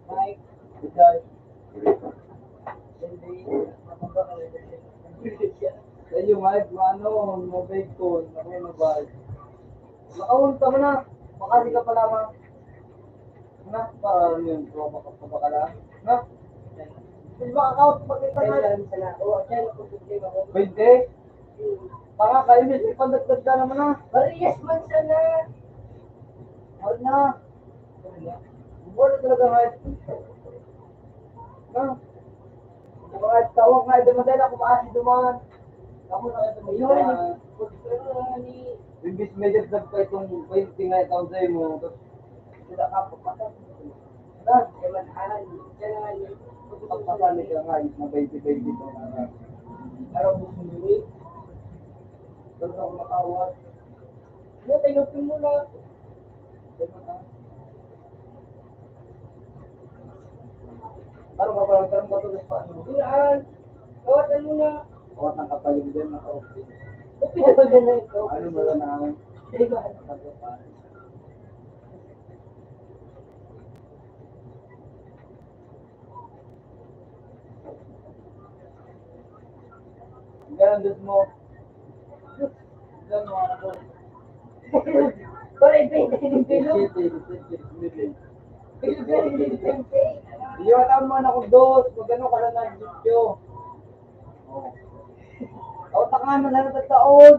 Mike, Joy. Sa iyo, Mike, mobile phone, ako mobile. Nakahulog ka mo na. Makari ka pa lamang. Na, para yun, tropa ka pa ba ka lang? Na? Hindi makakount pagkita na. 20? Tanga kayo, may pandagdag ka naman na. Parehas man sana. Mahal na. Wala talaga, Mike. Na? Mga tawag nga, dumaday na kumakas dumaan. Ako na ito Ayun. Imbis medyo vlog pa itong 20 nga ikaw sa'yo mo. Tapos, sila ka papatan. Na? Pagpapasali ka nga, yung 20-20 ito na. Araw mo sumuwi. Doon ako makawat. Ano, tinupin mo na. Parang kapalang ba ito sa ano? Yan. Kawatan mo na. Kawat ng kapaling din, naka-office. Pinapagan na ito. Ano ba na namin? Ganun mo. Ganun mo ako. Parang pinipilo. Iyon naman ako dos. Magano ka lang ng video. O, taka mo na ng taon.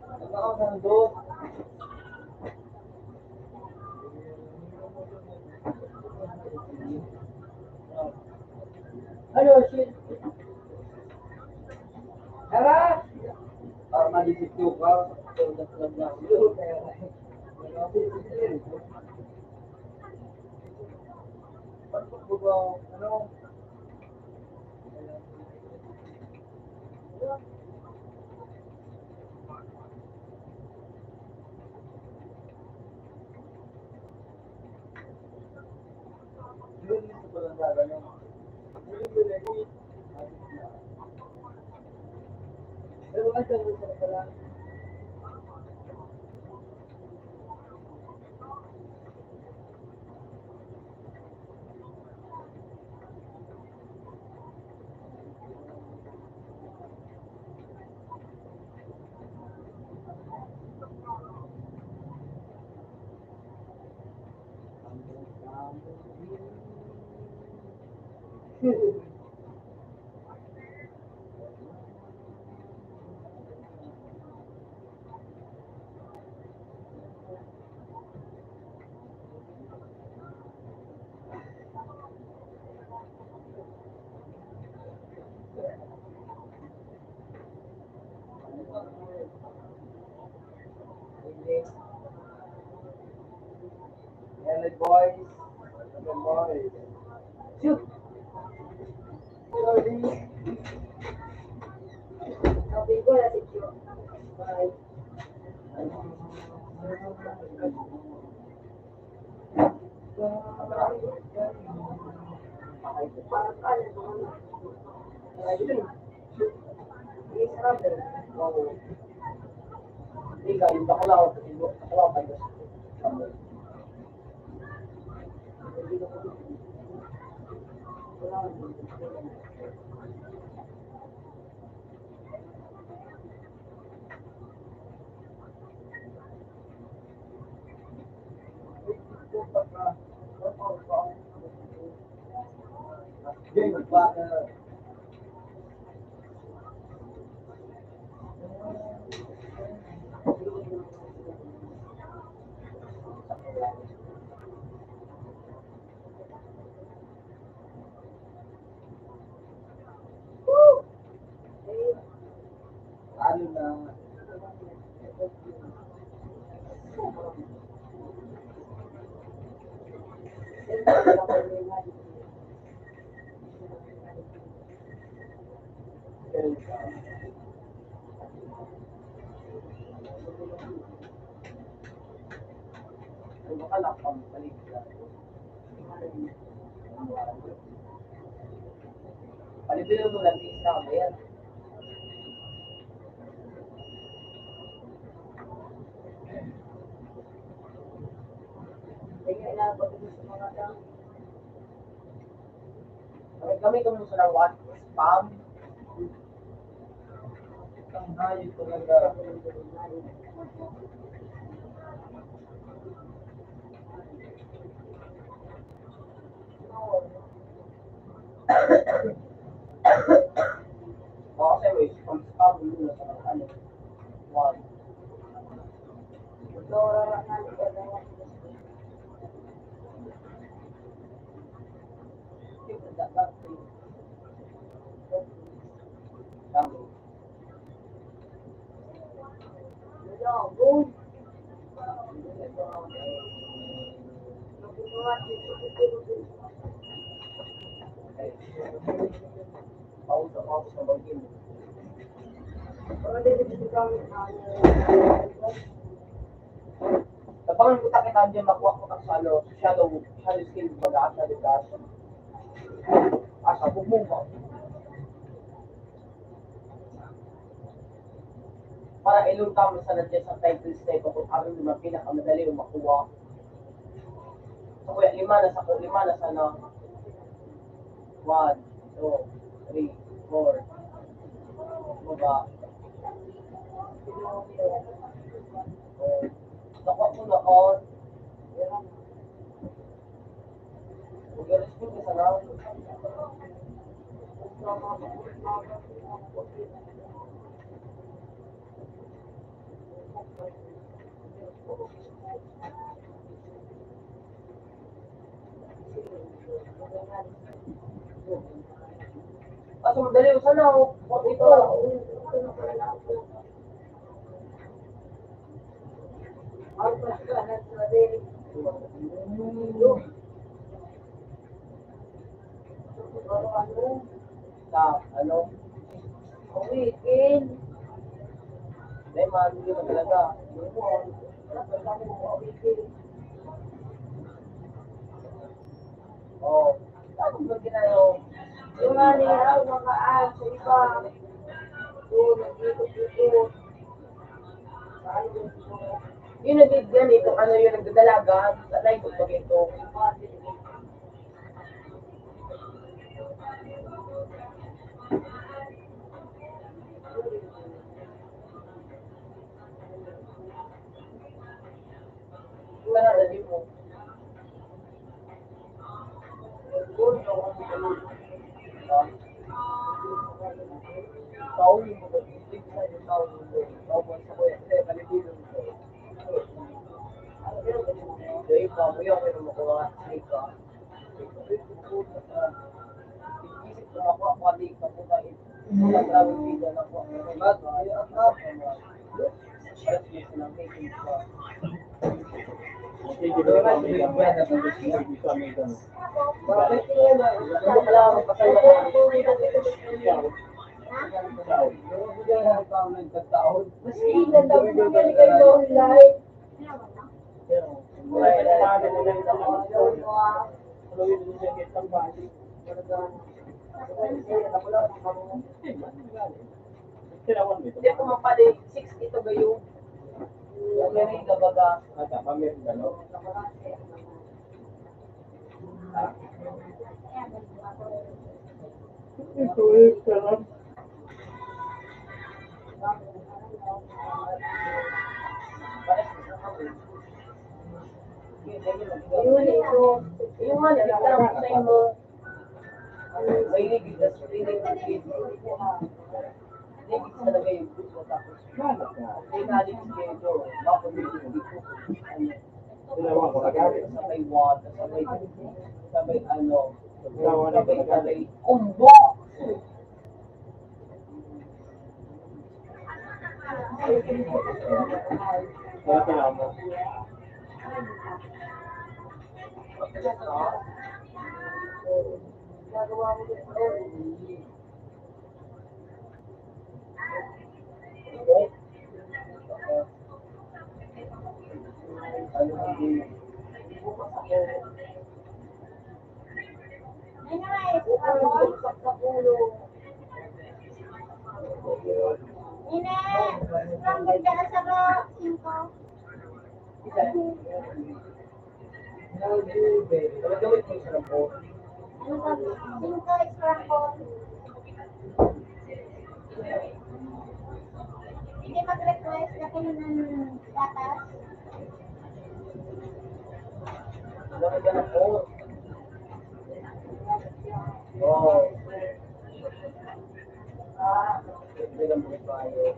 Taka mo ng dos. Ano, shit. Tara! Para malisip ka. Ano? Pero ano sa pala? Hello boys. Hello boys. Shoot. Sorry. Sabi ko na si Joe. Bye. Parang kanan naman. Ayun. Isarap. Ika, yung bakulaw. Bakulaw pa yun. Game partner. Ano na? Ano ka lang pang paligyan? Palibilin mo lang isa ba yan? Kaya inabot ko sa mga lang. Kami kung gusto ng what? Spam? Ang hayop talaga. Oo, kasi may spam muna sa mga ano. One. Dora na nalito na yan. Kami. Wala, boom. Napunuan dito dito. Paus na bagin. Pero dito kami Tabangan ko kita dyan makuha ko sa shadow skill baga shadow dash. Asa, bugmong ba? Para ilunta mo sa nandiyan sa title step kung ano naman pinakamadali yung makuha. So kuya, lima na sana. 1, 2, 3, 4. Baba. Nakuha ko na on. Mag-respect ka sa lang. Kaso madali ko sana ako. Ito. Sa ano? Weekend. May mandi mo talaga. Oo. Tapos mo ginayo. Yung nga nila, mga sa iba. Doon, nag-ikot-ikot. Yung nagigyan ito, ano yung nagdadalaga, sa live ko ito. Wala na din mo. Tao yung mga isip sa yung tao yung tao sa kuya. Kasi palibilin ko. Dahil pa mo yung kaya makuha ka. Isip ko makuha ka ka po tayo. Wala travel visa na po. Ba't? Ang hapon mo. Yes, yes, na making pa. Okay, dito na kami lang. Dito kami lang. Bakit yun? Wala akong pasaya ko. Mas ilan daw po yan kayo live. Hindi ko mapali, 6 ito gayo. Meron ka baga. Ito eh, sarap. Yun ito. Yung mga nagkakaroon ko sa'yo mo. May nagigil sa talaga yung gusto tapos may knowledge kayo doon. Bakit hindi ko sabay water, sabay ano, sabay kumbo! Kaya kailangan mo. Gagawa mo dito. Ine, scrambled ka sa ka 5. Talagamit mo sa lampo. Ano sabi? 5 scrambled. Hindi mag-request na kayo ng gatas. Talagamit ka na po. Oo. Hindi lang po tayo.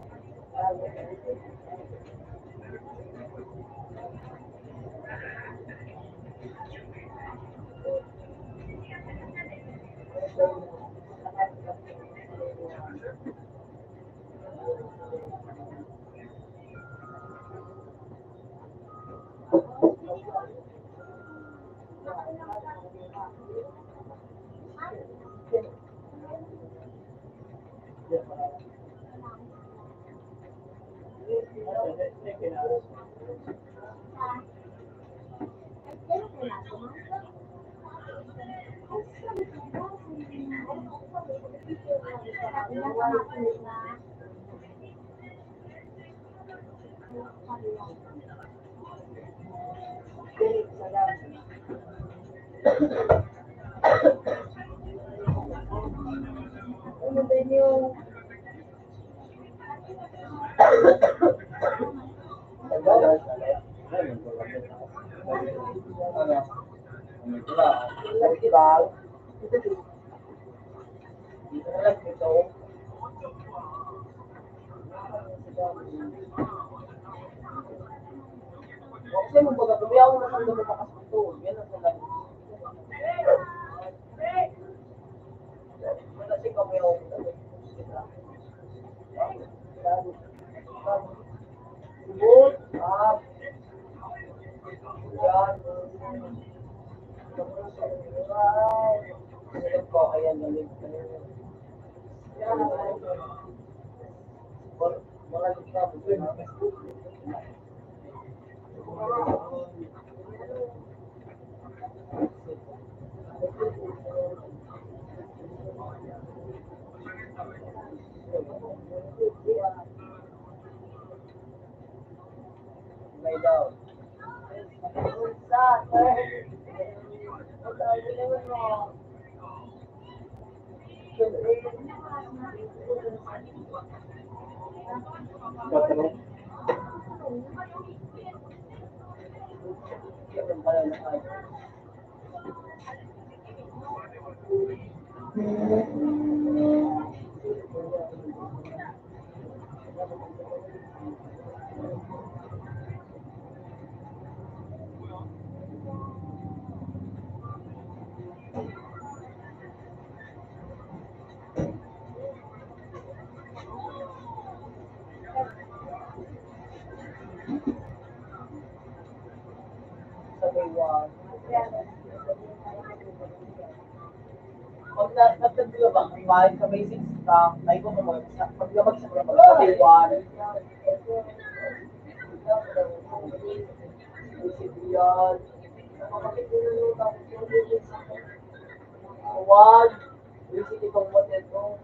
Ano ba yung Kasi mo baga, tumiyaw na kang lumakas ito. Yan ang talaga. Wala si kamiyaw. Subot. Yan. Sinilip ko, ayan, nalit. Yan. Mga lita, may daw. Pag nagtagpilo ba, bahay sa basics ka, ay ko mo paglabag sa mga pagkabiwan. Yan. Huwag. Visit itong motel mo.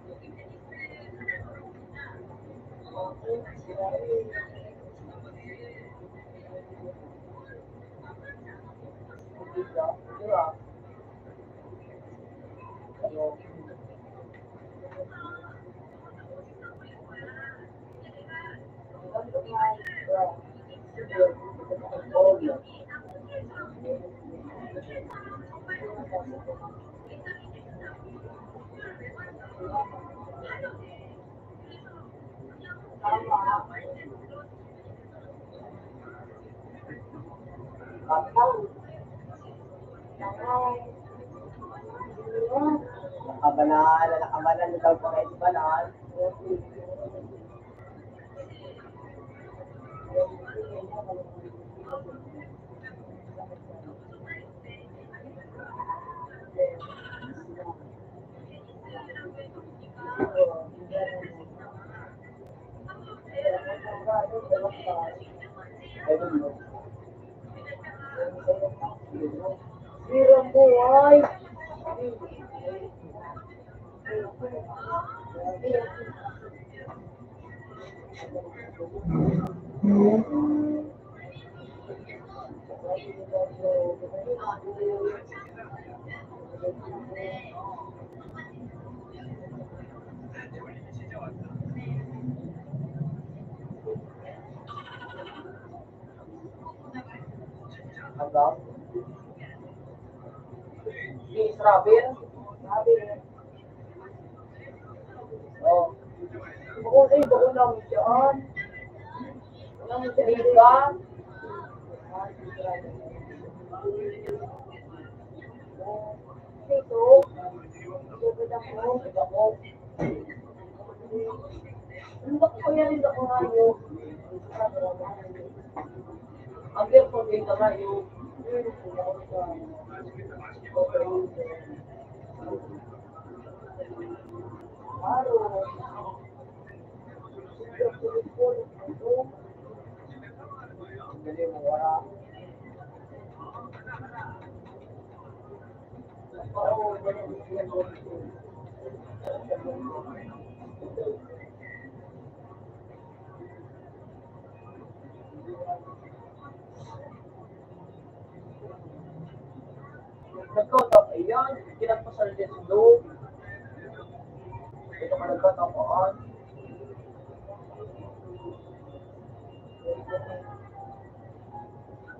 Nakabanan na daw po kayo sa banan. Hirap buhay? Hanggang? Miss Robin? Oh. Bako lang siyan. Di ba? Dito. Dito ako. Ano ba ko yan ako ngayon? Ang airport din naman yung dali mo wala. Nagkotap, ayan, kinagpasal din sa loob. Ito ka nagkotapaan.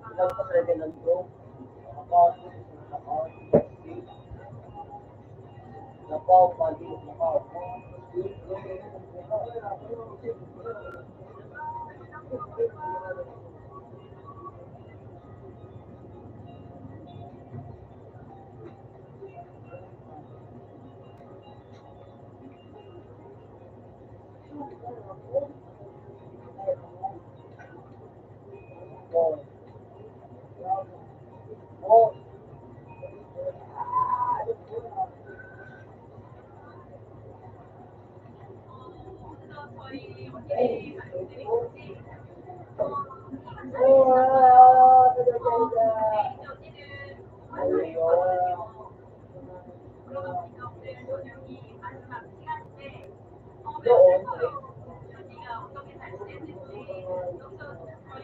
Kinagpasal din ng loob. Napaw, pali, napaw. Oh.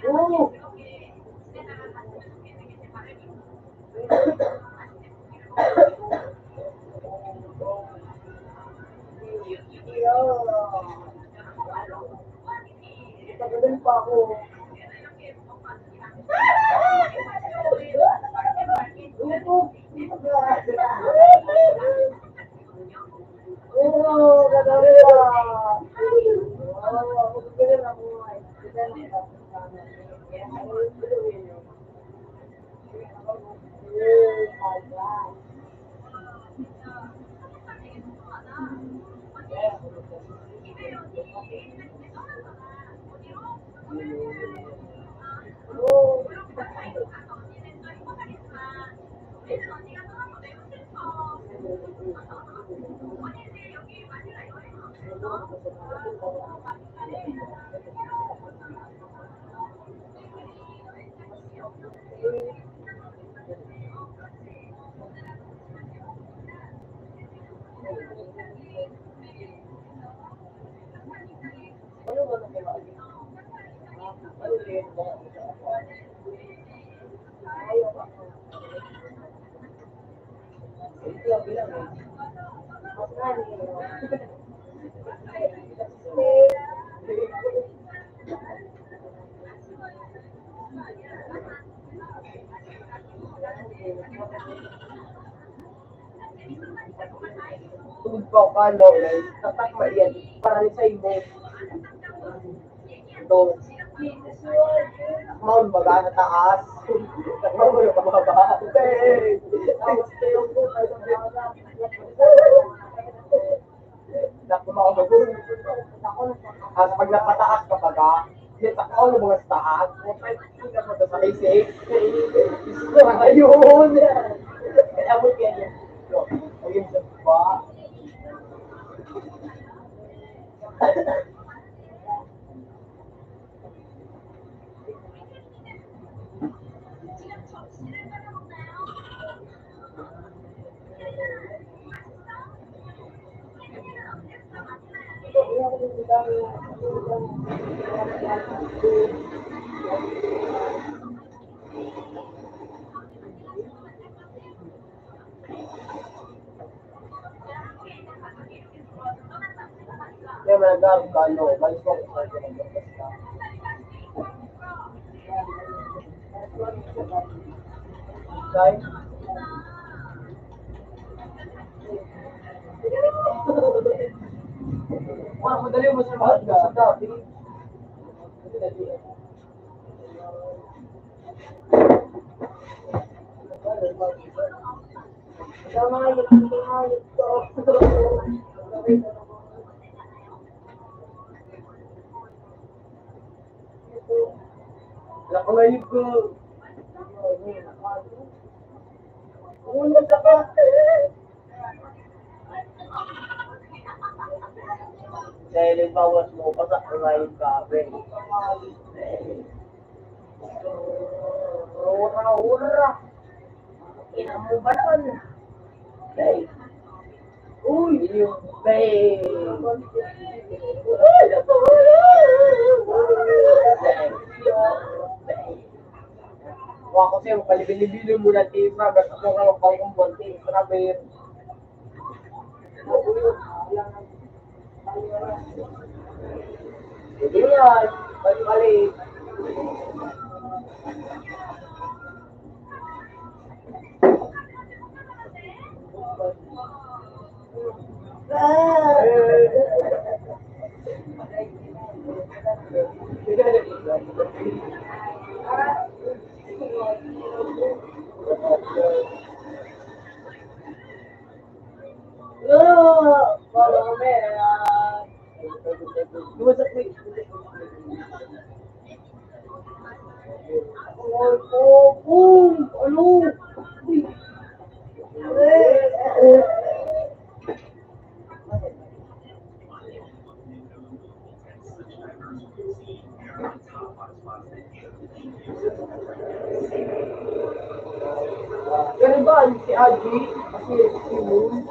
Doon. Tagalan pa ako. Oo, gagawin na. Oo, magagaling ako. Ano ba nang ginawa? Ano din ba? Ayaw ako. Ito lang bilang eh. Tugod pa ka, no? Tatak ba yan? Para sa imo. Ito. Mount baga na taas. Mount baga na baba. Tapos kayo po, Naku mga bagun. At pag napataas ka baga, ako ng mga taas. Hindi mo sa isip. Ayun. Kaya mo kaya ayun sa ba? Kaya malagang ka, no? Malis mo kung saan ka nagbabas ka. Kaya? Madali mo sa mahal ka. Sa dati. Hayop, hindi hayop ko. Nakangayip ko. Una ka pa. Dahil yung bawas mo, pasak ang ngayip ka. Ura. Ina mo ba nun? Uy, yung babe. Wah, ko sa'yo, palibili-bili mo na tisa, basta kung ano pa kung bunti, grabe. Hindi yan, balik-balik. Ganun ba si Aji? Kasi si Moon?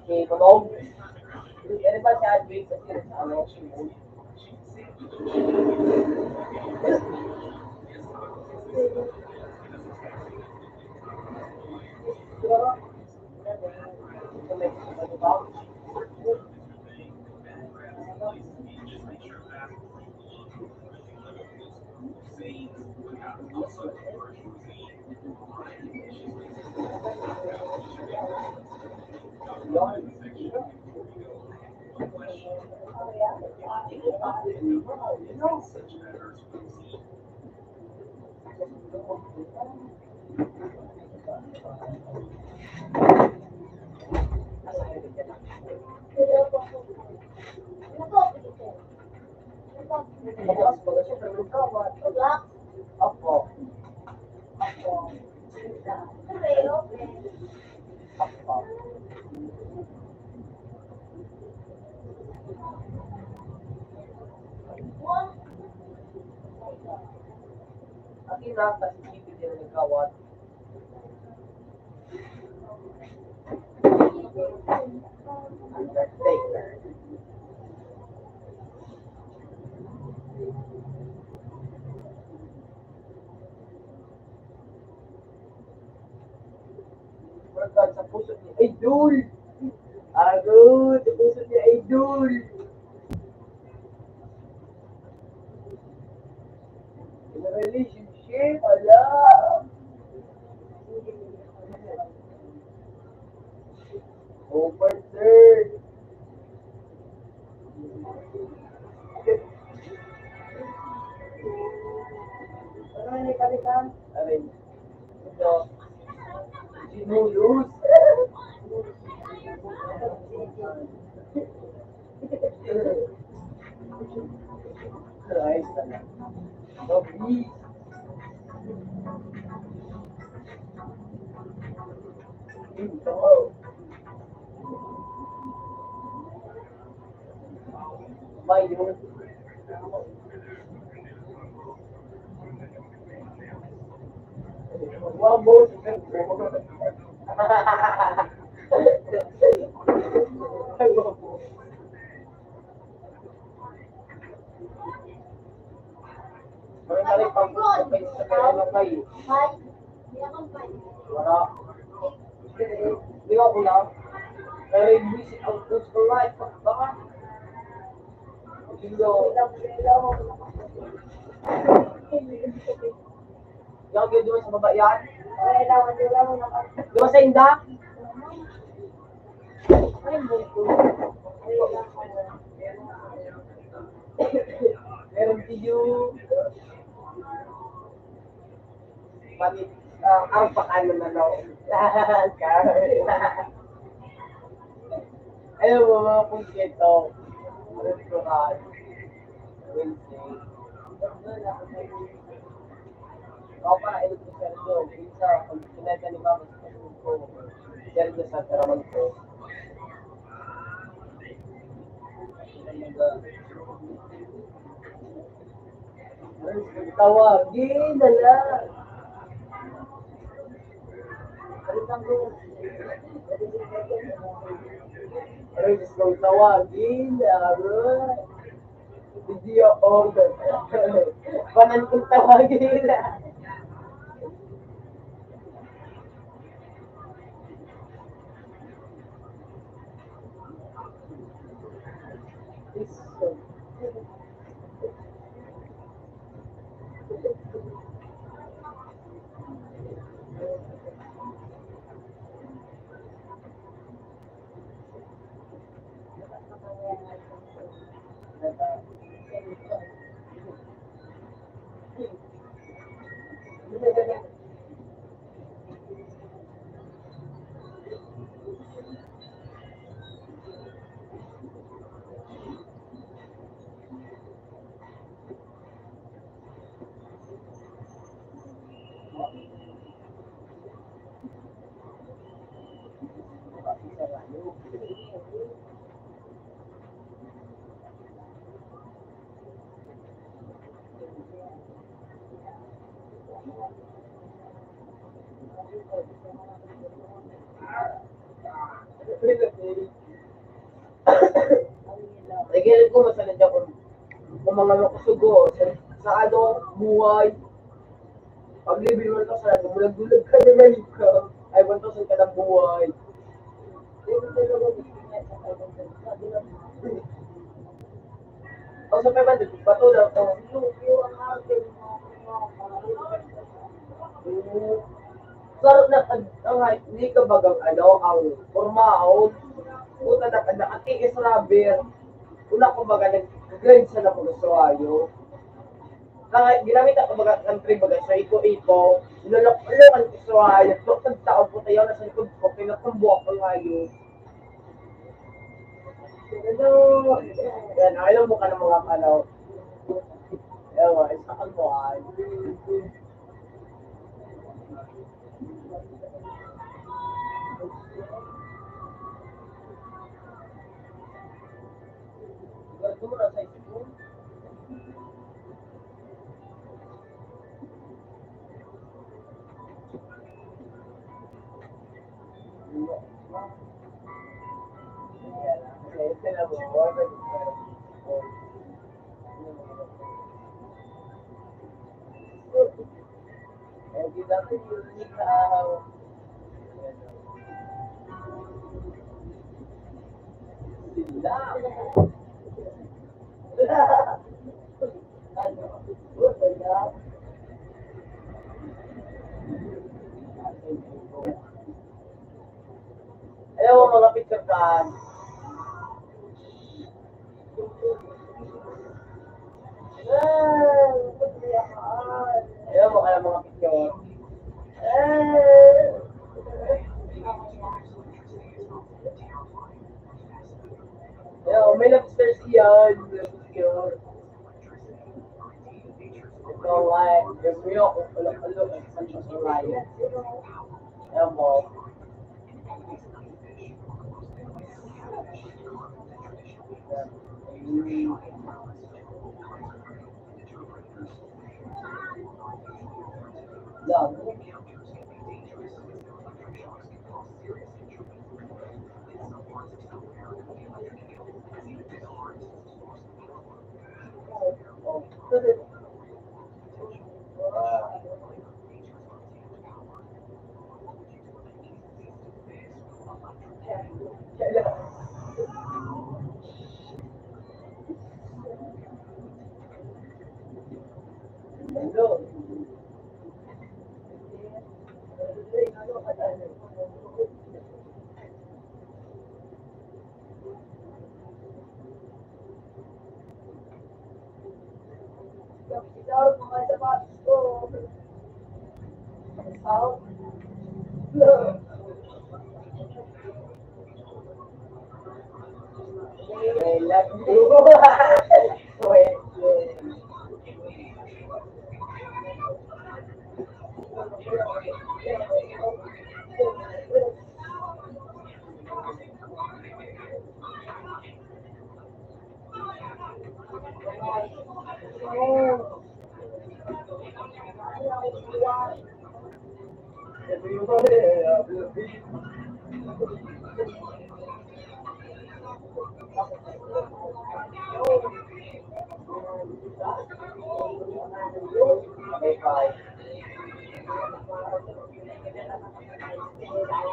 Si Kulong? Ganun ba si Aji? Kasi si Moon? Madalas ba kasi nagkawat? Apo. Ang ina, kasi hindi din nagkawat. Undertaker. Berkat sa puso ni Idol. Agad, sa puso ni Idol. In a relationship, ala. Over third. Ano yung kalikan? Aray. Ito. Sinulus. Ayos na lang. Dobby. Ito. May yun. Wabo. Mari pang gusto kayo sa kaya kayo. Bye. Hindi akong bye. Wala. Di ba ko lang? Pero visit ang gusto life. Baka. Hindi. Yung yun doon sa baba yan? Di ba sa inda? Meron tiyo. Pati, ang pakano na daw. Ayaw mo mga pungkito. Restaurant. Wednesday. Ako para ilog ko Sergio. Isa, pag sinenta ni Mama sa Facebook ko, Sergio sa Taraman ko. Tawagin na lang. Aray, gusto kong tawagin na, bro. Video order. Panan kong tawagin na. Nagyan ko masanadya ko kung mga makusugo sa ano, buhay. Pag libre mo ito sa dulag-dulag ka naman ka. Ay, 1,000 ka ng buhay. O sa 500, bato lang ito. Sarap na, hindi ka bagang ano, ang formahon. Puta na ka, nakatiis rubber. Una ko baga, nag-grind siya na pag-usuayo. Ginamit ako baga, country baga, sa iko-iko. Nilolok-lokan ko usuayo. Tukod tao po tayo, nasa likod ko, pinakumbo ako ngayon. Yan, ayaw mo ka ng mga panaw. Ewan, isa kang buhay. Gusto mo na sa isip. Ayaw mo mga picture kan. Ayaw mo kaya mga picture. Ayaw, may lobsters yan. Picture. Ito, like, yung myo, kung pala-palo, saan siya sa raya. Ayaw mo. Lang. Sigaw, mga sapatos ko. Out. I love you. Wait. Okay, bye.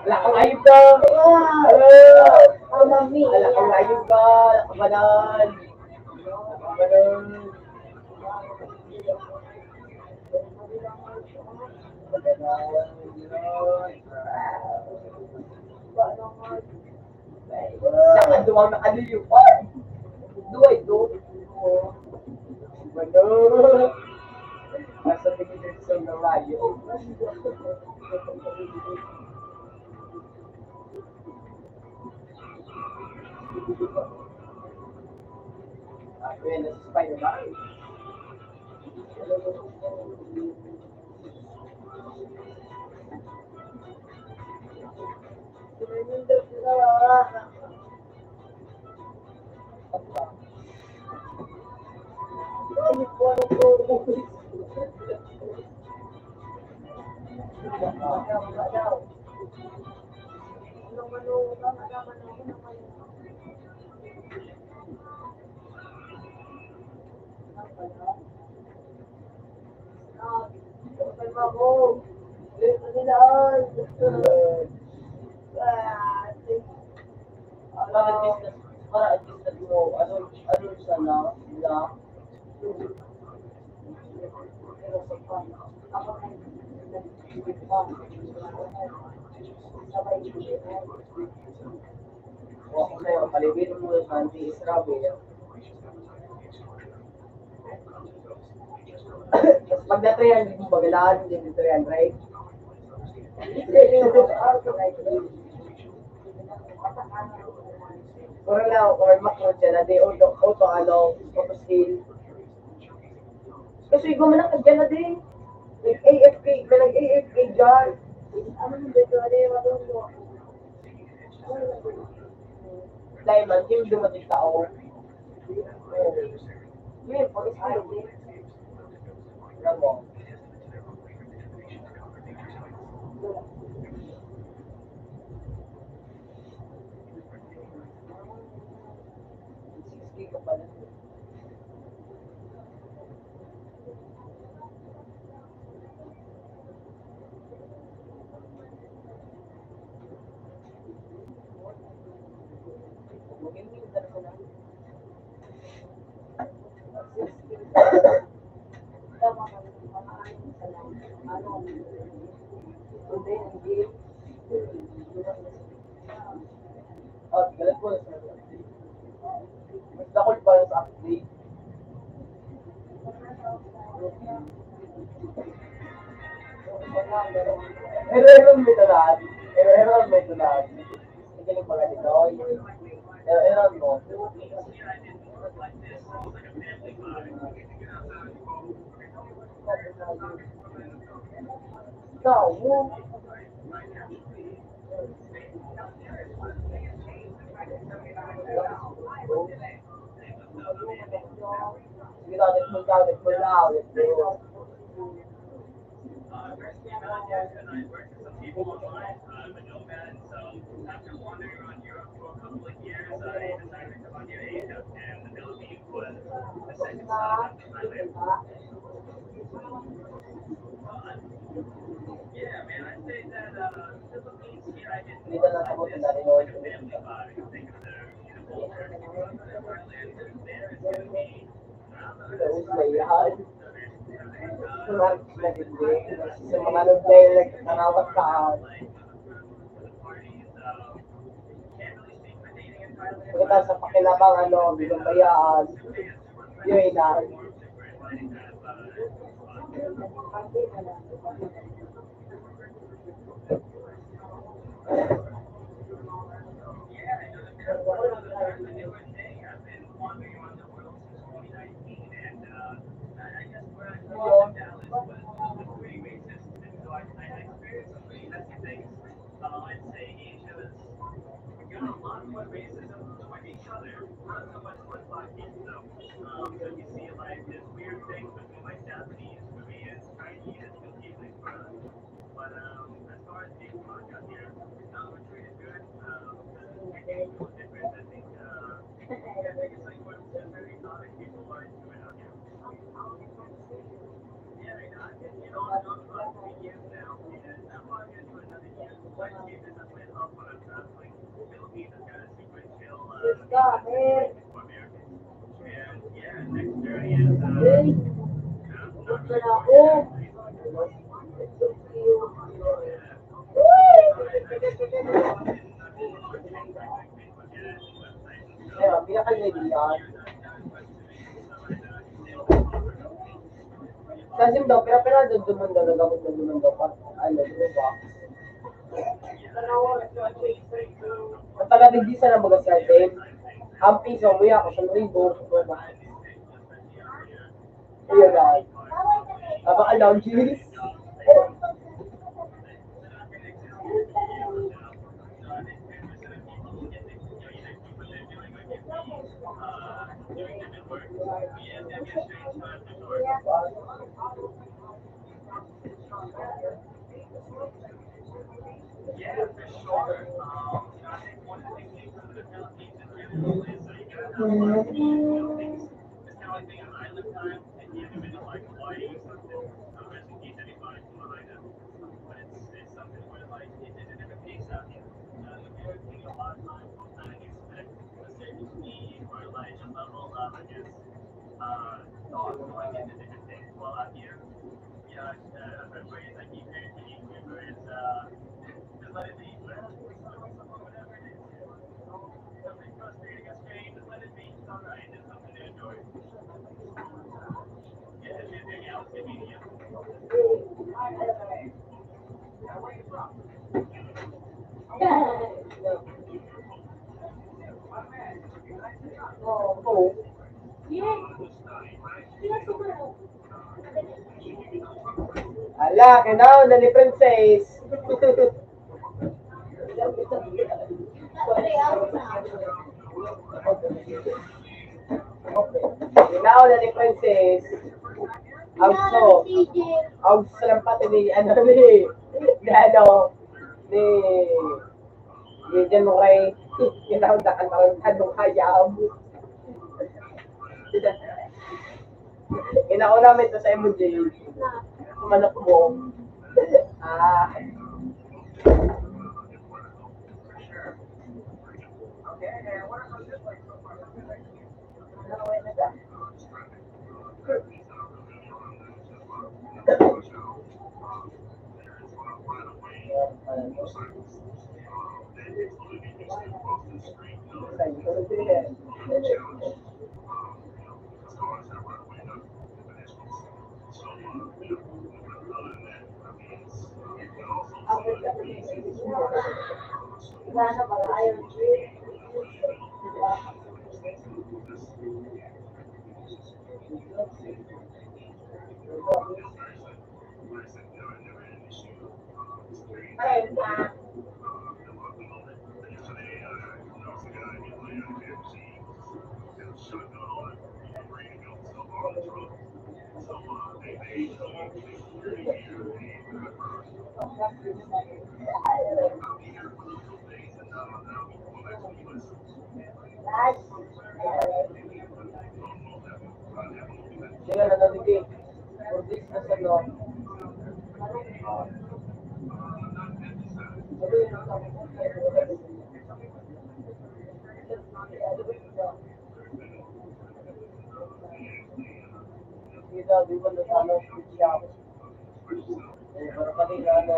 Wala kang ayub ka! Mami. Wala kang ayub ka! Wala kang banan! Banan! Saan duwang nakaliyupan? Duway do. Banan! Nasa tingin sa ng rayo. Ayan, nasa Spider-Man. Para at least mo, ano siya na, o ako sa'yo, palibin mo sa anti-Israel. Tapos pag na-trial, hindi mo bagalaan, hindi mo trial, right? Or now, or makro dyan na di, auto, auto skill. Kasi gumanak ka dyan na din. Nag-AFK, may nag-AFK dyan. Ano yung dito? Ano yung matulog? Diamond, yung dumating tao. Yun, pag-skill. Alam mo. Ka pala. Oh, galit po. Mas dakol pa sa update. Meron may talaan. Meron may talaan. Hindi ko pala dito. Meron mo. Ikaw mo. Sige daw, let's pull down. Dito lang sa buto na rin yan. Sa mga nag-player, nangawat ka. Pagkatapos sa pakilabang, bilang bayaan, yun na. Ayun, pinaka-legal. Kasi daw, pero duman daw, nagamot na duman daw pa. Ano, di ba? Ang taga-digdisa na baga sa atin. Ang piso, muya ko, 1,000. Ayun lang. Abang allergies. Oo. Ala, kanaw na ni Princess. Kanaw na ni Princess. Auso. Auso lang pati ni, ni Jan Ray. Kinaw na kanong hayam. Kinaw namin ito sa emoji. Manok mo. Ah. Kaya na natin for this as ano. Kita di ba na ano siya. Pero kanina ano.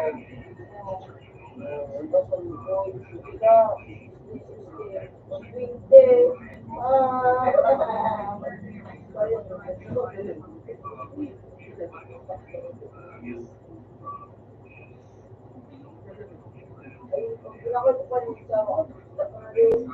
Ito sa point kita. Ay, pag pinakot pa rin sa ako, gusto ko na rin.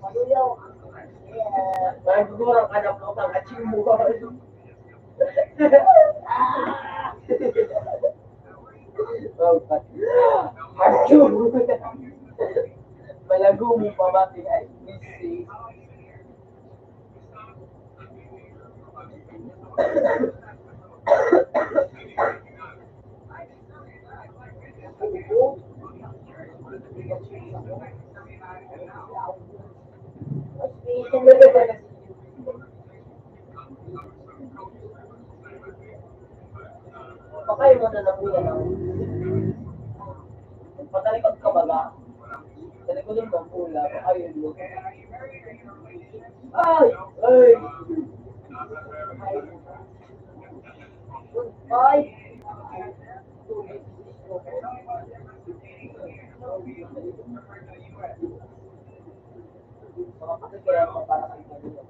Maluyaw. Magugurang ka na po kang achimuhan. Malago mo pa ba ay busy? Pakay mo na lang muna lang. Patalikod ka ba ba? Talikod ng pula, pakay mo. Ay! Ay! Ay! Kaya ako para kay Maria.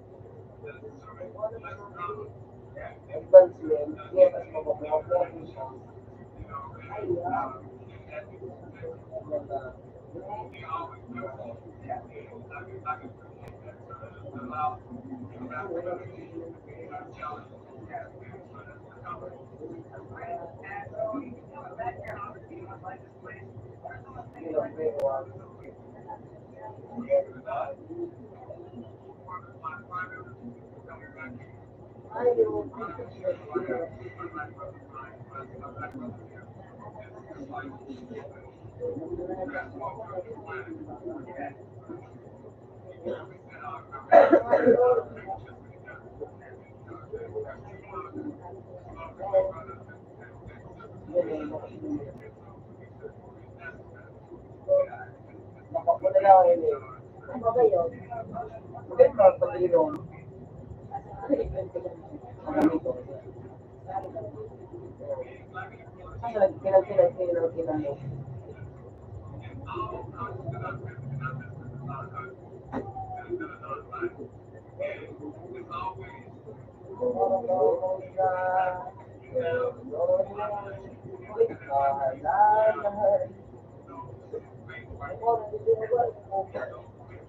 Advancement, yes, as mababawa siya. Makapunta na ako yun eh. Ano ba yun? Bakit mga pag-inom? Kinag-kinag-kinag-kinag.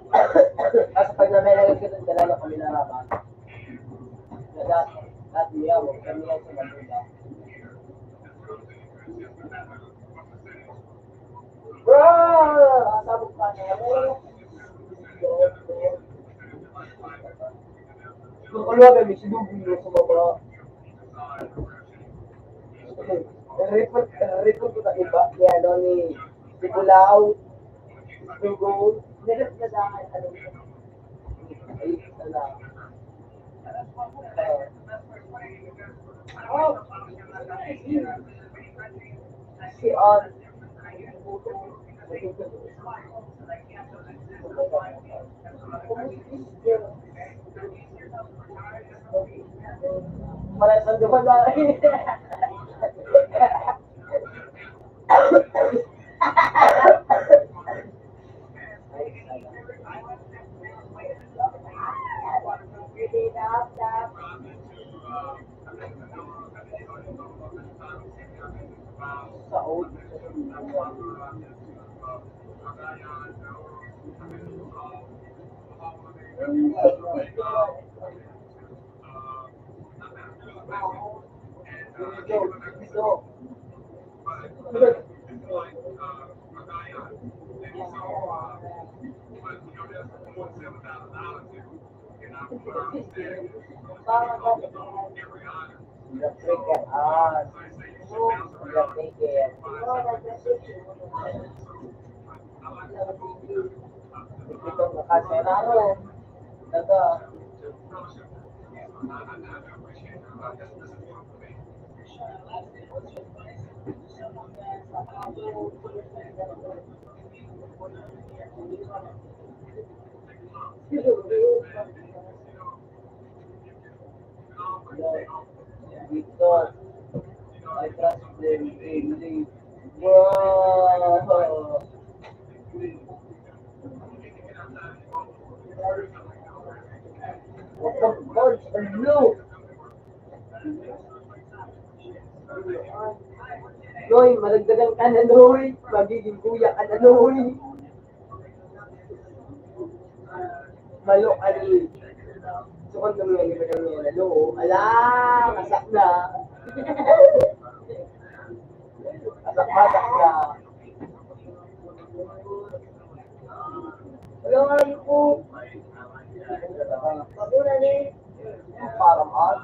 Tapos pag namelagay ka dun, kalala kami naraman. Lahat niya, huwag kami yan sa Manila. Bro! Sabog ka na. Kung kalwa kami, sinubong nyo sa baba. Report ko sa iba, kaya ano ni Sibulaw, Dugo, Meron na dahil ano. ay, ala. Oh! Si On. Wala isang gawa na. Sa old. Because I trust them daily. Wow! What the birds are blue? Noy, malagdagan ka na, Noy. Magiging kuya ka na, Noy. Malo ka rin. Sukon kami yan, iba kami yan, ano? Ala, kasak na. Kasak-basak na. Wala nga rin po. Pagura rin. Parang art.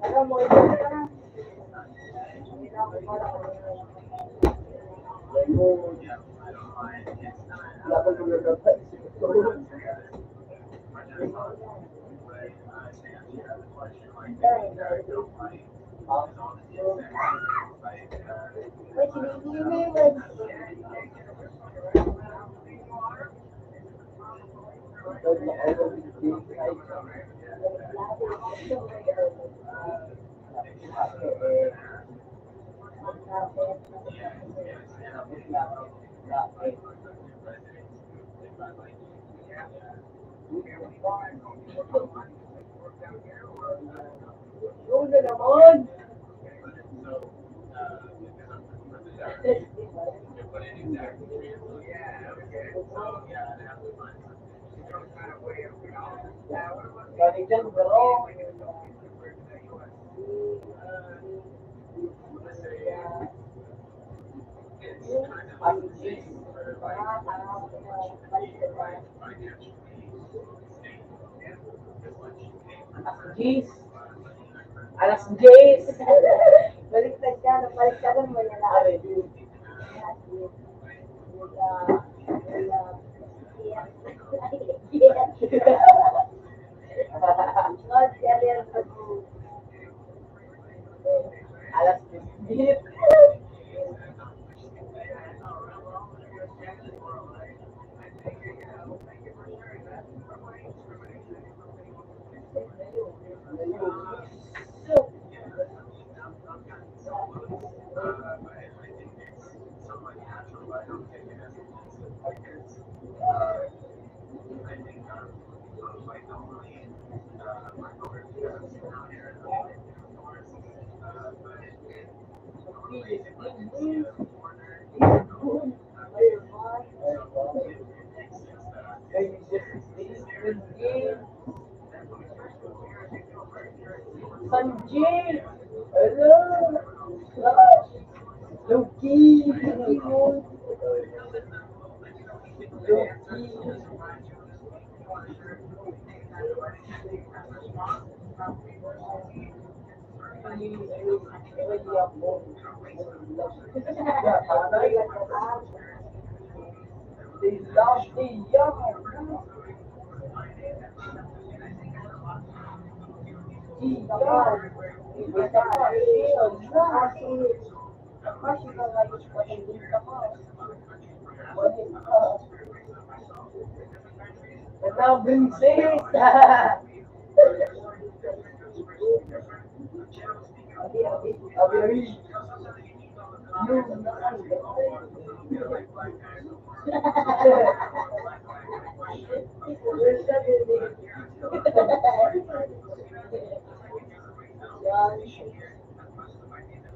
Alam mo, ito na. Laban ko yung dapat. Ay, sinigili na yun. Yun na naman. Galing dyan, bro. Jeez. Alas Jeez. Baliktad ka, nabaliktadan mo yan lang. Alas Jeez. Sanjay! Hello! Loki! Loki mo! Loki! They love the young! Now princess.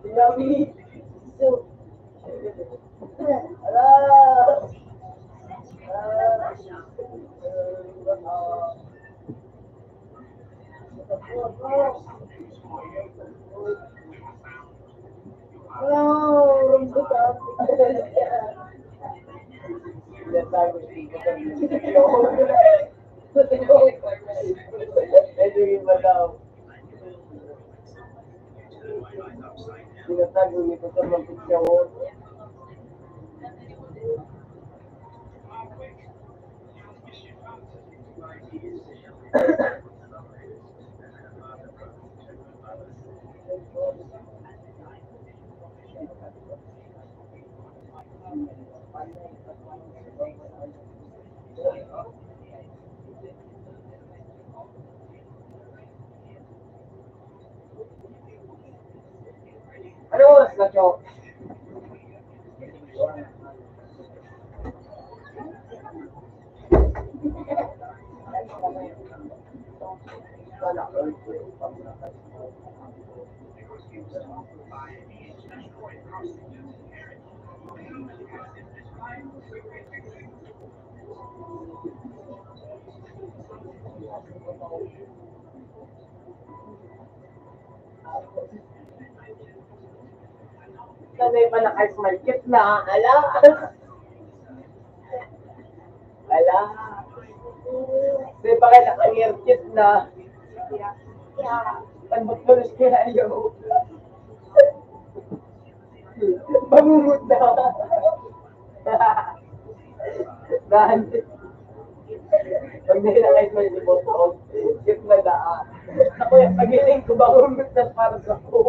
Yummy. So, hello. Hello, rambutan. Tinatago nito sa mga piksyon. Ano oras na, Chok? Sanay pa naka-smile kit na. Ala. Ala. Sanay pa kayo naka-ear kit na. Tanbot mo rin kaya ayaw. Mamumut na. Dahan. Pag hindi naka-smile si Boto, kit na daan. Ako yung pagiling ko, mamumut na para sa ko.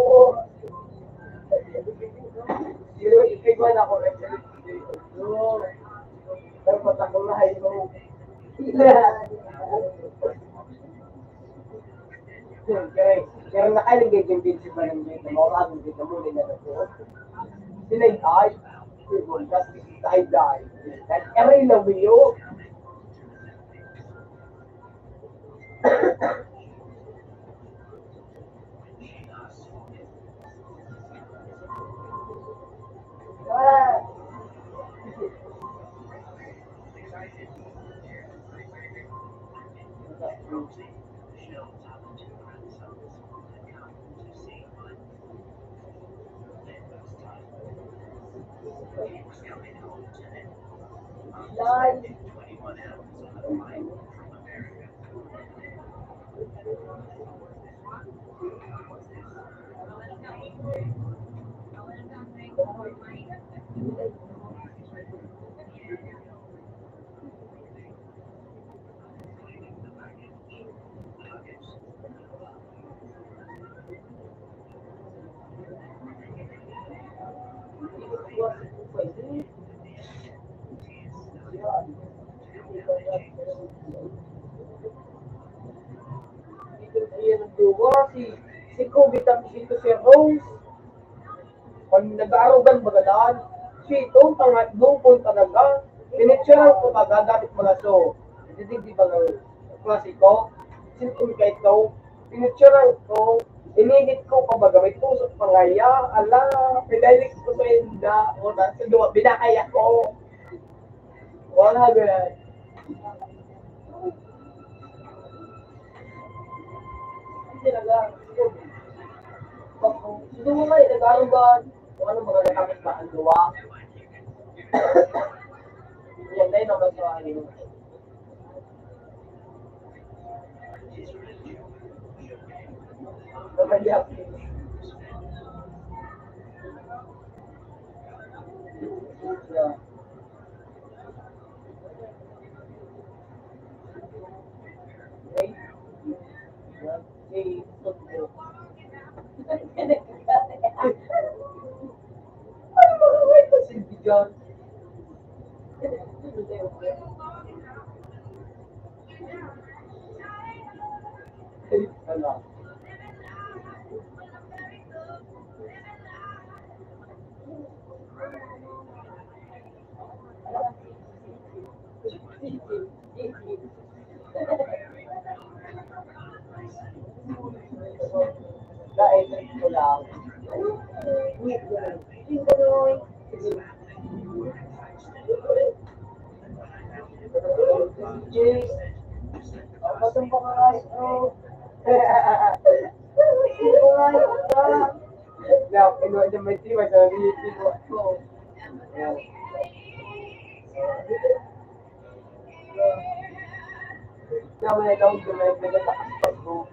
Yung ikigwan ako rin. Pero patakong na hayo. Okay. Pero nakaligay yung video pa rin dito. Mawagin dito muli na ito. Sinay ay. Kasi die. Eray na wiyo. Si Kobe tapos ito si Rose. Pag nag-aarugan magalaan, si ito, doon talaga. Pinitsyaran ko magagamit mga so. Hindi di ba ng klasiko? Sinto kahit ito, pinitsyaran ko, inigit ko pamagamit ko sa pangaya, ala, pinalik ko sa inda, o nasa duwa, binakaya ko. Wala ganyan. Talaga. Hindi mo nga, nag-aarugan. Kung ano mga nakamit ba ang duwa. Yan na yun naman sa akin. Namalyak. Yeah. Okay. Okay. Ano makawait na si John? Ano? Dahil ko lang. Batong pa nga ito. Now, kinuha niya may tiwa sa video ko. Now, when I don't do it, I get the ko.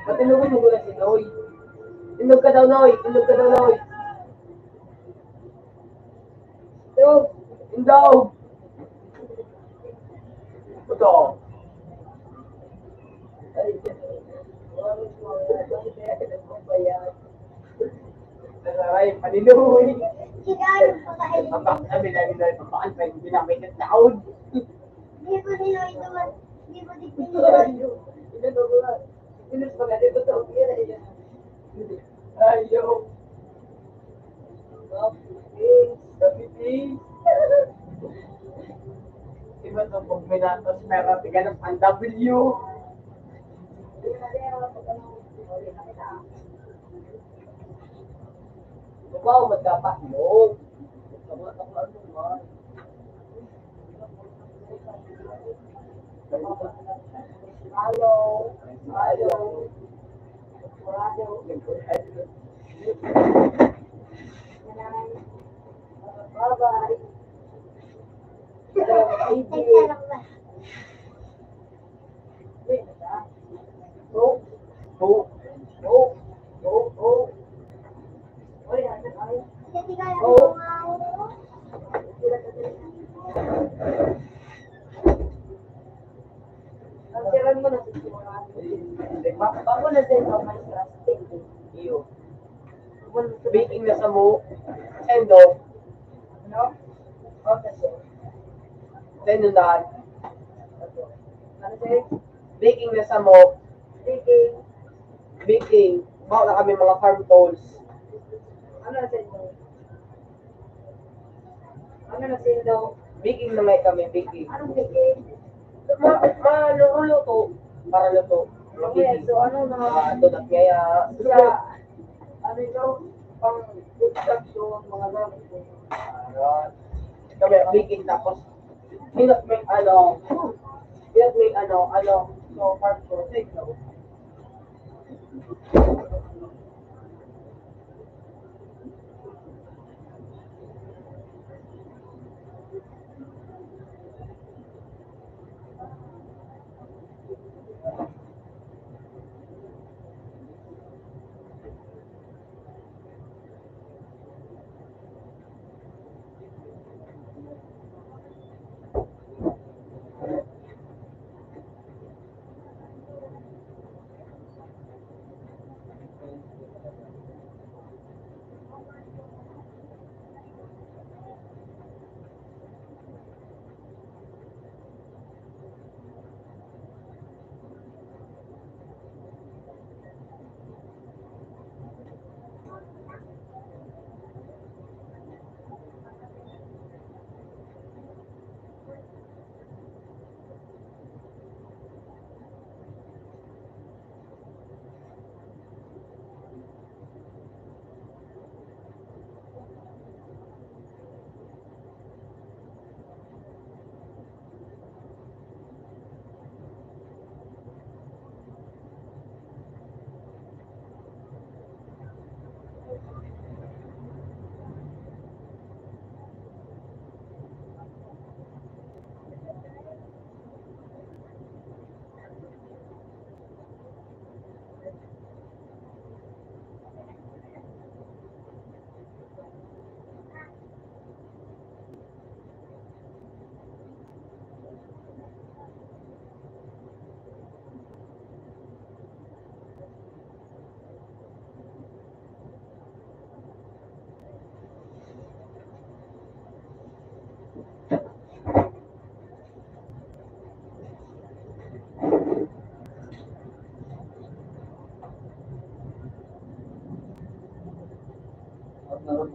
Pati nung na si Noy. Inog ka daw, Noy. Inog ka daw, Noy. Inog. Indog. Ito. Ay, paniluwi. Kinayang pakain. Sabi na nila, papaan pa yung ginamit ng taon. Di ko nila naman. Di ko di pinili. Ayaw. Kapitis. Iba to pag may natos pera, tiganap ang W. Wow, magdapat yun. Hello. Hello. Bye-bye. Ay, sarap ba? Oh, oh, oh, oh, oh. Kasi kaya ko nga ako. Ang tiran mo na sa simula. Bago na din ang may plastic. Iyo. Baking na sa mo. Sendo. Ano? Okay, sir. Sendo na. Ano, sir? Baking na sa mo. Speaking. Baking. Bago na kami mga farm tools. Ano na sa'yo? Ano na sa'yo? Baking na may kami. Baking. Anong speaking? Luto. Para luto. Okay, so ano na? Donut kaya. Sa, ano ito? Pang food shop doon, mga gamit mo. Kami baking tapos. Hinat may ano. Hinat may ano. So, farm tools. Take no. Ano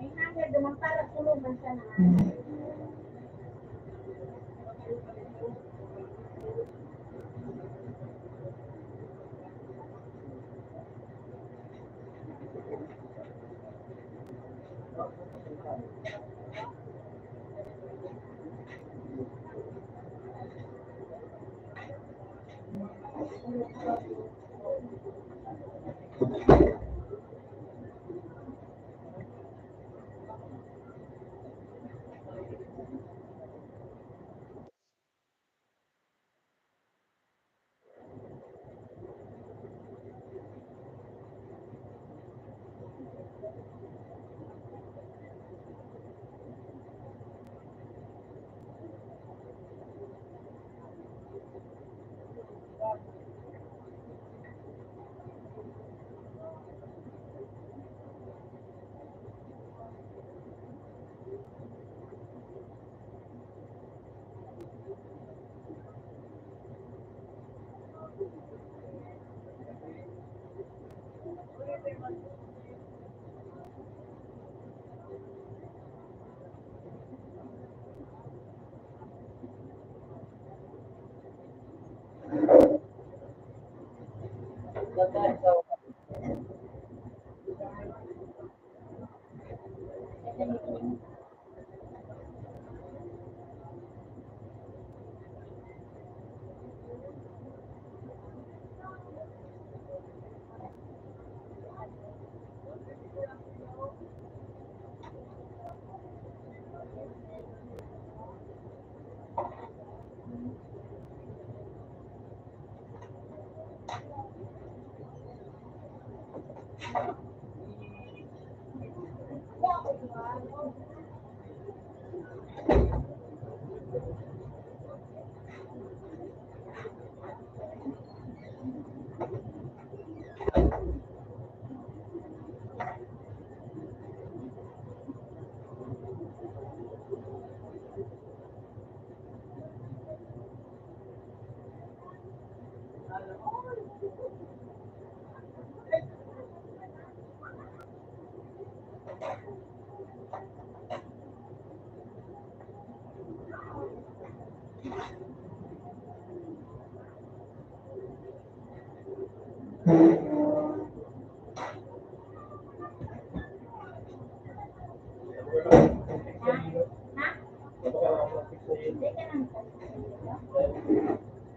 May number naman para tulungan siya na.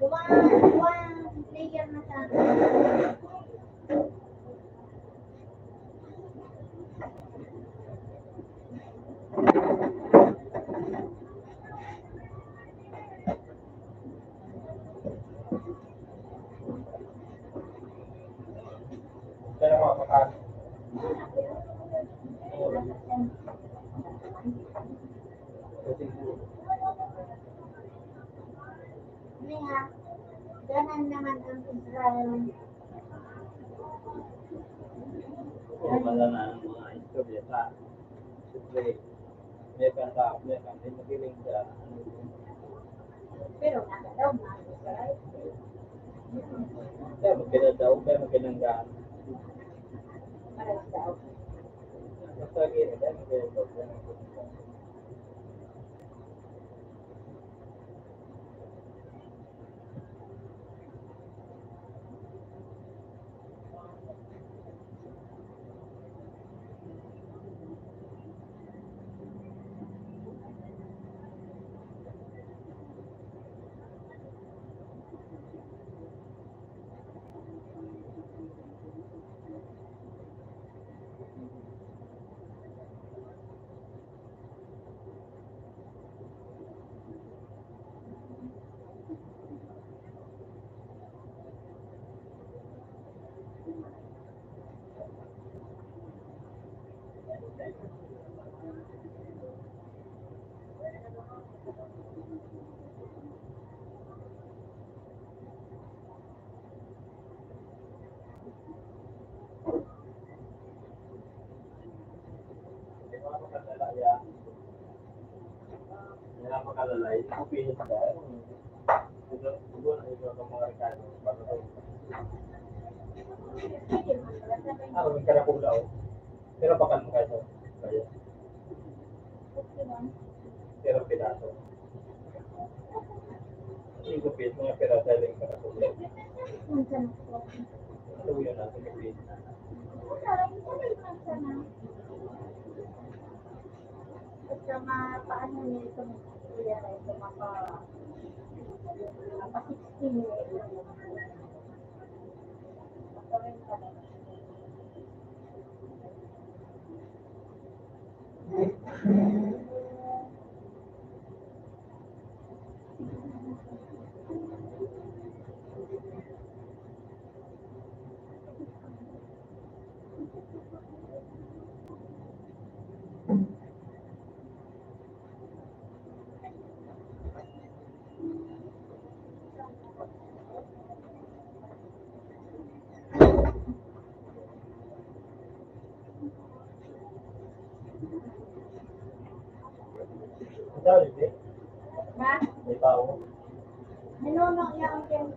One layer na sa Kaya mga kakaan. niya. Ganan naman ang Israel. Wala na ang mga istorya sa siyempre, may kanta, may magiling sa Pero nasa daw na Israel. kaya magkinadaw, kaya magkinanggaan. Maras daw. Basta gini, kaya magkinadaw, kaya magkinanggaan. Kaya makalalay, kupinin ka. Siguro na ito ang mga rekado. May karakula o. Pero bakal mo kayo. Kaya. Pero pidato. Hindi kupit, mga pirata lang karakula. Minsan po. Ano yun natin kupit? At paano niya ito kuya na ito mapa 16 Ang tawag hindi? ba? May tao. Ninuno niya ang yan.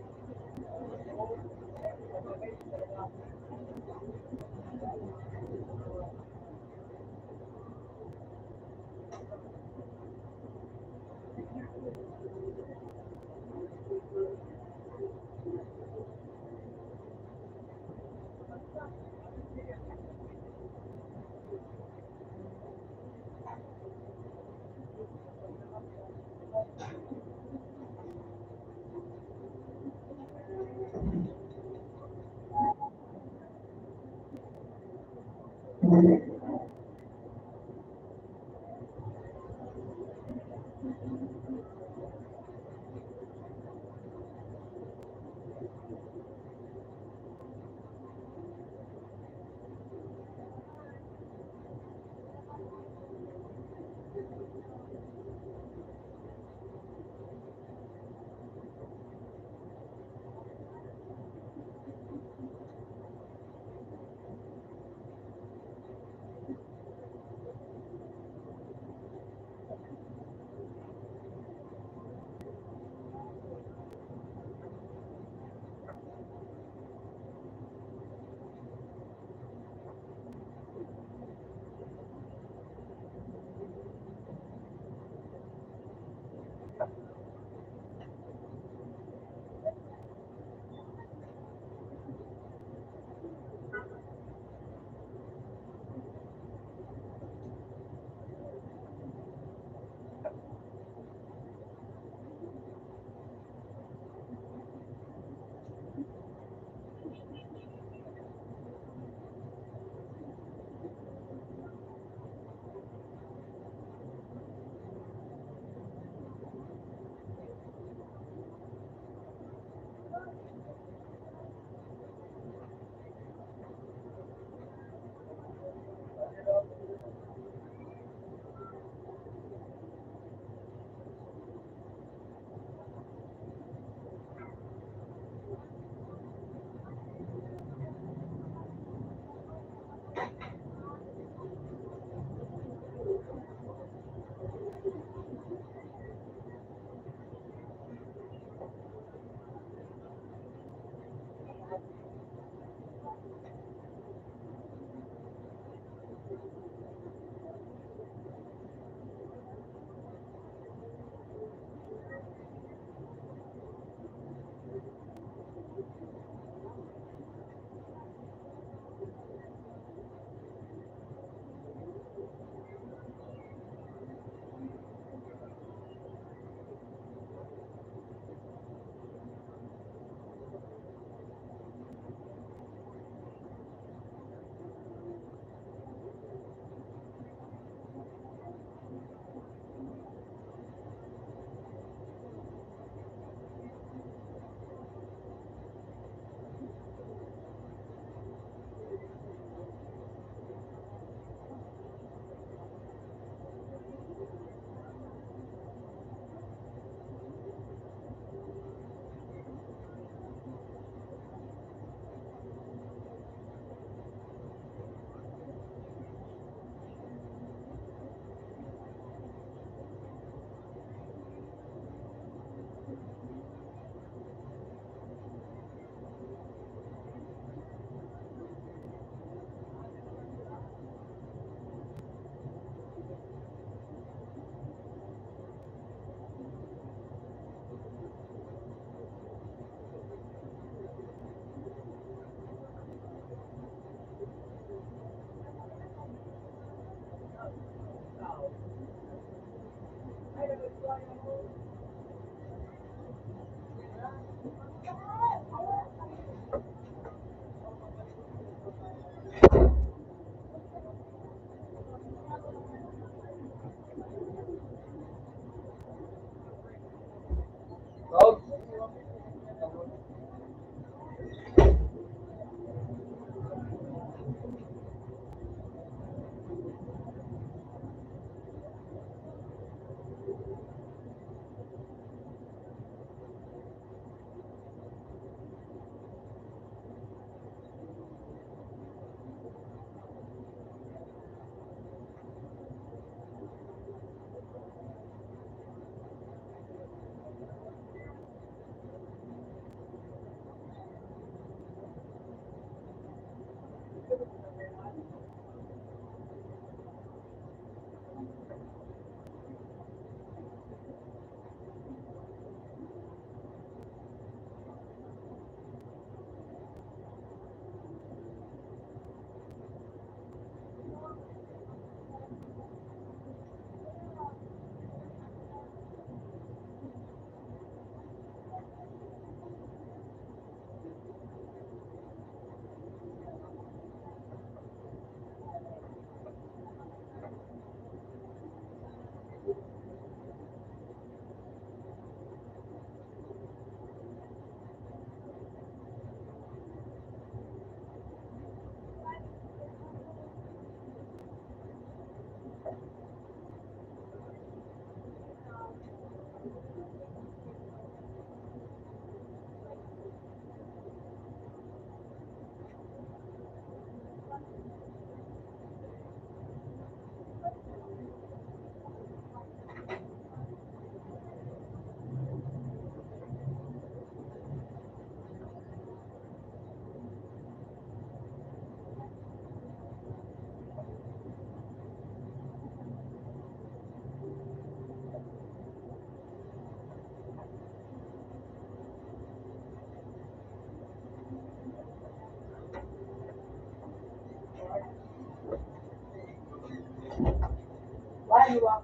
iwan.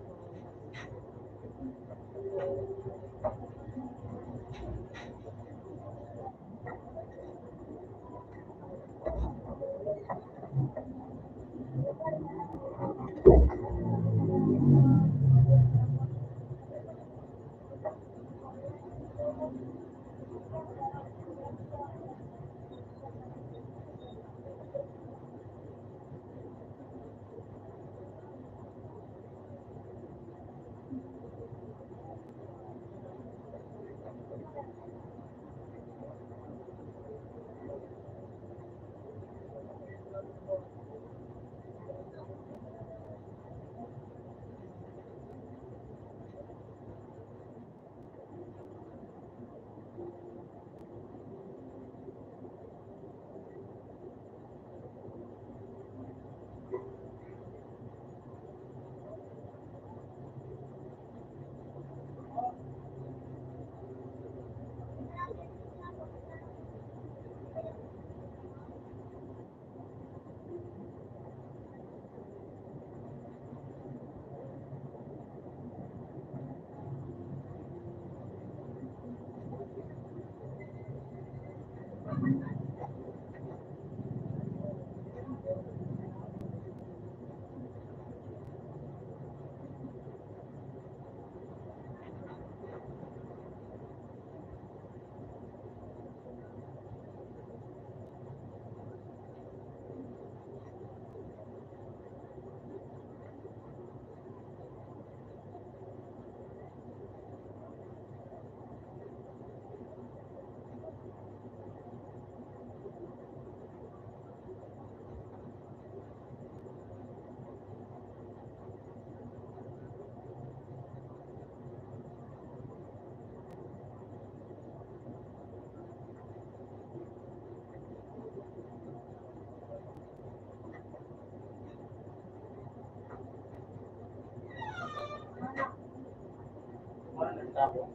Tapos,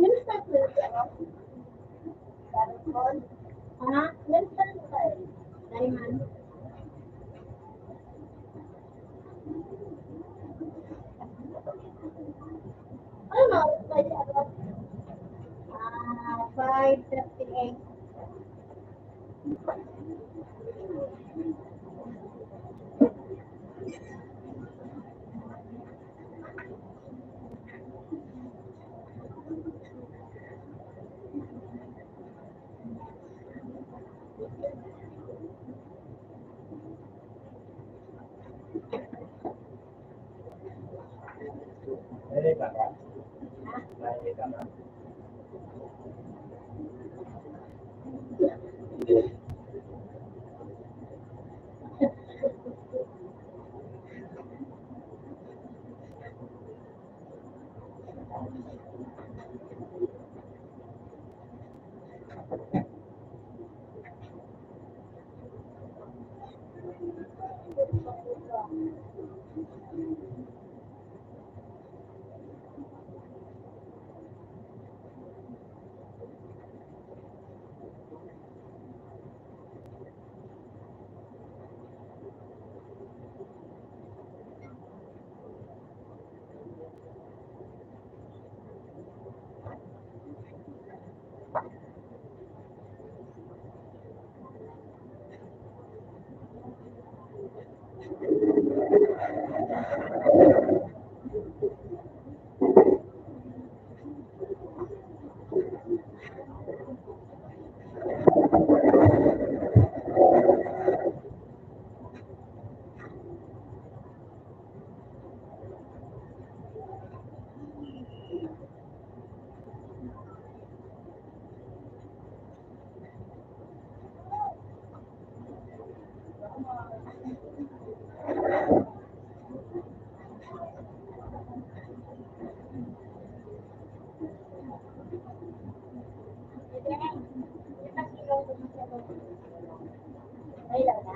Minsan ko ha? Minsan ko dari mana? Ano? Pwede ako. 5:38. Nalay ka ba? Nalay ka ba? Ay, lang na.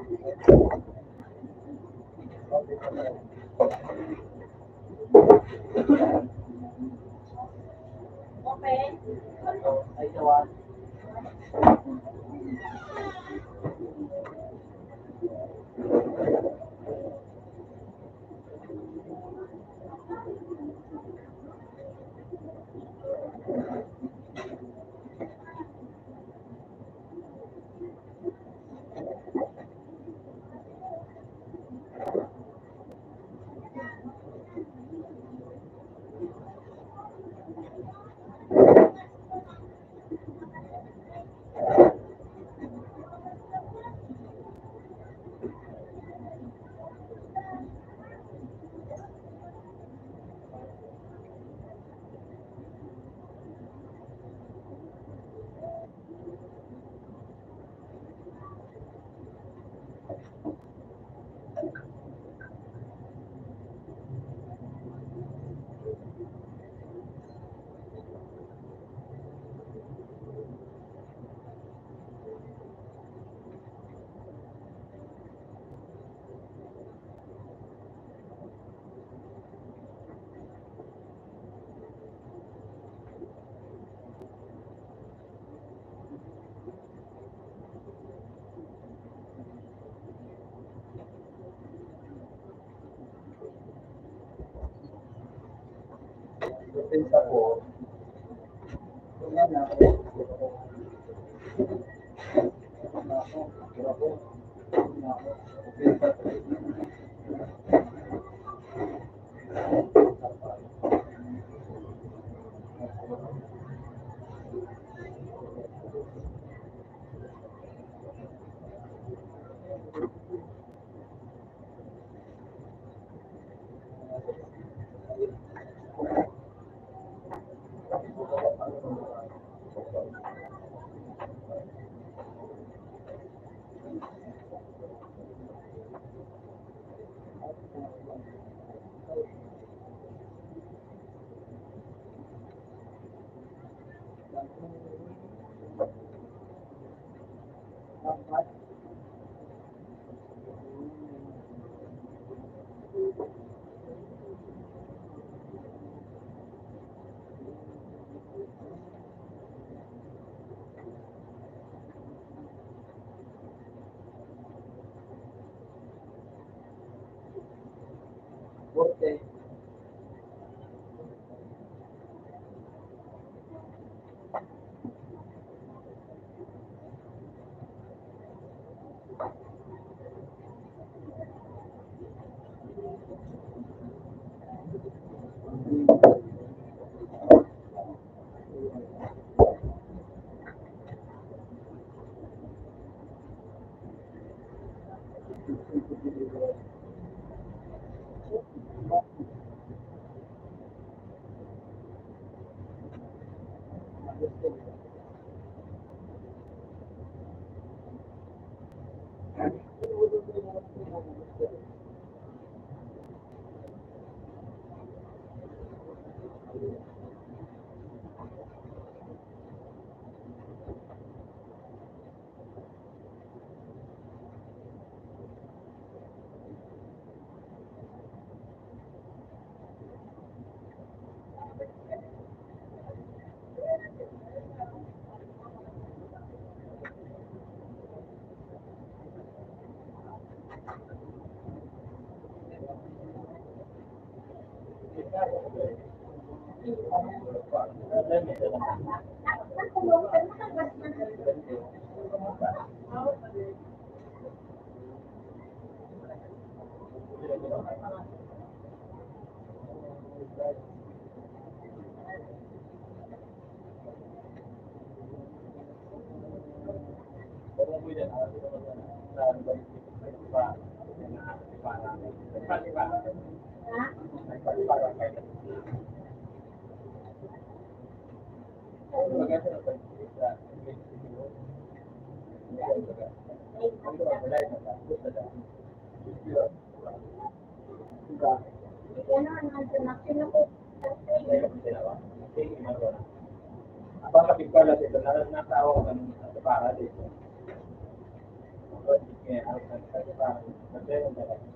Okay. Ay, sawan. Pensa ko, wala na ako. Yan ang nandun ako. Apa kapit ko lang ito, natawa ko ng para dito. Kaya ako nagsasabi, nagsasabi talaga.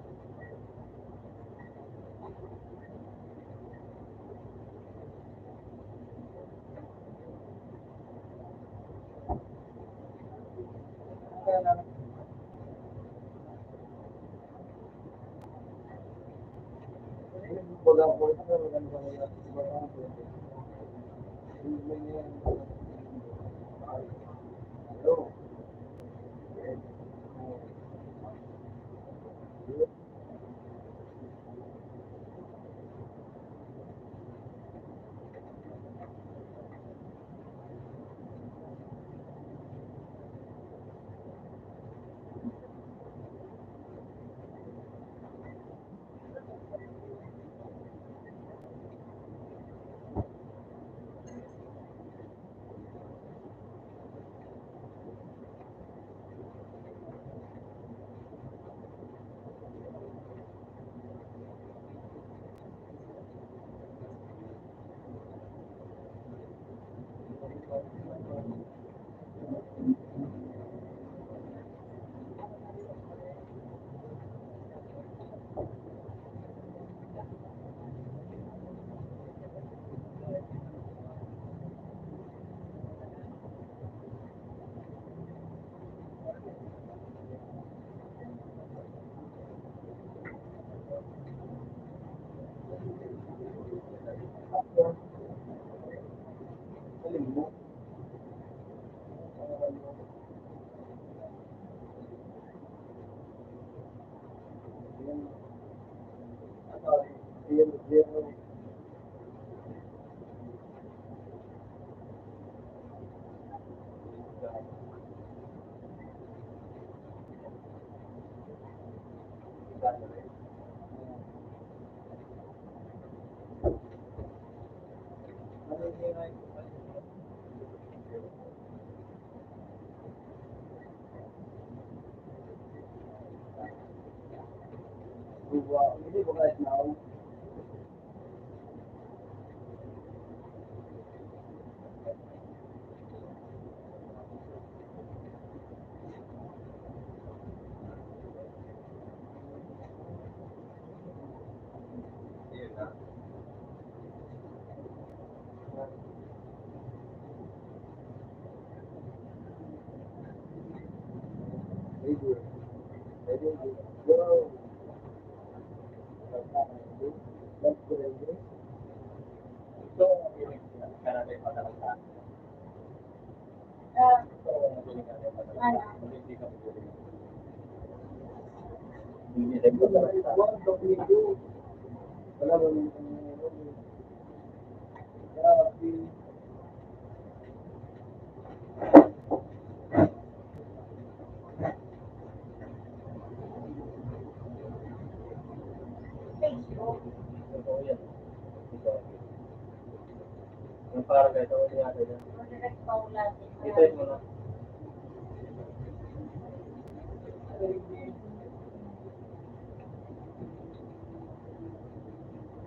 bagay, ito ulit natin yan. Direct pa ulat. Dito mo na.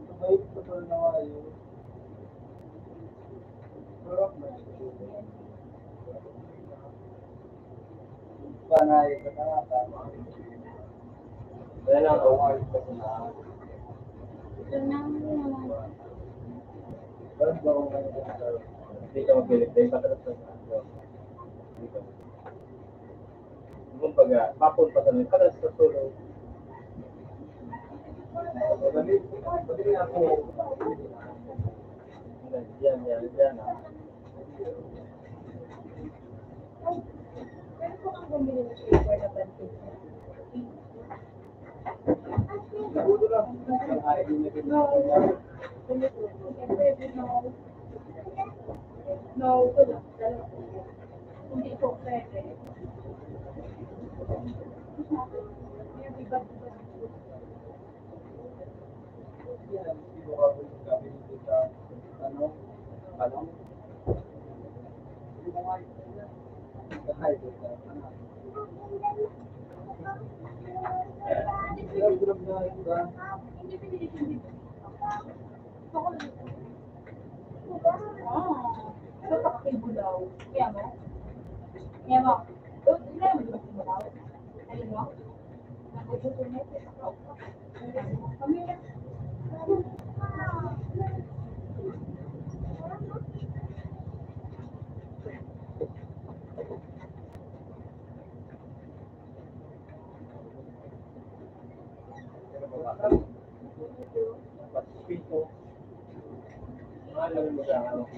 Sabay ko pa na kayo. Sarap na. Panay ka na tama. Kaya lang ako. Ito na naman. Parang ba kung ano yung sarap? Hindi ka mapilit. Dahil patalas na sa dito. Kumbaga, papun pa sa patalas sa solo. Pagdating ako, Yan. Pero kung ang bumili ng paper na bantis na. siguro lang. Ang ayaw din natin. No, ito lang. Hindi ito pwede. Yan, hindi mo ka gagawin dito sa tanong. Hindi mo nga ito. Kahit ito. Grab na ito ba? Ito pakibo daw. Kaya mo? Kaya mo? Kaya mo daw? Alin mo? Nakubuto na ito. Kami na. Pito. Alam mo ba ano?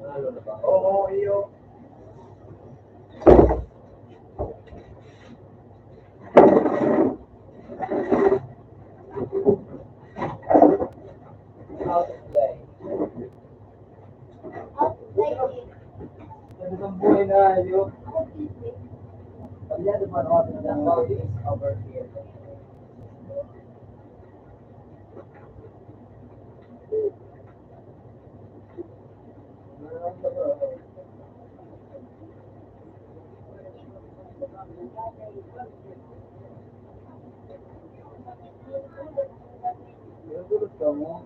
Ano na ba? Oo, iyo. Out of play. Ano ang buhay na iyo? Pagyan naman ako ng body is over here. Nagulot ka mo?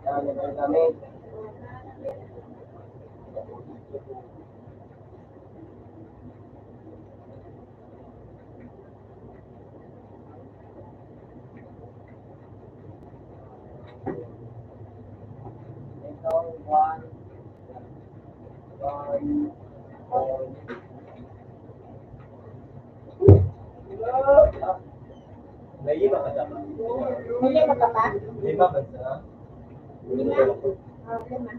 Yan, yan kami. Ito, one, Naiiba ka dapat. Hindi mo ka pa? Lima ka sa? Lima? Lima.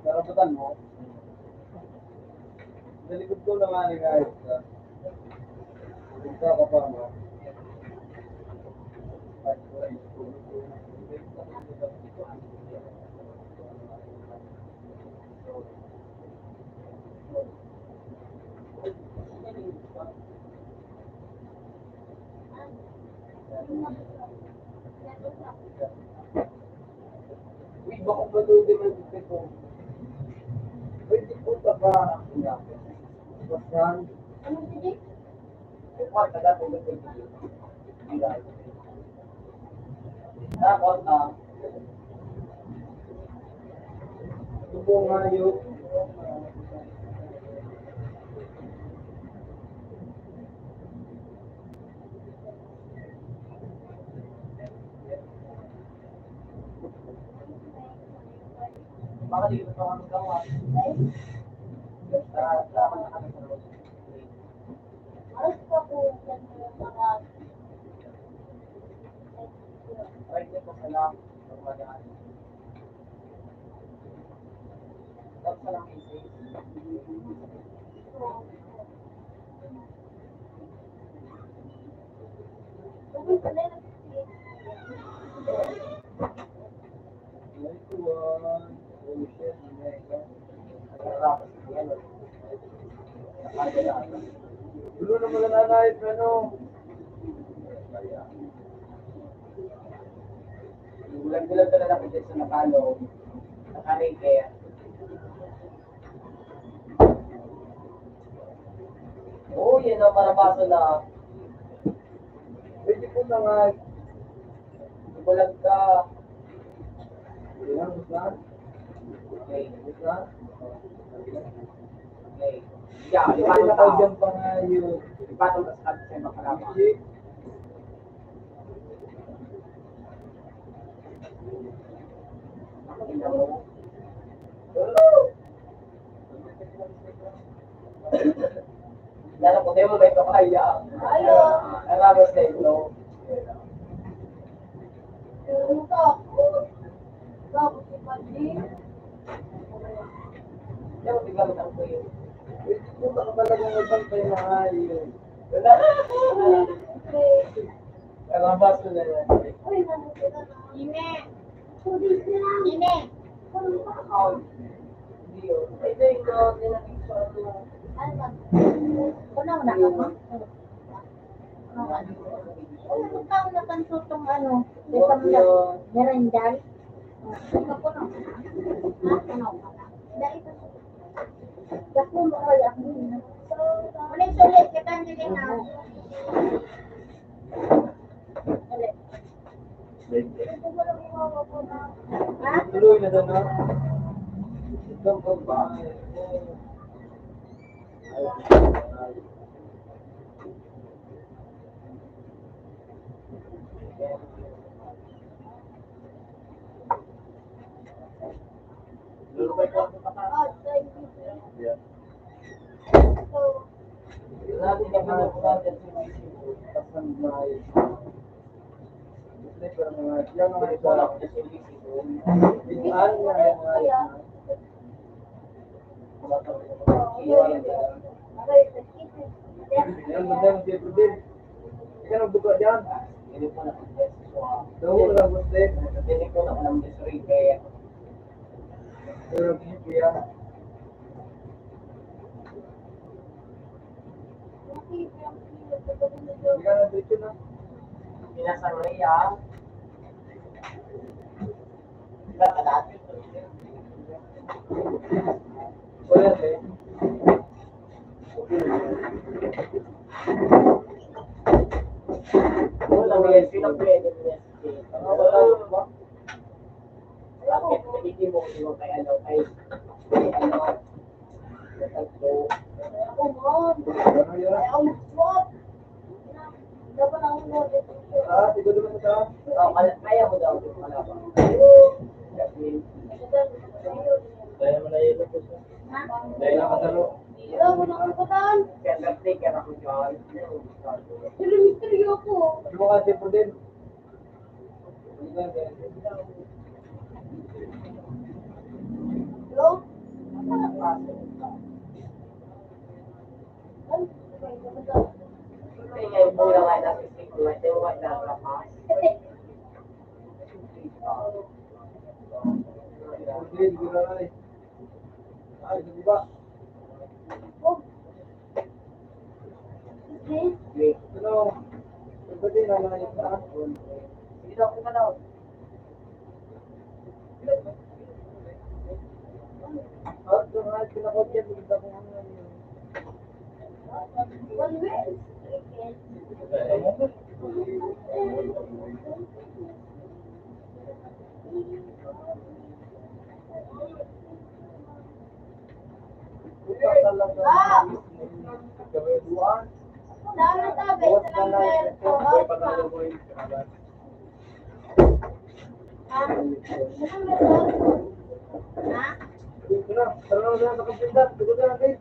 Karapatan mo. Sa likod ko naman yung guys. Isa ka pa mo. Uy, baka matulog na dito ko. Pwede po ka ba? Basan. Ano sige? Kwarta dati ba ito? Tapos, subo nga yun. Baka dito pa kami gawa. Aras ka po yan yung mga Right na ko sa lang. Pagmadaan. Tapos sa lang easy. Dulu na mula nanay, pero bulan-bulan ka na nakikita sa nakalo, nakarike. Oo, yan ang marabaso na. Pwede po na nga. Bulag ka. Ilang gusto? Okay, gusto? Okay. Yeah, ipatong tao. Dyan pa nga yun. Ipatong ka sa kasi makarama. Lalo ko tayo mo ba ito kaya? Ayo. Arabas na ito. Tapos si Pandi. Yan mo tignan mo ko yun. Punta ka talagang magbantay na ayun. Wala. Arabas na yan. Ine. Ine. Hindi yun. Ito yung nilating sa ano. Wala na ka ma? Ano tao na kanso tong ano? Dito mo na. Merendal. Ano ko na? Ha? Ano ka na? Dahil ito. Dako mo kaya ako. Wala yung sulit. Kita nyo din na. Sulit. Ha? Tuloy na doon, ha? Ito ko ba? Lulubay ko ang Lagi ka pa nakuha dyan sa Mexico. Tapos ang mga pero mga yan mga ito lang sa Mexico. Pinaan na yung mga yan ba tayo mag-dito din? Ikaw nagbuka dyan? Hindi ko na kung-test. Daw ko na kung-test. Hindi ko na kung desiree kaya. Pero hindi yan. Hindi ka na dito na. Pinasang Rhea. Diba ka dati? Wala eh. Wala yan. Sino pwede niya? Wala ba? Bakit? Hindi mo kay ano? Kay ano? Tatlo. Ako mo. Ayaw mo. Dapat ako mo. Siguro naman ito. Kaya mo daw. Malabang. Dahil naman na yun po siya. Dahil naman na ro. Wala mo na kalimutan. Kaya birthday ka na ko dyan. Sila misteryo ko. Ano mo kasi po din? Hello? Kaya ngayon po lang ay nasa stick ko. Ito yung white na lakas. Ay, di ba? Okay. Ano? Pwede na lang yung saan? Hindi na ako na daw. At yung mga pinakotyan, hindi ako ano yun. One way. Dami tabi sa lang ko. Ha? Dito na, tara na sa kapindat, dito na natin.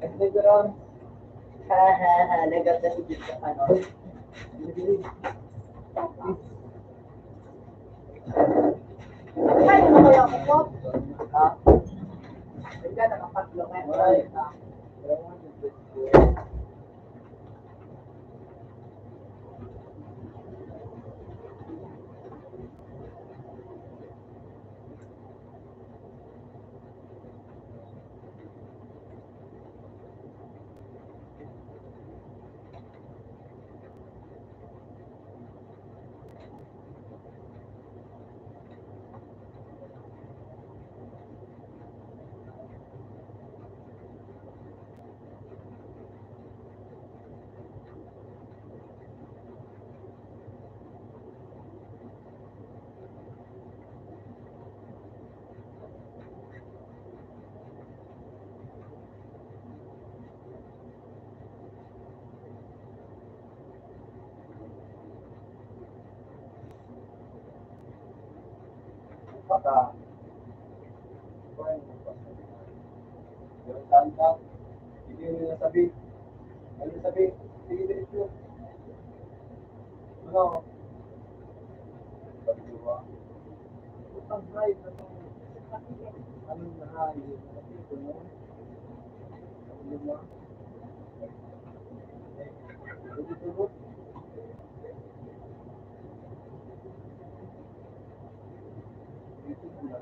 Ito na ron. Naganda si Dito ano. Kaya na kaya ako po? Ha? Ika, nakapatlo ka. Ay, Bata. Yung tanta, hindi mo nasabi. Ano sabi? Sige, diretso. Ano? Sabi ba? Utang hay. Anong nahay? Ito mo? Ano mo? Ito tulog? Ito mo.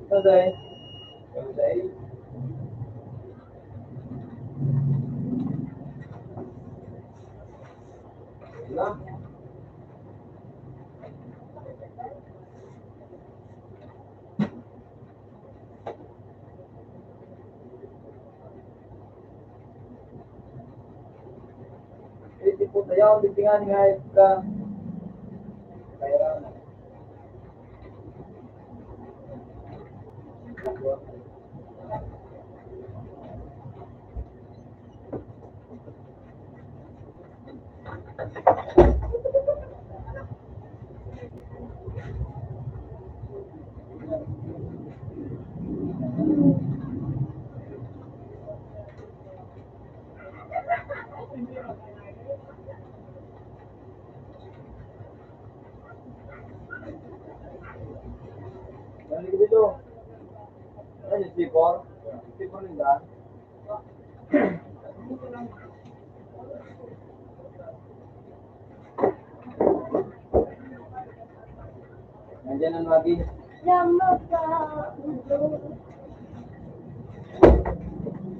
Ito dahil. Ito dahil. Wala. Hindi po tayo, bibingan nga ka. Kaya na. Balik dito. Ano yung sipor? Sipor nila. Nandiyan ang lagi. Lamang ka.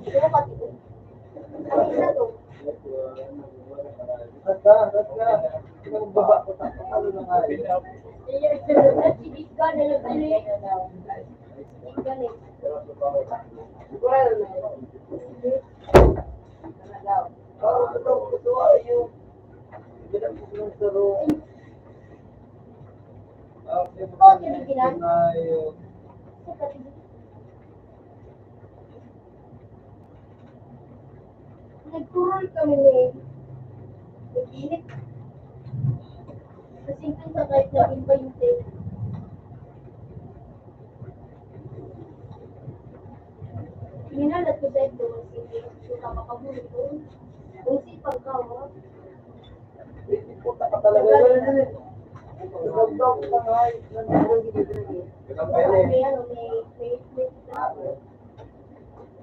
Sino ka dito? Ano isa to? Basta. Ikaw baba ko sa ano na nga. Sige ka na lang galing. Galing. Sigurado na yun. Ito ayo. Bilang ko ng saro. Kinikilan? Nagturol kami ni Nag-init. Kasi kung sa kahit naging 20. Minalat ko sa ito. Sige, kung kapakabulit ko. Kung sipag ka, ha? Puta ka talaga. Dog ka nga. May ano, may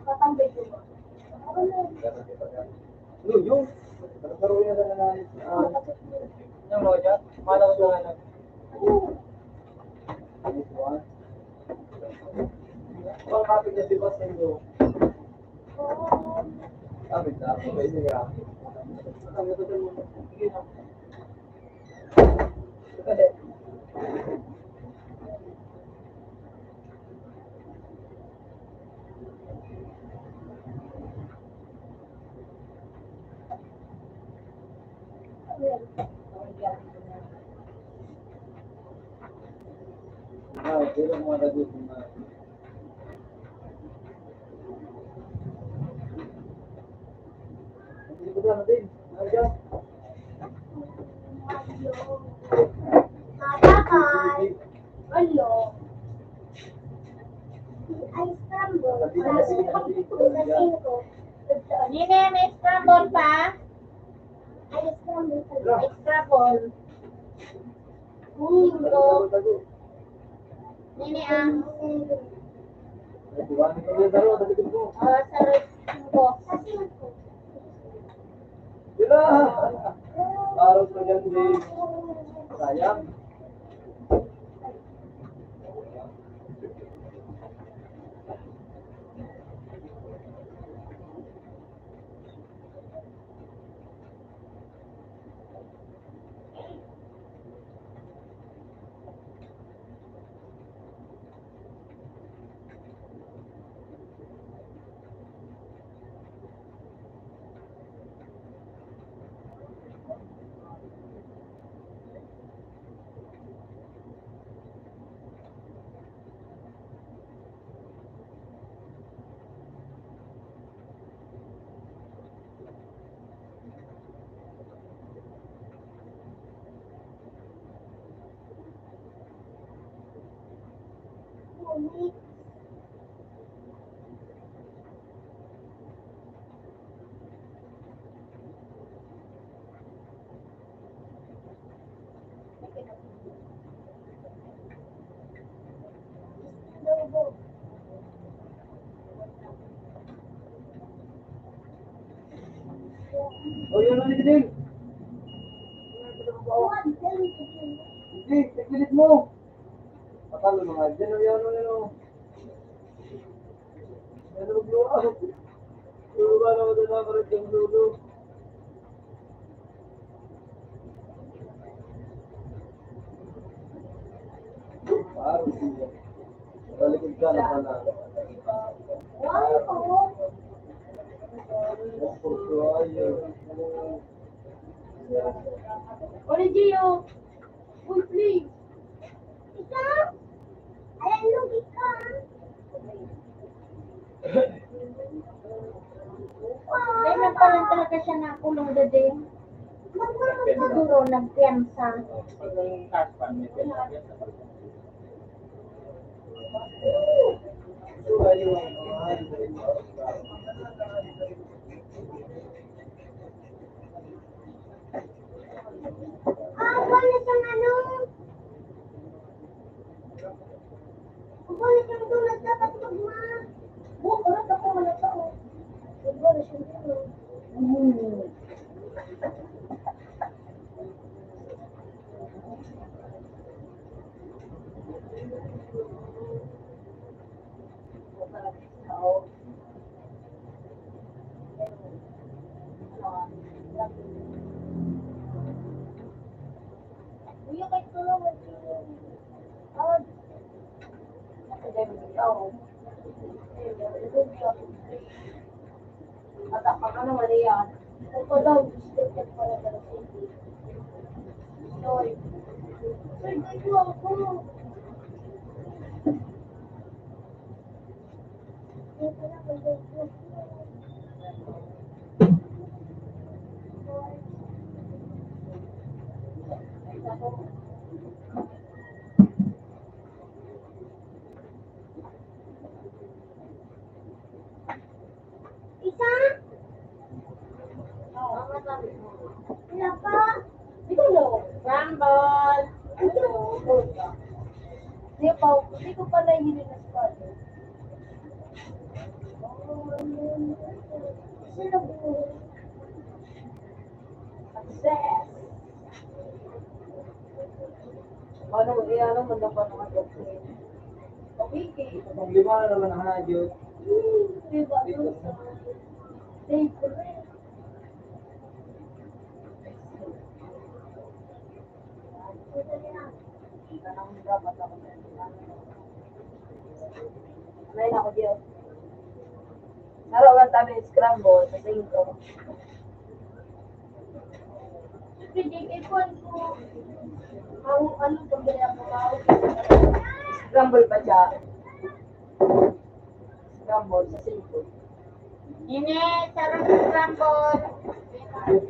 katambay ko ba? Yung nagkaroon na na yung loja, malaw sa anak. Kung kapit na si Basendo. Kapit na, pwede nga. Ang ganda mo. Sige na. Pero mga lagot na. Hindi ko na natin. Ayaw. Bye-bye. Hello. I scramble. Nene, may scramble pa? I scramble. I scramble. Bingo. Nene, ang Buwan ko na daro, dali ko. sa bingo. Sila. Araw sa gandi. Sayang. Oh, yun ang nagdil. Hindi, tagpilit mo. Patalo naman. Diyan ang yan. Yan ang magluwa. Luwa na mo na para dyan lulo. Parang siya. Talikod ka na pala. Ore, Gio. Uy, please. Ika? Ayan yung ika. Ganyan pa lang talaga siya nakulong dede. Siguro nagpiyansa. Pag ang husband, may pinagyan sa pagkakas. Wala siyang ano. Wala siyang tulad dapat magma. Wala ako, wala ako. Wala siyang tulad. Uy, kahit tulungan siya. Matapang ka naman yan. Ito daw, disconnected pala sa city. Sorry. Sorry, dito ako. Dito na, dito. Isa? Wala pa? Ito no? Rumble! Ito no? Hindi ko pala yun na spot. Sino po? Success! Ano, ano mo na pa naman ito? Okay. Pag lima na naman ang hadyo. Diba? Thank you. Ngayon ako dito. Narawan kami scramble sa singko. Hindi, ipon ko. Ano pag ako Scramble pa siya. Scramble sa cellphone. Nene, sarang scramble. 5.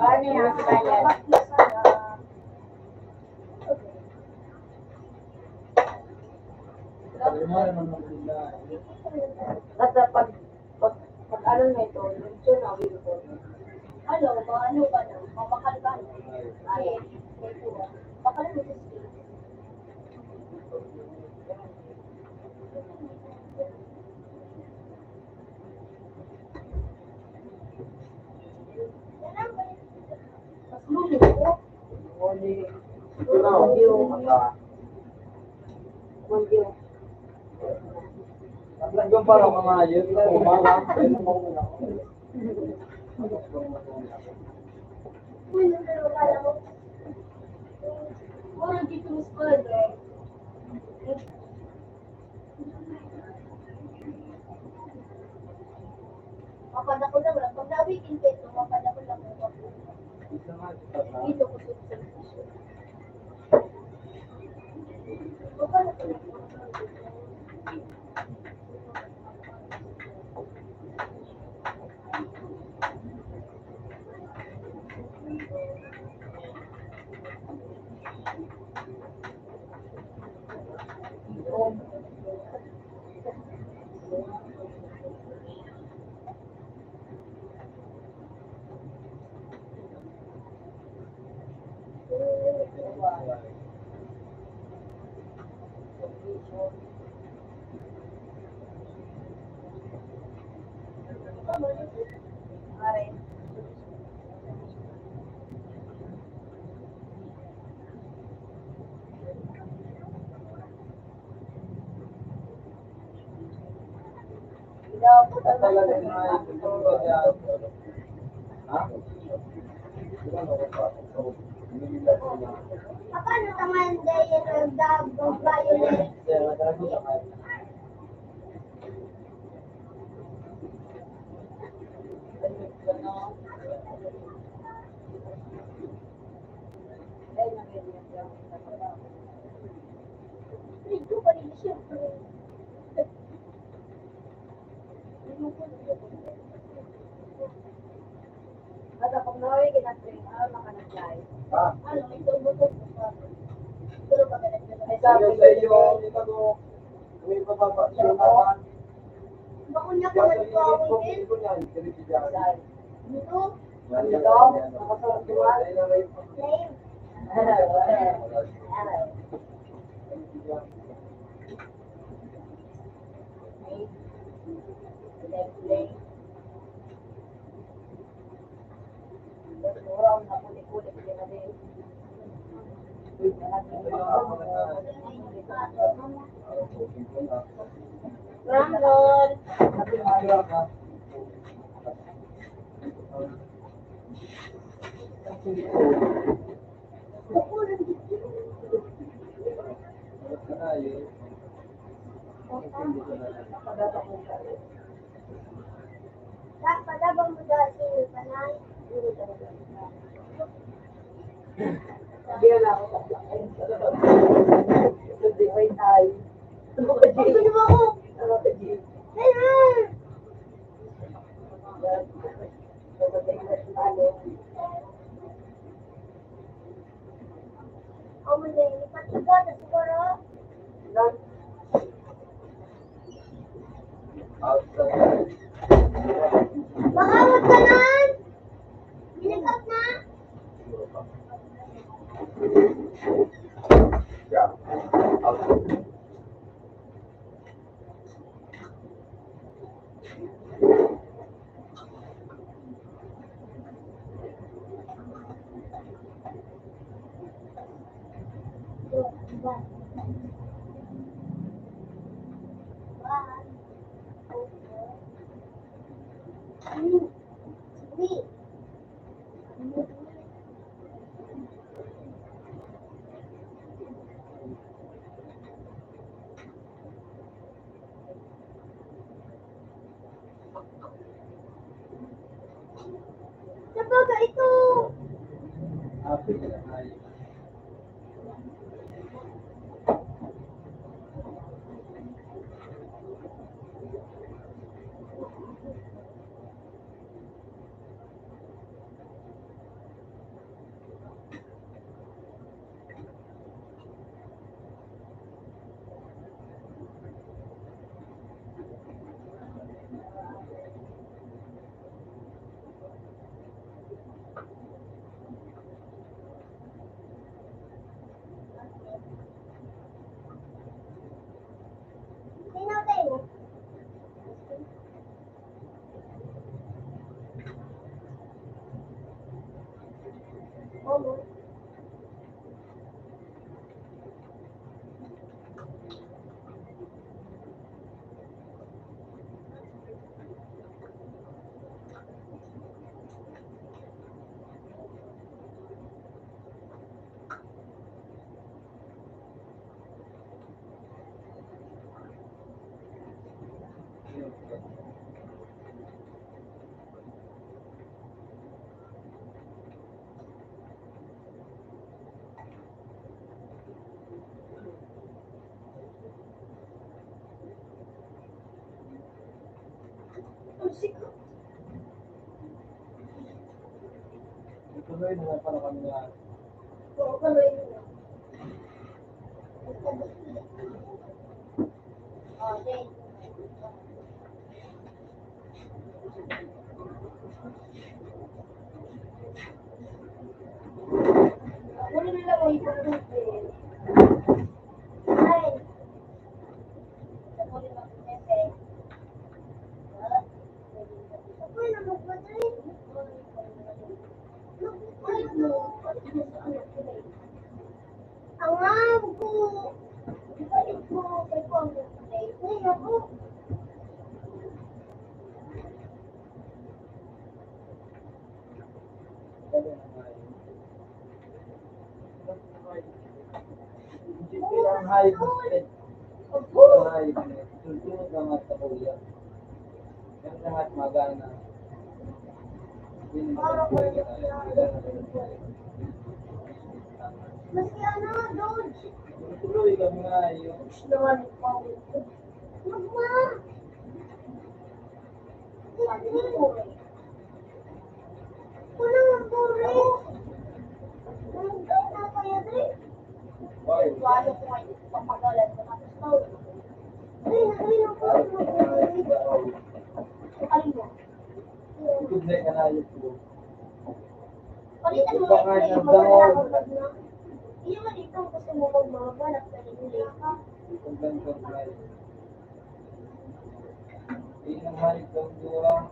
Ano yung bayad? Basta pag ano na ito, ito na ito. Ano ba na? Mamakal ba? Ay, bakal mo sa skin. Mas lumi ko. Magyo. Yung parang mga yun, Uy, yung dalawa kala mo. Oh, dito mo school, eh. Mapada ko lang, pag nabikin ko ito, mapada ko lang. Dito ko sa sisyo. Mapada ko lang. talaga na Paano naman dahil yung violet? Ito pa rin siya. At kung naway kinatring, makanagay. Ano, may tumbutog mo pa. Pero pa ganun Ay Sabi sabi sa iyo, ko, ito ko, may papapasyonan. Bakit niya ko nagpawin din? Dito? nakasarap diba? Lame. Rumble. Padabang mo dati, panay. Hindi na ako sa hindi ko tayo. Ano ka, Jay? Ano mo ako? Ano ka, Jay? Ayun! Oh, mali. Lipat ka ba? Siguro? Baka wag ka nun! Binigap na! Sweet. Sabaga ito! Oo. Ang sikat. Tuloy na lang pala kami na. Oo, kaloy mo. Okay. Ako rin nila mo ipag-tubig. Ay. Ako rin mag-tubig. Ako rin mag-tubig. Ang ko. Ibalik ko kay Congress today. Ay, ako. Hindi lang high busted. Opo. High busted. Sunod lang at sa kuya. Yan lahat magana. Hindi Parang naman wala kuya. Maski ano, Dodge. Tuloy kami nga yun. Naman pa. Magma. Wala nga po rin. Nandun na kaya rin. Why? Wala ko ngayon papagalan ko na sa ay, nakalimutan ko mag-uwi. Nakalimutan. Good night ka na yun po. Palitan mo lang yung maglalakad na. Hindi mo dito kasi mo magmagalap sa inyo. Itong ganitong life. Hindi nang high kang duwa.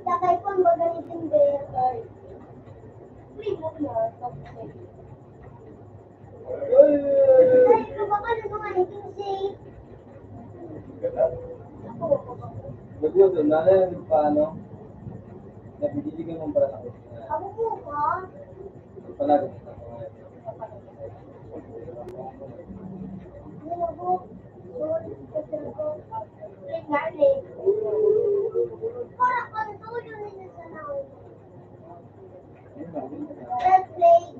Sakay po ang baganitin din. Free mo na. Ay, kabaka na mga niting safe. Nagluto, nalayan yung paano, nabibigyan mong para ako. Ako po ka? Palagi. Hindi na po. Sorry, kasi ako. Like garlic. Para kang tulo nila sa naon. Red plate.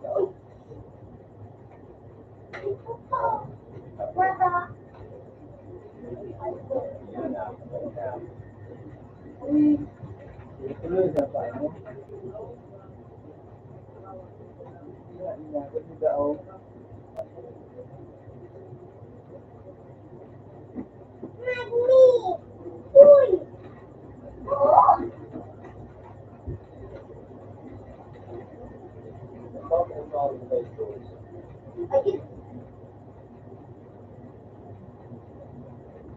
Mata. Tuloy sa paano. Kasi daw, Magmi. Uy. Ay,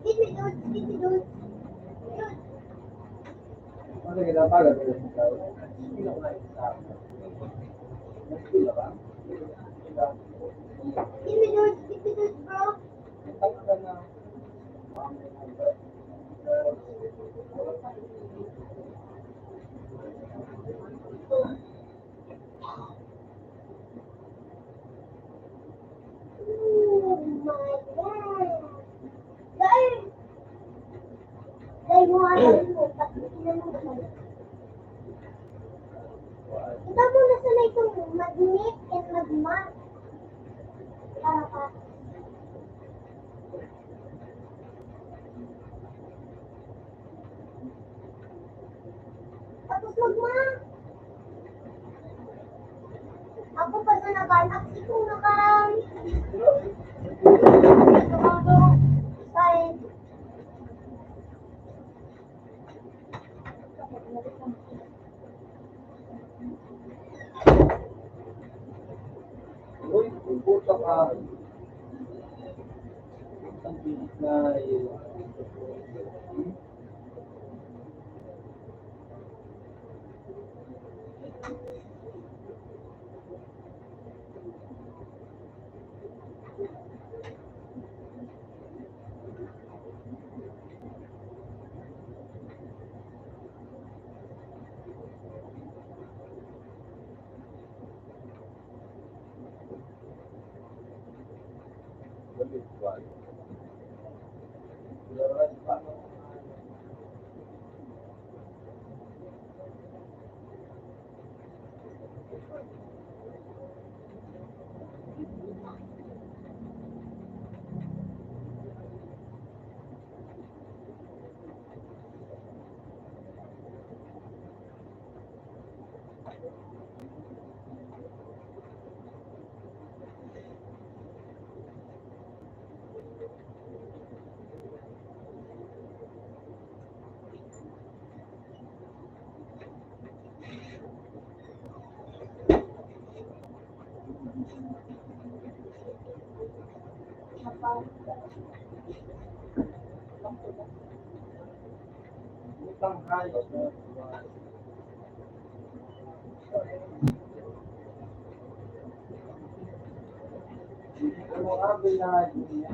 Give me those, give me those. Ano ginapagod ko yung tao? Hindi na ko nakikita. Nagpila ba? Give me those, bro. Ang ka na. Oh my God. Guys! Guys, mga alam mo, tingnan mo siya. Ikaw muna sana itong mag-knit and mag-mat. Para ka. Tapos mag-mat. Ako pa sa nag-anak, ikaw naka... Side. Uy, puta ka. Ang bilis na yun. Utang halos na. Ano nga ba na niya?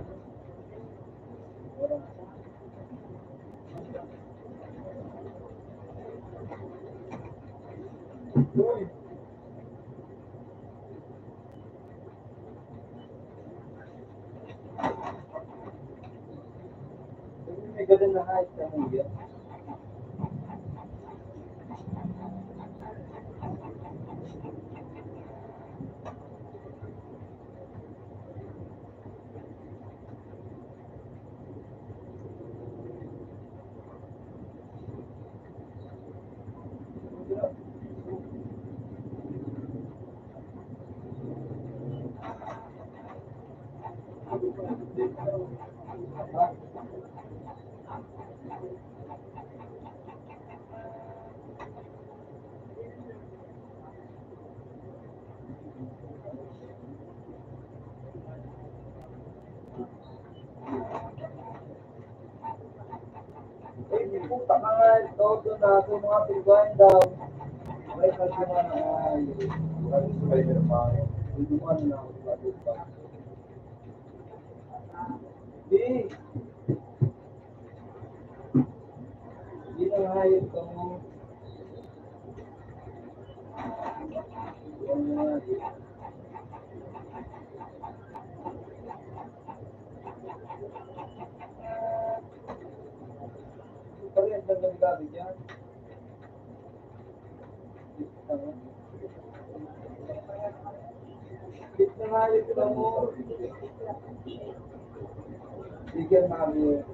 Uy! May ganun na height na hindi. Uy, may puta ka nga. Todo na ito mga pilbahan daw. May kasi nga na ay. Wala sa Spider-Man. Hindi mo ano na ako sa pilbahan. Hindi. Hindi na nga yun ito mo. Yan nga. Pare, ang ganda-ganda dyan. Kit na nga yun ito mo. Bigyan namin.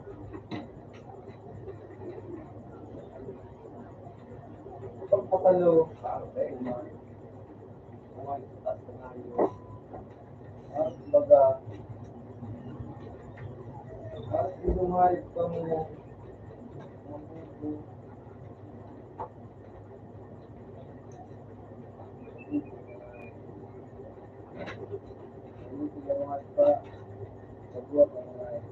Pagpapalo. Parang man. Kumain sa taas na nga yun. Baga. Inumayos pa mo. Ini tiga mga pa. Sabuat ang mga ay.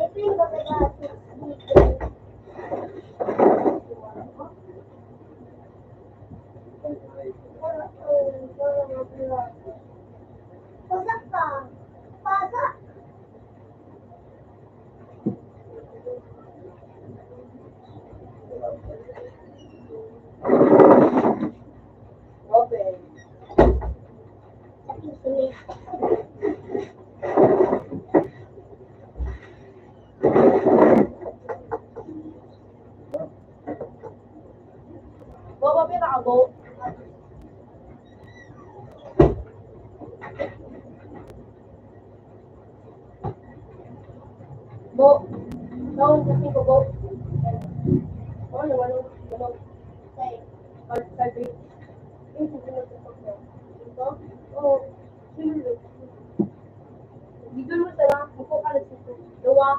Ito yung magagalit dito. Pasak ka. Pasak. Okay. Sakit-sakit. Baba, pinakabo. Bo. Tawag kasi ko, Bo. Oh, walo. Okay. Sabi. Yung susunod sa pagkakas. Ito? Oo. Sinulog. Dito mo sa lang. Upo ka na dito. Dawa.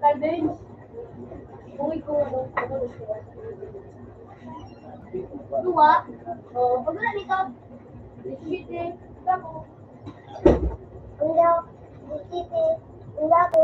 Kalbens. Kung ikaw ano. Ano gusto ko? Dua. Oo. Huwag na dito. Isipite. Dako. Wala. Dito. Wala ko.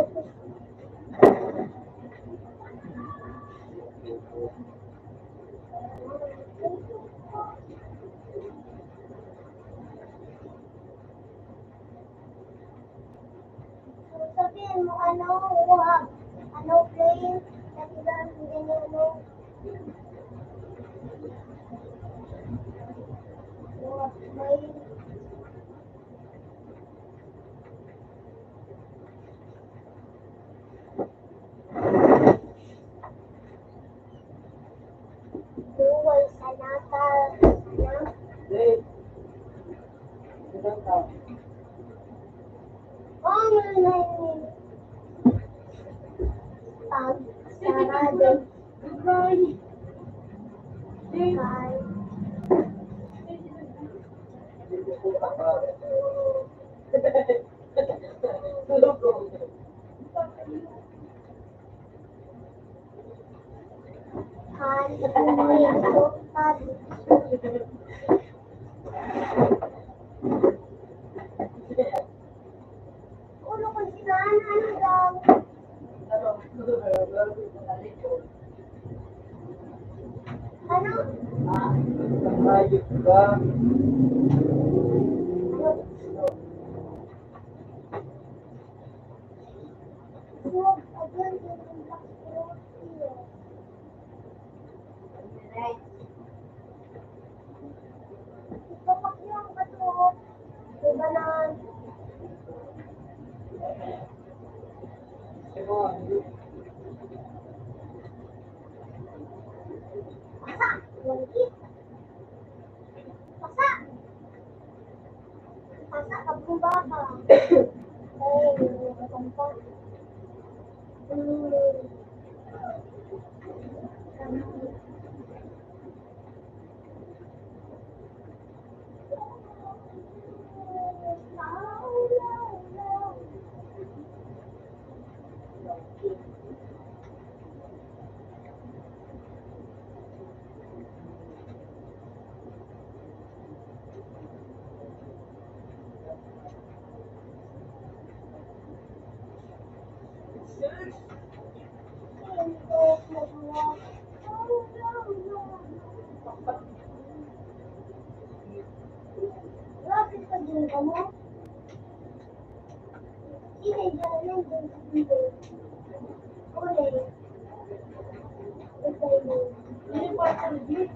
Sabihin mo ano, huwag. Ano, plain. Katilan, ganyan, ano. Huwag, plain. Duwal sa natal. Na. Dave. Ilan ka? Oh, nanay. Pag sarado. Goodbye. Bye. Tulog ko. Han, ito, pag. Ulo ko sinahan, ano daw? Ano? Ayos ba? Huwag, agad, yung bakit. Ipapak yung ano, diba na, pasa, langit, pasa, pasa, kabong baka. Ay, nakakang pa. Bakit ka din ka mo? Hindi, dyan din dito. Kulay. Ito yun. Hindi pa ako legit.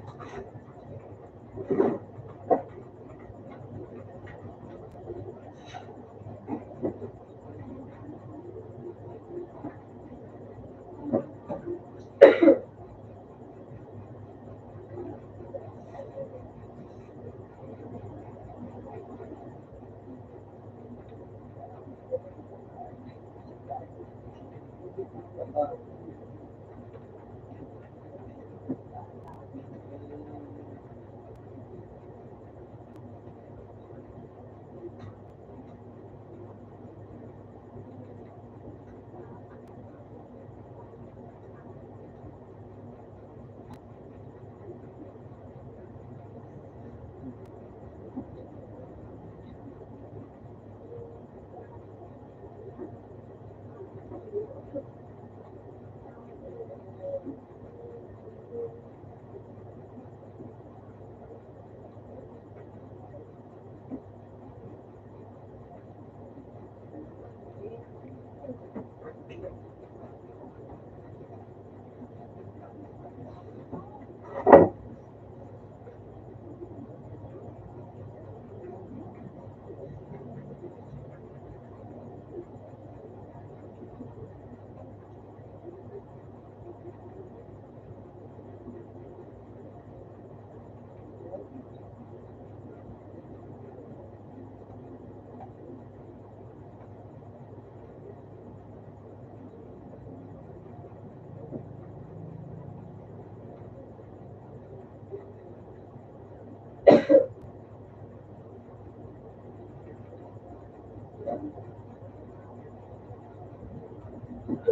Oh,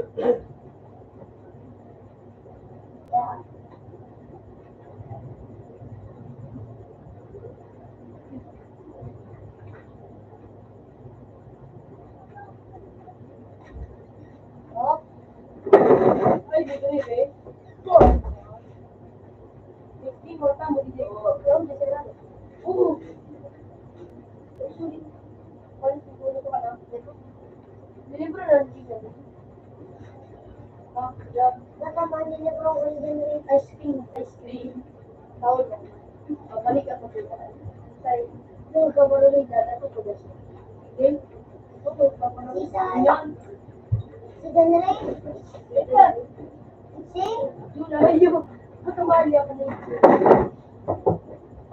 Ay, dito rin eh. ko. Hindi mo tamo di ko. Di sila. Sorry. Wala siguro ko alam. Deliver na lang siya. Ah, yeah. Natamaan niya bro, kung yun rin. Ice cream. Ice cream. Tawag na. Balik ako dito. Say, no, kamaro rin dada ko po. Okay? Opo, kamaro rin. Yan. Si Danray? Ito. Si? Yun na yun. Katumali ako na yun.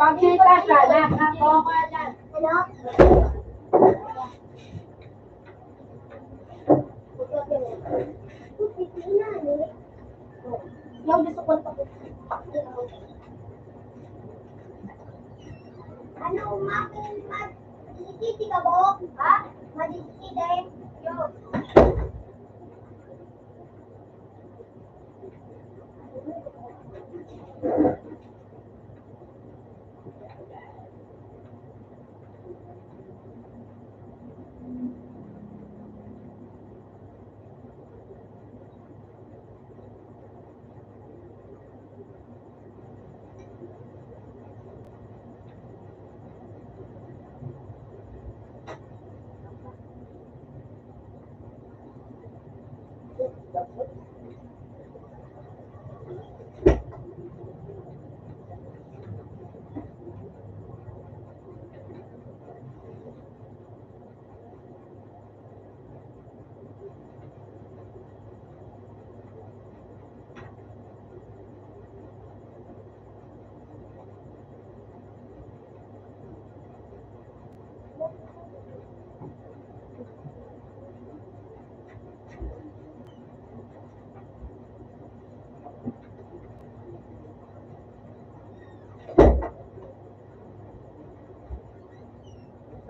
Pagkita siya, nakako ka lang. Ano? Yung gusto ko pa. Ano, madisiti ka ba? Ha? Madisiti din? Yo.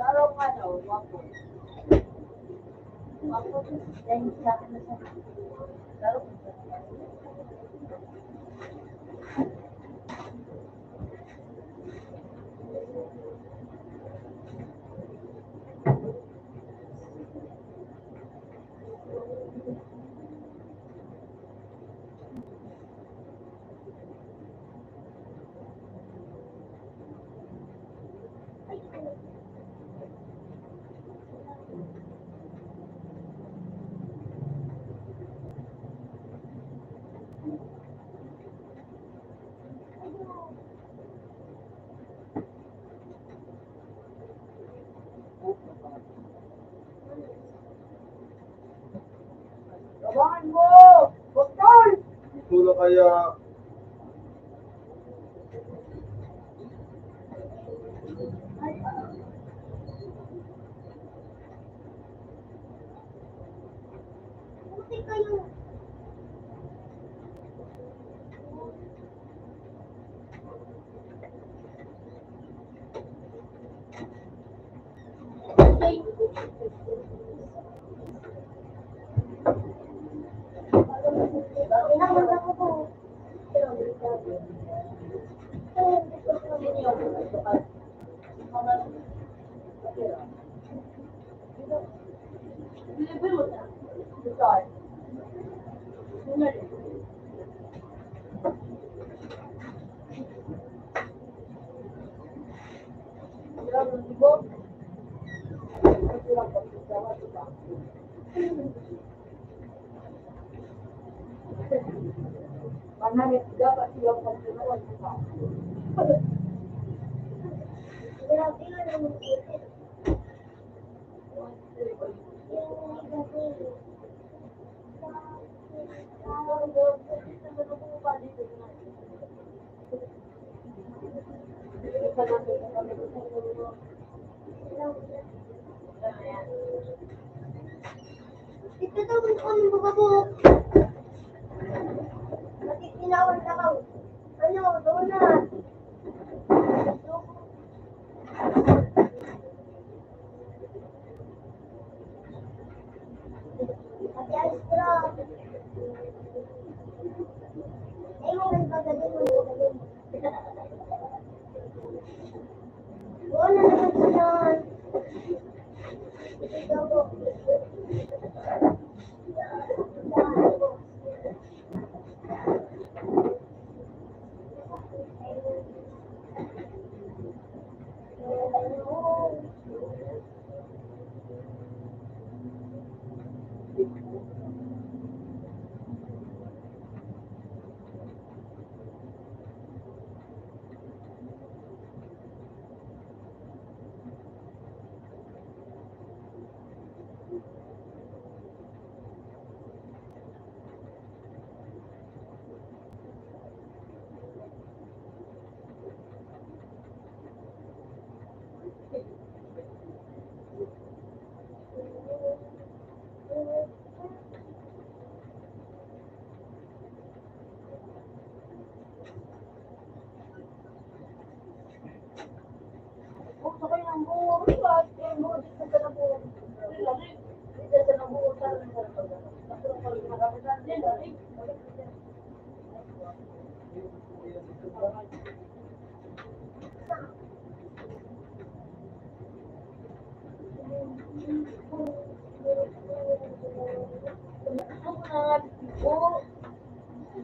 Daraw ka daw, wapo. Wapo, dahil sa akin na sa daraw ka daw. Gabangan mo! Boston! Tulo kaya. Buti kayo. Inaman ako po. Deliver mo na. Boston. Sunod. Grabe, libo. Ito lang po. Gawa, diba? Mananit dapat silang pagtunawan diba? Grabe nga naman ito. Ito daw ang ano mga buhok. Matitinawan na ka. Ano, donut. Pati ice cream.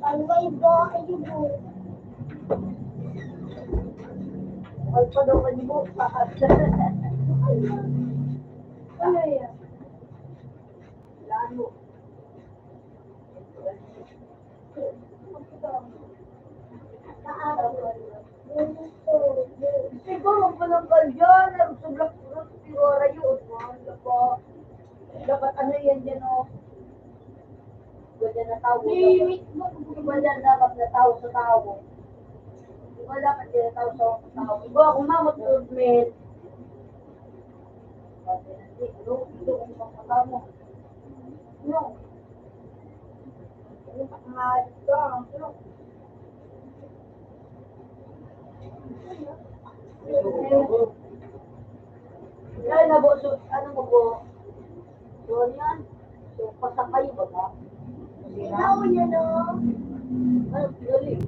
Ang iba ay ibo. Ay pa daw kanimo paat. Ano yan? Lalo. Siguro palanggal dyan. Nagsublak-sublak. Siguro yun. Dapat ano yan dyan o. Ganyan na tao. Iba dyan dapat na tao sa tao. Iba dapat dyan na tao sa tao. Iba kung mamot movement. Ito kung makata mo. No. Ano pa kahit ka. Ano? Kaya na po, so, ano mo po? So, yan. So, pasakay ba ka? Ikaw niya no? Ano, galing.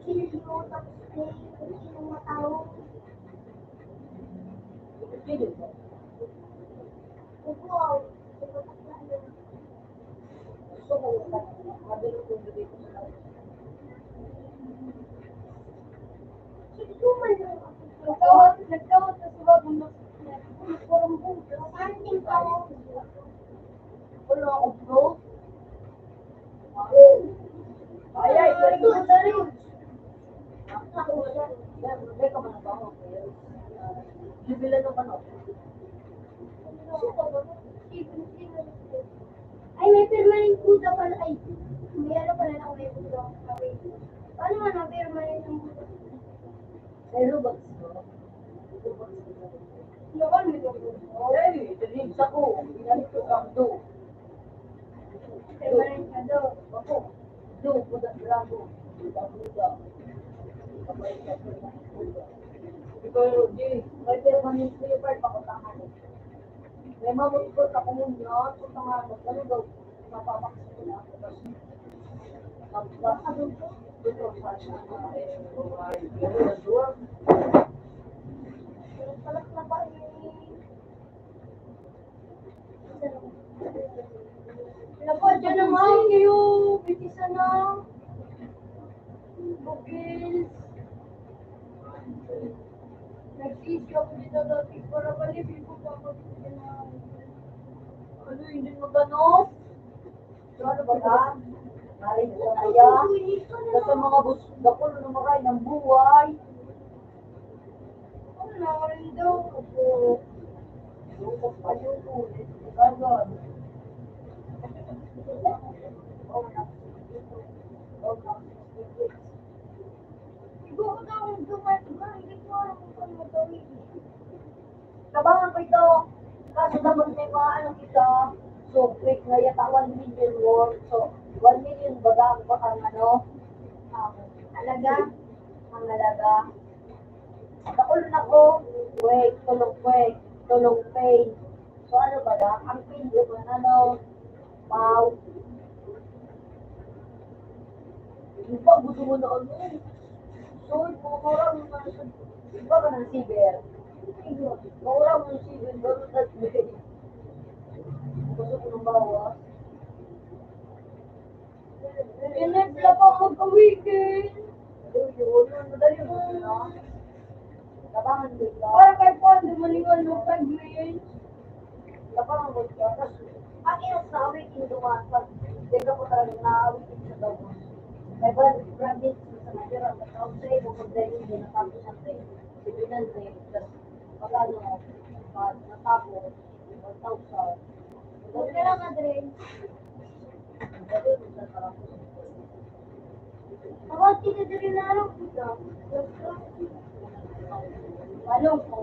Kilo, tapos kilo matao. Pili ba? Wow. Gusto ko, mabilis ko dito sa lahat. Nagkawat na sa bagong parang buka. Something parang Wala akong bro. Ay, ay, ito na rin. May ka man ba ako? Jubilan ng ano? ay, may permanent Buddha pala. Ay, may ano pala na may Buddha. Paano nga na permanent yung Buddha? May rubaks mo. Lokal may Buddha. Ay, dalhin sa ko. Ginanito ang do. Permanent ka daw. Ako. Do, budak bravo. Budak. Ikaw, di. May permanent sleeper pa ko tama mo. May mamutipot ako muna. So, tama mo. Ano daw? Mapapaksa ko na ako. Mapapaksa ko. Dito, sa Palak na pa eh. Naku, dyan naman kayo. Bitisa na. Bugil. Nag-feed ka po dito dati para malibig ko pa ako dito na. ano, hindi mo gano'n? So, ano ba ka? Maring sa kaya? Sa mga gapon na makain ng buhay. Ano na rin daw. Opo. Lukot pa yun ulit. Gano'n. Siguro na akong dumating. Hindi ko alam kung paano gawin. Tabangan ko ito. Kaso dapat may mga ano kita. So, quick na yata 1 million worth. So, 1 million baga ang ano? Alaga. Ang alaga. Nakulon ako. Wait, tulong pay. So, ano ba da? Ang pay yun, ano? Wow. Yung pa, gusto mo na ano? So, mga iba ka ng siber. Maura mo yung siber, gano'n na gusto ko ng bawas. Pinagla pa mag-weekend. Madali mo na. Tabangan ko ito. Para kay Pondo, malingon mo pregnant. Tabangan ko ito. Tapos, ang inas na awitin dumaan. Pag teka ko talaga na awitin sa daw. May branded sa Madira. Sa tao sa iyo, kung dahil hindi natapos ang sa'yo. Sibinan sa'yo. Tapos, pag ano, natapos, 1,000. Huwag ka lang, Adrian. Madali mo sa tarapos. Ako, tinadari na lang kita. Anong po?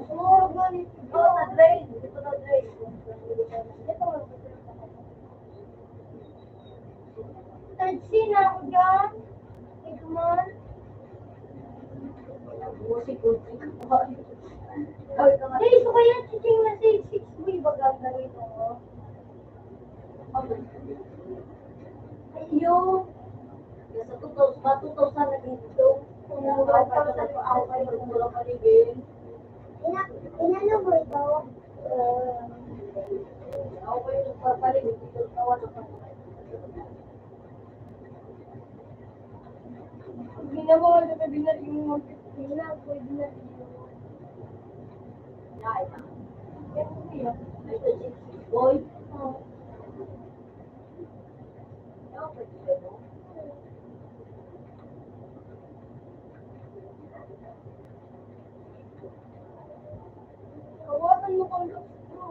Sumurog na ni Ito na drain. Ito na drain. Ito. Tansi na ako dyan. Ito man. Musik ko. Sabi ka nga. Hey, so kaya chiching na 6 weeks ba gagawin mo? Ayun. Sa 2,000 na dito. Kung kahit pa sa ako kayo, wala paligid. Inano mo ito? Ako kayo nagpapaligid dito. Tawa na pa. Hindi na mo, sabi na rin mo. Hindi na, pwede na rin mo. Ay, na. Kaya ko siya. Ay, ito si boy. Oo. Ako pwede siya, no? Kawasan mo kang gusto.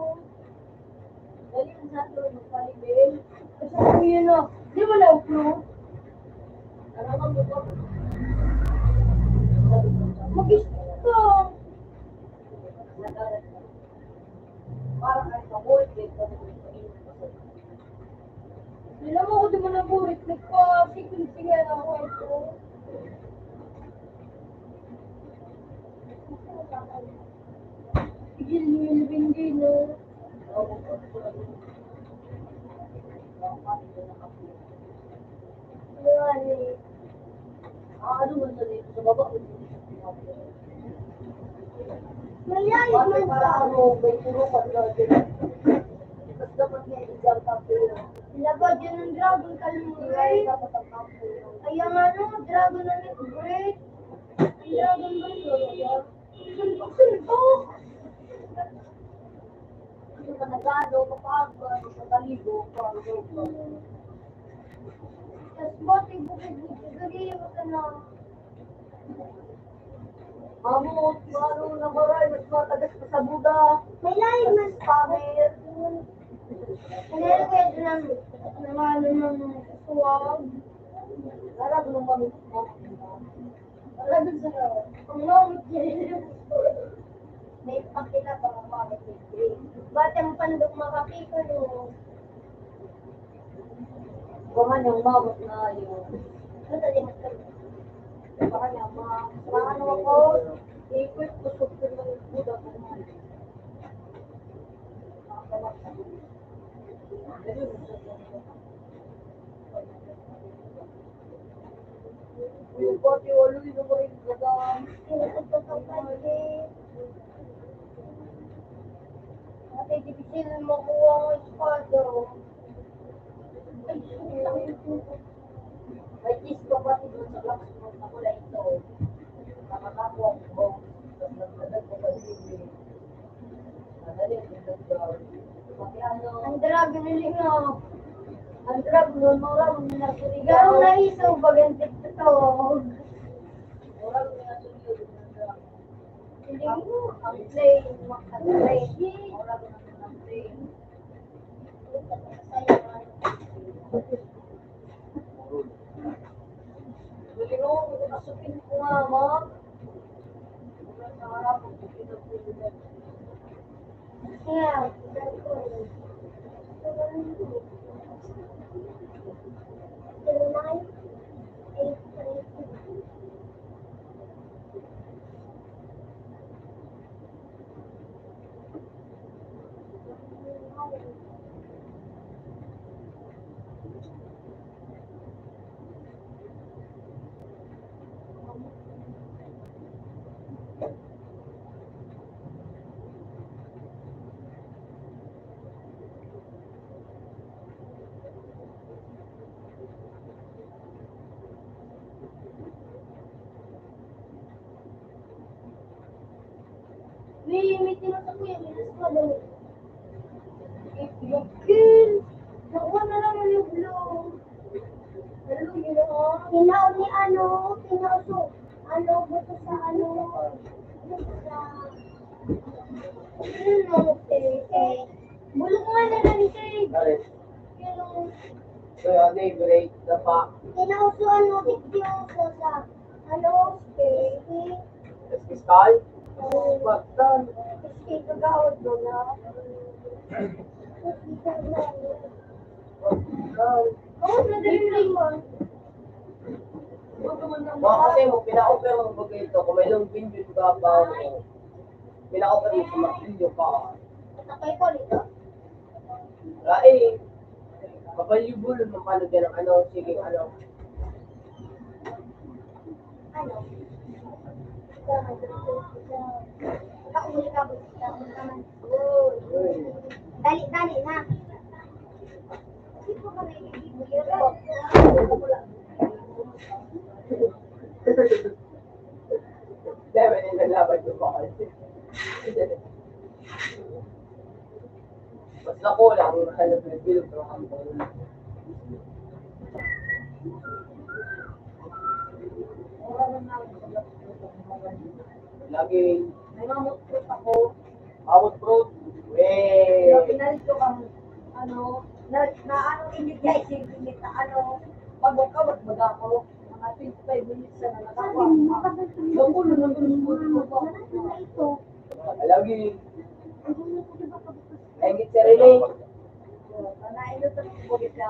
Dali ang sa ito, magpalibin. Kasi ako yun na, di ba na-upload? Ano ka mo ba? Mag-gusto. Parang kahit mabulit, hindi naman ako di mo nabulit. Nagpa-sikil-sikil ako ito. Sigil-hilbin din, no? Ano man sa dito? Sa baba? May live man Para sa. ano, may tulungan na din. Tapos dapat niya i-jump up yun. Labad yun ng dragon kalmuri. Dapat ang kampo. Ay, ang ano, dragon na nag-break. Dragon ba yun? Suntok! Kasi managano, kapagod, mataligo, Tapos bote, bukid-bukid. Gagawin mo ka na. Mamot, paano na maray, mas matagas pa sa Buda. May live man sa. Meron kayo ng ano ng suwag. Larag nung mamit mo. Larag sa ang mamit niya. May pakita pa ang mamit niya. Ba't ang pandok makapiko no? Kuman yung mamot na yun. Basta di mas Baka niya, maano ako, i-equip ko sa ng Buda. Yung pati walo yun mo rin gadang. Ate, dibisil makuha ang espada. May kiss ko pati doon sa box mo na kulay ito. Nakakakuha ko. Tapos nagdadag ko pa libre. Nadali, nagdadag. Pati ano, Ang dragon nila nga. ang drug nun, mura mo na surigaw. Garong nahisaw bagantik sa tawag. Mura mo na surigaw. Hindi mo ang play, makaplay. Mura mo na play. Galing mo, nakasupin ko nga, ma. Mura sa harap, kupin ang pilihan. Yeah. May tinatap ko yan, may espada mo. Kill! Nakuha na lang yung blue. Ano ginawa? Tinaw ni ano, tinaw so, ano, buto sa ano, buto sa, ano, bulok nga na lang siya. Yung, So, yung break the pa. tinaw so, ano, tiktiyoso sa, ano, Fiskal? Batan. Kasi kagawad mo na. Oo, nadaling mo. Mga kasi mo, pina-offer mo ba ito? Kung may long video ka pa, pina-offer mo sa Martillo ka. Sakay ko dito. Ay, kabalyubol ng paano din ang ano, sige, ano. Ano? Kauli ka ba? Naman. Dali-dali na. Hindi ko kami Dami nilalaban yung bakal. Mas nakulang, hanap na bilog ng kampong. Lagi, May mamot fruit ako. awot fruit. Pero Weh! pinalit ko ang ano, na ano init guys, init na ano, pag-workout baga ako, mga 25 minutes na nalakawa. Nakulo na ito. Lagi, nahingit sa relay. Nainot na ko kita.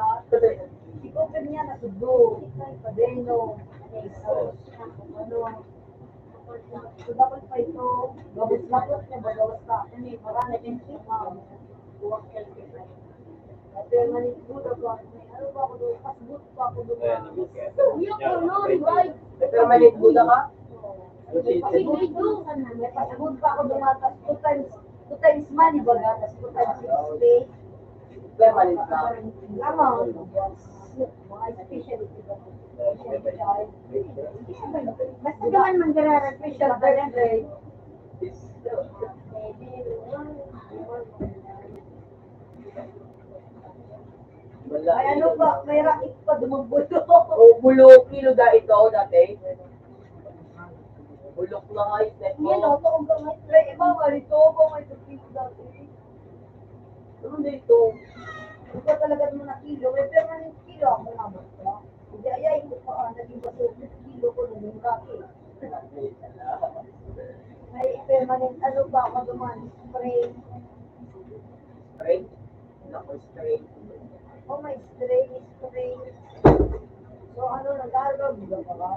Ikopen niya na sudo, padeno, ano, so dapat pa ito, gabos-labos niya ba, gawas ka. Ano eh, marami din siya, buwak kalkita. Pero manisbut ako, ano ba ako doon, pasbut pa ako doon. Yung kulon, right? Pero malit buda ka? Pasbut pa ako dumatas, two times money ba, tas 2 times 6 pay. Pero malit ka. Tama, mga specialty ba? Basta naman manggararan. Special birthday. Wala. Ay ano ba, may rakit pa dumagbulo. O bulok, kilo da ito dati. Bulok na nga isnet Yan o, mo. tuog ka ngayon. May iba nga rito, ba may tupilo dati. Ano dito? Ito talaga naman na kilo, may permanent kilo ako naman. Hindi ayay ko pa, naging baso, kilo ko naging rakit. May permanent, ano ba, ako naman, spray. Straight? Nako, straight. Oh, may spray. So ano, nag-aaral, di ba ba?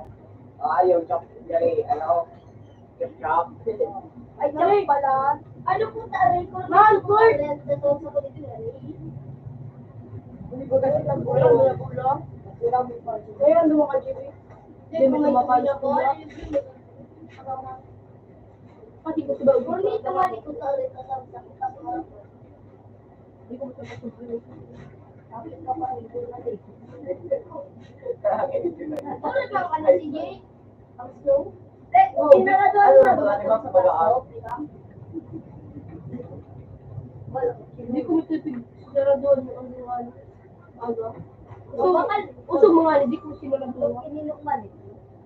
Yung chop, yari, ano? Yung chop. Ay, tsaka pala, Ano po taray ko? Mahal, Kurt! Natoso ko dito yan. hindi ko kasi lang bulang, wala bulang. Wala mo pa. Kaya ano mga jibi? Hindi mo lumapal ko. Pati ko sa Kung dito nga dito sa ulit na sa Hindi ko matapos. Sabi ka pa, hindi ko na Ano lang ano si Jay? Ang slow? Oh, ano na ba? Ano sa pag-aaral? Hindi ko matapos. Sara doon yung ano. Bakal. Uso mga hindi ko sila lang Kung inilukman eh.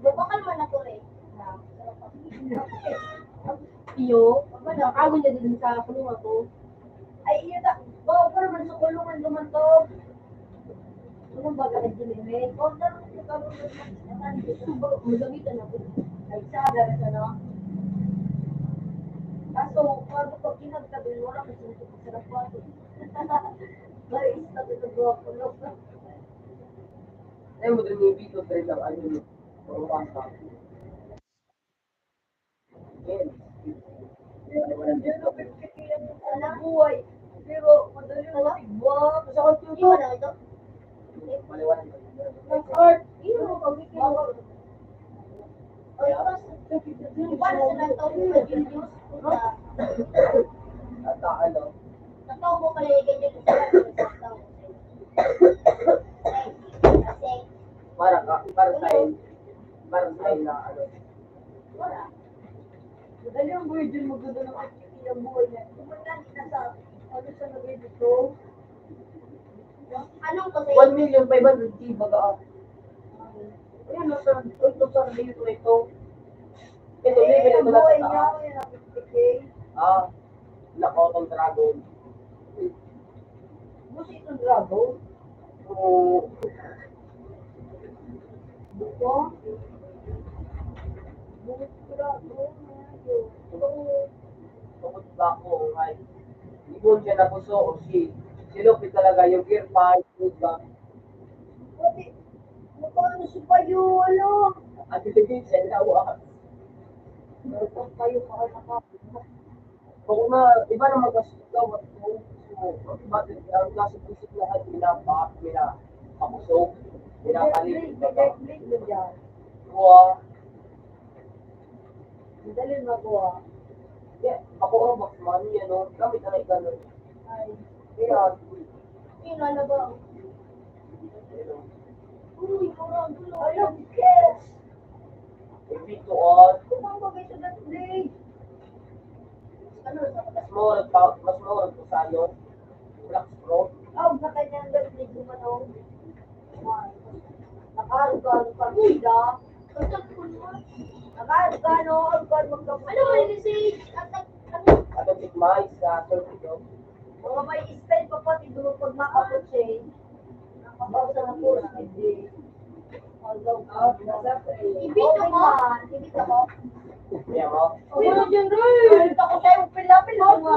Bakal man ako rin. Iyo, nakago niya din sa kulungan ko. Ay, iyo na. Bawa pa naman sa kulungan naman to. Ano ba ka nag-deliver? O, naroon ko ka naman. Magamitan ako. Ay, sada na sa no? Kaso, bago ko kinagtabi, wala ko sinusunod sa rakwato. Maris na ito ko no? Ay, mo din yung video, pero lang, ano yun? Puro basa. Yan. Buhay. Pero, madali na tigwa. Kasi ako Hindi tuto. mo na ito? Maliwanag. Art. Hindi mo pabigyan mo. O ito, para sa nataw mo na Julius. At ano? Nataw mo pala yung ganyan sa nataw. Kasi, Para sa na, ano? wala. Madali ang buhay dyan maganda ng activity ang buhay niya. Kumanyan na sa ano sa nagay dito. Anong kasi? 1,500,000 baga. Ayan, ito sa dito ito. Ito, Eh, libre ang ito na buhay sa niya, taas. may nakikik. Lakotong dragon. Busi itong dragon. So, Buko. Buko dragon. tungkol ba ako, ay, ibon siya na puso o silupit talaga yung gear pa, ba? Pati, magkano si Payo, ano? At itigil siya nawa. Meron Payo pa ka naka. Kung iba na mag-asugaw at bakit ang nasa isip lahat nila pakusog, pinakalit, Blade mo dyan. kuha, Madali magawa. ako ang bakman, yan o, gamit na ganun. Ay, Kaya, Sino na ba? Uy, parang gulo. alam, yes! bituan, Kumambagay sa that blade. Ano, sa mas mura po sa ano, black straw. Ang sa kanyang that blade mo manong. Nakarugan pa sila. Nakarugan o, arugan magkapos. Ano ba yun si... At ang tikmay sa surfito. Mga may style pa pati doon pag makapot siya eh. Nakapausa na po sa hindi. Although, Ibito mo? Ibito mo? Kaya mo, Uy, ano dyan, Ray? Ito ko sa'yo, pilapil ko nga.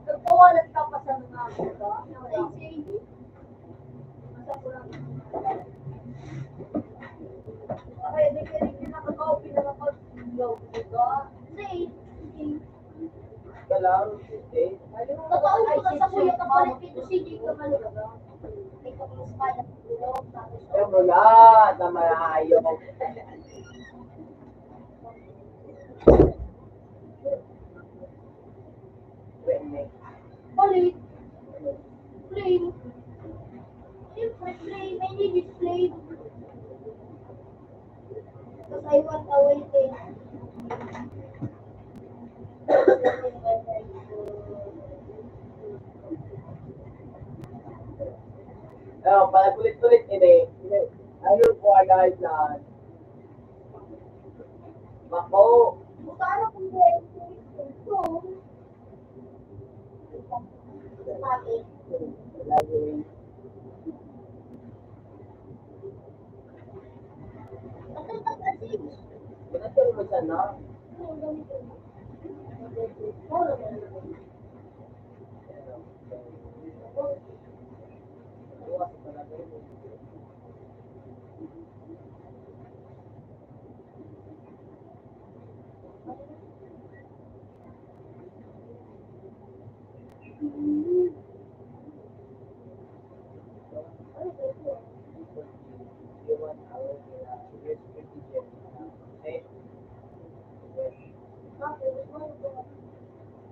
Nagpawalan ka pa sa mga ako. Ay, si... Kaya di ka rin nakaka-open na nakapag-low. Diba? Si... ka lang, eh. Totoo ko na sa kuya kapalit dito si Jake Kamalo. May kapag espada. Pero mula, na malayo. Palit. Flame. Siyempre, flame. I need it, flame. Because I want a way to... Pag ulit-ulit, hindi. Ayun po agad na. Bako, Paano kung ito? Sabi. lagi. Ang kasi. Pinatay mo siya na.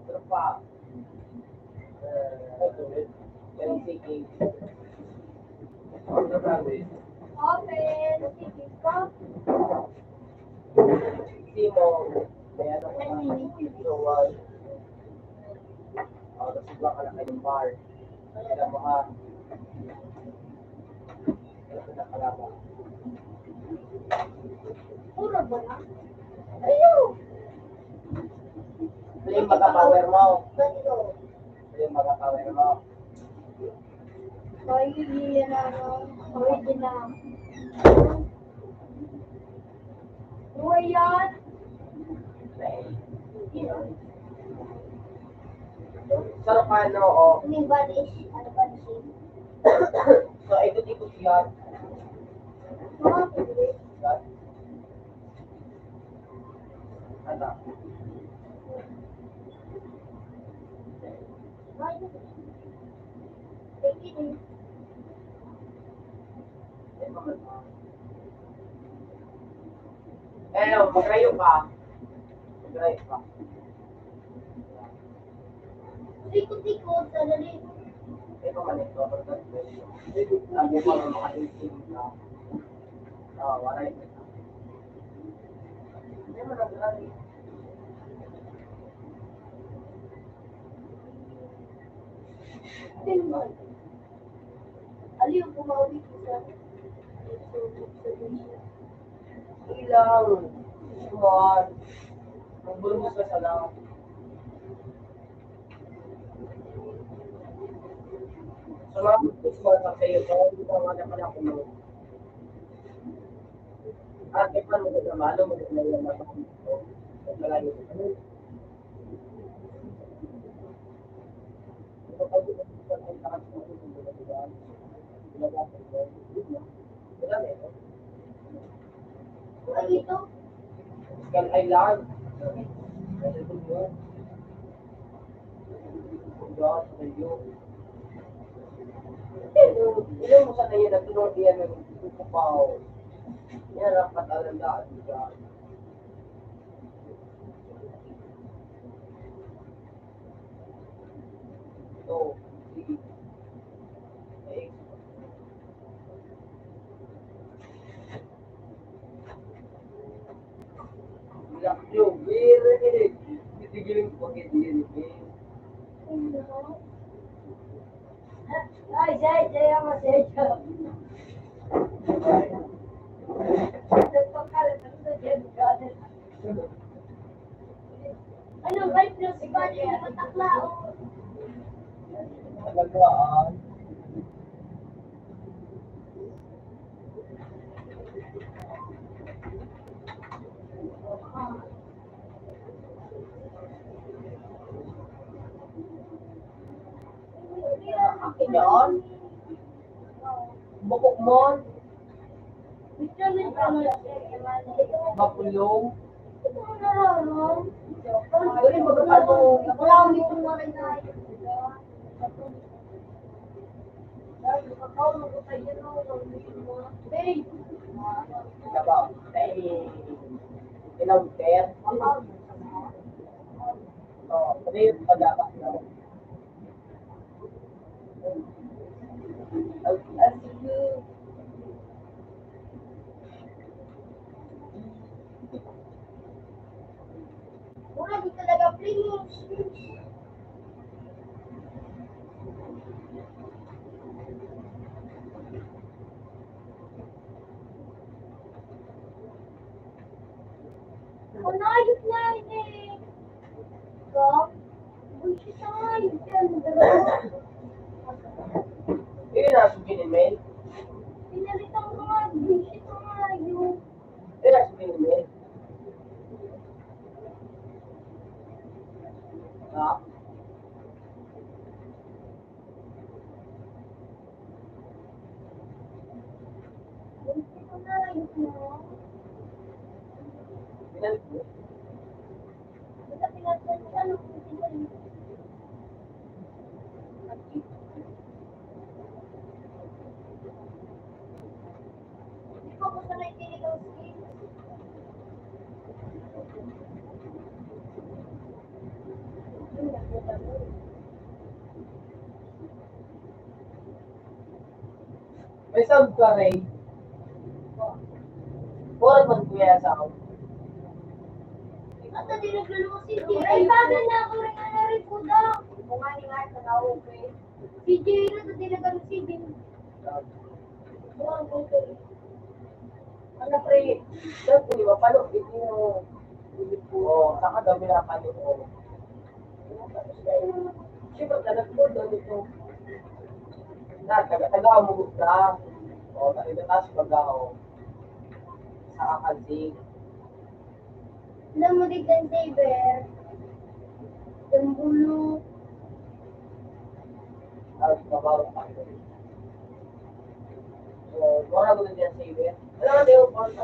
Pero pa, LCK. Ano sabi? Open. Sige ka. Simo, may ano ka na. So, nasigla ka na kayong bar. Kaya mo ha. Kaya nakalaba. Puro ba na? Ayun! Flame magka-power mo. Ganito. Flame magka-power mo. Pahihili na original. Buhay yan! Sarap ka, no? O. May banish. Ano banish? So, ikot-ikot yan. Mga pwede. Ano? Magrayo ka. Magrayo ka. Ikot-ikot sa dali. Ito man ito. Lagi pa na makalimutin ka. Wala ito. Hindi mo naglalagay. Tingnan. Ali yung pumawi ko sa Ilang. Kumar. Magbulong ka sa lang. Sa mga kusman sa kayo, kaya hindi ka nga pala kumo. At kaya pa mo na malo, mo na yung mga dito. At malayo. Ito pag ito sa ang takas mo kung diba? Ilagay ko. Wala na ito. Ay, ito. Skal Island. God, sa iyo. Ilan mo sa nayo na tulong iyan ng kukupaw. Yan ang katalandaan ni God. So, sige. Okay. Bilang yung bira ini. Titigilin ko pag hindi Ay, saya mas saya. Ano, kahit na si Bani, matakla o. Talagaan. Akin yan. Bukok mo. Mapulong. Dali magkano. Wala akong dito na rin na. Diba? Ay, kinauter. Ano yung pagdapat na? Sige. Wala, di talaga please. Ayos na yun eh. Gab, bullshit na nga yun. Yun nasa Ginimel. Pinalitan ko nga, bullshit na nga yun. Yun nasa Ginimel. Ha? Bullshit na nga yun. Pinalik mo. Basta pinalitan ko, ano kung pinalitan. Hindi ko gusto na itinigaw skin. May sound ka, Ray. Huwag man kuya sa ako. At hindi nagluluko si Jay. Ay, bagal na ako rin nga na rin po daw. Kung nga ni nga, tanawag ko eh. Si Jay na, at hindi nagluluko si Jay. Buwang ko eh. Ano, pre? Sir, kung di ba, paano? Ito yung... Oo, saka daw pinapalit ko. Siyempre, nalagpod daw dito. Taga mo ka. O, nalitas pag-ako. Sa kakansing. Alam mo din ang saber. Yung bulo. Tapos, babawa pa. So, wala ko na dyan sa ibe. Alam mo, Deo, kung ano?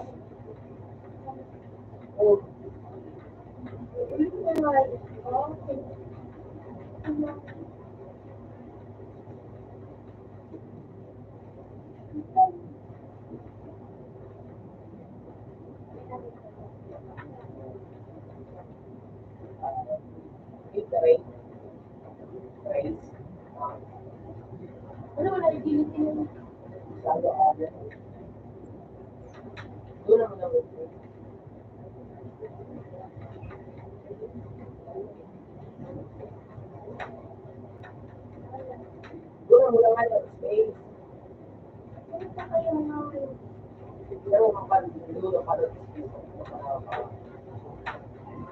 Oo. Ulit na nga yun. Okay. Iterate. Trace. Ano wala i-gilitin yun? Lalo aga. Doon naman ang ito. Doon naman ang ano, space. Ano pa kayo nga yun? Pero doon ang pala space.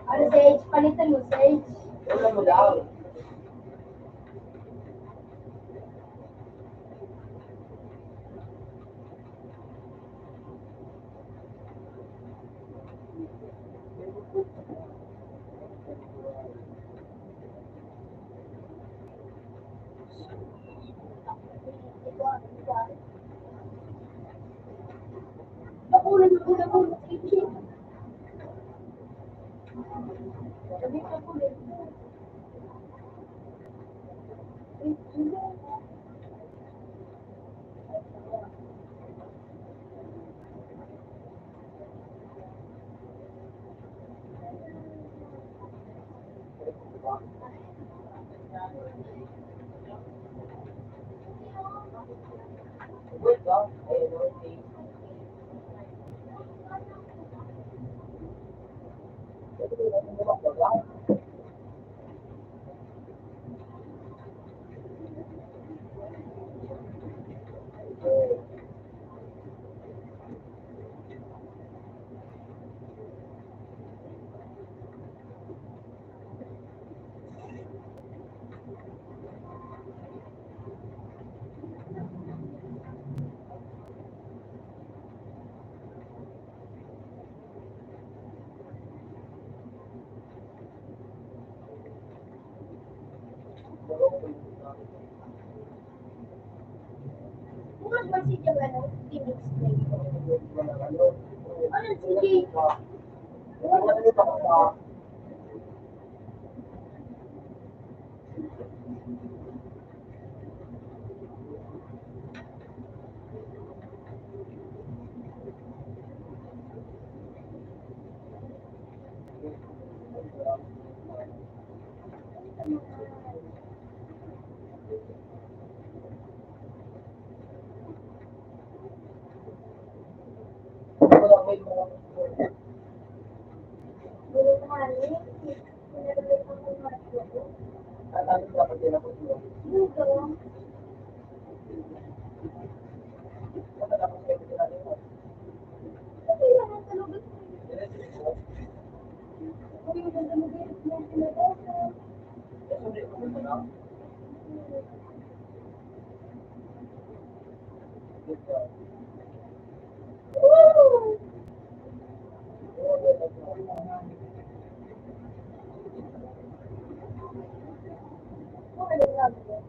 Ano, Sage? Palitan mo, Sage. Doon naman daw. Nakulan ako. Sage. Sabi ko po eh. Wait, ayun, okay. Bukas ba si Jam, ano, Phoenix Play? Ano, sige. Bukas mali. Pinarelate ko kung Marco ko. Bukas. Kasi yan ang talubig ko. Kung yung talubig mo pinag-asa. Woo! Ano lang yun?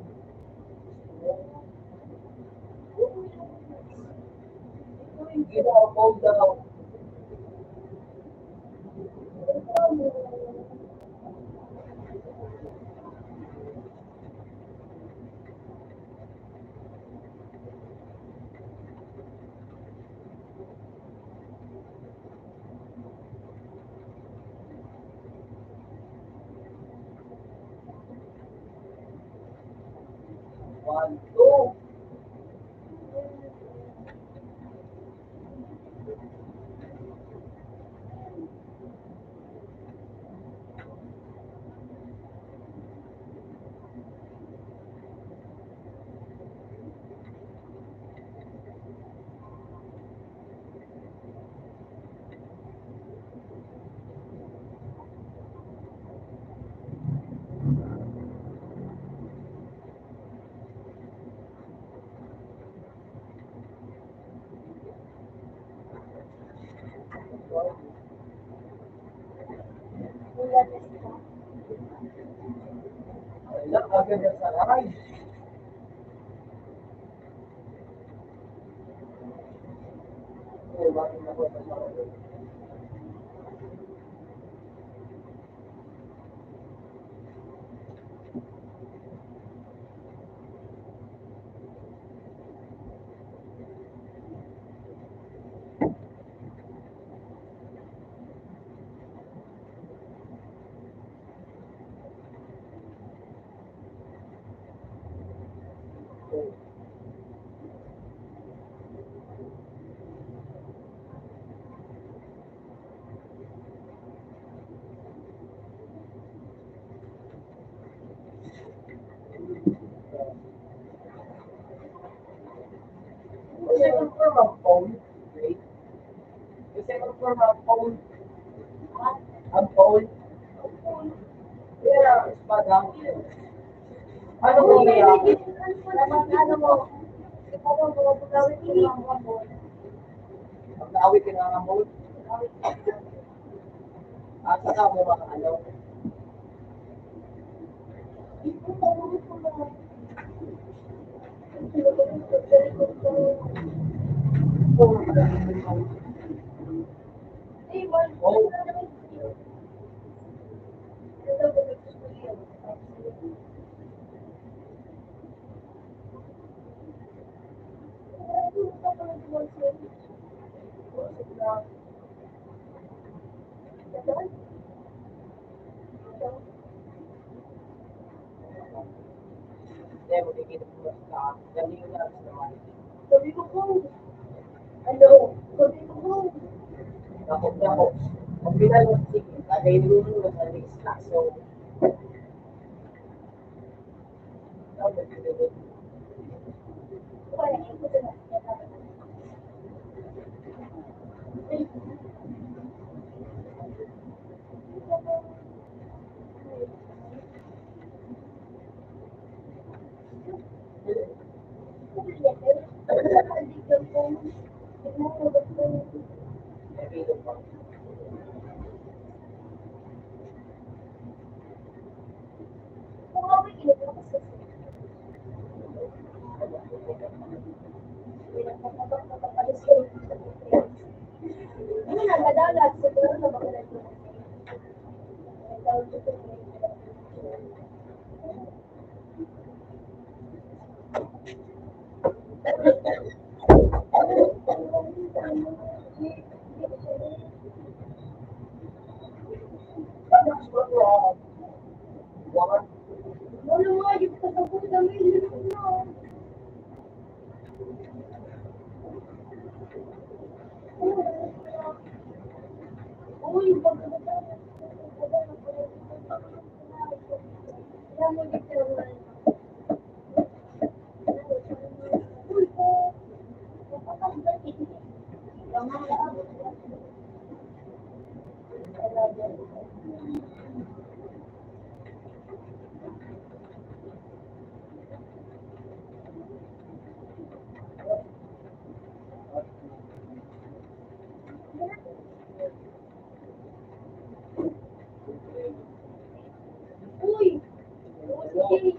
One, two. Bulan na siya. Wala, agad na sa ride. Bakit ako sa ride? Kasi confirm ang phone. Wait. Kasi confirm ang phone. Ang phone. Yeah, espadang. Ano mo niya? Naman, ano mo, ikaw ang mga pagawin ko ng mga boy. Pag naawit ka na ng phone. At saka mo mga ano. Ito, paulit ko na. Sino ba yung pagkalikod ko? Eh, Mark, ano na naman yun? Ito, pagkalikod ko yun. Hindi, magkikita mo sa gabi yung lang naman. Sabi ko po, ano, sabi ko po, Tapos ako, pag pinalong sige, tagay mo na sa lista. So, tapos pinalong. kaya ko na. Nabilo pa. Ano na, madalag sa tuwa na baka wala nga, yung tatapos na may lipot na. Uy, uy, uy,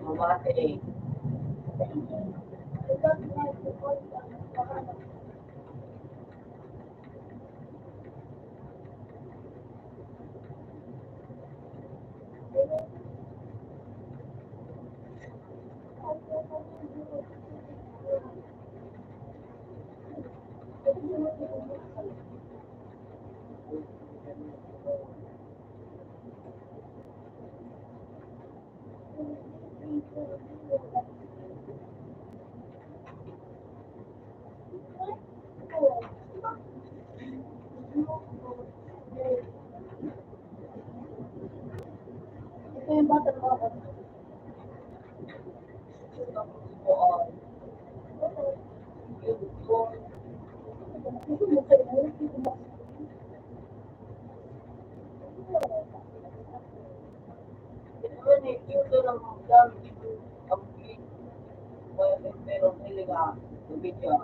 Mamate. Gusto mo kayo mo, gusto mo. Naman eh, yung lang ang dami dito. Ang big. Pero hindi ka. Tubig siya.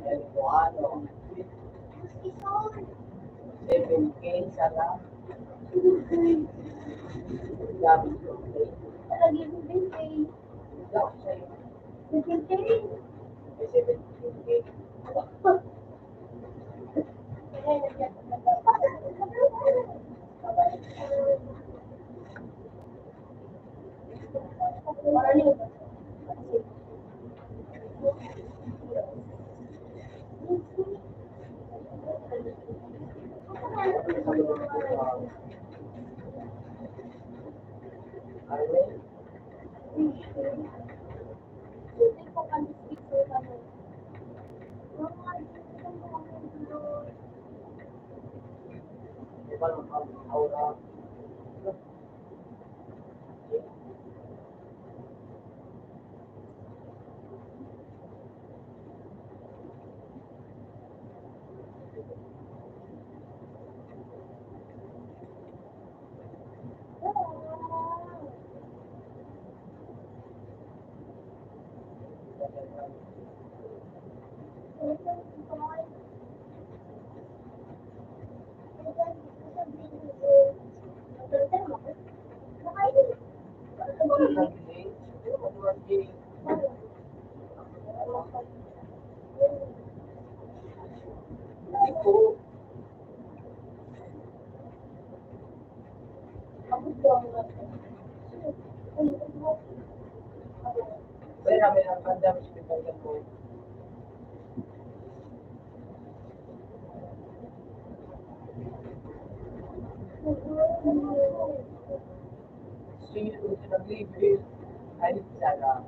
Yan po ano. 7K sana. Dami ko. Daw sa'yo. May 17K. Arwen, di ba lang ang aura? Pero kami ang kandang hospital ka po. Sino yung nag-libre? Ay, sana.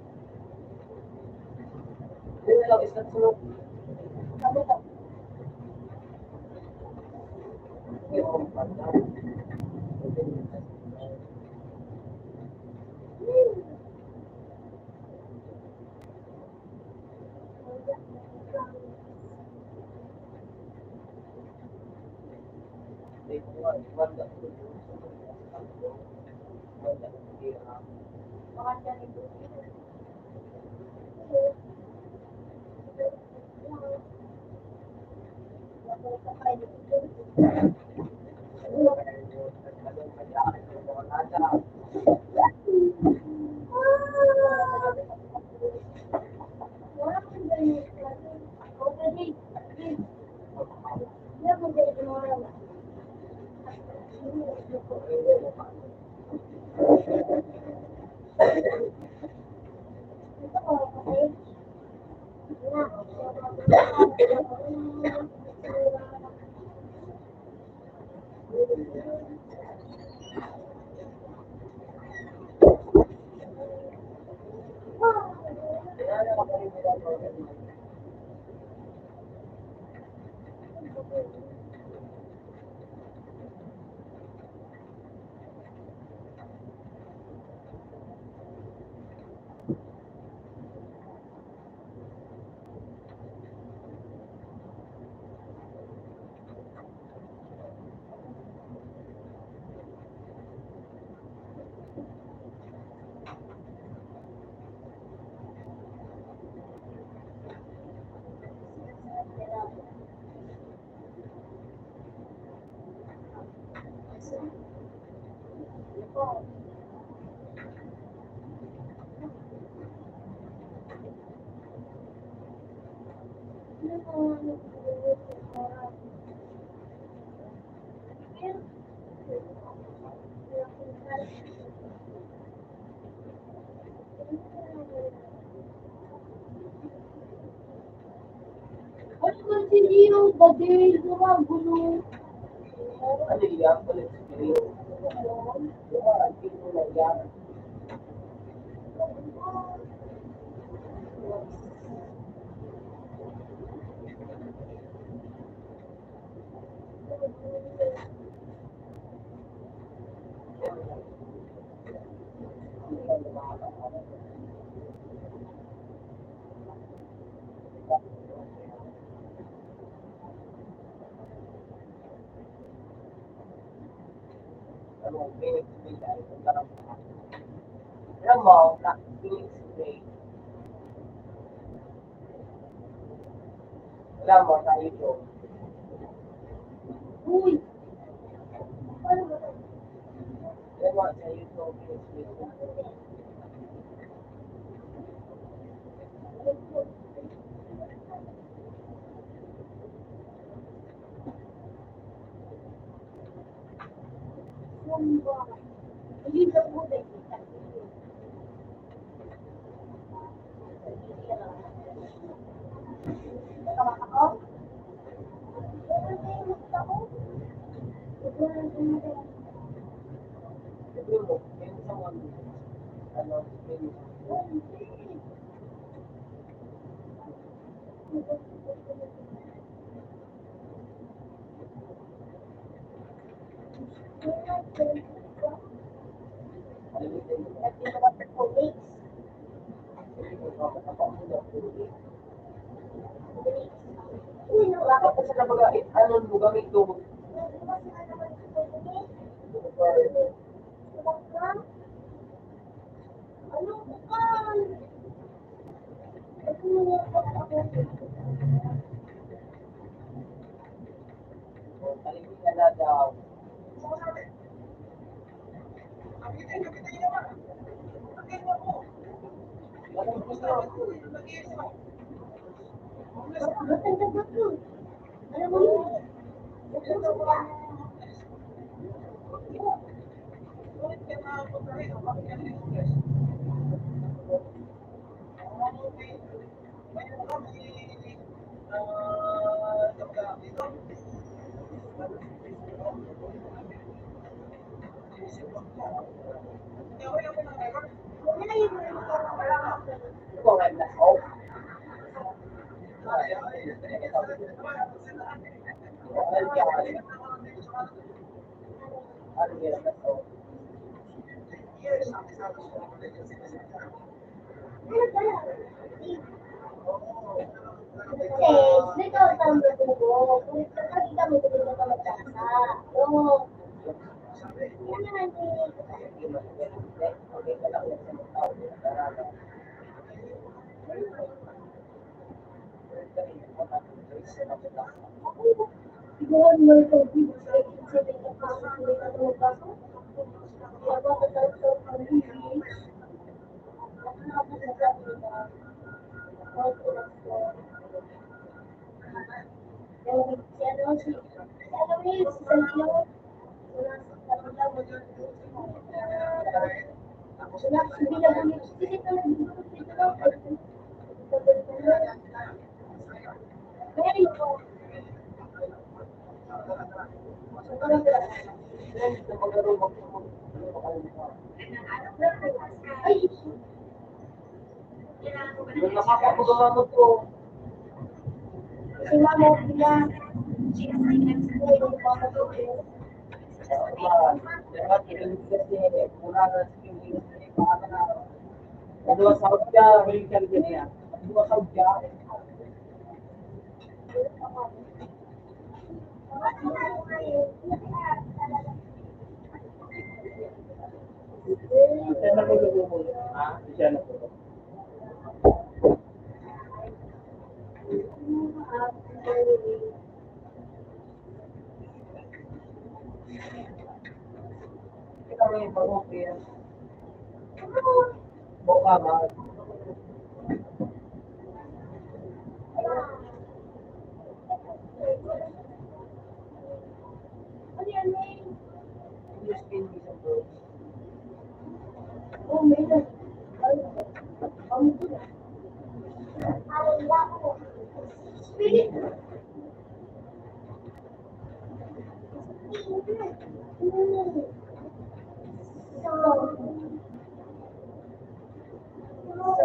Hindi na lang isang sulok. Hindi ako magpanda. Hindi ko nga, wala ko. Wala ko. Ano ba si Gio? Badil, gumagulo. Ano yan? Kulit screen. Ang tipo na yan. Ano, Phoenix Bay dahil kung parang alam mo, na Phoenix Bay. Alam mo, sa YouTube. Uy! Paano ba ito? Alam mo, sa YouTube, Phoenix Bay. Hindi na po na ako? Sabi mo, may isang ano, Phoenix Bay. Bakit kasi na baga, ano, lugar ito? Talingin na daw. Ganun gusto. Alam mo yun? Ito, red na. Oh. Kasi, ikaw ang tama mo. Kung kapag kami tulungan ka magkasa. Oo. Ano na siguro mo ito, sa mga kaso, hindi ka ito magkaso. Kaya ba ka sa ang hindi? Ako nakapagsasabi na, ako ko. Yung si ano, si Luis, si Santiago, wala sa kanila, wala si Bila Bulit, hindi ka nag-ibig dito lang, very good. Ay, Yung nakakapagawamot ko. si Mama Bila, ay, Mama Bila. Dua Saudya, balikan din niya. Dua Saudya. Siya na po mo. Ha? Siya na po. Kita mo yung pag-okay. Boka ba? Ano yan, May? English skin visa bro. Oh, meron. Spirit. So,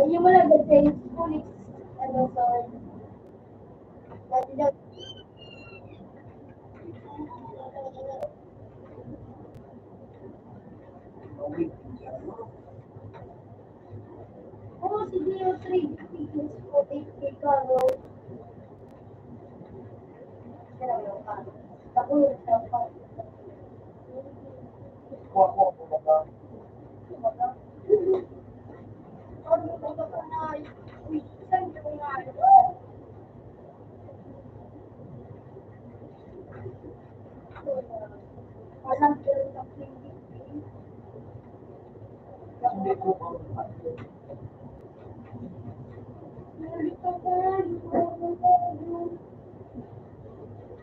Yung wala ba sa school, ano, so, dati daw, oh, si Gio 3, tickets ko, 8K ka, no? Ako, dapat. Alam ko rin ang Hindi ko pa.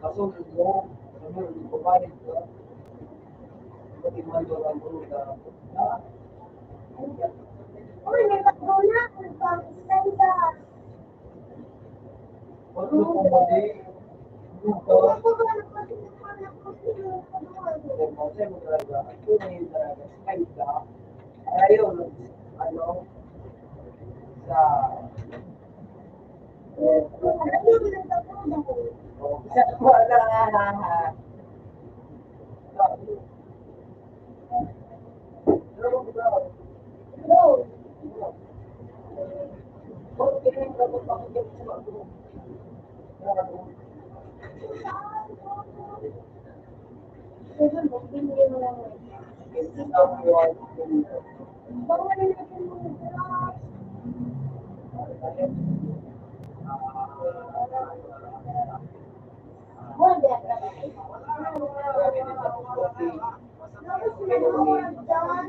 Kaso mo, ano, hindi ko pa rin ka. Pati man doon ang puro na. Uy, may bago na. Pang-isanda. Wala ko mali. Dito. Kasi mo talaga. Ito na yung talaga. Skype ka. Ayaw, ano, sa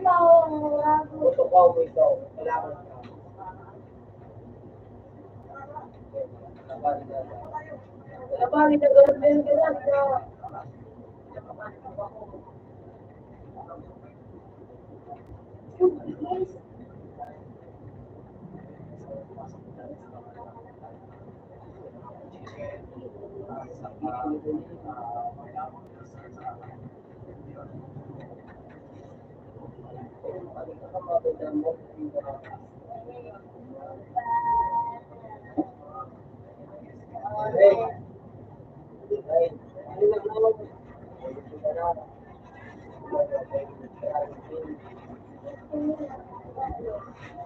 sa wala. Gusto ko mo ito. Kailangan ka. Labari na gano'n din ka lang.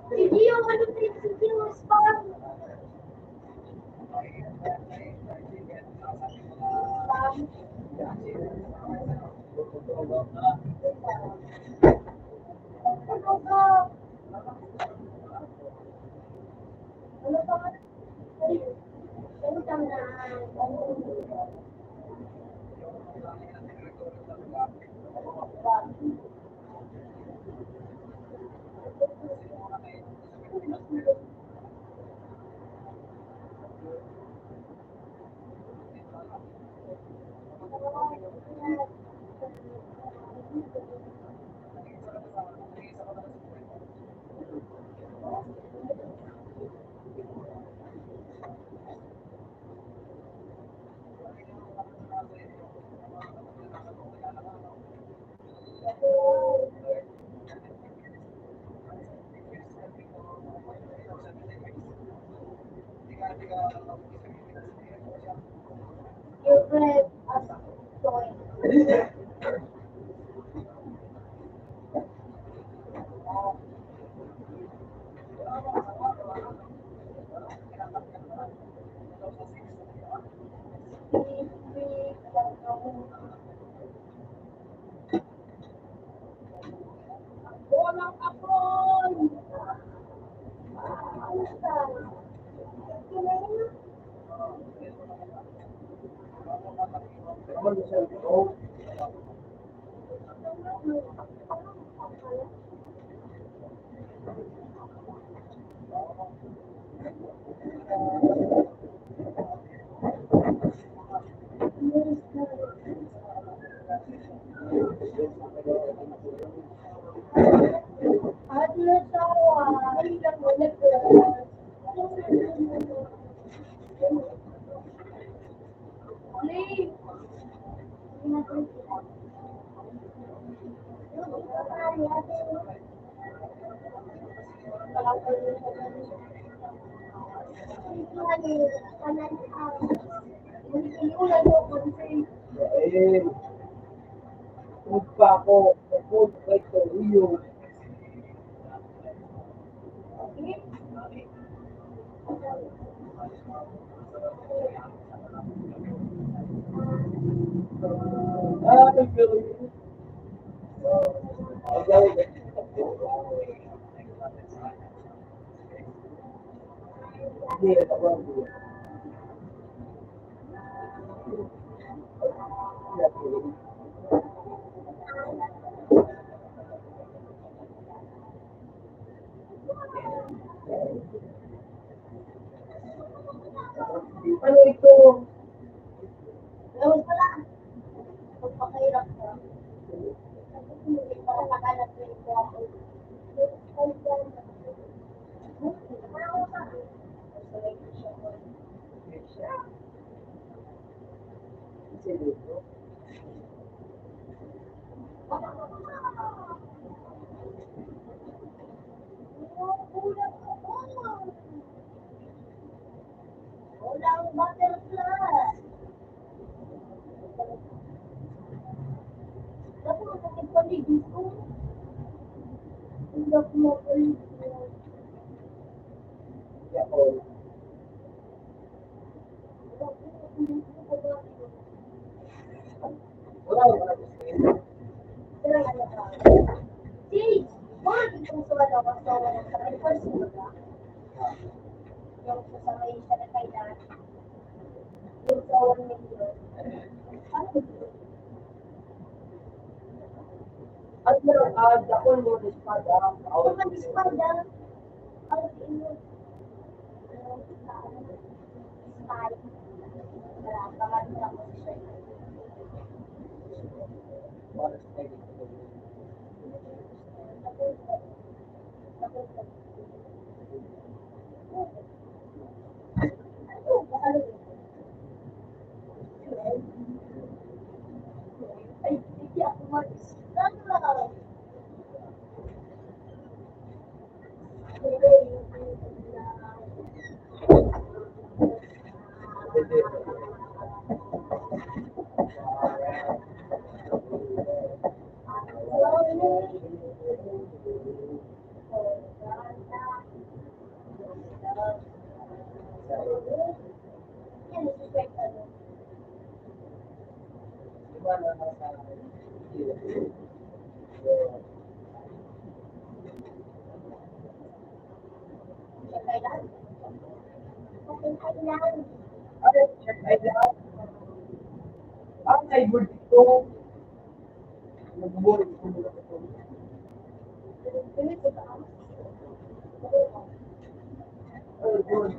Hindi yung ano, hindi yung spam. Ano pa nga? Ano pa nga? Favorite toy. Walang apron! At nasawa, ilang ulit Please. Eh, food pa ako. Food kay Torio. Ah, Torio. Hindi, ako. Ano ito? Ewan ko lang. Pagpakahirap ko. Para makalat ko yung buwan ko. Walang butterfly. Kasi masakit paligid ko. Hindi ako mapaligid. Ako. Wala wala. Pero ano ka? Si, bakit itong suwala ko sa wala sa may first mo ba? Yung sa may siya na kailan. Yung sa 1 million. Ano ito? At meron ako mo sa espada. Kung ang espada, ano ito? Spy. Wala, pangalan ako siya. Ay, hindi ako mag-start. Ang neighbor dito. Nagbubuhay ko muna ito. Ay, good.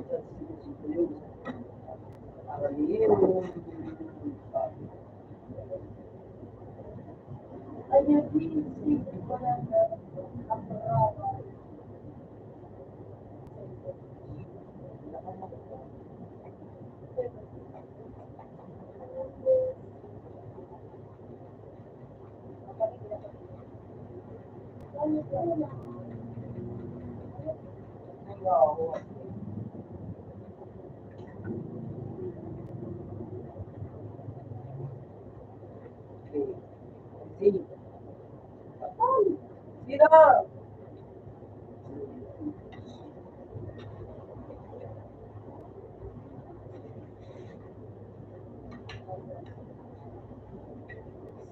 Sino?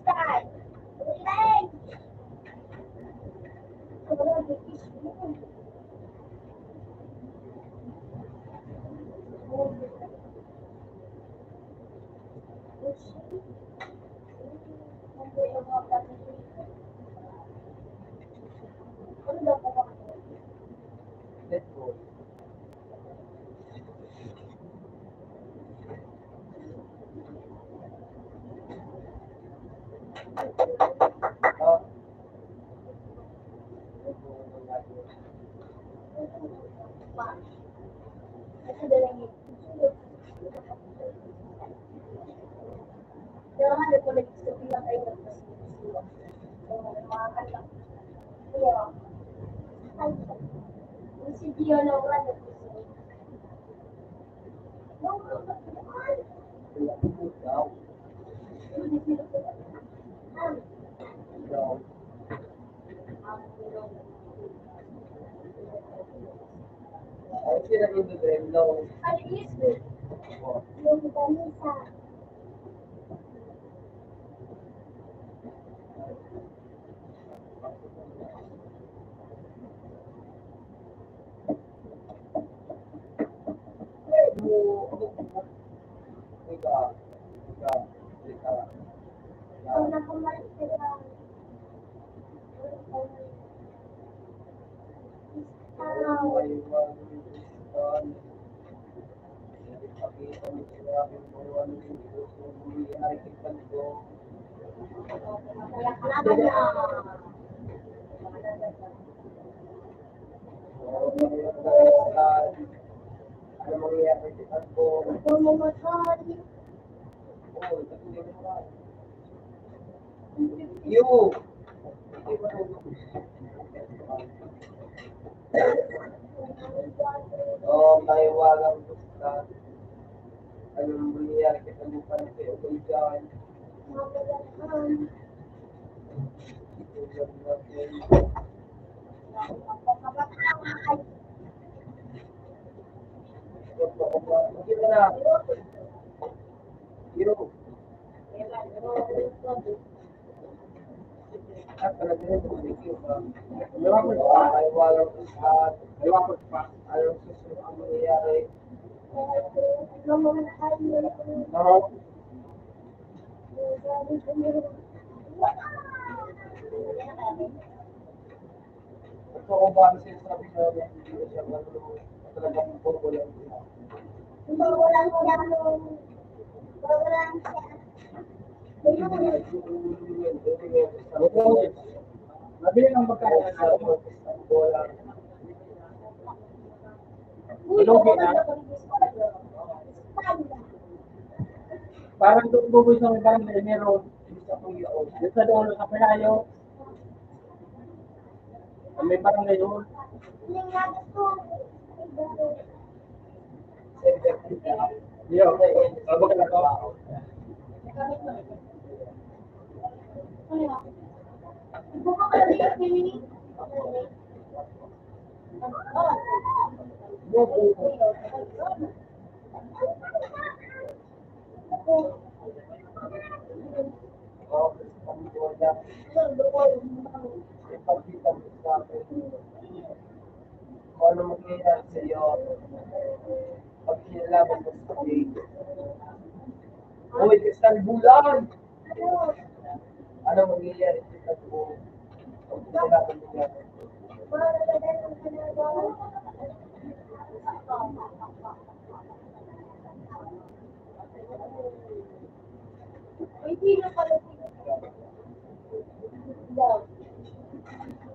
Start! Relax! Let's go. Si Gio na wala. Ay, sila yung dream daw. Ano is yung banisa. Ang nakamalik sila. Ano mangyayari sa ko? You! May walang gusta. Anong mangyayari sa lupan sa iyo dyan? Hindi mo na. You! At talaga rin kung hindi ka. May walang gusta. Anong susunod ang mangyayari? No? Ito ko ba ang sinasabi na hindi ko siya marunong talagang puro lang siya. Mabili ng pagkain. Parang tutuboy sa may barangay, meron. Dito sa doon sa Palayo. May barangay doon. Yo, abang na to. Kung ano mangyayari sa iyo, pag kinalaman mo sa akin. Uy, Kristal Bulan! Ano mangyayari sa iyo? Pag kinalaman mo yan.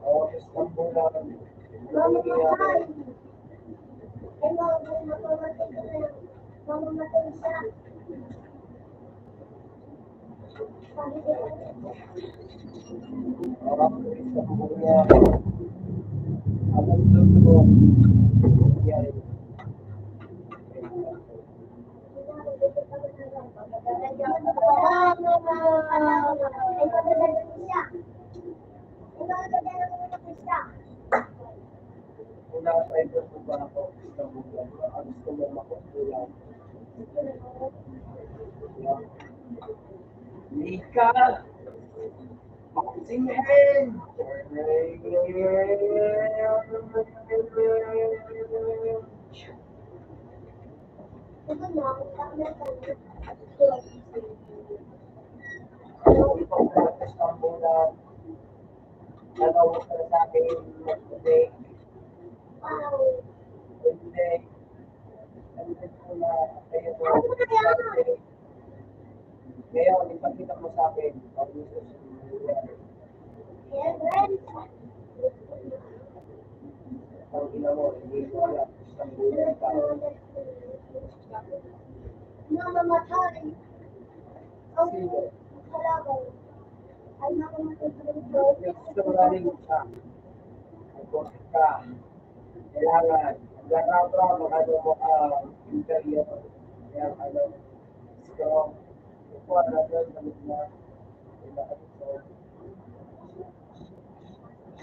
Oh, Kristal Bulan. Ano mangyayari? Kristal Bulan. Ano mangyayari? Kung naka-private mo ba ako, Kristal Bulan, ang gusto mo makukulang. Mika! Maksingin! Ano ipang practice ng bulan? Nagawa ka na sa akin mag-break. Hindi. Nandun ko na kayo mo. Ngayon, ipakita mo sa akin. Pag gusto ang ina mo, hindi ko alam. Isang bulan ka. Sino? Gusto mo na rin siya. Nag-work ka. Kailangan. Nagkakaroon mo ano mo interior. Kaya ano, strong. Ito ano doon, balik na. Kailangan ito.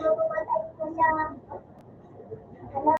So, pumatay ko siya.